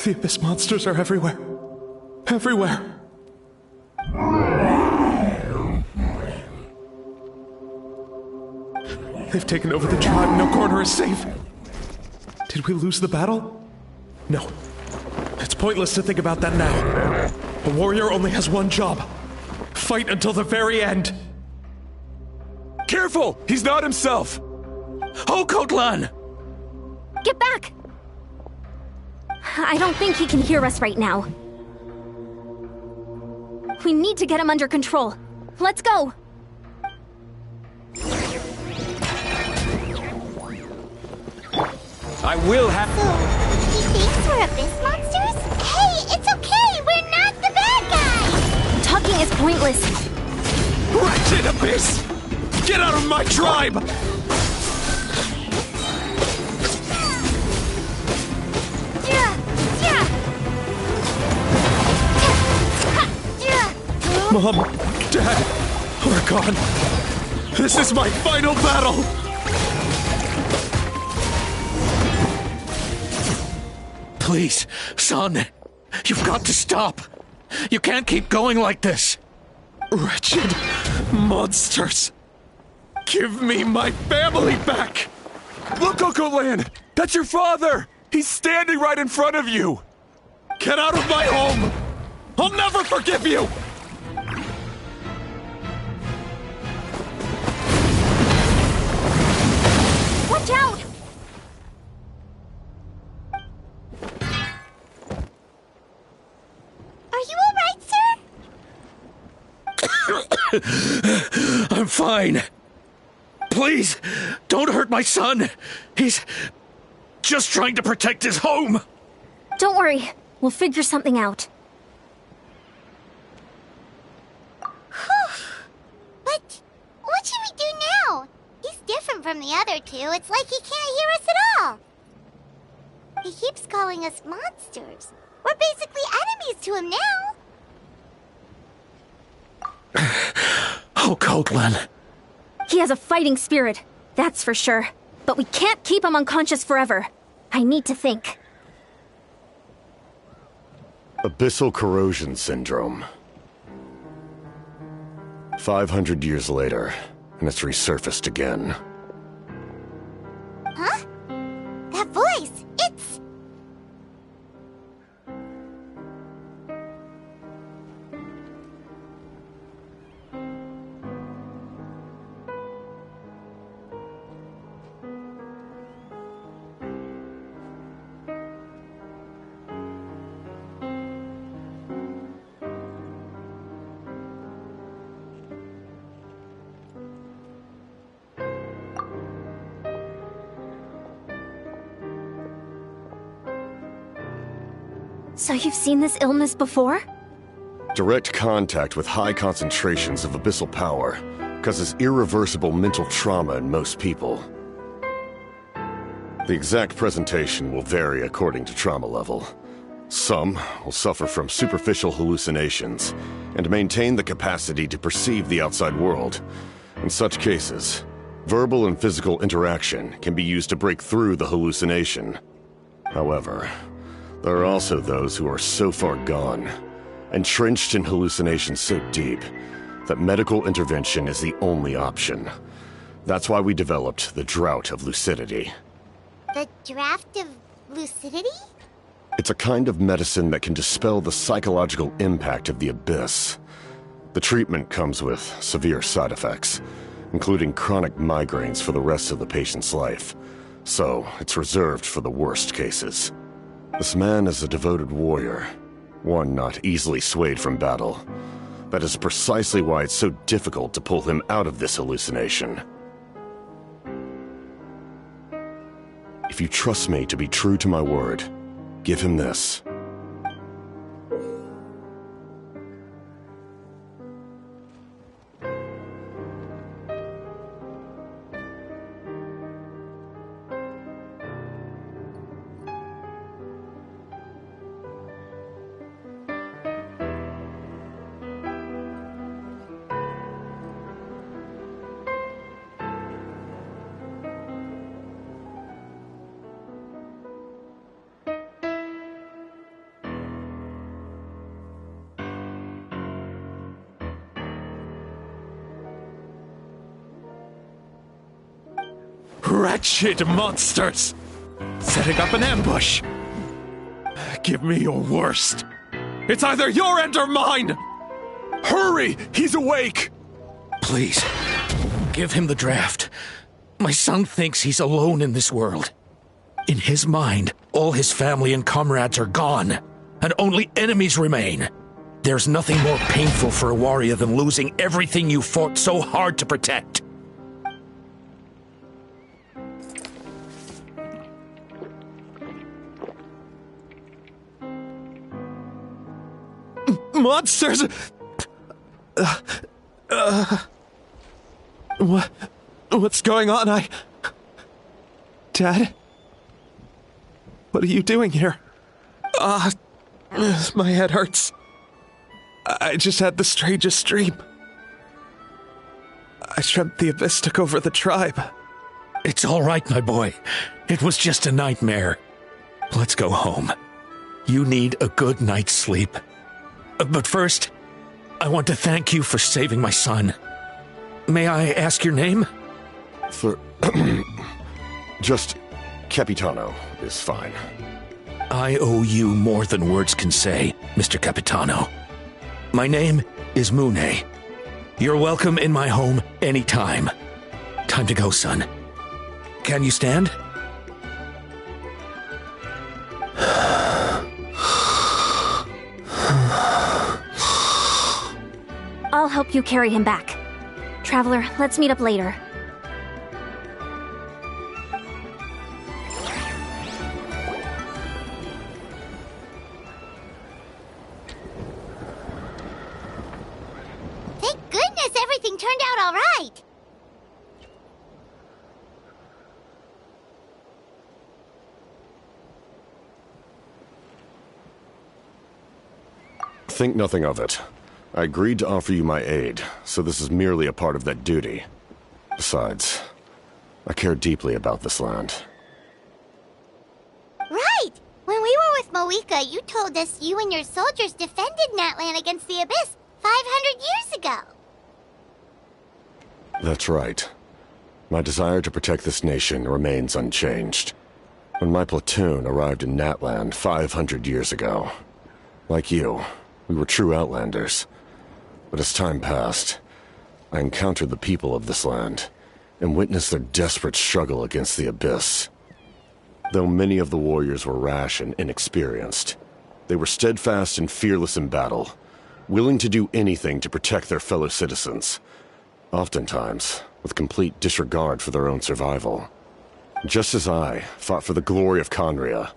The Abyss monsters are everywhere. Everywhere. They've taken over the tribe. No corner is safe. Did we lose the battle? No. It's pointless to think about that now. A warrior only has one job. Fight until the very end. Careful! He's not himself! Okotland! Get back! I don't think he can hear us right now. We need to get him under control. Let's go! I will have... He thinks we're Abyss monsters? Hey, it's okay! We're not the bad guys! Talking is pointless. Wretched Abyss! Get out of my tribe! Mom, Dad, we're gone. This is my final battle! Please, son, you've got to stop. You can't keep going like this. Wretched monsters! Give me my family back! Look, Coco Land! That's your father! He's standing right in front of you! Get out of my home! I'll never forgive you! Watch out! Are you alright, sir? I'm fine. Please, don't hurt my son. He's just trying to protect his home. Don't worry. We'll figure something out. But what should we do now? He's different from the other two. It's like he can't hear us at all. He keeps calling us monsters. We're basically enemies to him now. Oh, Coatlan. He has a fighting spirit, that's for sure. But we can't keep him unconscious forever. I need to think. Abyssal corrosion syndrome. 500 years later, and it's resurfaced again. Huh? That voice, it's... So you've seen this illness before? Direct contact with high concentrations of abyssal power causes irreversible mental trauma in most people. The exact presentation will vary according to trauma level. Some will suffer from superficial hallucinations and maintain the capacity to perceive the outside world. In such cases, verbal and physical interaction can be used to break through the hallucination. However, there are also those who are so far gone, entrenched in hallucinations so deep, that medical intervention is the only option. That's why we developed the Drought of Lucidity. The Draft of Lucidity? It's a kind of medicine that can dispel the psychological impact of the abyss. The treatment comes with severe side effects, including chronic migraines for the rest of the patient's life. So, it's reserved for the worst cases. This man is a devoted warrior, one not easily swayed from battle. That is precisely why it's so difficult to pull him out of this hallucination. If you trust me to be true to my word, give him this. Wretched monsters! Setting up an ambush! Give me your worst. It's either your end or mine! Hurry! He's awake! Please, give him the draft. My son thinks he's alone in this world. In his mind, all his family and comrades are gone, and only enemies remain. There's nothing more painful for a warrior than losing everything you fought so hard to protect. Monsters! What's going on? Dad? What are you doing here? My head hurts. I just had the strangest dream. I dreamt the Abyss took over the tribe. It's all right, my boy. It was just a nightmare. Let's go home. You need a good night's sleep. But first, I want to thank you for saving my son. May I ask your name? Just Capitano is fine. I owe you more than words can say, Mr. Capitano. My name is Mune. You're welcome in my home anytime. Time to go, son. Can you stand? I'll help you carry him back. Traveler, let's meet up later. Thank goodness everything turned out all right. Think nothing of it. I agreed to offer you my aid, so this is merely a part of that duty. Besides, I care deeply about this land. Right! When we were with Moika, you told us you and your soldiers defended Natlan against the Abyss 500 years ago. That's right. My desire to protect this nation remains unchanged. When my platoon arrived in Natlan 500 years ago, like you, we were true outlanders. But as time passed, I encountered the people of this land and witnessed their desperate struggle against the Abyss. Though many of the warriors were rash and inexperienced, they were steadfast and fearless in battle, willing to do anything to protect their fellow citizens, oftentimes with complete disregard for their own survival. Just as I fought for the glory of Conria,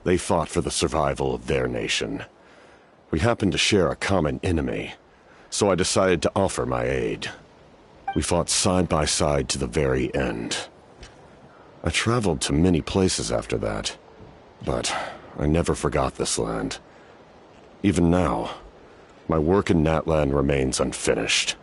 they fought for the survival of their nation. We happened to share a common enemy, so I decided to offer my aid. We fought side by side to the very end. I traveled to many places after that, but I never forgot this land. Even now, my work in Natlan remains unfinished.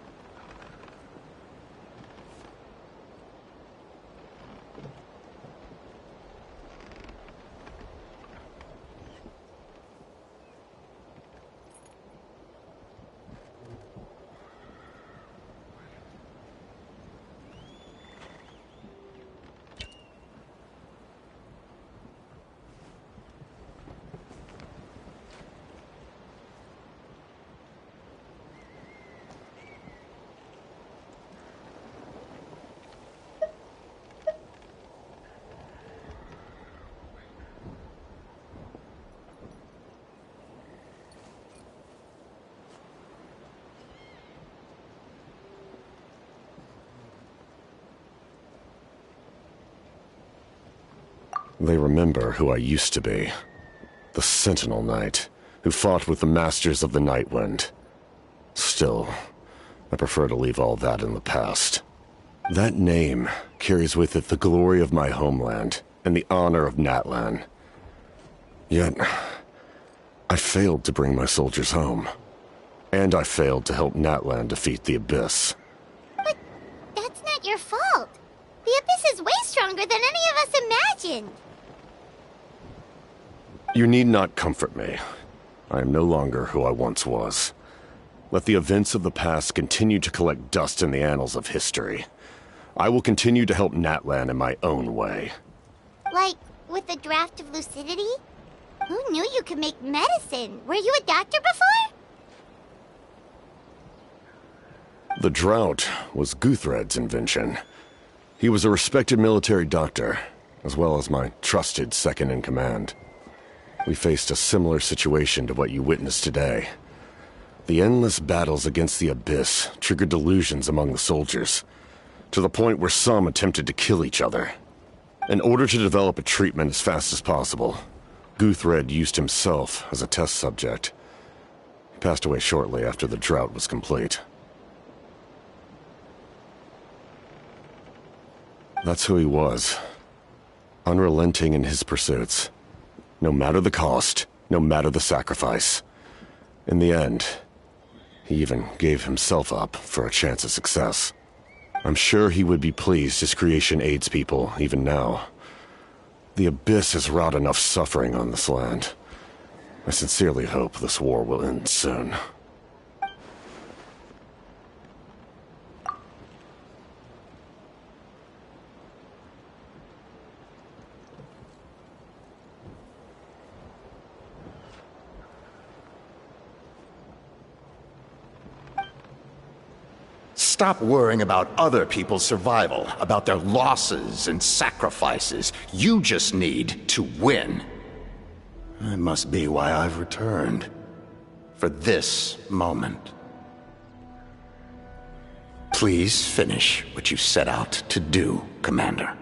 They remember who I used to be. The Sentinel Knight, who fought with the Masters of the Nightwind. Still, I prefer to leave all that in the past. That name carries with it the glory of my homeland and the honor of Natlan. Yet, I failed to bring my soldiers home. And I failed to help Natlan defeat the Abyss. But that's not your fault. The Abyss is way stronger than any of us imagined. You need not comfort me. I am no longer who I once was. Let the events of the past continue to collect dust in the annals of history. I will continue to help Natlan in my own way. Like, with the draft of lucidity? Who knew you could make medicine? Were you a doctor before? The drought was Guthred's invention. He was a respected military doctor, as well as my trusted second-in-command. We faced a similar situation to what you witnessed today. The endless battles against the Abyss triggered delusions among the soldiers, to the point where some attempted to kill each other. In order to develop a treatment as fast as possible, Guthred used himself as a test subject. He passed away shortly after the drought was complete. That's who he was. Unrelenting in his pursuits. No matter the cost, no matter the sacrifice. In the end, he even gave himself up for a chance at success. I'm sure he would be pleased his creation aids people, even now. The Abyss has wrought enough suffering on this land. I sincerely hope this war will end soon. Stop worrying about other people's survival, about their losses and sacrifices. You just need to win. That must be why I've returned. For this moment. Please finish what you set out to do, Commander.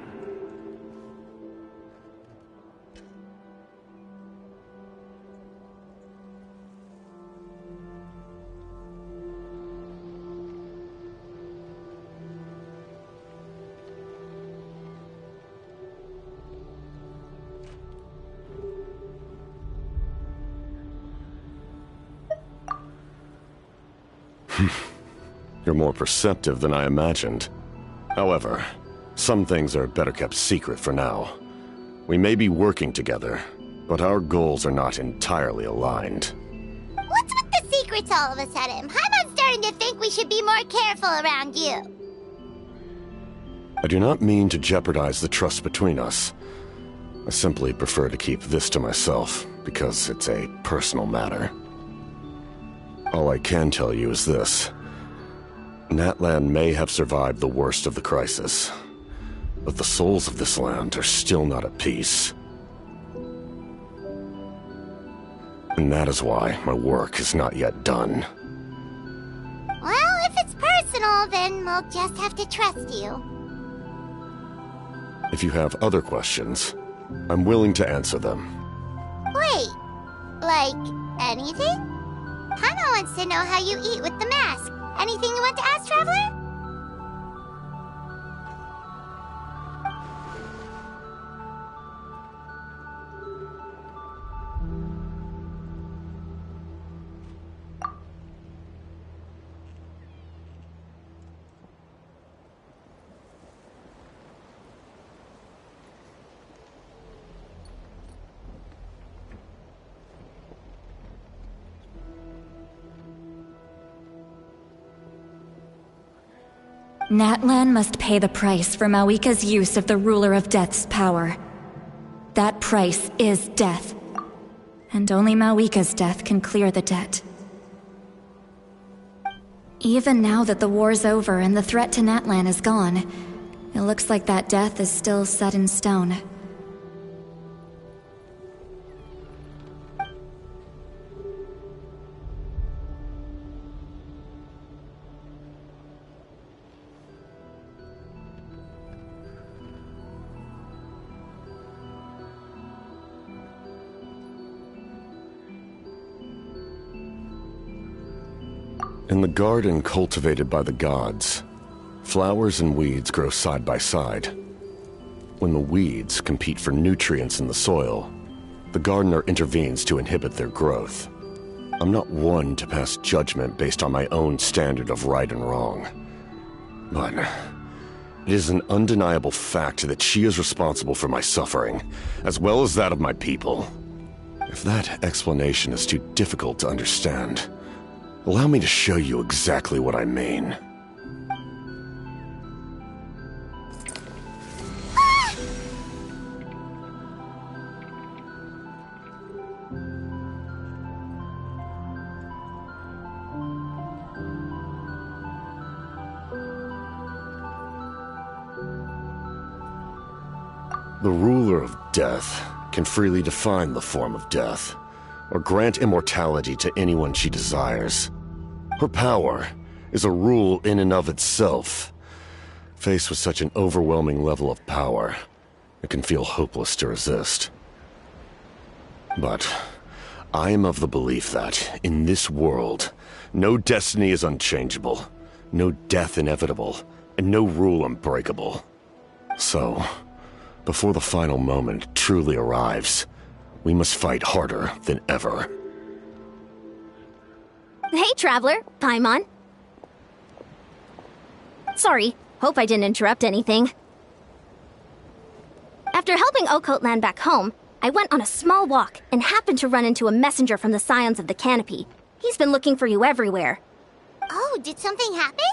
You're more perceptive than I imagined. However, some things are better kept secret for now. We may be working together, but our goals are not entirely aligned. What's with the secrets all of a sudden? I'm starting to think we should be more careful around you. I do not mean to jeopardize the trust between us. I simply prefer to keep this to myself, because it's a personal matter. All I can tell you is this. Natlan may have survived the worst of the crisis, but the souls of this land are still not at peace. And that is why my work is not yet done. Well, if it's personal, then we'll just have to trust you. If you have other questions, I'm willing to answer them. Wait, like anything? Paimon wants to know how you eat with the mask. Anything you want to ask, Traveler? Natlan must pay the price for Mawika's use of the Ruler of Death's power. That price is death. And only Mawika's death can clear the debt. Even now that the war's over and the threat to Natlan is gone, it looks like that death is still set in stone. In the garden cultivated by the gods, flowers and weeds grow side by side. When the weeds compete for nutrients in the soil, the gardener intervenes to inhibit their growth. I'm not one to pass judgment based on my own standard of right and wrong. But it is an undeniable fact that she is responsible for my suffering, as well as that of my people. If that explanation is too difficult to understand, allow me to show you exactly what I mean. The ruler of death can freely define the form of death, or grant immortality to anyone she desires. Her power is a rule in and of itself. Faced with such an overwhelming level of power, it can feel hopeless to resist. But I am of the belief that, in this world, no destiny is unchangeable, no death inevitable, and no rule unbreakable. So, before the final moment truly arrives, we must fight harder than ever. Hey, Traveler. Paimon. Sorry, hope I didn't interrupt anything. After helping Occult land back home, I went on a small walk and happened to run into a messenger from the Scions of the Canopy. He's been looking for you everywhere. Oh, did something happen?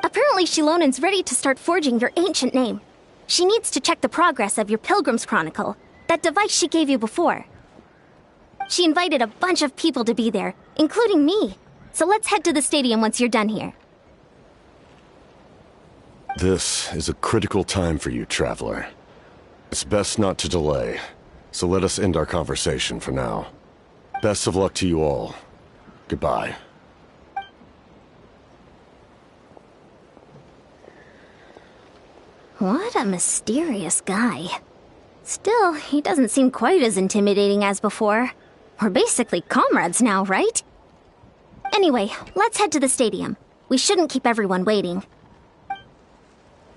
Apparently Shilonen's ready to start forging your ancient name. She needs to check the progress of your Pilgrim's Chronicle, that device she gave you before. She invited a bunch of people to be there, including me. So let's head to the stadium once you're done here. This is a critical time for you, Traveler. It's best not to delay, so let us end our conversation for now. Best of luck to you all. Goodbye. What a mysterious guy. Still, he doesn't seem quite as intimidating as before. We're basically comrades now, right? Anyway, let's head to the stadium. We shouldn't keep everyone waiting.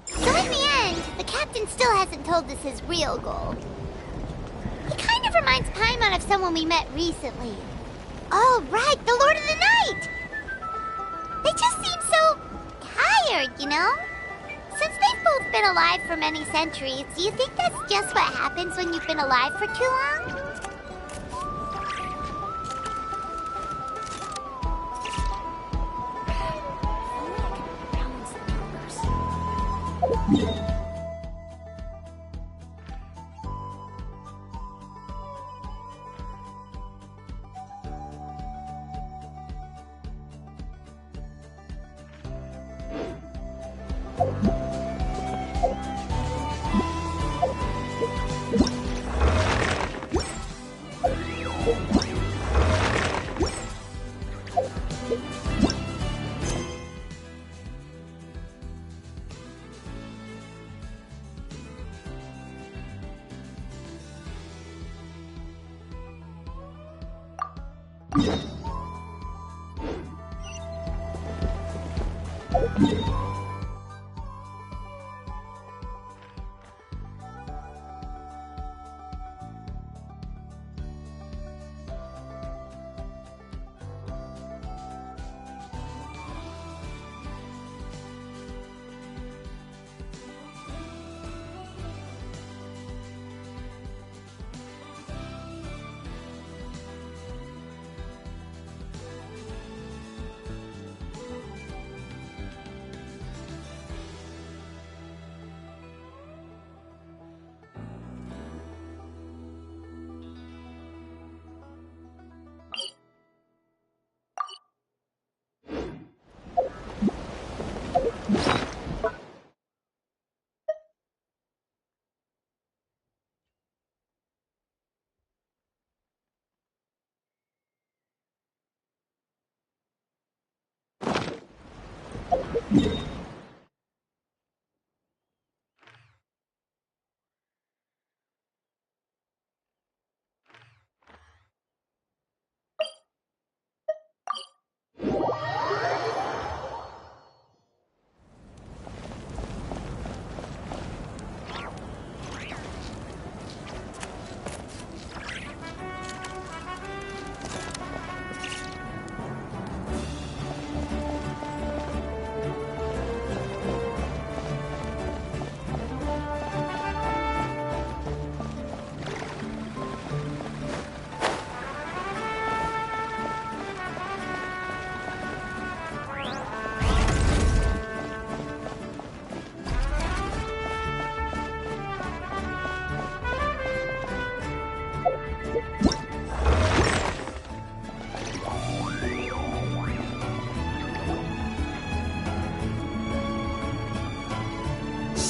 So in the end, the captain still hasn't told us his real goal. He kind of reminds Paimon of someone we met recently. Oh, right, the Lord of the Night! They just seem so tired, you know? Since they've both been alive for many centuries, do you think that's just what happens when you've been alive for too long?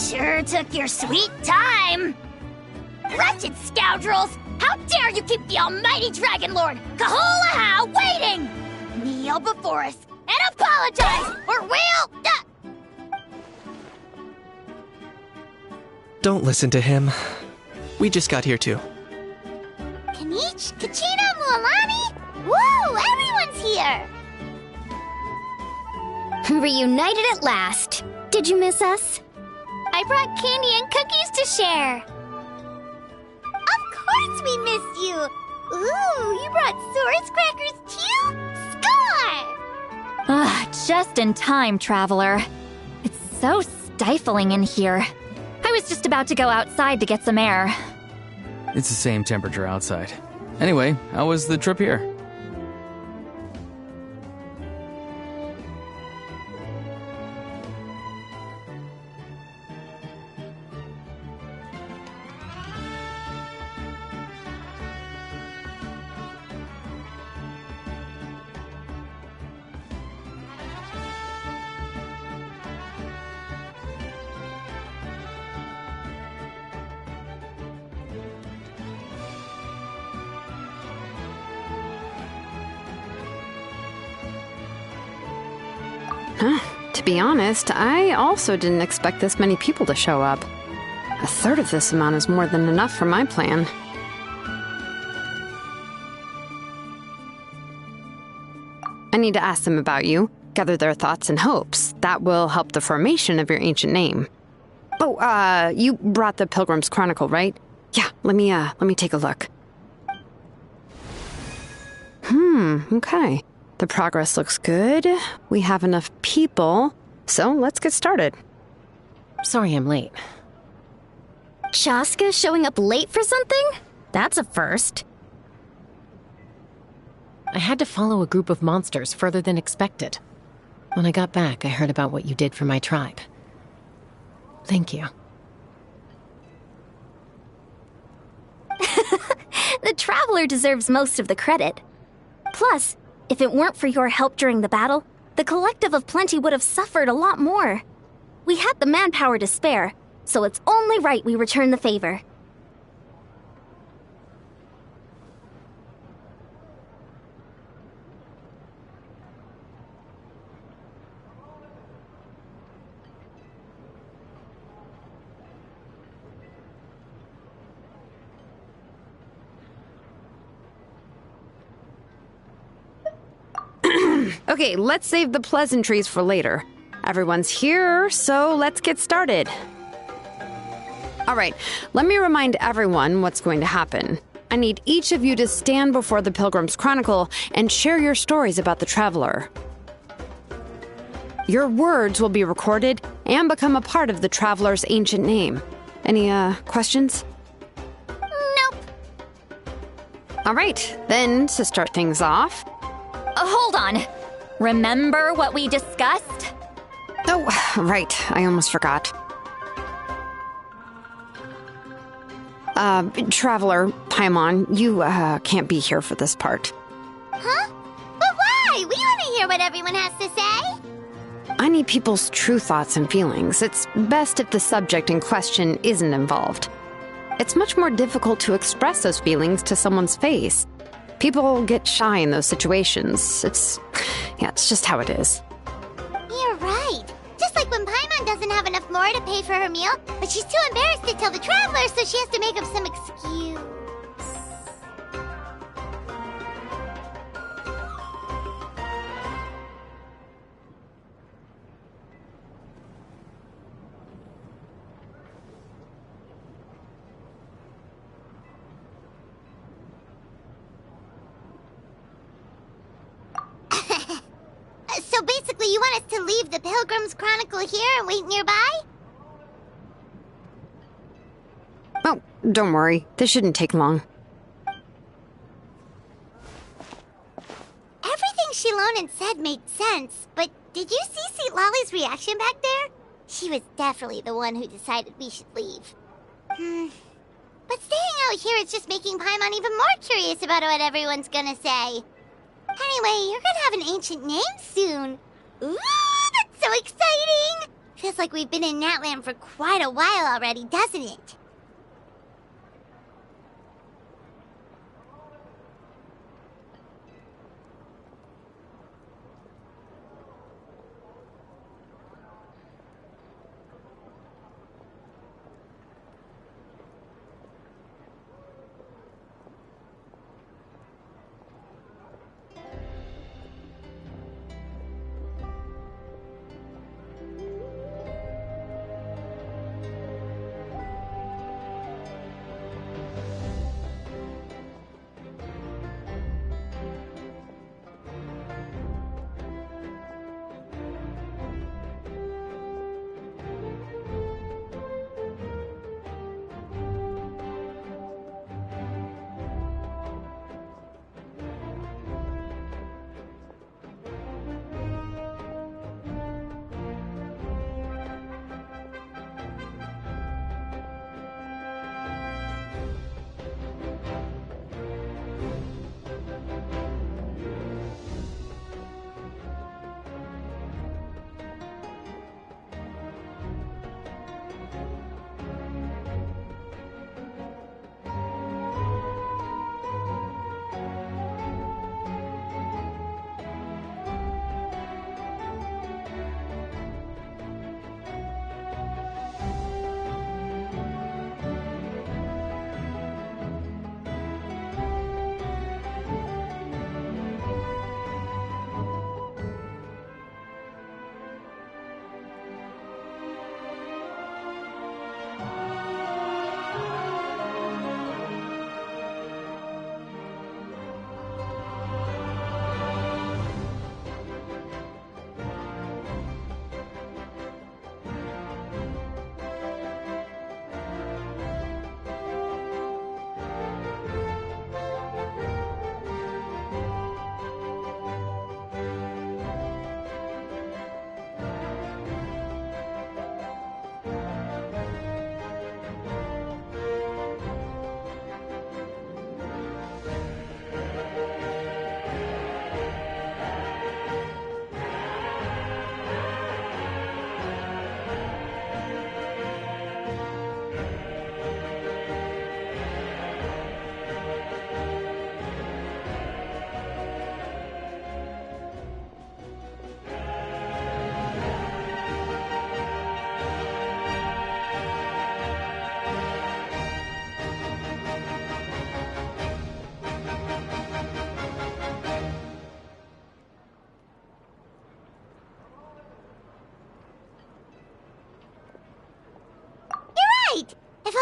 Sure took your sweet time! Wretched scoundrels! How dare you keep the almighty Dragon Lord, Kahulaha, waiting! Kneel before us and apologize, or we'll... Don't listen to him. We just got here too. Kanich, Kachina, Mualani? Woo! Everyone's here! Reunited at last. Did you miss us? I brought candy and cookies to share. Of course we missed you. Ooh, you brought Source crackers too? Score! Just in time, Traveler. It's so stifling in here. I was just about to go outside to get some air. It's the same temperature outside. Anyway, how was the trip here? To be honest, I also didn't expect this many people to show up. A third of this amount is more than enough for my plan. I need to ask them about you, gather their thoughts and hopes. That will help the formation of your ancient name. Oh, you brought the Pilgrim's Chronicle, right? Yeah, let me take a look. Okay. The progress looks good. We have enough people, so let's get started. Sorry I'm late. Shaska showing up late for something? That's a first. I had to follow a group of monsters further than expected. When I got back, I heard about what you did for my tribe. Thank you. The Traveler deserves most of the credit. Plus, if it weren't for your help during the battle, the Collective of Plenty would have suffered a lot more. We had the manpower to spare, so it's only right we return the favor. Okay, let's save the pleasantries for later. Everyone's here, so let's get started. All right, let me remind everyone what's going to happen. I need each of you to stand before the Pilgrim's Chronicle and share your stories about the Traveler. Your words will be recorded and become a part of the Traveler's ancient name. Any, questions? Nope. All right, then, to start things off... Hold on. Remember what we discussed? Oh, right. I almost forgot. Traveler, Paimon, you, can't be here for this part. Huh? But why? We want to hear what everyone has to say. I need people's true thoughts and feelings. It's best if the subject in question isn't involved. It's much more difficult to express those feelings to someone's face. People get shy in those situations. It's just how it is. You're right. Just like when Paimon doesn't have enough more to pay for her meal, but she's too embarrassed to tell the Traveler, so she has to make up some excuse. So basically, you want us to leave the Pilgrim's Chronicle here and wait nearby? Oh, don't worry. This shouldn't take long. Everything Shilonen said made sense, but did you see St. Lolly's reaction back there? She was definitely the one who decided we should leave. But staying out here is just making Paimon even more curious about what everyone's gonna say. Anyway, you're gonna have an ancient name soon. Ooh, that's so exciting! Feels like we've been in Natland for quite a while already, doesn't it?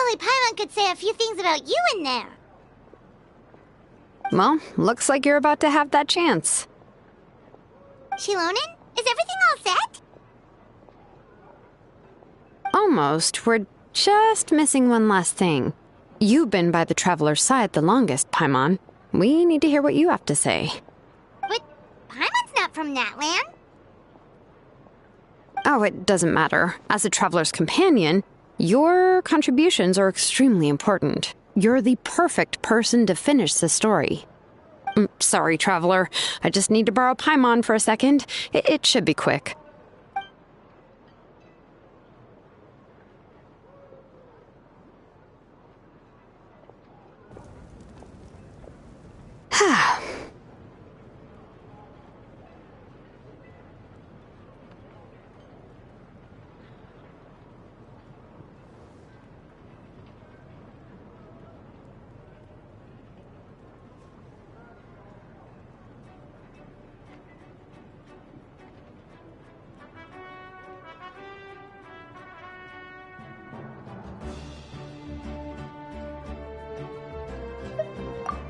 Surely Paimon could say a few things about you in there. Well, looks like you're about to have that chance. Shilonen, is everything all set? Almost. We're just missing one last thing. You've been by the Traveler's side the longest, Paimon. We need to hear what you have to say. But Paimon's not from that land. Oh, it doesn't matter. As a Traveler's companion, your contributions are extremely important. You're the perfect person to finish the story. Sorry, Traveler. I just need to borrow Paimon for a second. It should be quick.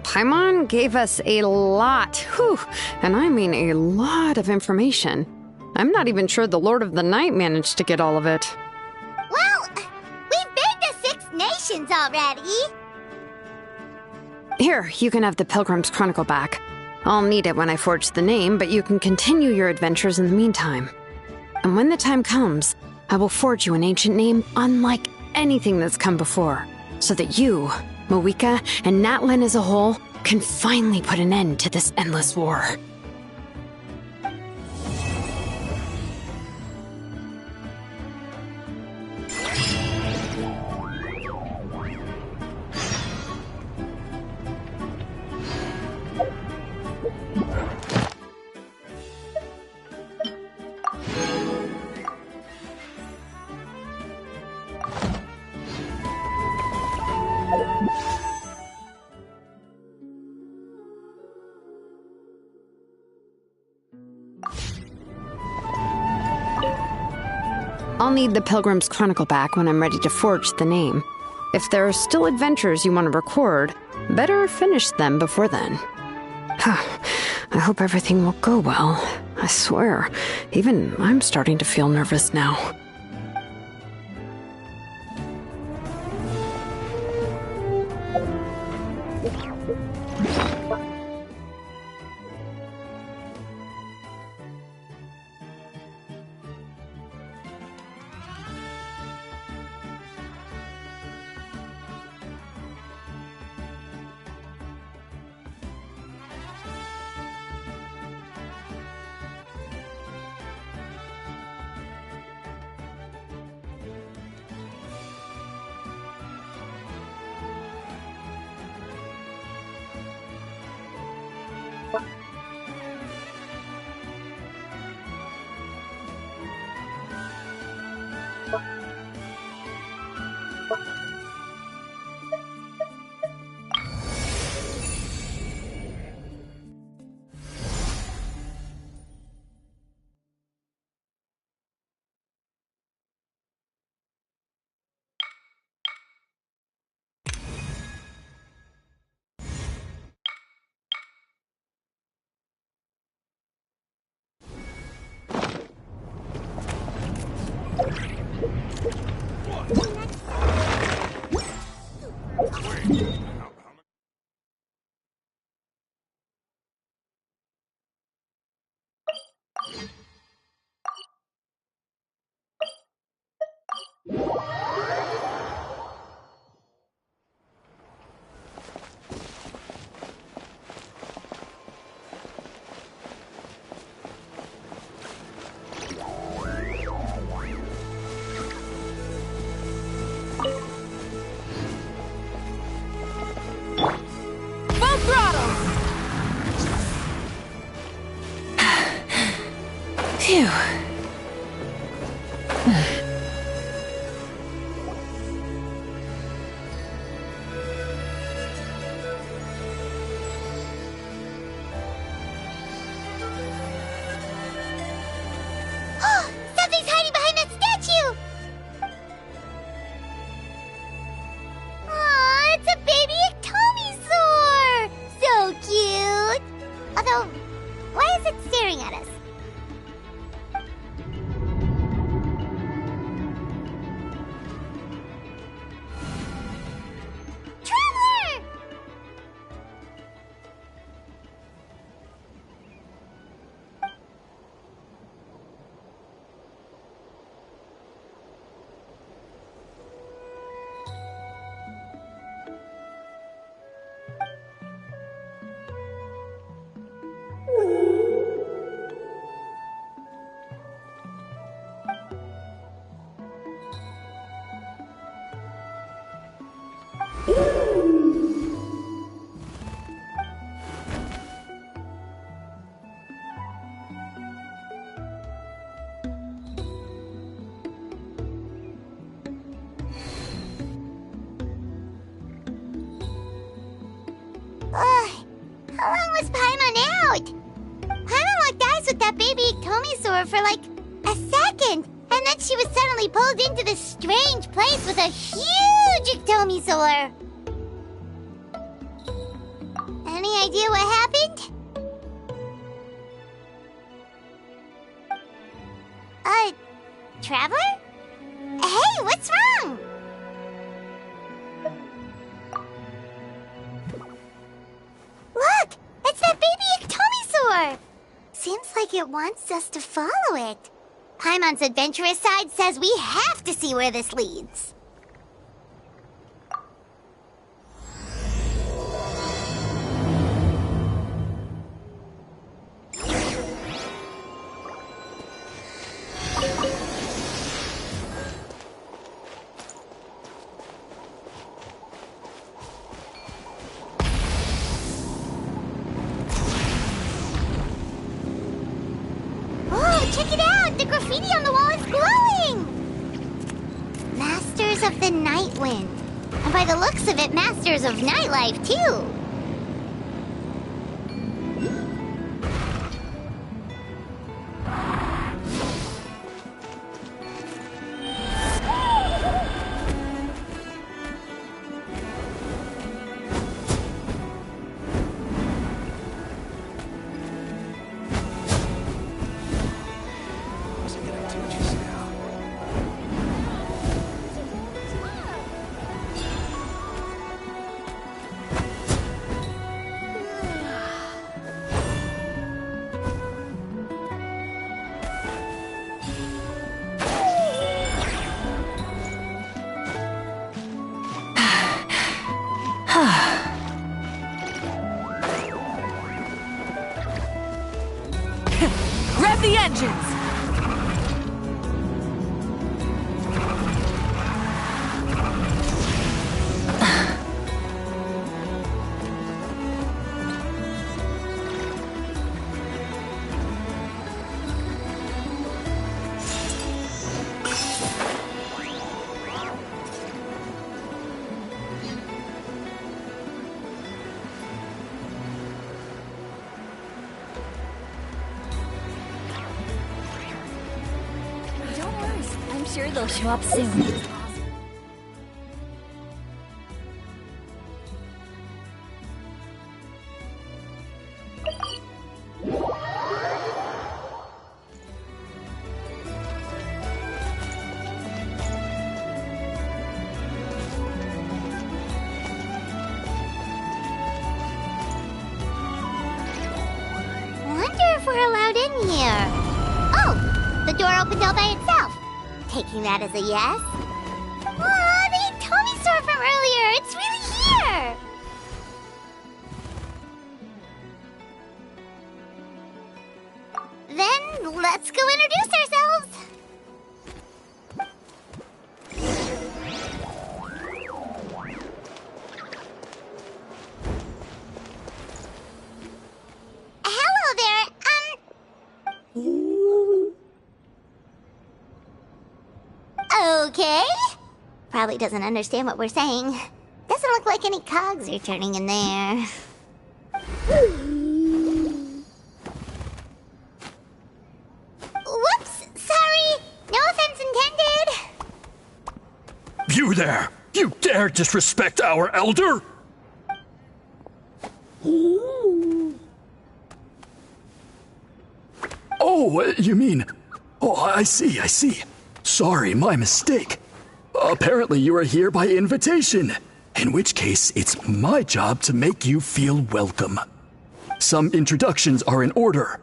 Paimon gave us a lot, and I mean a lot of information. I'm not even sure the Lord of the Night managed to get all of it. Well, we've been to 6 nations already. Here, you can have the Pilgrim's Chronicle back. I'll need it when I forge the name, but you can continue your adventures in the meantime. And when the time comes, I will forge you an ancient name unlike anything that's come before, so that you, Moika, and Natlan as a whole can finally put an end to this endless war. I'll need the Pilgrim's Chronicle back when I'm ready to forge the name. If there are still adventures you want to record, better finish them before then. I hope everything will go well. I swear, even I'm starting to feel nervous now. Phew. Something's hiding behind that statue! that baby Iktomisaur for like a second, and then she was suddenly pulled into this strange place with a huge Iktomisaur. Any idea what happened? Traveler? Hey, what's wrong? Look! It's that baby Iktomisaur! Seems like it wants us to follow it. Paimon's adventurous side says we have to see where this leads. Check it out! The graffiti on the wall is glowing! Masters of the Night Wind. And by the looks of it, masters of nightlife, too. Rev the engines! Sure they'll show up soon. Wonder if we're allowed in here. Oh, the door opened all by itself. Taking that as a yes? Aw, the Iktomisaur from earlier! It's really here! Then, let's go introduce ourselves! Hello there, Okay. Probably doesn't understand what we're saying. Doesn't look like any cogs are turning in there. Whoops! Sorry! No offense intended! You there! You dare disrespect our elder? Oh, you mean... Oh, I see. Sorry, my mistake. Apparently you are here by invitation, in which case it's my job to make you feel welcome. Some introductions are in order.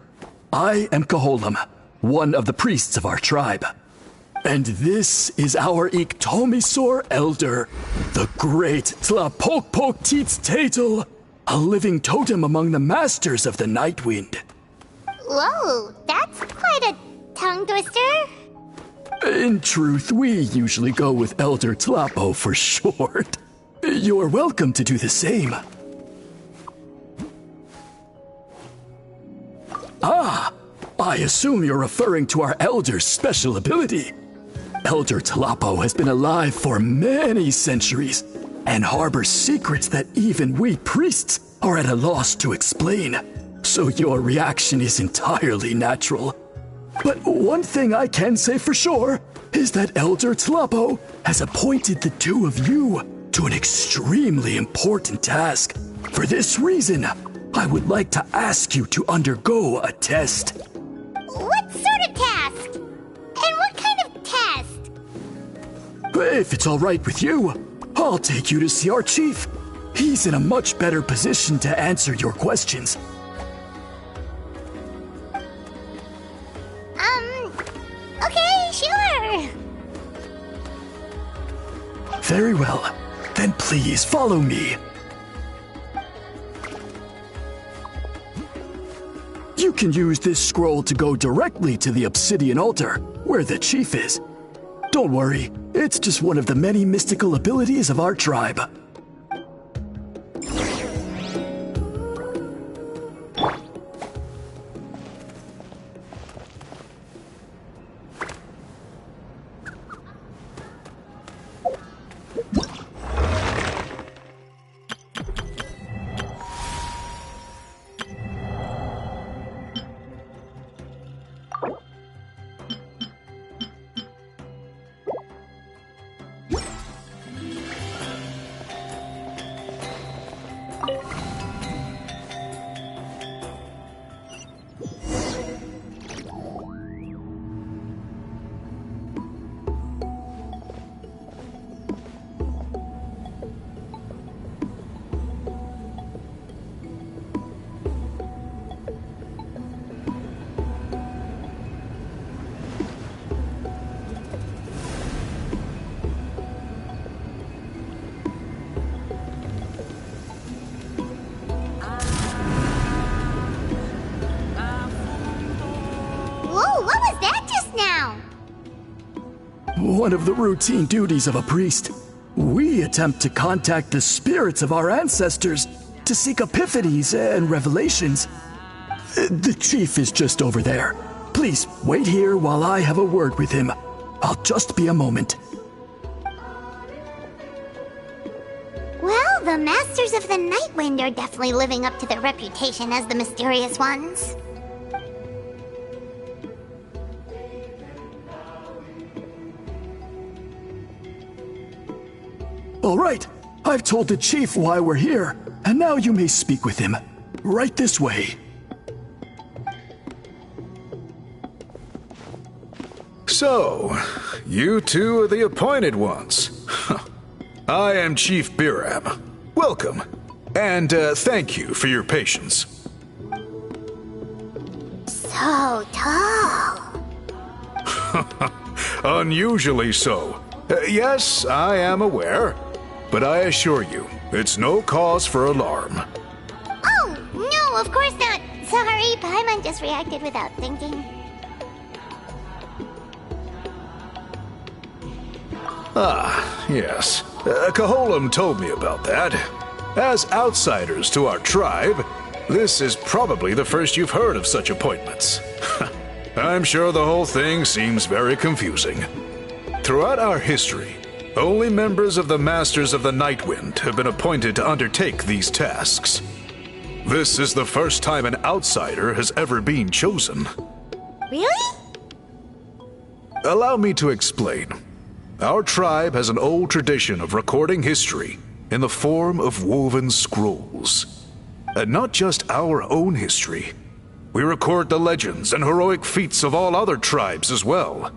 I am Koholum, one of the priests of our tribe. And this is our Iktomisaur elder, the great Tlapokpok-Teats-Tatel, a living totem among the masters of the Night Wind. Whoa, that's quite a tongue twister. In truth, we usually go with Elder Tlapo for short. You're welcome to do the same. Ah, I assume you're referring to our Elder's special ability. Elder Tlapo has been alive for many centuries and harbors secrets that even we priests are at a loss to explain. so your reaction is entirely natural. But one thing I can say for sure is that Elder Tlapo has appointed the two of you to an extremely important task. For this reason, I would like to ask you to undergo a test. What sort of test? And what kind of test? If it's all right with you, I'll take you to see our chief. He's in a much better position to answer your questions. Okay, sure. Very well. Then please follow me. You can use this scroll to go directly to the obsidian altar, where the chief is. Don't worry, it's just one of the many mystical abilities of our tribe. One of the routine duties of a priest. We attempt to contact the spirits of our ancestors to seek epiphanies and revelations. The chief is just over there. Please wait here while I have a word with him. I'll just be a moment. Well, the Masters of the Nightwind are definitely living up to their reputation as the mysterious ones. All right, I've told the chief why we're here, and now you may speak with him. Right this way. So, you two are the appointed ones. I am Chief Biram. Welcome, and thank you for your patience. So tall. Unusually so. Yes, I am aware. But I assure you, it's no cause for alarm. Oh, no, of course not. Sorry, Paimon just reacted without thinking. Ah, yes. Kaholam told me about that. As outsiders to our tribe, this is probably the first you've heard of such appointments. I'm sure the whole thing seems very confusing. Throughout our history, only members of the Masters of the Nightwind have been appointed to undertake these tasks. This is the first time an outsider has ever been chosen. Really? Allow me to explain. Our tribe has an old tradition of recording history in the form of woven scrolls. And not just our own history. We record the legends and heroic feats of all other tribes as well.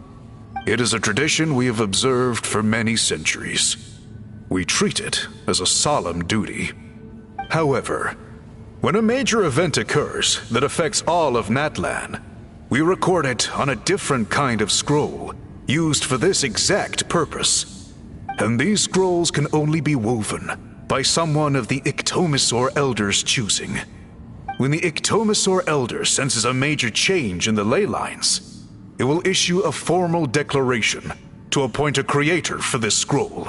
It is a tradition we have observed for many centuries. We treat it as a solemn duty. However, when a major event occurs that affects all of Natlan, we record it on a different kind of scroll, used for this exact purpose. And these scrolls can only be woven by someone of the Iktomisor Elder's choosing. When the Iktomisor Elder senses a major change in the ley lines, it will issue a formal declaration to appoint a creator for this scroll.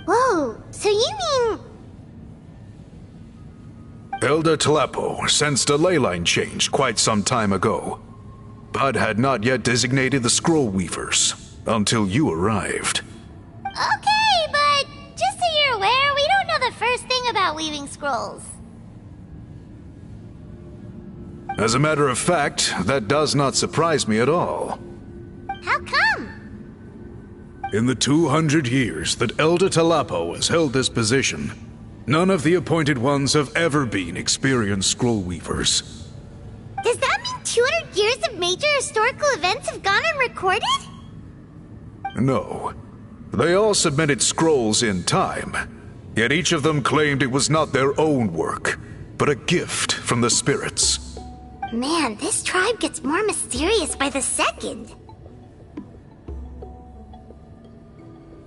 Whoa, so you mean... Elder Tlapo sensed a ley line change quite some time ago, but had not yet designated the scroll weavers until you arrived. Okay, but just so you're aware, we don't know the first thing about weaving scrolls. As a matter of fact, that does not surprise me at all. How come? In the 200 years that Elder Talapo has held this position, none of the appointed ones have ever been experienced scroll weavers. Does that mean 200 years of major historical events have gone unrecorded? No. They all submitted scrolls in time, yet each of them claimed it was not their own work, but a gift from the spirits. Man, this tribe gets more mysterious by the second.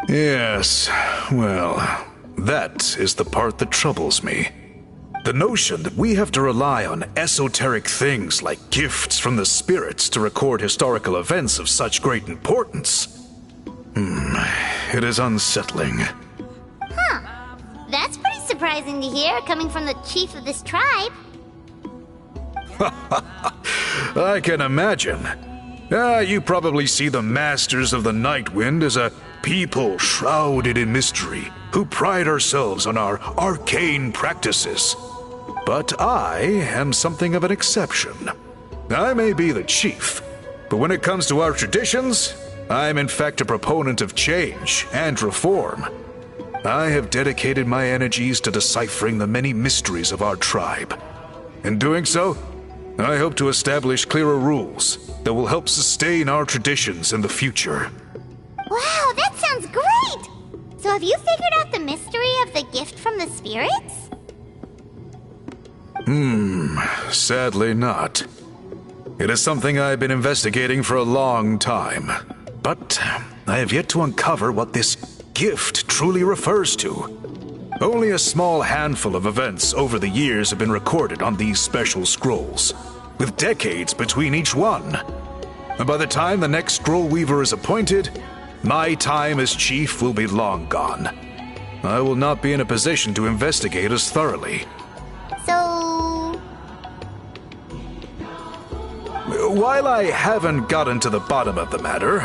Yes, well, that is the part that troubles me. The notion that we have to rely on esoteric things like gifts from the spirits to record historical events of such great importance. It is unsettling. Huh. That's pretty surprising to hear, coming from the chief of this tribe. I can imagine. You probably see the Masters of the Night Wind as a people shrouded in mystery, who pride ourselves on our arcane practices. But I am something of an exception. I may be the chief, but when it comes to our traditions, I'm in fact a proponent of change and reform. I have dedicated my energies to deciphering the many mysteries of our tribe. In doing so, I hope to establish clearer rules that will help sustain our traditions in the future. Wow, that sounds great! So have you figured out the mystery of the gift from the spirits? Sadly not. It is something I've been investigating for a long time, but I have yet to uncover what this gift truly refers to. Only a small handful of events over the years have been recorded on these special scrolls, with decades between each one. And by the time the next scroll weaver is appointed, my time as chief will be long gone. I will not be in a position to investigate as thoroughly. So... While I haven't gotten to the bottom of the matter,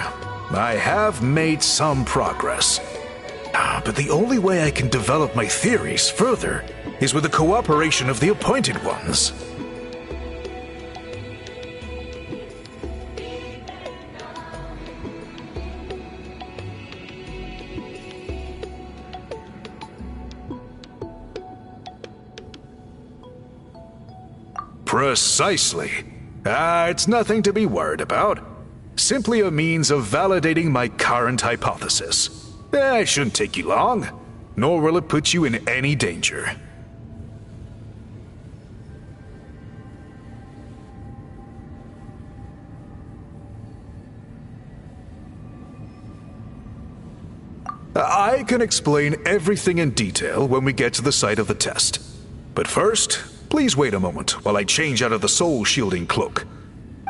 I have made some progress. But the only way I can develop my theories further is with the cooperation of the appointed ones. Precisely. It's nothing to be worried about. Simply a means of validating my current hypothesis. It shouldn't take you long, nor will it put you in any danger. I can explain everything in detail when we get to the site of the test. But first, please wait a moment while I change out of the soul-shielding cloak.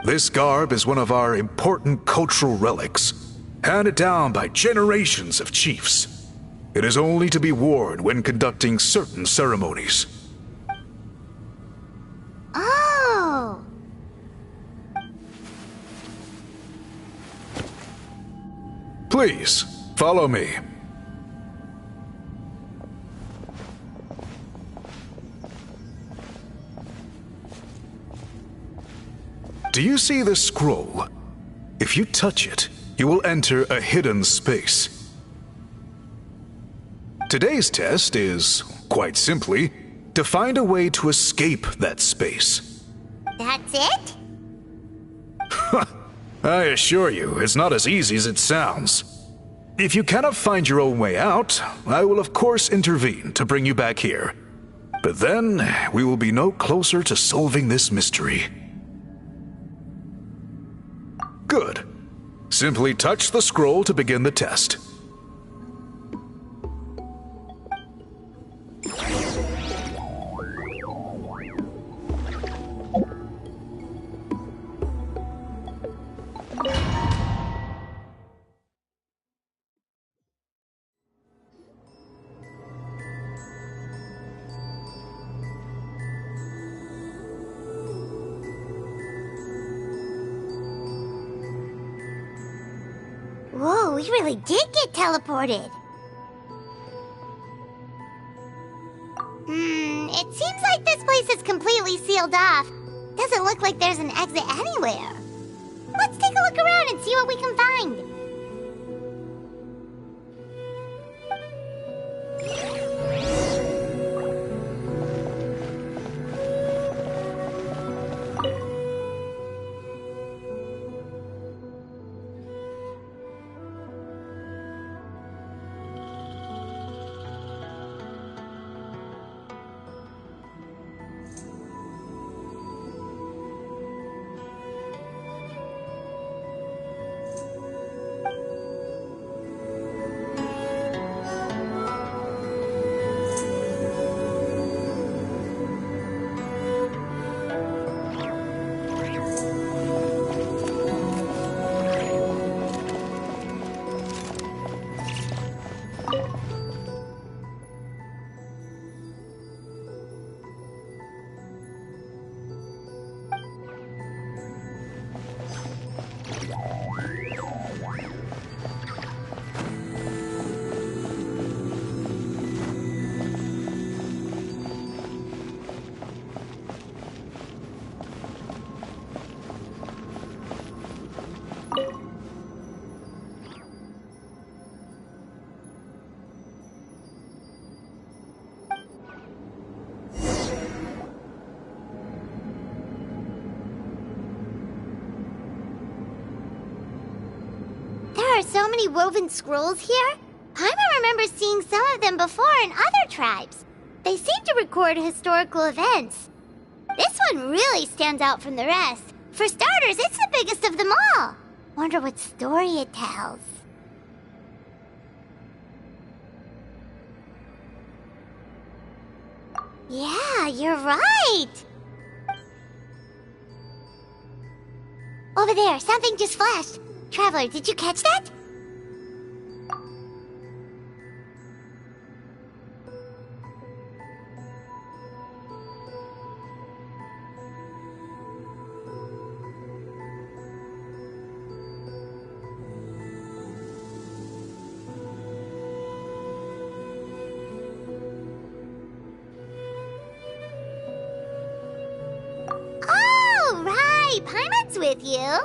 This garb is one of our important cultural relics, handed down by generations of chiefs. It is only to be worn when conducting certain ceremonies. Oh! Please, follow me. Do you see this scroll? If you touch it, you will enter a hidden space. Today's test is, quite simply, to find a way to escape that space. That's it? I assure you, it's not as easy as it sounds. If you cannot find your own way out, I will of course intervene to bring you back here. But then, we will be no closer to solving this mystery. Good. Simply touch the scroll to begin the test. Whoa, we really did get teleported. It seems like this place is completely sealed off. Doesn't Doesn't look like there's an exit anywhere. Let's take a look around and see what we can find. There are so many woven scrolls here. Paimon remembers seeing some of them before in other tribes. They seem to record historical events. This one really stands out from the rest. For starters, it's the biggest of them all. Wonder what story it tells. Yeah, you're right. Over there, something just flashed. Traveler, did you catch that? Oh, right! Paimon's with you.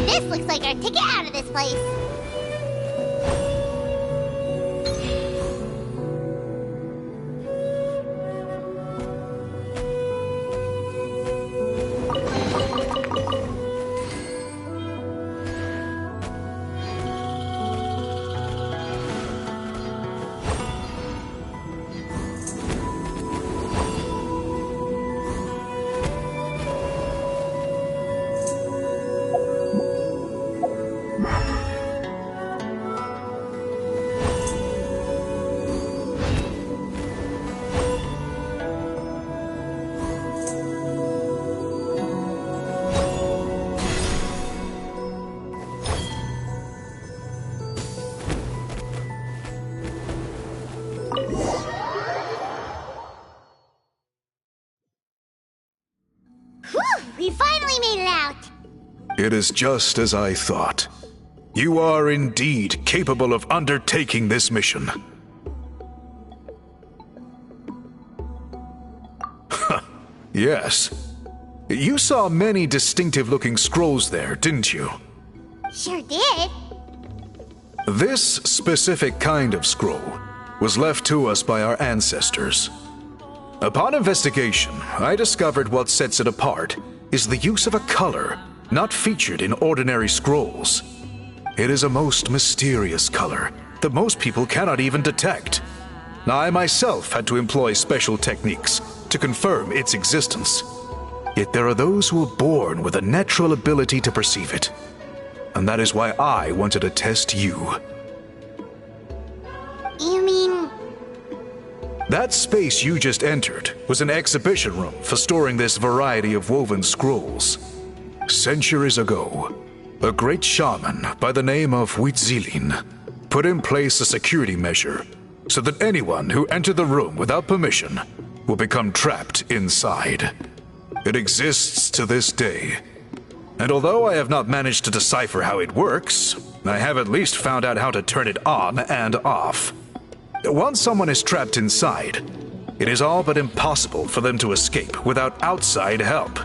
This looks like our ticket out of this place. Whew! We finally made it out! It is just as I thought. You are indeed capable of undertaking this mission. Yes. You saw many distinctive-looking scrolls there, didn't you? Sure did. This specific kind of scroll was left to us by our ancestors. Upon investigation, I discovered what sets it apart is the use of a color not featured in ordinary scrolls. It is a most mysterious color that most people cannot even detect. I myself had to employ special techniques to confirm its existence. Yet there are those who are born with a natural ability to perceive it. And that is why I wanted to test you. You mean... That space you just entered was an exhibition room for storing this variety of woven scrolls. Centuries ago, a great shaman by the name of Huitzilin put in place a security measure so that anyone who entered the room without permission will become trapped inside. It exists to this day. And although I have not managed to decipher how it works, I have at least found out how to turn it on and off. Once someone is trapped inside, it is all but impossible for them to escape without outside help.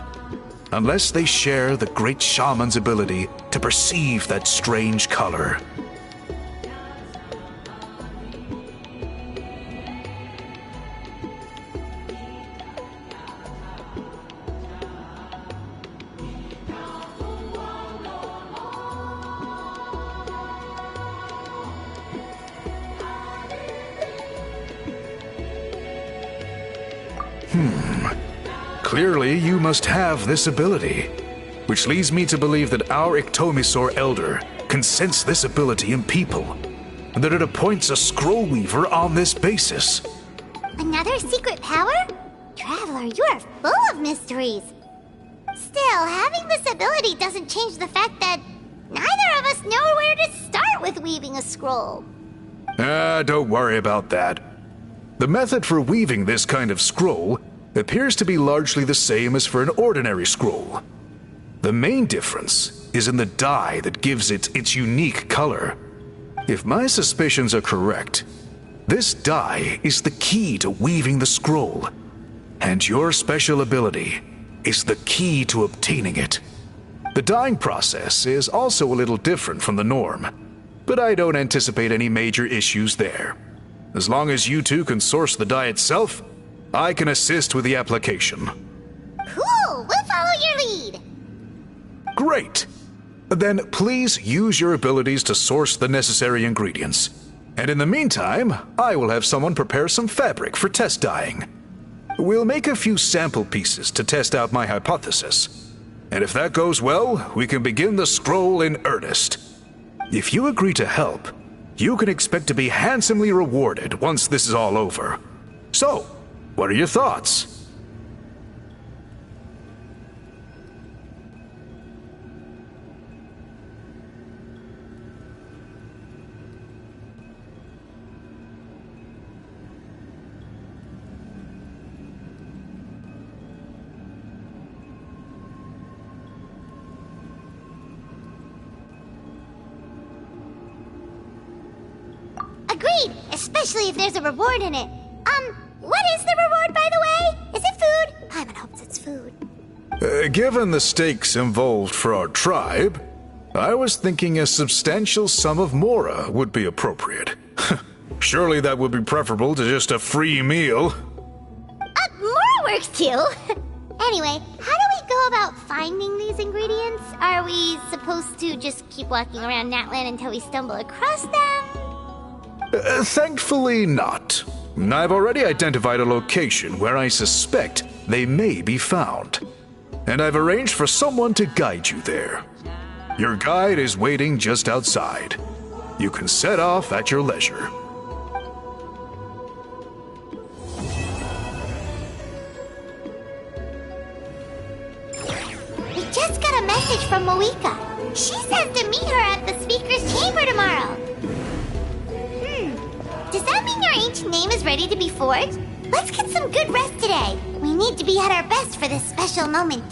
Unless they share the great shaman's ability to perceive that strange color. Clearly, you must have this ability, which leads me to believe that our Ictomisaur Elder can sense this ability in people, and that it appoints a scroll weaver on this basis. Another secret power? Traveler, you are full of mysteries. Still, having this ability doesn't change the fact that neither of us know where to start with weaving a scroll. Don't worry about that. The method for weaving this kind of scroll appears to be largely the same as for an ordinary scroll. The main difference is in the dye that gives it its unique color. If my suspicions are correct, this dye is the key to weaving the scroll, and your special ability is the key to obtaining it. The dyeing process is also a little different from the norm, but I don't anticipate any major issues there. As long as you two can source the dye itself, I can assist with the application. Cool! We'll follow your lead! Great! Then please use your abilities to source the necessary ingredients. And in the meantime, I will have someone prepare some fabric for test dyeing. We'll make a few sample pieces to test out my hypothesis. And if that goes well, we can begin the scroll in earnest. If you agree to help, you can expect to be handsomely rewarded once this is all over. So, what are your thoughts? Agreed! Especially if there's a reward in it. What is the reward, by the way? Is it food? Paimon hopes it's food. Given the stakes involved for our tribe, I was thinking a substantial sum of mora would be appropriate. Surely that would be preferable to just a free meal. Mora works too! Anyway, how do we go about finding these ingredients? Are we supposed to just keep walking around Natlan until we stumble across them? Thankfully not. I've already identified a location where I suspect they may be found. And I've arranged for someone to guide you there. Your guide is waiting just outside. You can set off at your leisure. We just got a message from Moika. She says to meet her at the speaker's chamber tomorrow. Does that mean your ancient name is ready to be forged? Let's get some good rest today. We need to be at our best for this special moment.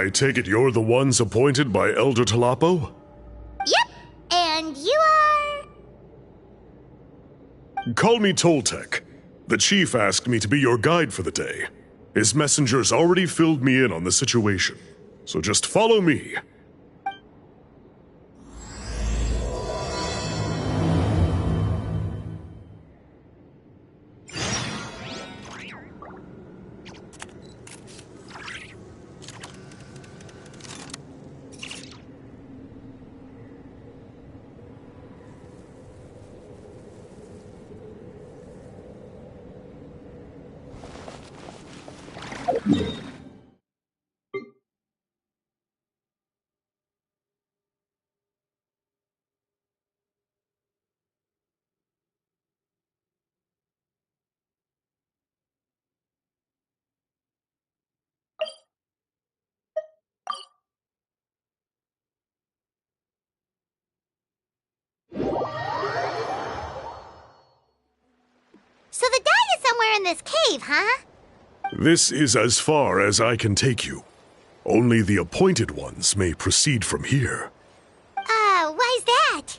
I take it you're the ones appointed by Elder Talapo? Yep, and you are... Call me Toltec. The chief asked me to be your guide for the day. His messengers already filled me in on the situation, so just follow me. So the die is somewhere in this cave, huh? This is as far as I can take you. Only the appointed ones may proceed from here. Why's that?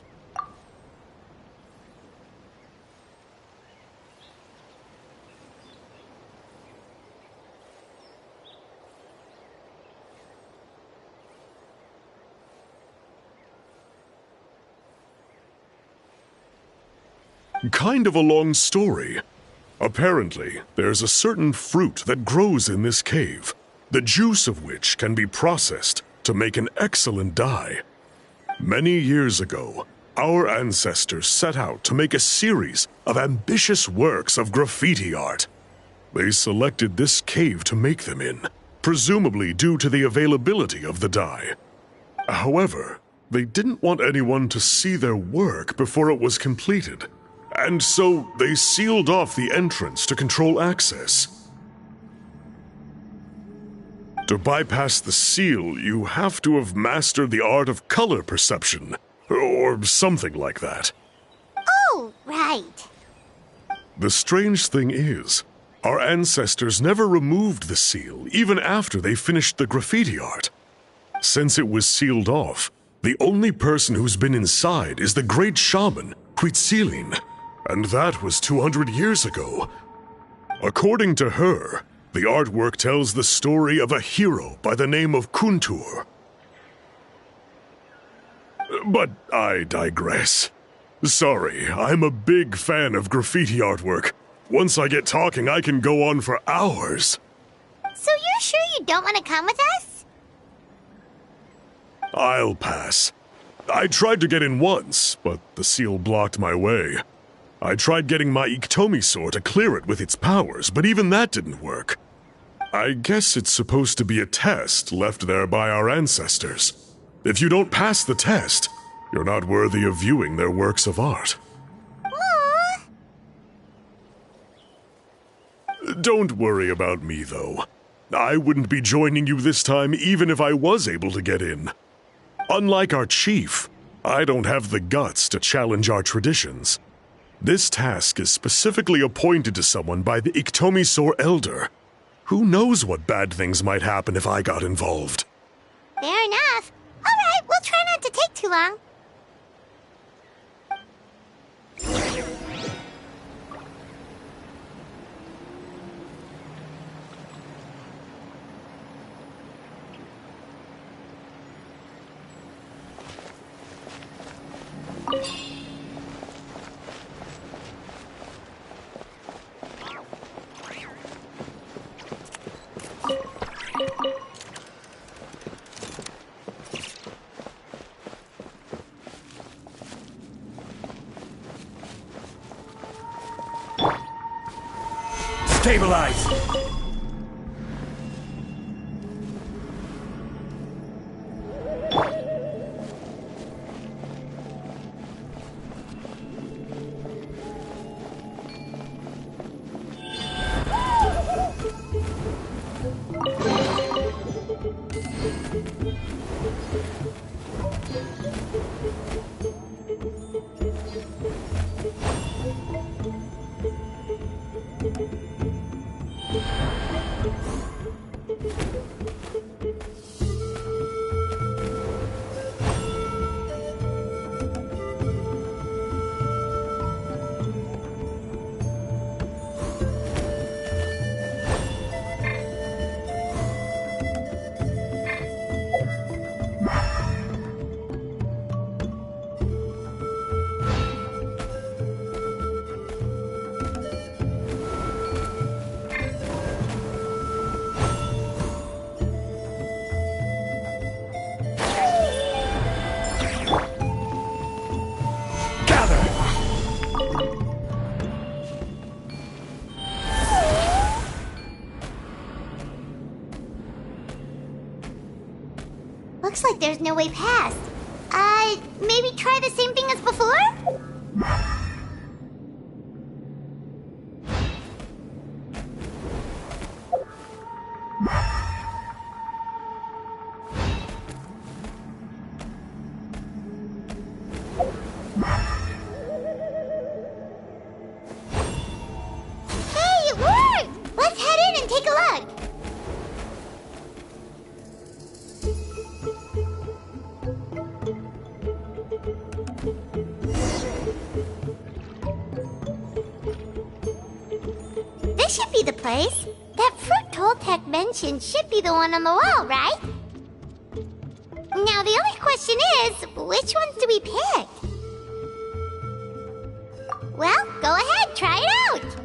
Kind of a long story. Apparently, there's a certain fruit that grows in this cave, the juice of which can be processed to make an excellent dye. Many years ago, our ancestors set out to make a series of ambitious works of graffiti art. They selected this cave to make them in, presumably due to the availability of the dye. However, they didn't want anyone to see their work before it was completed, and so they sealed off the entrance to control access. To bypass the seal, you have to have mastered the art of color perception, or something like that. Oh, right. The strange thing is, our ancestors never removed the seal, even after they finished the graffiti art. Since it was sealed off, the only person who's been inside is the great shaman, Huitzilin, and that was 200 years ago. According to her, the artwork tells the story of a hero by the name of Kuntur. But I digress. Sorry, I'm a big fan of graffiti artwork. Once I get talking, I can go on for hours. So you're sure you don't want to come with us? I'll pass. I tried to get in once, but the seal blocked my way. I tried getting my Iktomi to clear it with its powers, but even that didn't work. I guess it's supposed to be a test left there by our ancestors. If you don't pass the test, you're not worthy of viewing their works of art. Aww. Don't worry about me, though. I wouldn't be joining you this time even if I was able to get in. Unlike our chief, I don't have the guts to challenge our traditions. This task is specifically appointed to someone by the Iktomi Elder. Who knows what bad things might happen if I got involved? Fair enough. All right, we'll try not to take too long. Stabilize! like there's no way past. Maybe try the same thing as before? Hey, it worked! Let's head in and take a look. This should be the place. That fruit Toltec mentioned should be the one on the wall, right? Now the only question is, which ones do we pick? Well, go ahead, try it out!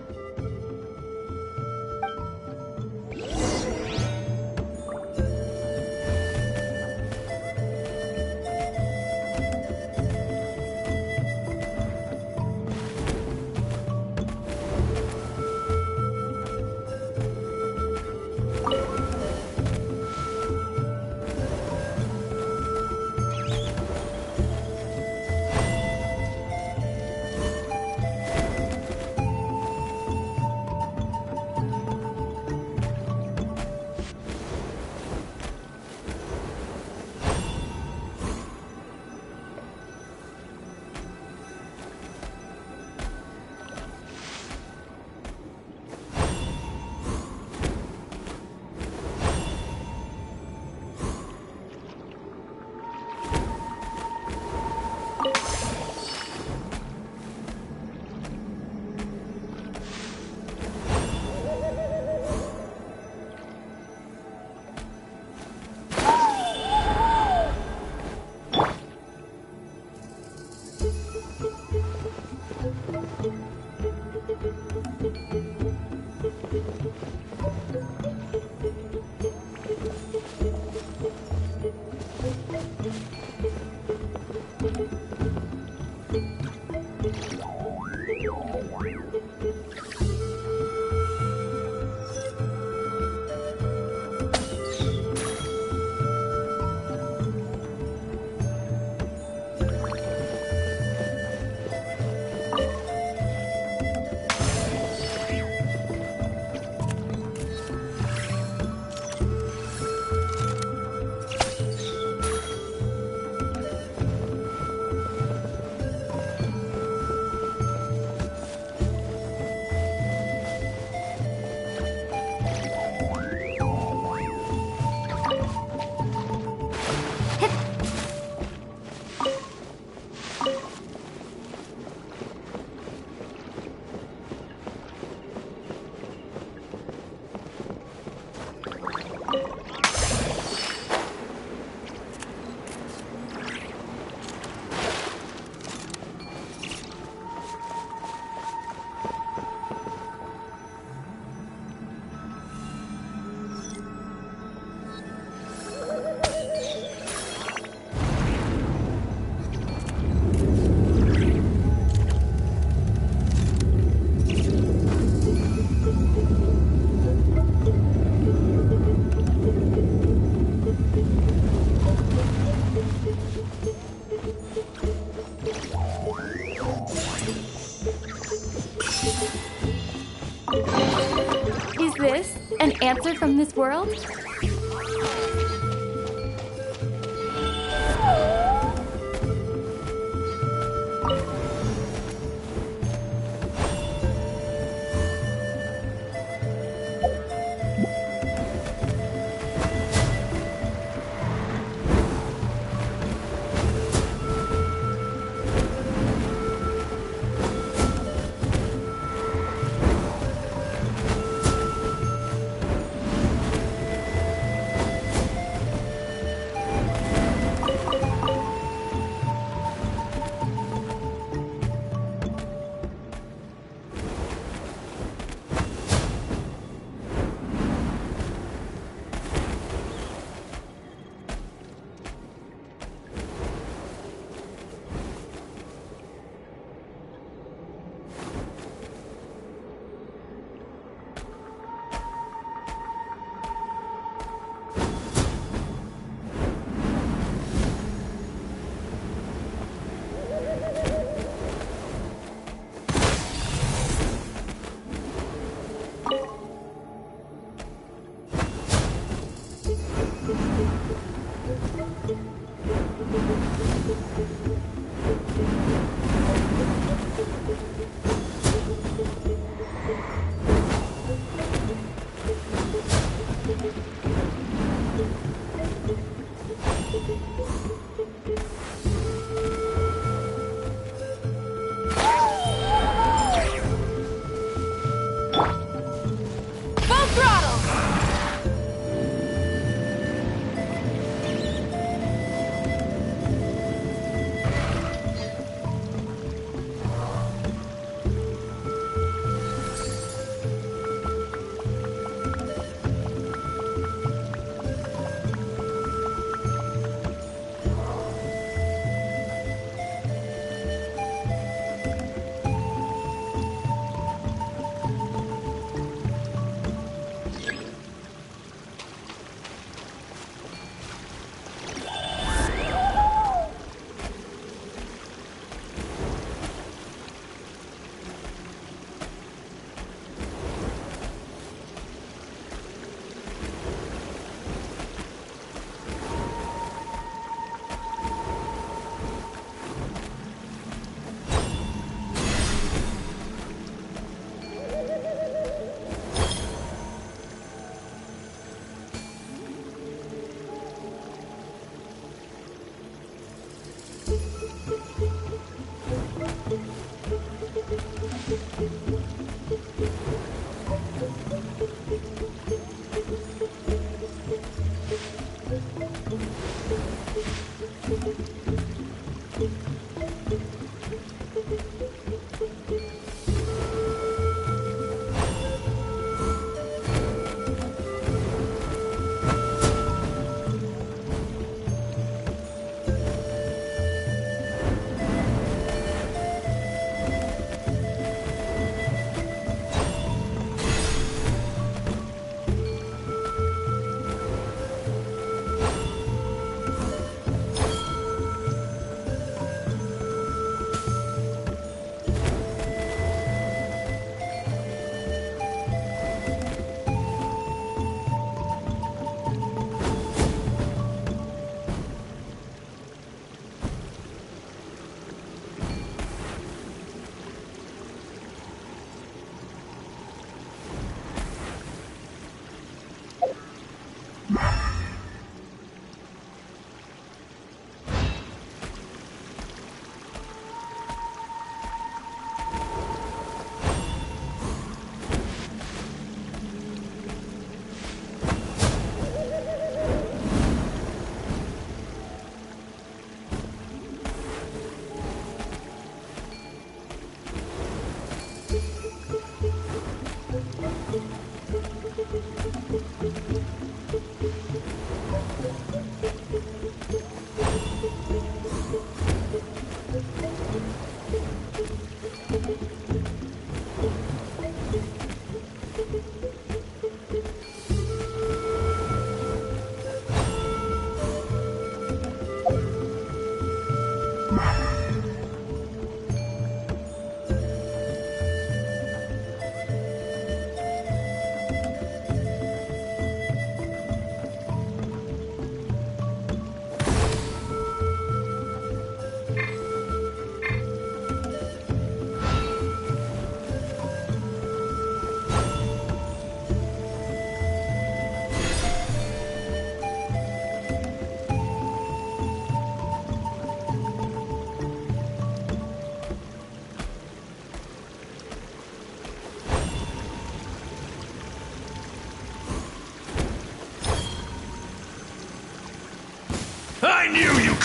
Is this an answer from this world?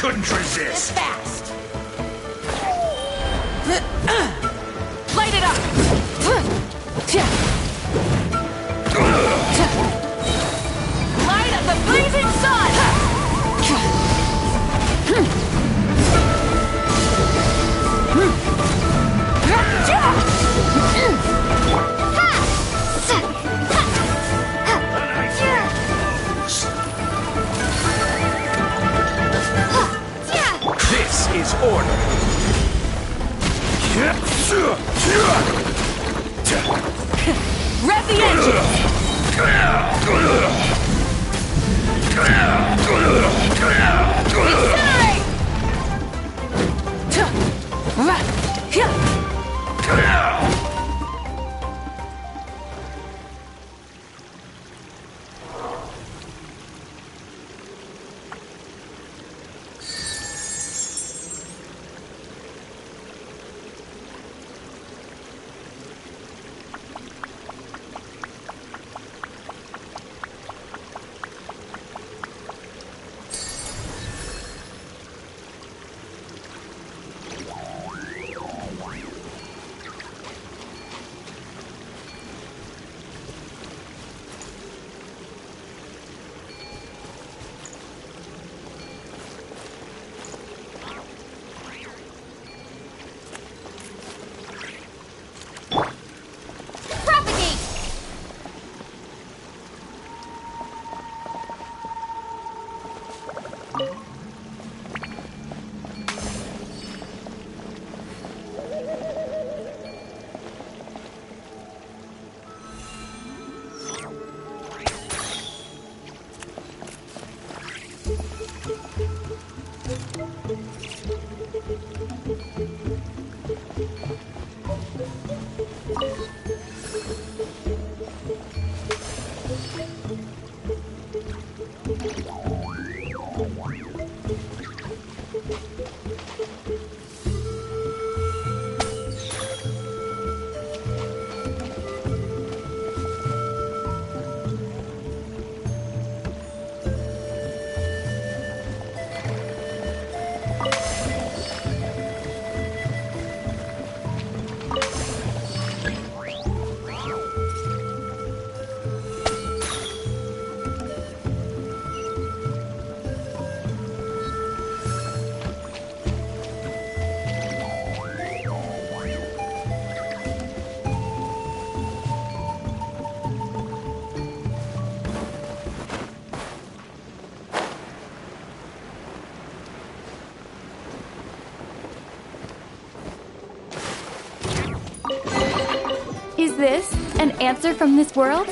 couldn't resist. Fast. Light it up! Light of the blazing sun! This is order. Rev the engine! Accelerate! Is this an answer from this world?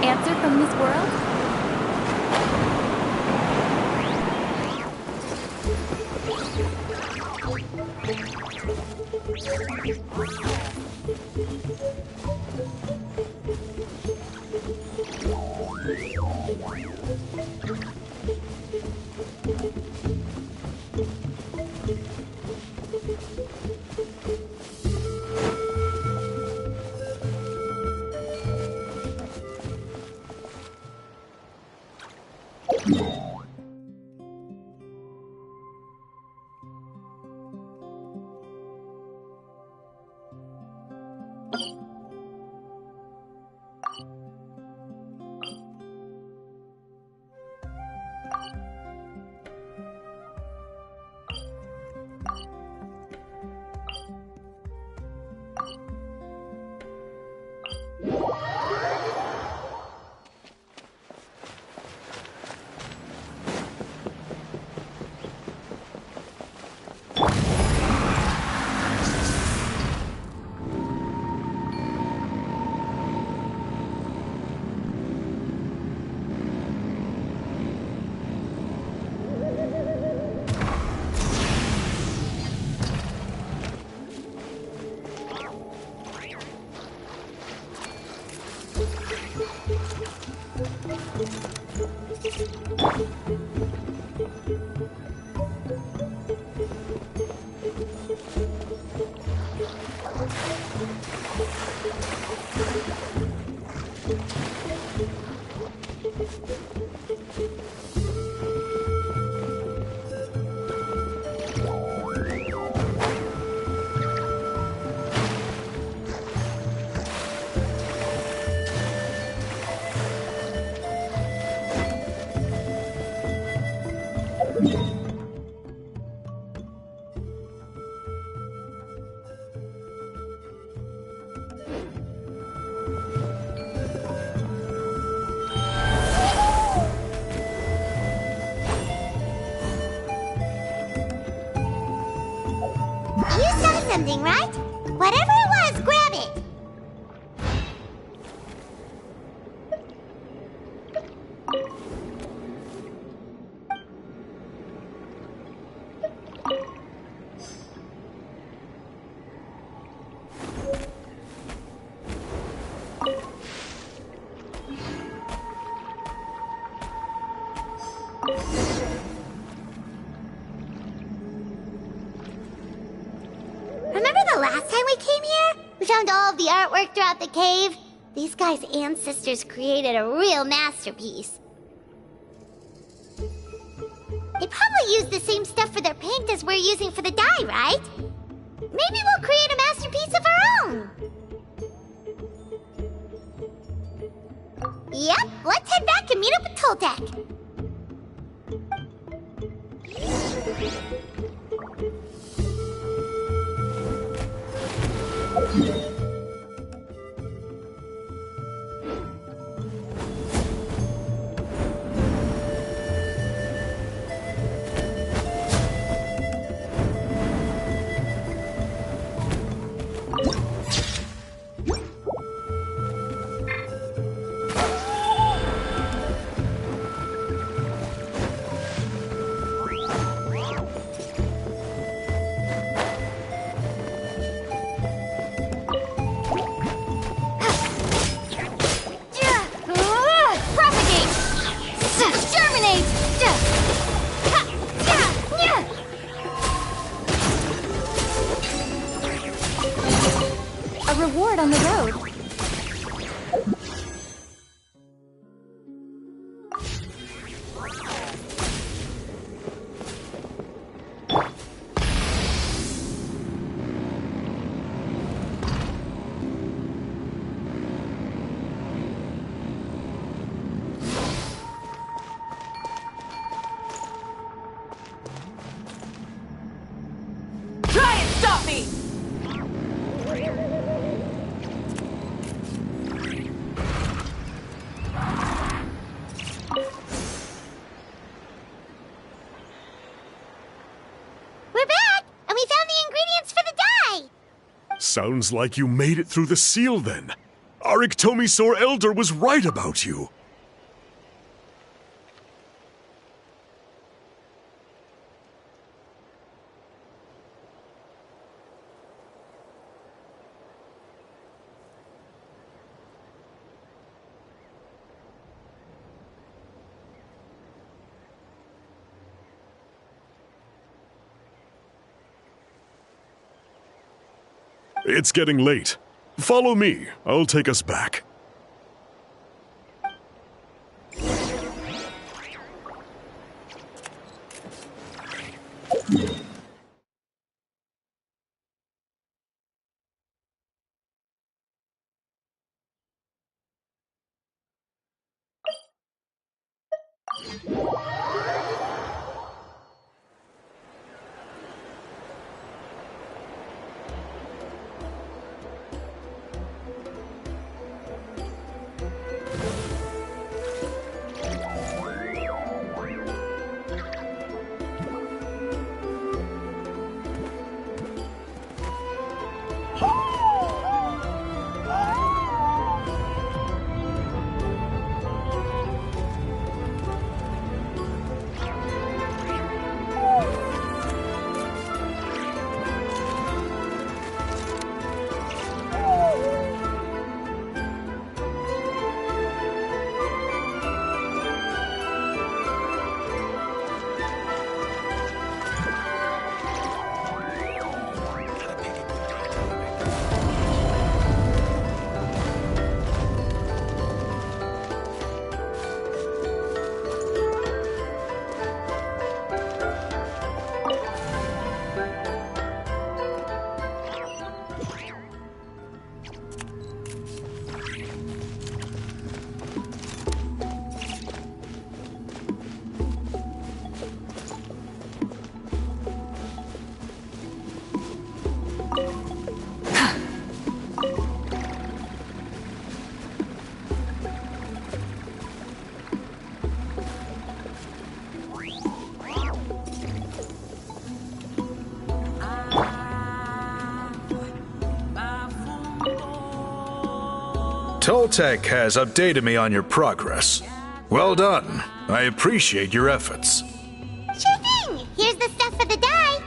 answer from this world? You saw something, right? Whatever it was, grab it! Remember the last time we came here? We found all of the artwork throughout the cave. These guys' ancestors created a real masterpiece. They probably used the same stuff for their paint as we're using for the dye, right? Maybe we'll create a masterpiece of our own. Yep, let's head back and meet up with Toltec. Reward on the road. Try and stop me! Sounds like you made it through the seal, then. Our Iktomisaur Elder was right about you. It's getting late. Follow me. I'll take us back. Toltec has updated me on your progress. Well done. I appreciate your efforts. Sure thing! Here's the stuff for the dye.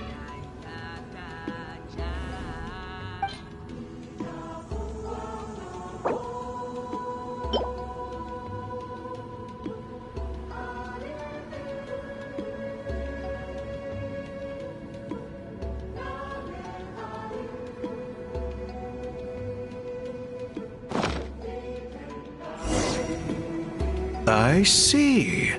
I see.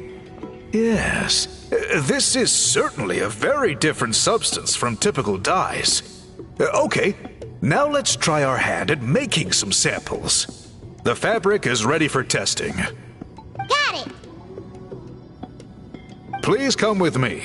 Yes. This is certainly a very different substance from typical dyes. Okay, now let's try our hand at making some samples. The fabric is ready for testing. Got it! Please come with me.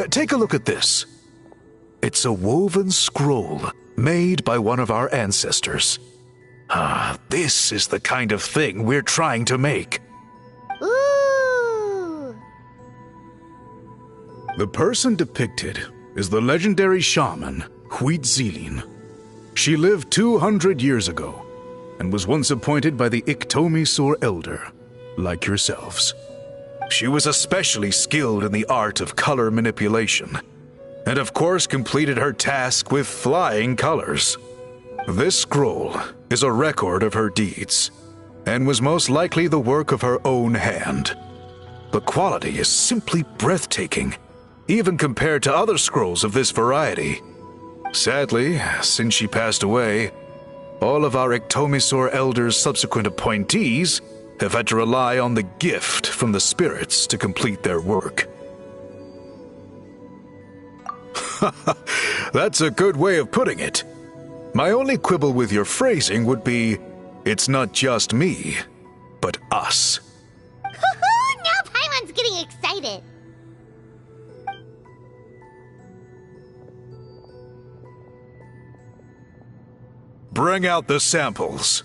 Take a look at this. It's a woven scroll made by one of our ancestors. This is the kind of thing we're trying to make. Ooh! The person depicted is the legendary shaman Huitzilin. She lived 200 years ago and was once appointed by the Iktomisor Elder, like yourselves. She was especially skilled in the art of color manipulation, and of course completed her task with flying colors. This scroll is a record of her deeds, and was most likely the work of her own hand. The quality is simply breathtaking, even compared to other scrolls of this variety. Sadly, since she passed away, all of our Iktomisor Elder's subsequent appointees have had to rely on the gift from the spirits to complete their work. That's a good way of putting it. My only quibble with your phrasing would be, it's not just me, but us. Now Paimon's getting excited. Bring out the samples.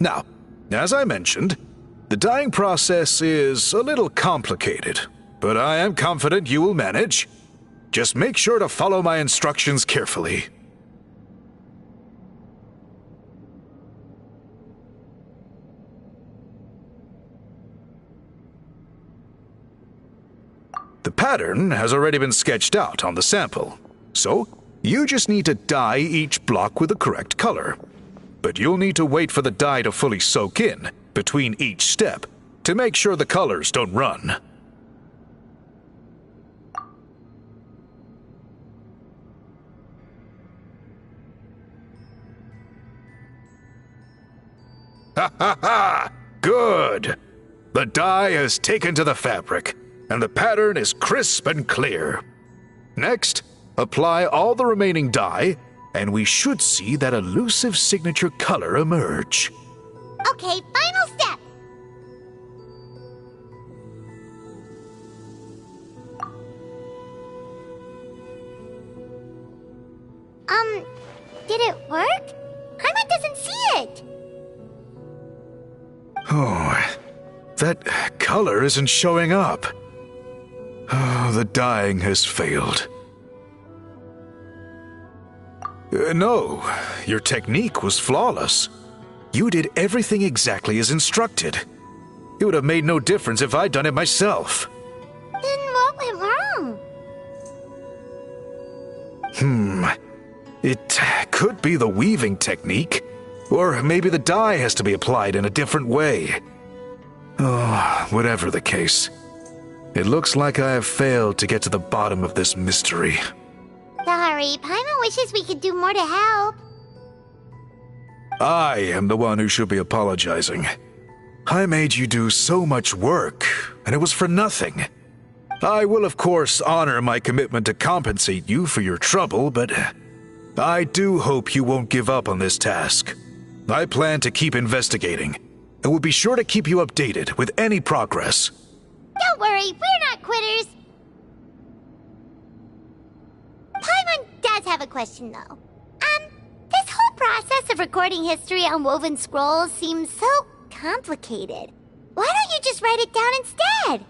Now, as I mentioned, the dyeing process is a little complicated, but I am confident you will manage. Just make sure to follow my instructions carefully. The pattern has already been sketched out on the sample, so you just need to dye each block with the correct color. But you'll need to wait for the dye to fully soak in between each step to make sure the colors don't run. Ha ha ha! Good! The dye has taken to the fabric, and the pattern is crisp and clear. Next, apply all the remaining dye, and we should see that elusive signature color emerge. Okay, final step. Did it work? Paimon doesn't see it. Oh, that color isn't showing up. Oh, the dyeing has failed. No, your technique was flawless. You did everything exactly as instructed. It would have made no difference if I'd done it myself. Then what went wrong? It could be the weaving technique, or maybe the dye has to be applied in a different way. Oh, whatever the case. It looks like I have failed to get to the bottom of this mystery. Sorry, Paimon wishes we could do more to help. I am the one who should be apologizing. I made you do so much work, and it was for nothing. I will, of course, honor my commitment to compensate you for your trouble, but I do hope you won't give up on this task. I plan to keep investigating, and will be sure to keep you updated with any progress. Don't worry, we're not quitters. Paimon does have a question, though. This whole process of recording history on woven scrolls seems so complicated. Why don't you just write it down instead?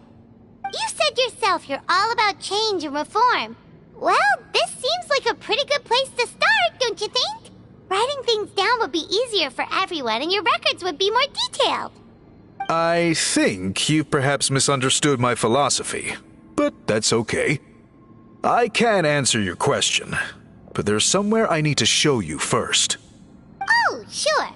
You said yourself you're all about change and reform. Well, this seems like a pretty good place to start, don't you think? Writing things down would be easier for everyone, and your records would be more detailed. I think you've perhaps misunderstood my philosophy, but that's okay. I can answer your question, but there's somewhere I need to show you first. Oh, sure.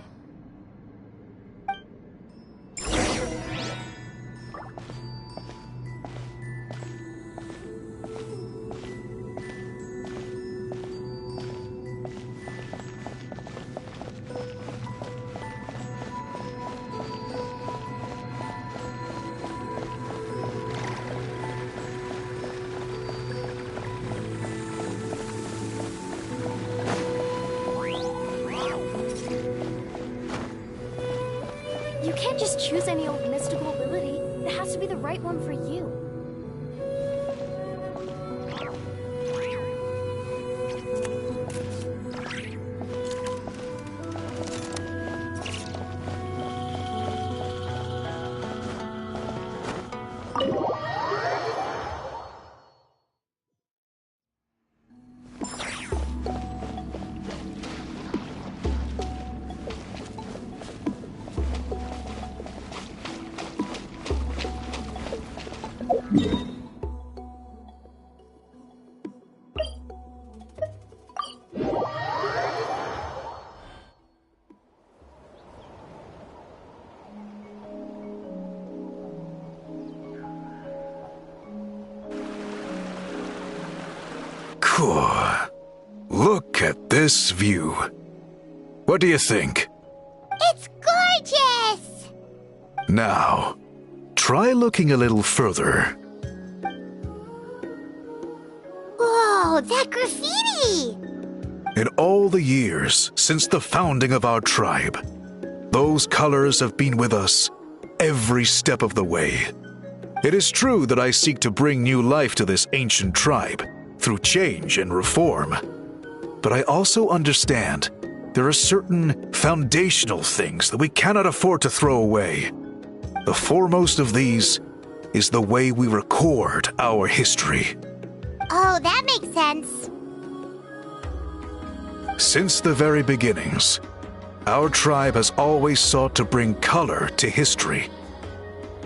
You can't just choose any old mystical ability. It has to be the right one for you. Cool. Look at this view. What do you think? It's gorgeous! Now, try looking a little further. Whoa, that graffiti! In all the years since the founding of our tribe, those colors have been with us every step of the way. It is true that I seek to bring new life to this ancient tribe through change and reform. But I also understand there are certain foundational things that we cannot afford to throw away. The foremost of these is the way we record our history. Oh, that makes sense. Since the very beginnings, our tribe has always sought to bring color to history.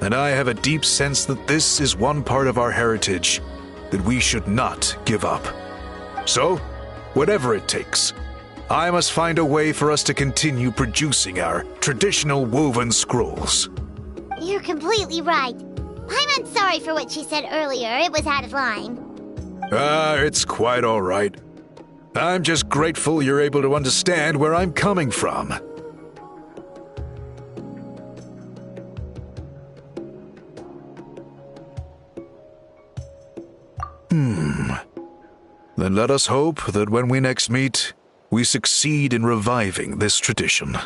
And I have a deep sense that this is one part of our heritage that we should not give up. So, whatever it takes, I must find a way for us to continue producing our traditional woven scrolls. You're completely right. Paimon's sorry for what she said earlier. It was out of line. It's quite all right. I'm just grateful you're able to understand where I'm coming from. Then let us hope that when we next meet, we succeed in reviving this tradition.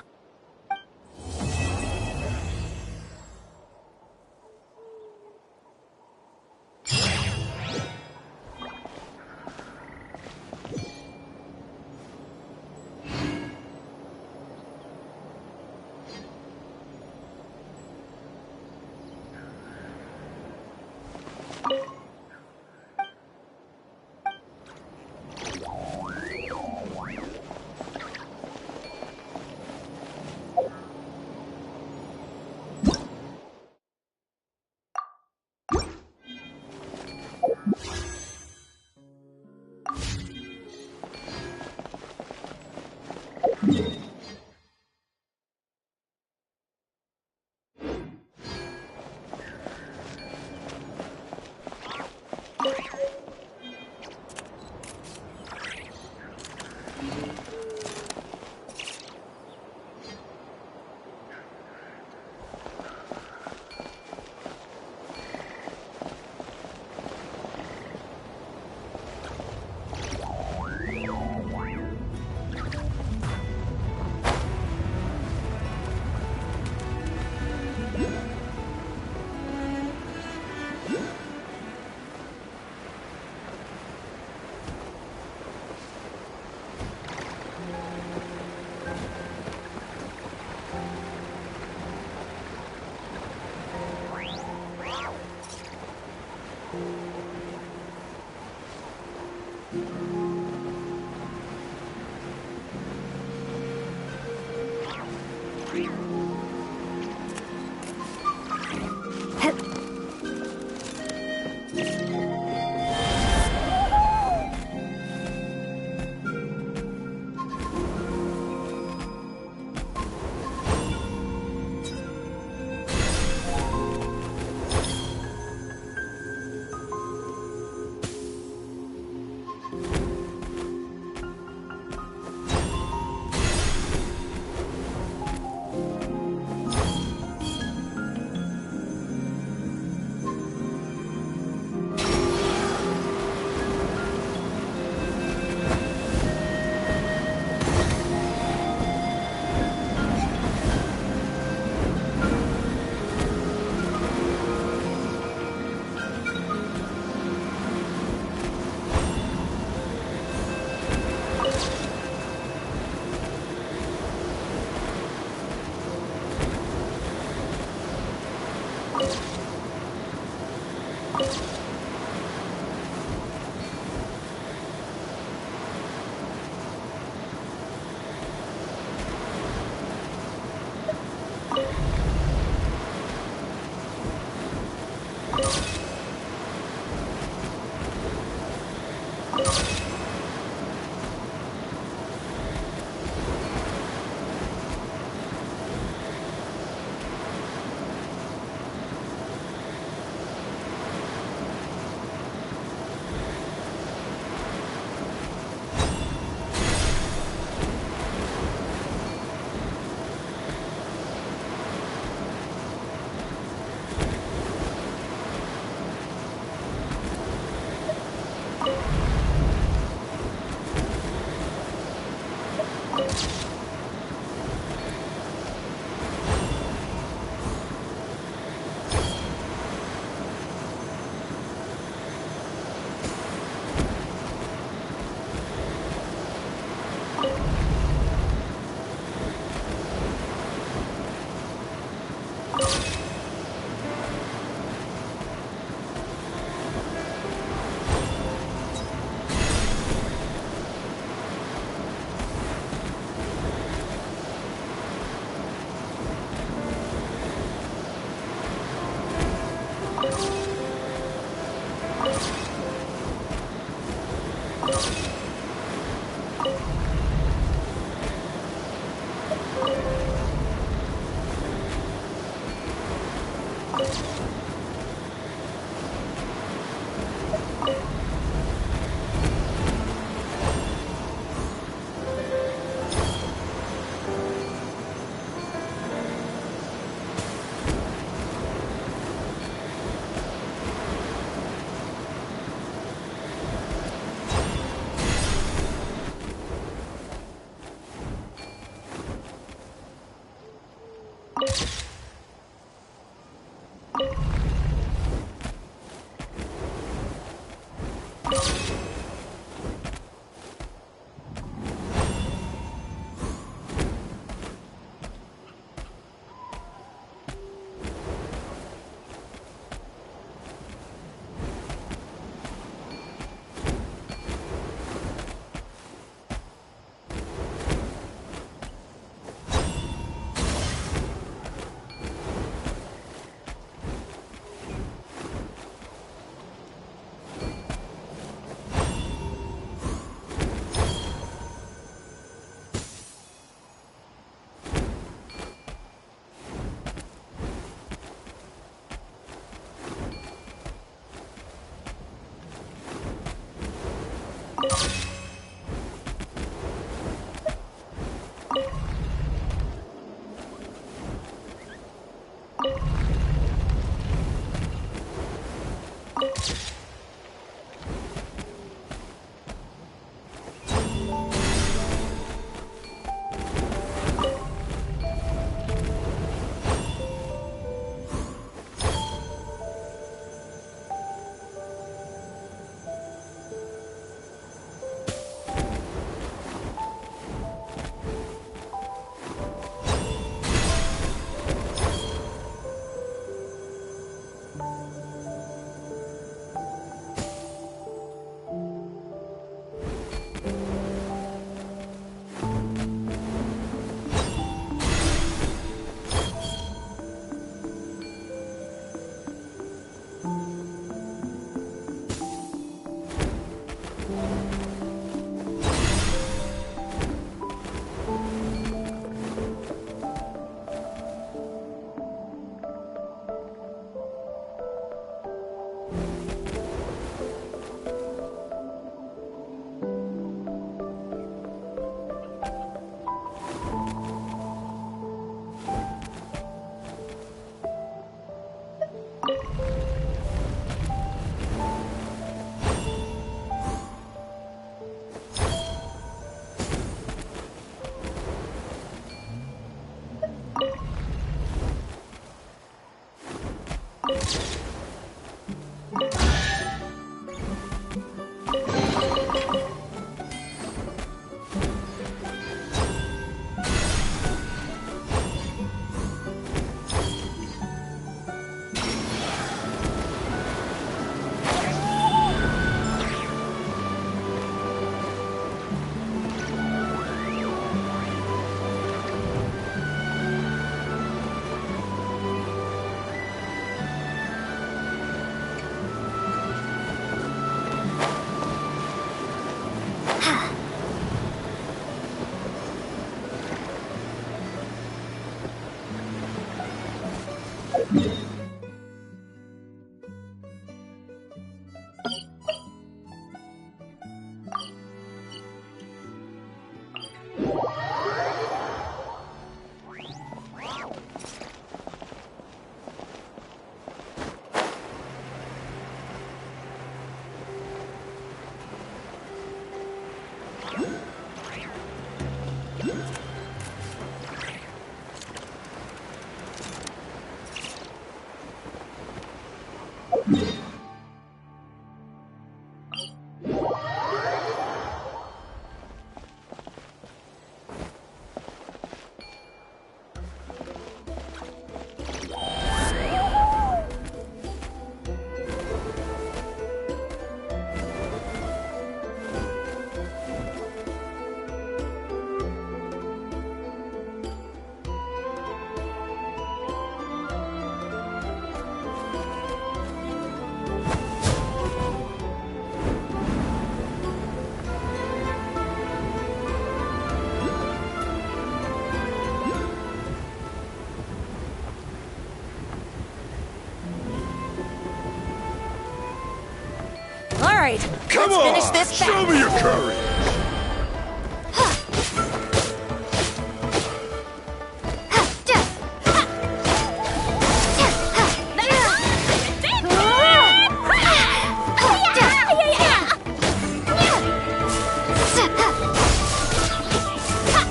All right, Come let's finish on! this Show battle. me your courage!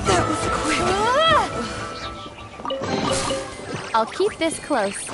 That was quick. I'll keep this close.